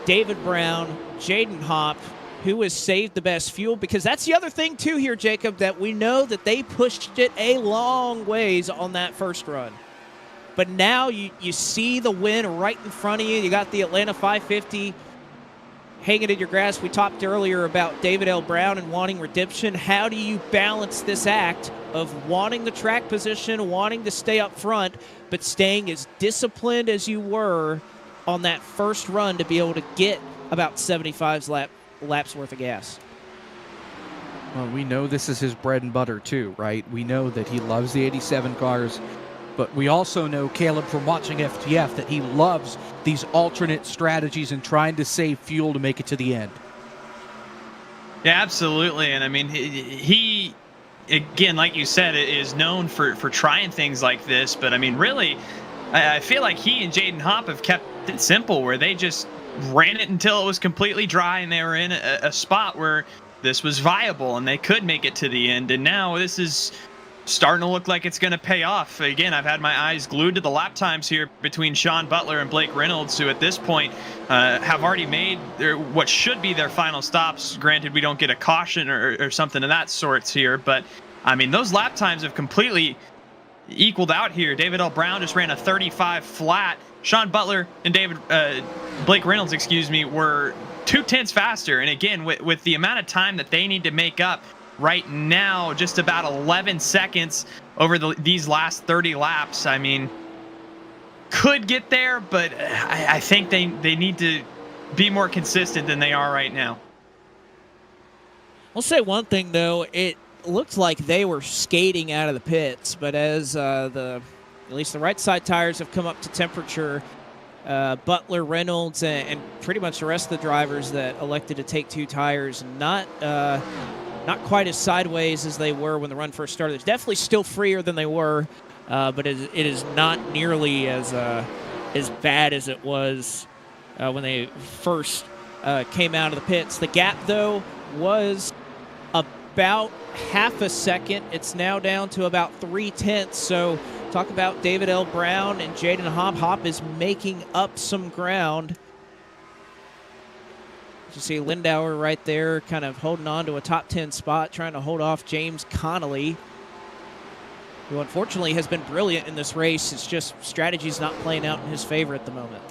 David Brown, Jaden Hopp, who has saved the best fuel, because that's the other thing too here, Jacob, that we know that they pushed it a long ways on that first run. But now you see the win right in front of you. You got the Atlanta 550 hanging in your grasp. We talked earlier about David L. Brown and wanting redemption. How do you balance this act of wanting the track position, wanting to stay up front, but staying as disciplined as you were on that first run to be able to get about 75 laps worth of gas? Well, we know this is his bread and butter too, right? We know that he loves the 87 cars, but we also know, Caleb, from watching FTF, that he loves these alternate strategies and trying to save fuel to make it to the end. Yeah, absolutely. And I mean, he again, like you said, is known for trying things like this. But I mean, really, I feel like he and Jaden Hopp have kept it simple, where they just ran it until it was completely dry, and they were in a spot where this was viable and they could make it to the end. And now this is starting to look like it's going to pay off. Again, I've had my eyes glued to the lap times here between Sean Butler and Blake Reynolds, who at this point have already made what should be their final stops. Granted, we don't get a caution or something of that sorts here, but I mean, those lap times have completely equaled out here. David L. Brown just ran a 35 flat. Sean Butler and Blake Reynolds, were 0.2 faster. And again, with the amount of time that they need to make up right now, just about 11 seconds over these last 30 laps. I mean, could get there, but I think they need to be more consistent than they are right now. I'll say one thing, though. It looked like they were skating out of the pits, but as at least the right side tires have come up to temperature, Butler, Reynolds, and pretty much the rest of the drivers that elected to take 2 tires, not quite as sideways as they were when the run first started. It's definitely still freer than they were, but it is not nearly as bad as it was when they first came out of the pits. The gap, though, was about half a second. It's now down to about 0.3. So talk about David L. Brown and Jaden Hopp. Hopp is making up some ground. You see Lindauer right there kind of holding on to a top 10 spot, trying to hold off James Connolly, who unfortunately has been brilliant in this race. It's just strategy's not playing out in his favor at the moment.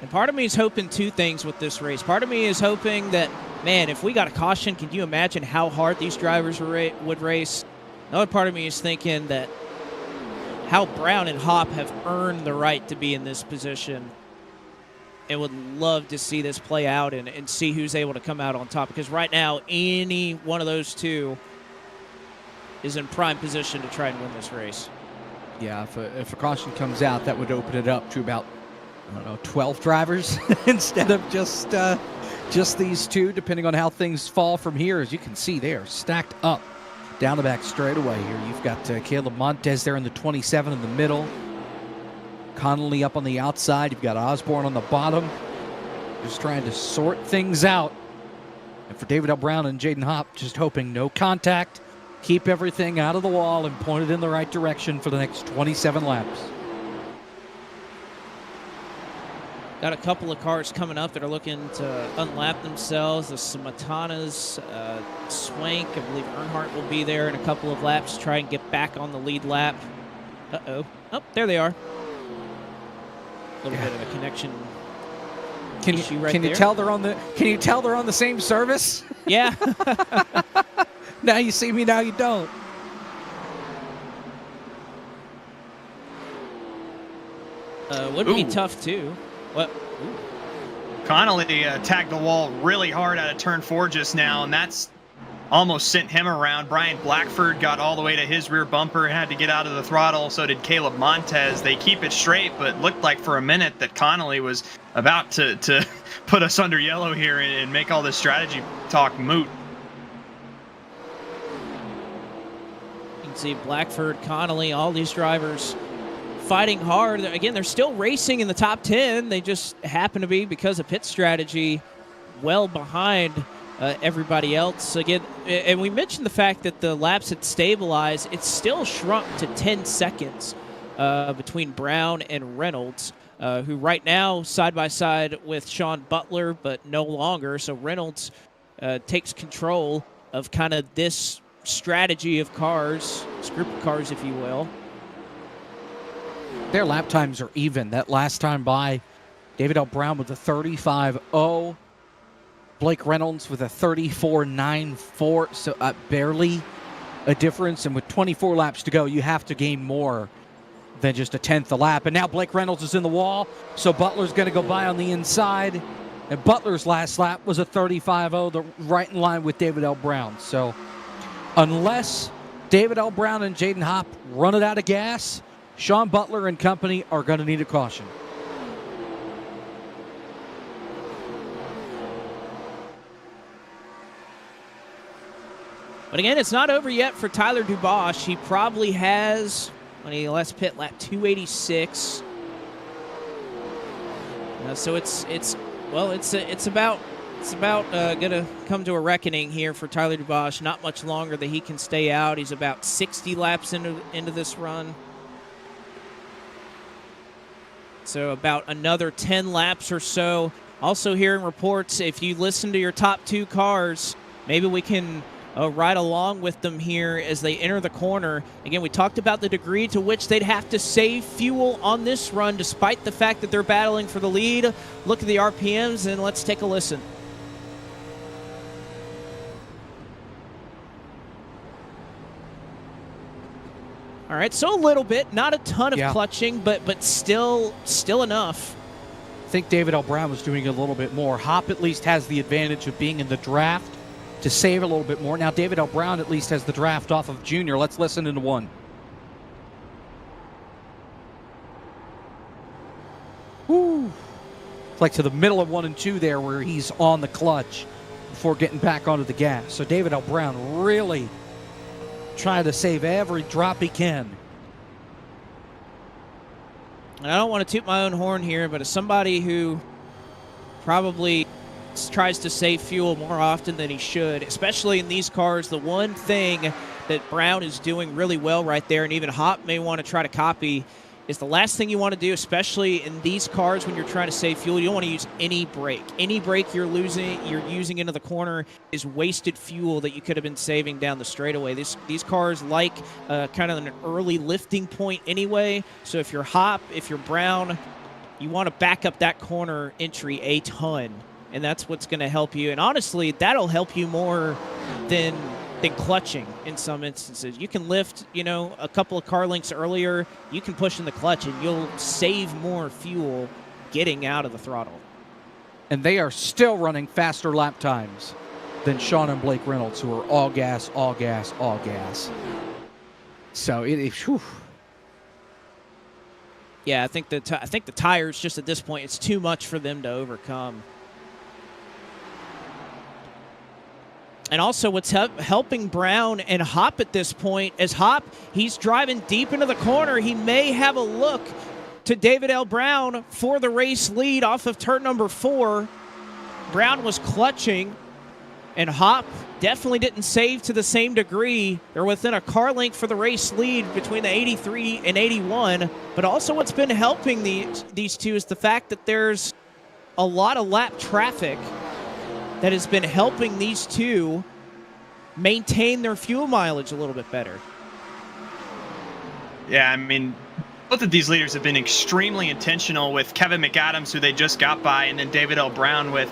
And part of me is hoping 2 things with this race. Part of me is hoping that, man, if we got a caution, can you imagine how hard these drivers would race? Another part of me is thinking that how Brown and Hopp have earned the right to be in this position, and would love to see this play out and see who's able to come out on top. Because right now, any one of those two is in prime position to try and win this race. Yeah, if a caution comes out, that would open it up to about, 12 drivers instead of just these 2, depending on how things fall from here. As you can see, they are stacked up down the back straightaway here. You've got Caleb Montez there in the 27 in the middle. Connolly up on the outside. You've got Osborne on the bottom. Just trying to sort things out. And for David L. Brown and Jaden Hopp, just hoping no contact. Keep everything out of the wall and point it in the right direction for the next 27 laps. Got a couple of cars coming up that are looking to unlap themselves. The Samatanas, Swank, I believe Earnhardt will be there in a couple of laps to try and get back on the lead lap. Uh-oh. Oh, there they are. A little bit of a connection issue right there. Can you tell they're on the same service? Yeah. Now you see me, now you don't. Would be tough too. What? Connolly tagged the wall really hard out of turn 4 just now, and that's almost sent him around. Brian Blackford got all the way to his rear bumper, had to get out of the throttle. So did Caleb Montez. They keep it straight, but looked like for a minute that Connolly was about to put us under yellow here and make all this strategy talk moot. You can see Blackford, Connolly, all these drivers fighting hard. Again, they're still racing in the top 10. They just happen to be, because of pit strategy, well behind everybody else. Again, and we mentioned the fact that the laps had stabilized. It's still shrunk to 10 seconds between Brown and Reynolds, who right now side by side with Sean Butler, but no longer. So Reynolds takes control of kind of this strategy of cars, this group of cars, if you will. Their lap times are even. That last time by, David L. Brown with a 35.0. Blake Reynolds with a 34.94. So barely a difference. And with 24 laps to go, you have to gain more than just a tenth a lap. And now Blake Reynolds is in the wall. So Butler's going to go by on the inside. And Butler's last lap was a 35.0, right in line with David L. Brown. So unless David L. Brown and Jaden Hopp run it out of gas, Sean Butler and company are going to need a caution. But again, it's not over yet for Tyler Dubois. He probably has, when he last pit lap, 286. So it's about going to come to a reckoning here for Tyler Dubois. Not much longer that he can stay out. He's about 60 laps into this run. So about another 10 laps or so. Also hearing reports, if you listen to your top 2 cars, maybe we can ride along with them here as they enter the corner. Again, we talked about the degree to which they'd have to save fuel on this run, despite the fact that they're battling for the lead. Look at the RPMs, and let's take a listen. All right, so a little bit, not a ton of clutching, but still enough. I think David L. Brown was doing a little bit more. Hopp at least has the advantage of being in the draft to save a little bit more. Now David L. Brown at least has the draft off of Junior. Let's listen into one. Woo. It's like to the middle of 1 and 2 there where he's on the clutch before getting back onto the gas. So David L. Brown really trying to save every drop he can. And I don't want to toot my own horn here, but as somebody who probably tries to save fuel more often than he should, especially in these cars, the one thing that Brown is doing really well right there, and even Hopp may want to try to copy, is the last thing you want to do, especially in these cars when you're trying to save fuel. You don't want to use any brake. Any brake you're using into the corner is wasted fuel that you could have been saving down the straightaway. These cars like kind of an early lifting point anyway. So if you're Hopp, if you're Brown, you want to back up that corner entry a ton. And that's what's going to help you. And honestly, that'll help you more than clutching in some instances. You can lift, a couple of car lengths earlier. You can push in the clutch, and you'll save more fuel getting out of the throttle. And they are still running faster lap times than Sean and Blake Reynolds, who are all gas, all gas, all gas. So whew. Yeah, I think the tires just at this point, it's too much for them to overcome. And also what's helping Brown and Hopp at this point is Hopp, he's driving deep into the corner. He may have a look to David L. Brown for the race lead off of turn number 4. Brown was clutching, and Hop definitely didn't save to the same degree. They're within a car length for the race lead between the 83 and 81. But also what's been helping these two is the fact that there's a lot of lap traffic that has been helping these two maintain their fuel mileage a little bit better. Yeah, I mean, both of these leaders have been extremely intentional with Kevin McAdams, who they just got by, and then David L. Brown with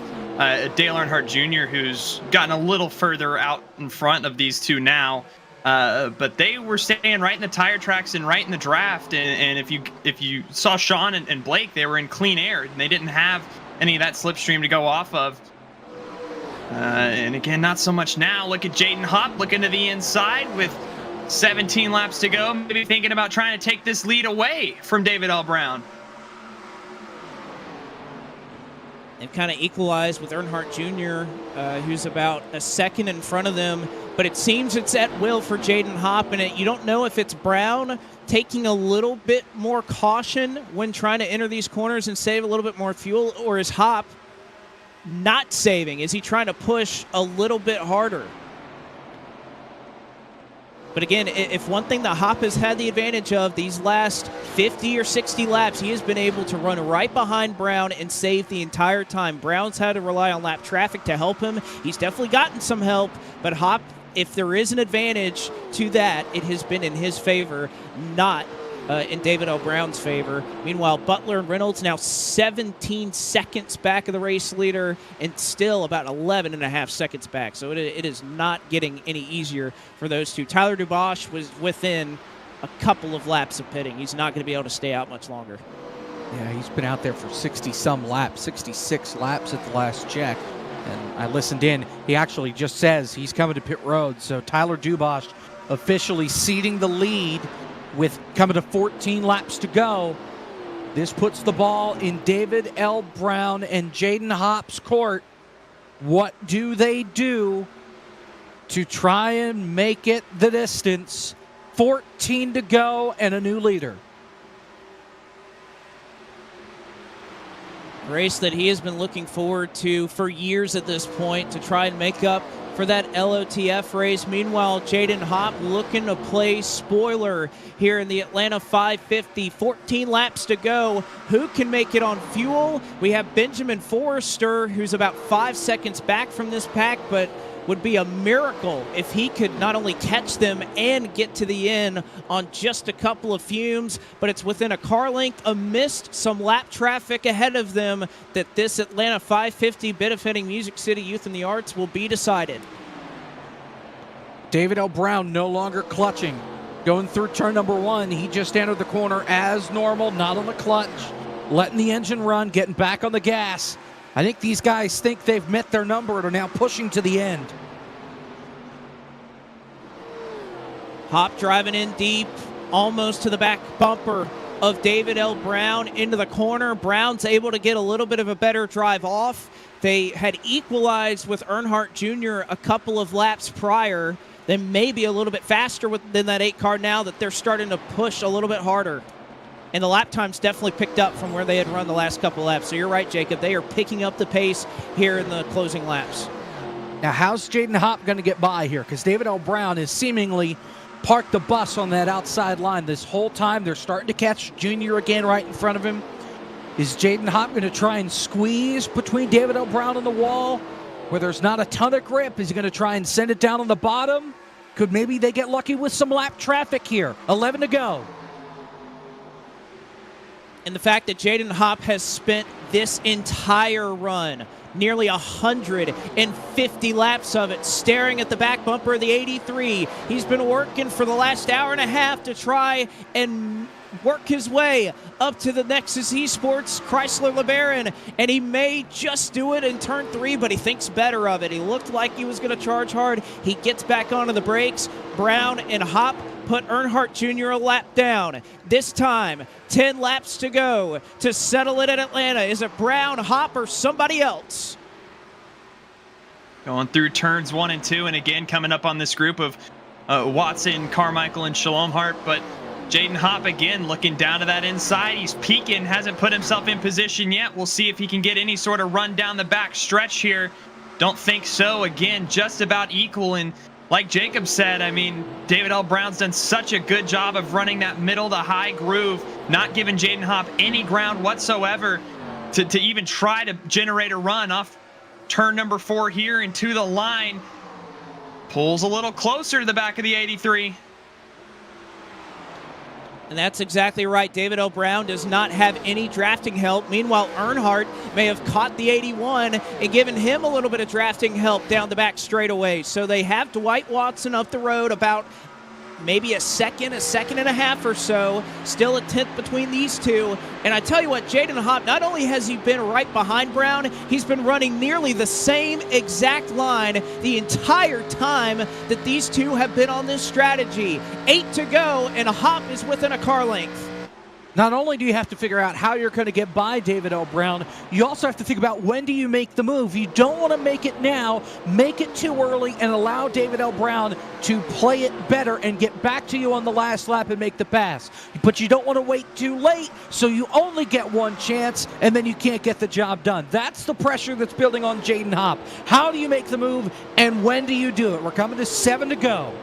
Dale Earnhardt Jr., who's gotten a little further out in front of these two now. But they were staying right in the tire tracks and right in the draft. And if you saw Sean and Blake, they were in clean air, and they didn't have any of that slipstream to go off of. And again, not so much now. Look at Jaden Hop looking to the inside with 17 laps to go, maybe thinking about trying to take this lead away from David L. Brown. They've kind of equalized with Earnhardt Jr., who's about a second in front of them. But it seems it's at will for Jaden Hop, and you don't know if it's Brown taking a little bit more caution when trying to enter these corners and save a little bit more fuel, or is Hop not saving? Is he trying to push a little bit harder? But again, if one thing that Hop has had the advantage of these last 50 or 60 laps, he has been able to run right behind Brown and save the entire time. Brown's had to rely on lap traffic to help him. He's definitely gotten some help, but Hop, if there is an advantage to that, it has been in his favor, not in David L. Brown's favor. Meanwhile, Butler and Reynolds now 17 seconds back of the race leader and still about 11 and a half seconds back. So it is not getting any easier for those two. Tyler DuBois was within a couple of laps of pitting. He's not going to be able to stay out much longer. Yeah, he's been out there for 60-some laps, 66 laps at the last check. And I listened in. He actually just says he's coming to pit road. So Tyler DuBois officially ceding the lead with coming to 14 laps to go. This puts the ball in David L. Brown and Jaden Hop's court. What do they do to try and make it the distance? 14 to go and a new leader. Race that he has been looking forward to for years at this point to try and make up for that LOTF race. Meanwhile, Jaden Hop looking to play spoiler here in the Atlanta 550. 14 laps to go. Who can make it on fuel? We have Benjamin Forrester, who's about 5 seconds back from this pack, but would be a miracle if he could not only catch them and get to the end on just a couple of fumes, but it's within a car length amidst some lap traffic ahead of them that this Atlanta 550 benefiting Music City Youth and the Arts will be decided. David L. Brown no longer clutching. Going through turn number 1, he just entered the corner as normal, not on the clutch, letting the engine run, getting back on the gas. I think these guys think they've met their number and are now pushing to the end. Hop driving in deep, almost to the back bumper of David L. Brown into the corner. Brown's able to get a little bit of a better drive off. They had equalized with Earnhardt Jr. a couple of laps prior. They may be a little bit faster than that 8 car now that they're starting to push a little bit harder. And the lap times definitely picked up from where they had run the last couple of laps. So you're right, Jacob. They are picking up the pace here in the closing laps. Now, how's Jaden Hop going to get by here? Because David L. Brown is seemingly parked the bus on that outside line this whole time. They're starting to catch Junior again right in front of him. Is Jaden Hop going to try and squeeze between David L. Brown and the wall where there's not a ton of grip? Is he going to try and send it down on the bottom? Could maybe they get lucky with some lap traffic here? 11 to go. And the fact that Jaden Hop has spent this entire run, nearly 150 laps of it, staring at the back bumper of the 83. He's been working for the last hour and a half to try and work his way up to the Nexus Esports Chrysler LeBaron, and he may just do it in turn 3, but he thinks better of it. He looked like he was going to charge hard. He gets back onto the brakes. Brown and Hop put Earnhardt Jr. a lap down. This time, 10 laps to go to settle it at Atlanta. Is it Brown, Hop, or somebody else? Going through turns 1 and 2, and again coming up on this group of Watson, Carmichael, and Shalom Hart. But Jaden Hopp again looking down to that inside. He's peeking, hasn't put himself in position yet. We'll see if he can get any sort of run down the back stretch here. Don't think so. Again, just about equal. And like Jacob said, I mean, David L. Brown's done such a good job of running that middle to high groove, not giving Jaden Hopp any ground whatsoever to even try to generate a run off turn number 4 here into the line. Pulls a little closer to the back of the 83. And that's exactly right. David L. Brown does not have any drafting help. Meanwhile, Earnhardt may have caught the 81 and given him a little bit of drafting help down the back straightaway. So they have Dwight Watson up the road about maybe a second and a half or so. Still a tenth between these two. And I tell you what, Jaden Hopp, not only has he been right behind Brown, he's been running nearly the same exact line the entire time that these two have been on this strategy. 8 to go, and Hopp is within a car length. Not only do you have to figure out how you're going to get by David L. Brown, you also have to think about when do you make the move. You don't want to make it now, make it too early, and allow David L. Brown to play it better and get back to you on the last lap and make the pass. But you don't want to wait too late, so you only get one chance, and then you can't get the job done. That's the pressure that's building on Jaden Hopp. How do you make the move, and when do you do it? We're coming to 7 to go.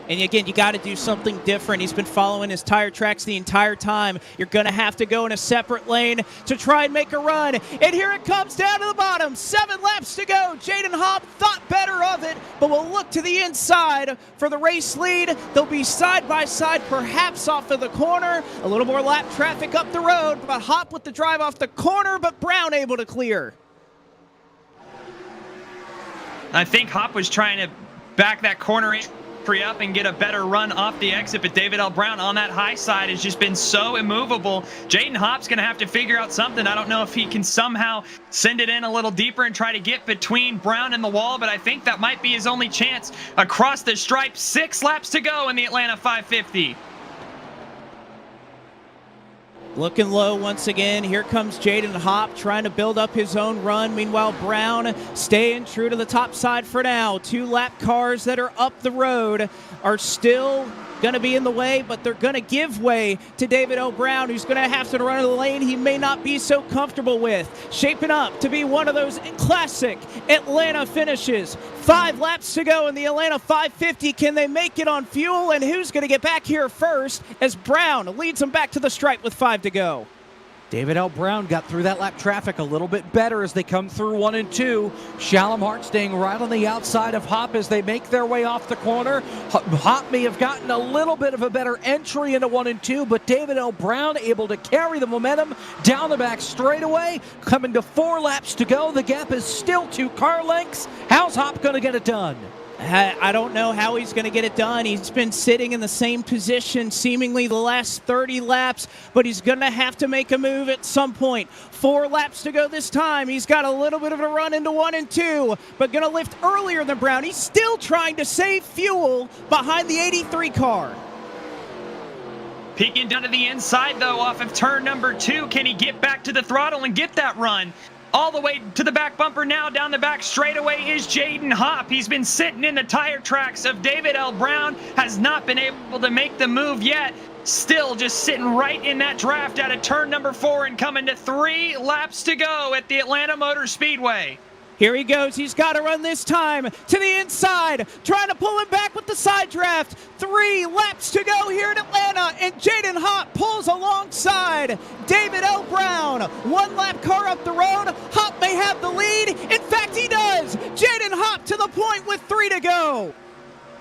And again, you got to do something different. He's been following his tire tracks the entire time. You're going to have to go in a separate lane to try and make a run. And here it comes down to the bottom. 7 laps to go. Jaden Hopp thought better of it, but will look to the inside for the race lead. They'll be side by side, perhaps off of the corner. A little more lap traffic up the road, but Hopp with the drive off the corner, but Brown able to clear. I think Hopp was trying to back that corner in, free up and get a better run off the exit, but David L. Brown on that high side has just been so immovable. Jaden Hopp's going to have to figure out something. I don't know if he can somehow send it in a little deeper and try to get between Brown and the wall, but I think that might be his only chance across the stripe. 6 laps to go in the Atlanta 550. Looking low once again. Here comes Jaden Hopp trying to build up his own run. Meanwhile, Brown staying true to the top side for now. 2 lap cars that are up the road are still going to be in the way, but they're going to give way to David L. Brown, who's going to have to run in the lane he may not be so comfortable with. Shaping up to be one of those classic Atlanta finishes. 5 laps to go in the Atlanta 550. Can they make it on fuel? And who's going to get back here first as Brown leads them back to the stripe with 5 to go? David L. Brown got through that lap traffic a little bit better as they come through 1 and 2. Shalom Hart staying right on the outside of Hopp as they make their way off the corner. Hopp may have gotten a little bit of a better entry into 1 and 2, but David L. Brown able to carry the momentum down the back straightaway. Coming to 4 laps to go. The gap is still 2 car lengths. How's Hopp going to get it done? I don't know how he's going to get it done. He's been sitting in the same position seemingly the last 30 laps, but he's going to have to make a move at some point. 4 laps to go this time. He's got a little bit of a run into 1 and 2, but going to lift earlier than Brown. He's still trying to save fuel behind the 83 car. Peeking down to the inside, though, off of turn number 2. Can he get back to the throttle and get that run? All the way to the back bumper now, down the back straightaway is Jaden Hopp. He's been sitting in the tire tracks of David L. Brown, has not been able to make the move yet. Still just sitting right in that draft out of turn number 4 and coming to 3 laps to go at the Atlanta Motor Speedway. Here he goes. He's got to run this time to the inside, trying to pull him back with the side draft. 3 laps to go here in Atlanta, and Jaden Hopp pulls alongside David L. Brown. 1 lap car up the road. Hopp may have the lead. In fact, he does. Jaden Hopp to the point with 3 to go.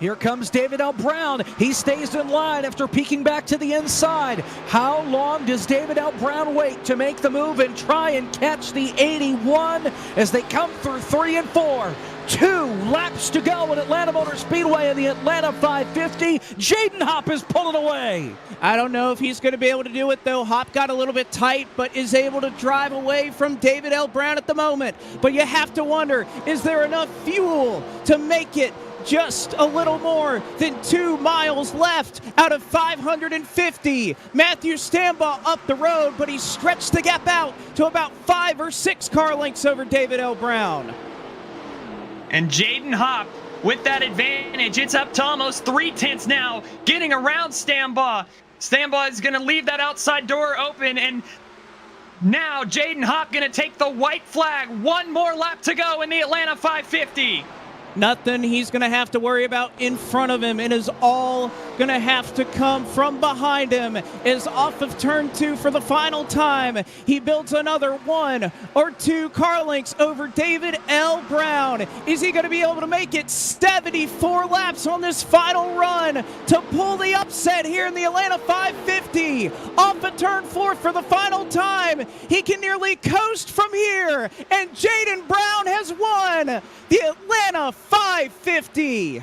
Here comes David L. Brown. He stays in line after peeking back to the inside. How long does David L. Brown wait to make the move and try and catch the 81 as they come through 3 and 4? 2 laps to go at Atlanta Motor Speedway in the Atlanta 550. Jaden Hopp is pulling away. I don't know if he's going to be able to do it, though. Hopp got a little bit tight, but is able to drive away from David L. Brown at the moment. But you have to wonder, is there enough fuel to make it just a little more than 2 miles left out of 550. Matthew Stambaugh up the road, but he stretched the gap out to about 5 or 6 car lengths over David L. Brown. And Jaden Hopp with that advantage. It's up to almost 3 tenths now, getting around Stambaugh. Stambaugh is going to leave that outside door open, and now Jaden Hopp going to take the white flag. One more lap to go in the Atlanta 550. Nothing he's going to have to worry about in front of him. It is all going to have to come from behind him. Is off of turn 2 for the final time. He builds another 1 or 2 car lengths over David L. Brown. Is he going to be able to make it 74 laps on this final run to pull the upset here in the Atlanta 550? Off of turn 4 for the final time. He can nearly coast from here. And Jaden Brown has won the Atlanta 550.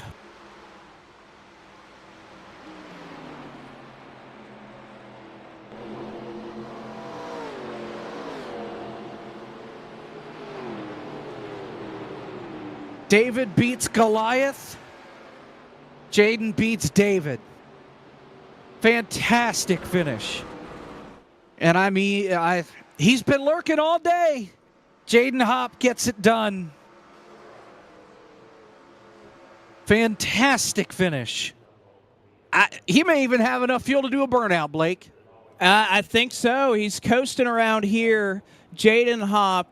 David beats Goliath. Jaden beats David. Fantastic finish. And I mean, he's been lurking all day. Jaden Hopp gets it done. Fantastic finish. He may even have enough fuel to do a burnout, Blake. I think so. He's coasting around here. Jaden Hopp.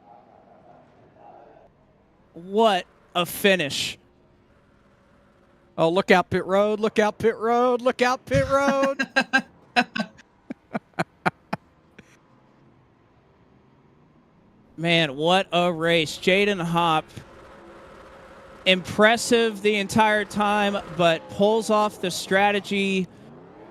What a finish. Oh, look out pit road, look out pit road, look out pit road. Man, what a race. Jaden Hopp, impressive the entire time, but pulls off the strategy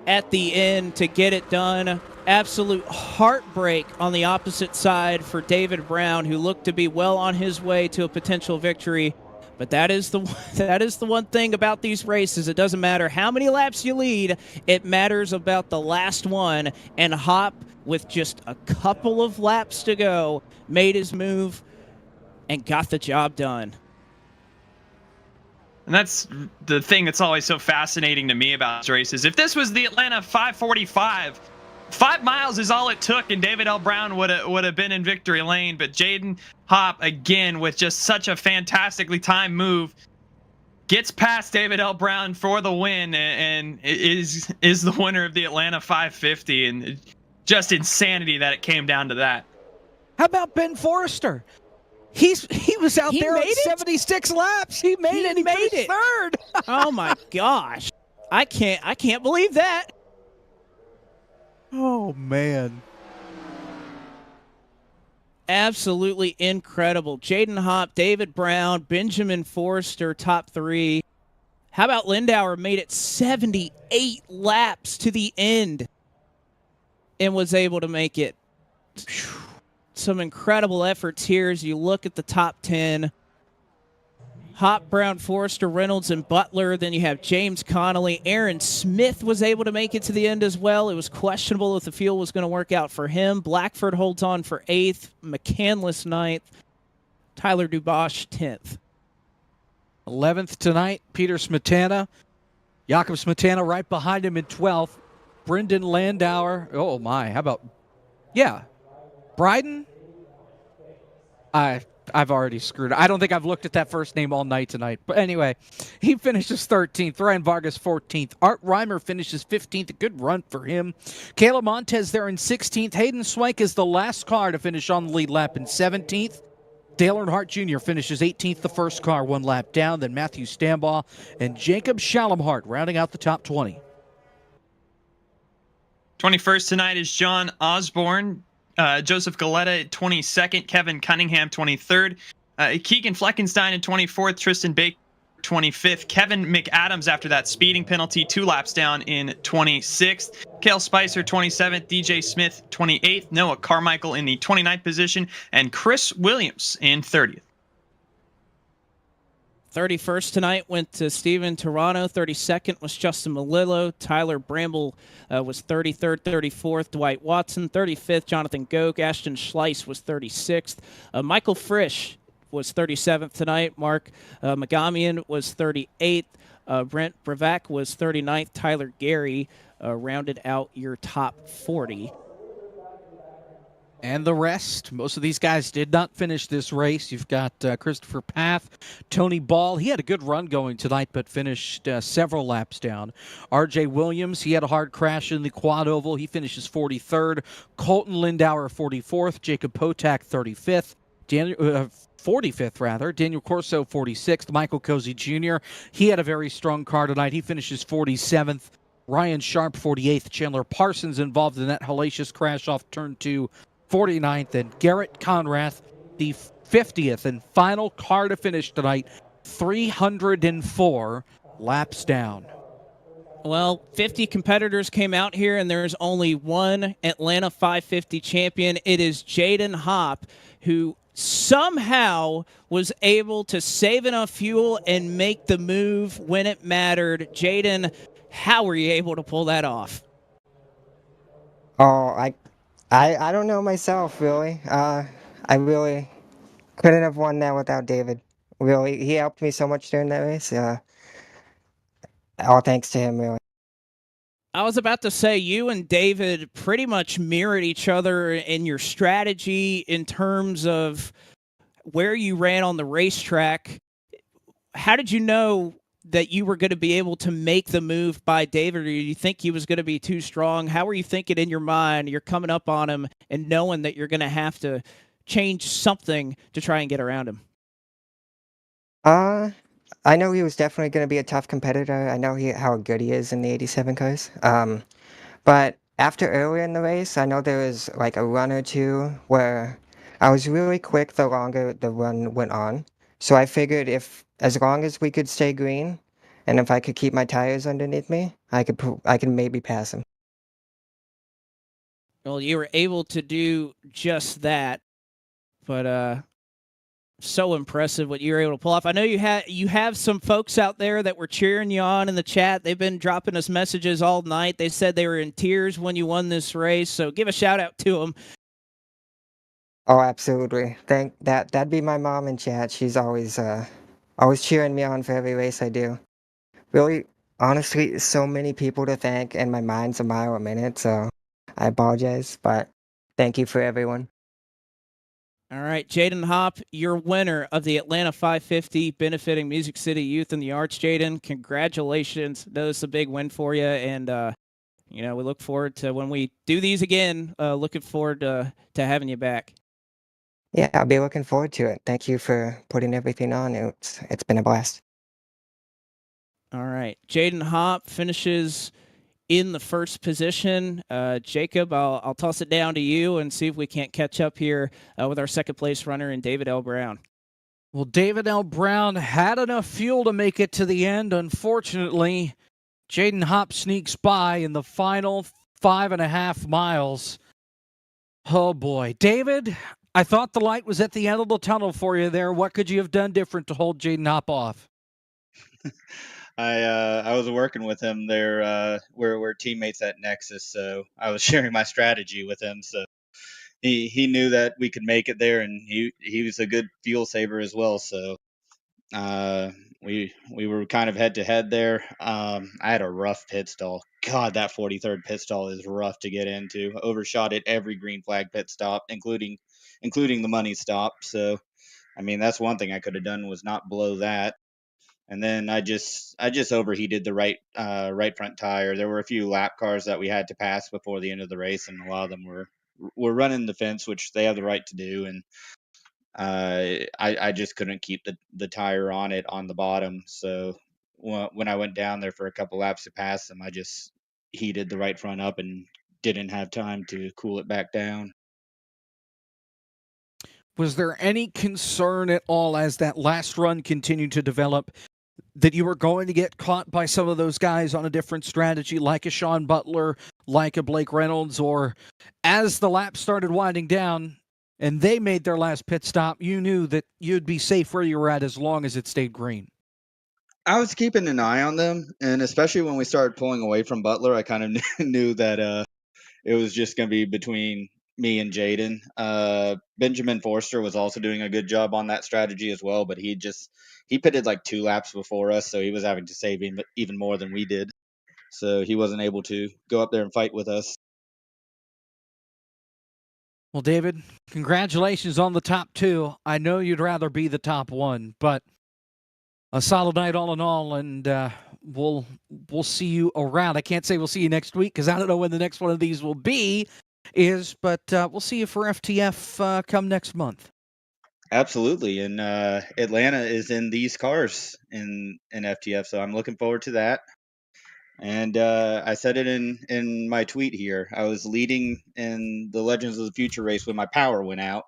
at the end to get it done. Absolute heartbreak on the opposite side for David Brown, who looked to be well on his way to a potential victory. But that is the one thing about these races. It doesn't matter how many laps you lead. It matters about the last one. And Hopp, with just a couple of laps to go, made his move and got the job done. And that's the thing that's always so fascinating to me about these races. If this was the Atlanta 545, 5 miles is all it took, and David L. Brown would have been in victory lane. But Jaden Hopp, again, with just such a fantastically timed move, gets past David L. Brown for the win, and is the winner of the Atlanta 550. And just insanity that it came down to that. How about Ben Forrester? He was out there on 76 laps. He made it. He made it third. Oh my gosh. I can't believe that. Oh man. Absolutely incredible. Jaden Hopp, David Brown, Benjamin Forrester, top 3. How about Lindauer made it 78 laps to the end and was able to make it. Some incredible efforts here as you look at the top 10. Hopp, Brown, Forrester, Reynolds, and Butler. Then you have James Connolly. Aaron Smith was able to make it to the end as well. It was questionable if the fuel was going to work out for him. Blackford holds on for 8th. McCandless 9th. Tyler Dubois 10th. 11th tonight, Peter Smetana. Jakob Smetana right behind him in 12th. Brendan Landauer. Oh my, how about, yeah. Bryden? I've already screwed it. I don't think I've looked at that first name all night tonight. But anyway, he finishes 13th. Ryan Vargas 14th. Art Reimer finishes 15th. A good run for him. Kayla Montez there in 16th. Hayden Swank is the last car to finish on the lead lap in 17th. Dale Earnhardt Jr. finishes 18th, the first car, 1 lap down. Then Matthew Stambaugh and Jacob Shalomhart rounding out the top 20. 21st tonight is John Osborne. Joseph Galetta 22nd, Kevin Cunningham 23rd, Keegan Fleckenstein in 24th, Tristan Baker 25th, Kevin McAdams after that speeding penalty 2 laps down in 26th, Cale Spicer 27th, DJ Smith 28th, Noah Carmichael in the 29th position, and Chris Williams in 30th. 31st tonight went to Steven Toronto. 32nd was Justin Malillo. Tyler Bramble was 33rd, 34th. Dwight Watson, 35th. Jonathan Goke. Ashton Schleiss was 36th. Michael Frisch was 37th tonight. Mark Magamian was 38th. Brent Bravac was 39th. Tyler Gary rounded out your top 40. And the rest, most of these guys did not finish this race. You've got Christopher Path, Tony Ball. He had a good run going tonight, but finished several laps down. R.J. Williams, he had a hard crash in the quad oval. He finishes 43rd. Colton Lindauer, 44th. Jacob Potak, 35th. 45th, rather. Daniel Corso, 46th. Michael Cozy Jr., he had a very strong car tonight. He finishes 47th. Ryan Sharp, 48th. Chandler Parsons involved in that hellacious crash off turn 2, 49th, and Garrett Conrath, the 50th and final car to finish tonight, 304 laps down. Well, 50 competitors came out here, and there's only one Atlanta 550 champion. It is Jaden Hopp, who somehow was able to save enough fuel and make the move when it mattered. Jaden, how were you able to pull that off? Oh, I don't know myself, really. I really couldn't have won that without David. Really, he helped me so much during that race. All thanks to him, really. I was about to say, you and David pretty much mirrored each other in your strategy in terms of where you ran on the racetrack. How did you know that you were going to be able to make the move by David, or you think he was going to be too strong? How were you thinking in your mind? You're coming up on him and knowing that you're going to have to change something to try and get around him. I know he was definitely going to be a tough competitor. I know how good he is in the 87 cars. But after earlier in the race, I know there was like a run or two where I was really quick the longer the run went on. So I figured as long as we could stay green, and if I could keep my tires underneath me, I could maybe pass him. Well, you were able to do just that, but so impressive what you were able to pull off. I know you have some folks out there that were cheering you on in the chat. They've been dropping us messages all night. They said they were in tears when you won this race. So give a shout out to them. Oh, absolutely. That'd be my mom in chat. She's always cheering me on for every race I do. Really, honestly, so many people to thank, and my mind's a mile a minute, so I apologize, but thank you for everyone. All right, Jaden Hopp, your winner of the Atlanta 550, benefiting Music City Youth and the Arts. Jaden, congratulations. That was a big win for you, and we look forward to when we do these again. Looking forward to having you back. Yeah, I'll be looking forward to it. Thank you for putting everything on. It's been a blast. All right, Jaden Hopp finishes in the first position. Jacob, I'll toss it down to you and see if we can't catch up here with our second place runner in David L. Brown. Well, David L. Brown had enough fuel to make it to the end. Unfortunately, Jaden Hopp sneaks by in the final 5.5 miles. Oh, boy. David, I thought the light was at the end of the tunnel for you there. What could you have done different to hold Jaden Hopp off? I was working with him there. We're teammates at Nexus, so I was sharing my strategy with him. So he knew that we could make it there, and he was a good fuel saver as well. So we were kind of head to head there. I had a rough pit stall. God, that 43rd pit stall is rough to get into. Overshot at every green flag pit stop, including the money stop. So I mean, that's one thing I could have done was not blow that. And then I just overheated the right front tire. There were a few lap cars that we had to pass before the end of the race, and a lot of them were running the fence, which they have the right to do. And I just couldn't keep the tire on it on the bottom. So when I went down there for a couple laps to pass them, I just heated the right front up and didn't have time to cool it back down. Was there any concern at all as that last run continued to develop that you were going to get caught by some of those guys on a different strategy, like a Sean Butler, like a Blake Reynolds, or as the lap started winding down and they made their last pit stop, you knew that you'd be safe where you were at as long as it stayed green? I was keeping an eye on them, and especially when we started pulling away from Butler, I kind of knew that it was just going to be between me and Jaden. Benjamin Forster was also doing a good job on that strategy as well, but he pitted like 2 laps before us, so he was having to save even more than we did. So he wasn't able to go up there and fight with us. Well, David, congratulations on the top 2. I know you'd rather be the top 1, but a solid night all in all, and we'll see you around. I can't say we'll see you next week because I don't know when the next one of these will be, but we'll see you for FTF come next month. Absolutely, and Atlanta is in these cars in FTF, so I'm looking forward to that. And I said it in my tweet here. I was leading in the Legends of the Future race when my power went out,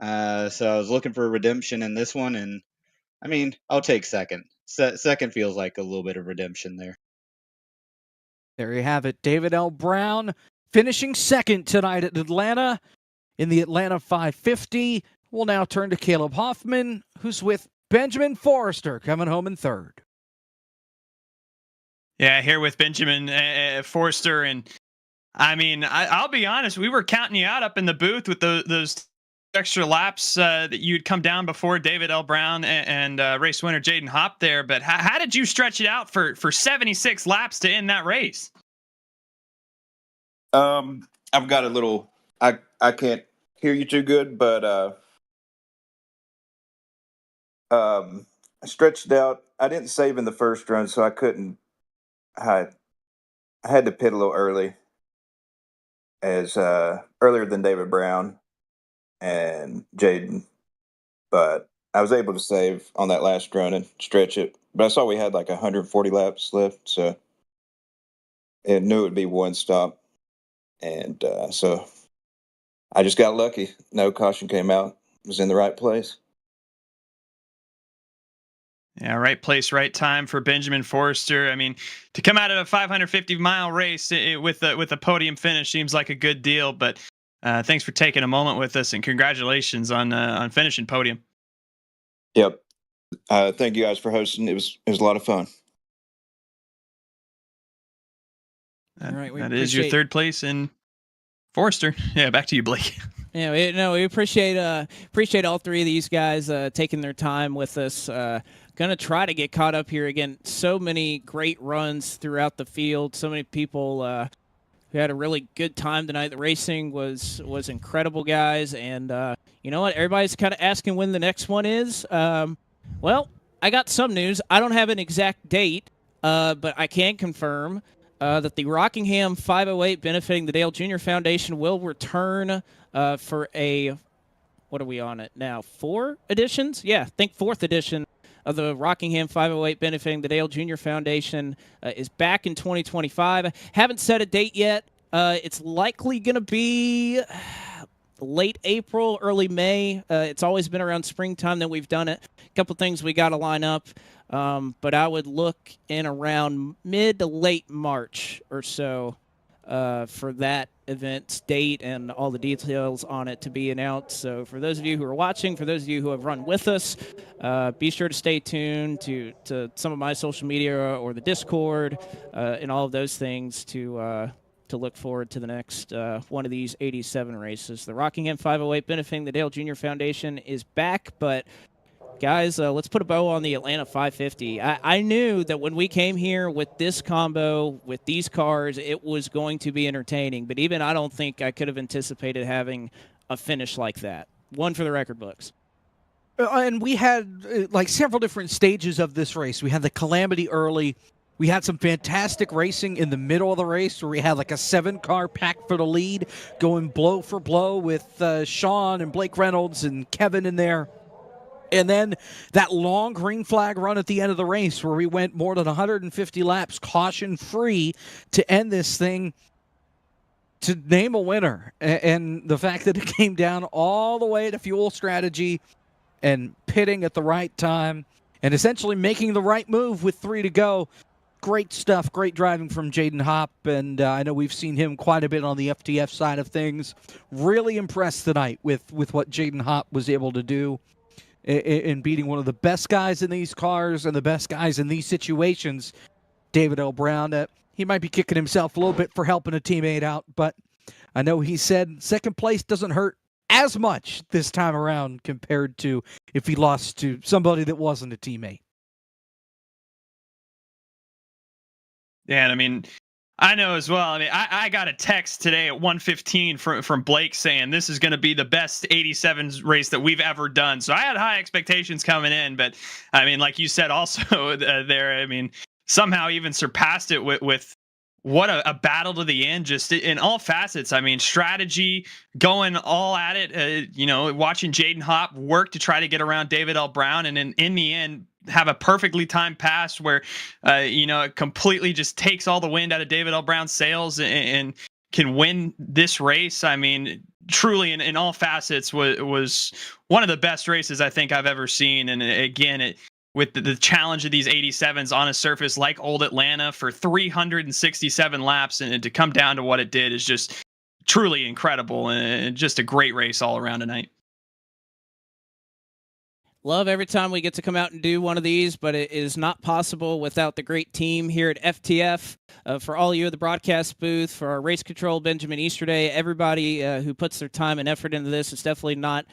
so I was looking for redemption in this one, and I mean, I'll take second. Second feels like a little bit of redemption there. There you have it. David L. Brown finishing second tonight at Atlanta in the Atlanta 550. We'll now turn to Caleb Hoffman, who's with Benjamin Forrester, coming home in third. Yeah, here with Benjamin Forrester. And I mean, I'll be honest, we were counting you out up in the booth with those extra laps that you'd come down before David L. Brown and race winner Jaden Hopp there. But how did you stretch it out for 76 laps to end that race? I've got a little, I can't hear you too good, but I stretched it out. I didn't save in the first run, so I couldn't. I had to pit a little early, as earlier than David Brown and Jaden, but I was able to save on that last run and stretch it. But I saw we had like 140 laps left, so it knew it would be one stop, and so I just got lucky. No caution came out. It was in the right place. Yeah, right place, right time for Benjamin Forrester. I mean, to come out of a 550-mile race with a podium finish seems like a good deal. But thanks for taking a moment with us, and congratulations on finishing podium. Yep. Thank you guys for hosting. It was a lot of fun. All right, we that is your third place in Forrester. Yeah, back to you, Blake. Yeah, we appreciate all three of these guys taking their time with us. Gonna try to get caught up here again. So many great runs throughout the field. So many people who had a really good time tonight. The racing was incredible, guys. And you know what? Everybody's kind of asking when the next one is. Well, I got some news. I don't have an exact date, but I can confirm that the Rockingham 508 benefiting the Dale Jr. Foundation will return for a, what are we on it now, 4 editions? Yeah, I think 4th edition of the Rockingham 508 benefiting the Dale Jr. Foundation is back in 2025. Haven't set a date yet. It's likely going to be late April, early May. It's always been around springtime that we've done it. A couple things we got to line up, but I would look in around mid to late March or so for that event's date and all the details on it to be announced. So for those of you who are watching, for those of you who have run with us, be sure to stay tuned to some of my social media or the Discord and all of those things to look forward to the next one of these 87 races. The Rockingham 508 benefiting the Dale Jr. Foundation is back, but guys, let's put a bow on the Atlanta 550. I knew that when we came here with this combo, with these cars, it was going to be entertaining. But even I don't think I could have anticipated having a finish like that. One for the record books. And we had like several different stages of this race. We had the calamity early. We had some fantastic racing in the middle of the race where we had like a 7-car pack for the lead going blow for blow with Sean and Blake Reynolds and Kevin in there. And then that long green flag run at the end of the race where we went more than 150 laps caution-free to end this thing, to name a winner. And the fact that it came down all the way to fuel strategy and pitting at the right time and essentially making the right move with 3 to go. Great stuff, great driving from Jaden Hopp, and I know we've seen him quite a bit on the FTF side of things. Really impressed tonight with what Jaden Hopp was able to do in beating one of the best guys in these cars and the best guys in these situations, David L. Brown. He might be kicking himself a little bit for helping a teammate out, but I know he said second place doesn't hurt as much this time around compared to if he lost to somebody that wasn't a teammate. Yeah, and I mean, I know as well. I mean, I got a text today at 1:15 from Blake saying this is going to be the best 87s race that we've ever done. So I had high expectations coming in, but I mean, like you said, also there, I mean, somehow even surpassed it with what a battle to the end, just in all facets. I mean, strategy, going all at it, watching Jaden Hopp work to try to get around David L. Brown, and in the end, have a perfectly timed pass where, it completely just takes all the wind out of David L. Brown's sails and can win this race. I mean, truly in all facets was one of the best races I think I've ever seen. And again, with the challenge of these 87s on a surface like Old Atlanta for 367 laps, and to come down to what it did is just truly incredible, and just a great race all around tonight. Love every time we get to come out and do one of these, but it is not possible without the great team here at FTF. For all you at the broadcast booth, for our race control, Benjamin Easterday, everybody who puts their time and effort into this, it's definitely not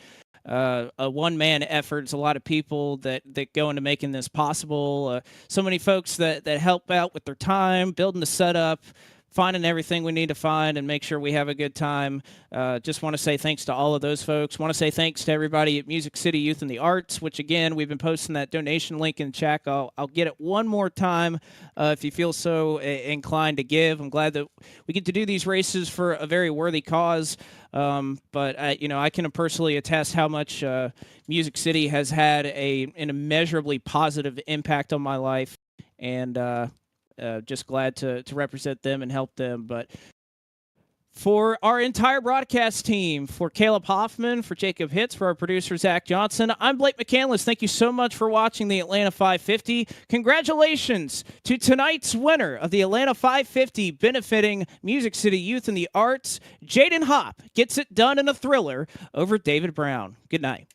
a one-man effort. It's a lot of people that go into making this possible. So many folks that help out with their time, building the setup, finding everything we need to find and make sure we have a good time. Just want to say thanks to all of those folks. Want to say thanks to everybody at Music City Youth and the Arts, which, again, we've been posting that donation link in the chat. I'll get it one more time if you feel so inclined to give. I'm glad that we get to do these races for a very worthy cause. But I can personally attest how much Music City has had an immeasurably positive impact on my life, and just glad to represent them and help them. But for our entire broadcast team, for Caleb Hoffman, for Jacob Hitz, for our producer, Zach Johnson, I'm Blake McCandless. Thank you so much for watching the Atlanta 550. Congratulations to tonight's winner of the Atlanta 550, benefiting Music City Youth and the Arts. Jaden Hopp gets it done in a thriller over David Brown. Good night.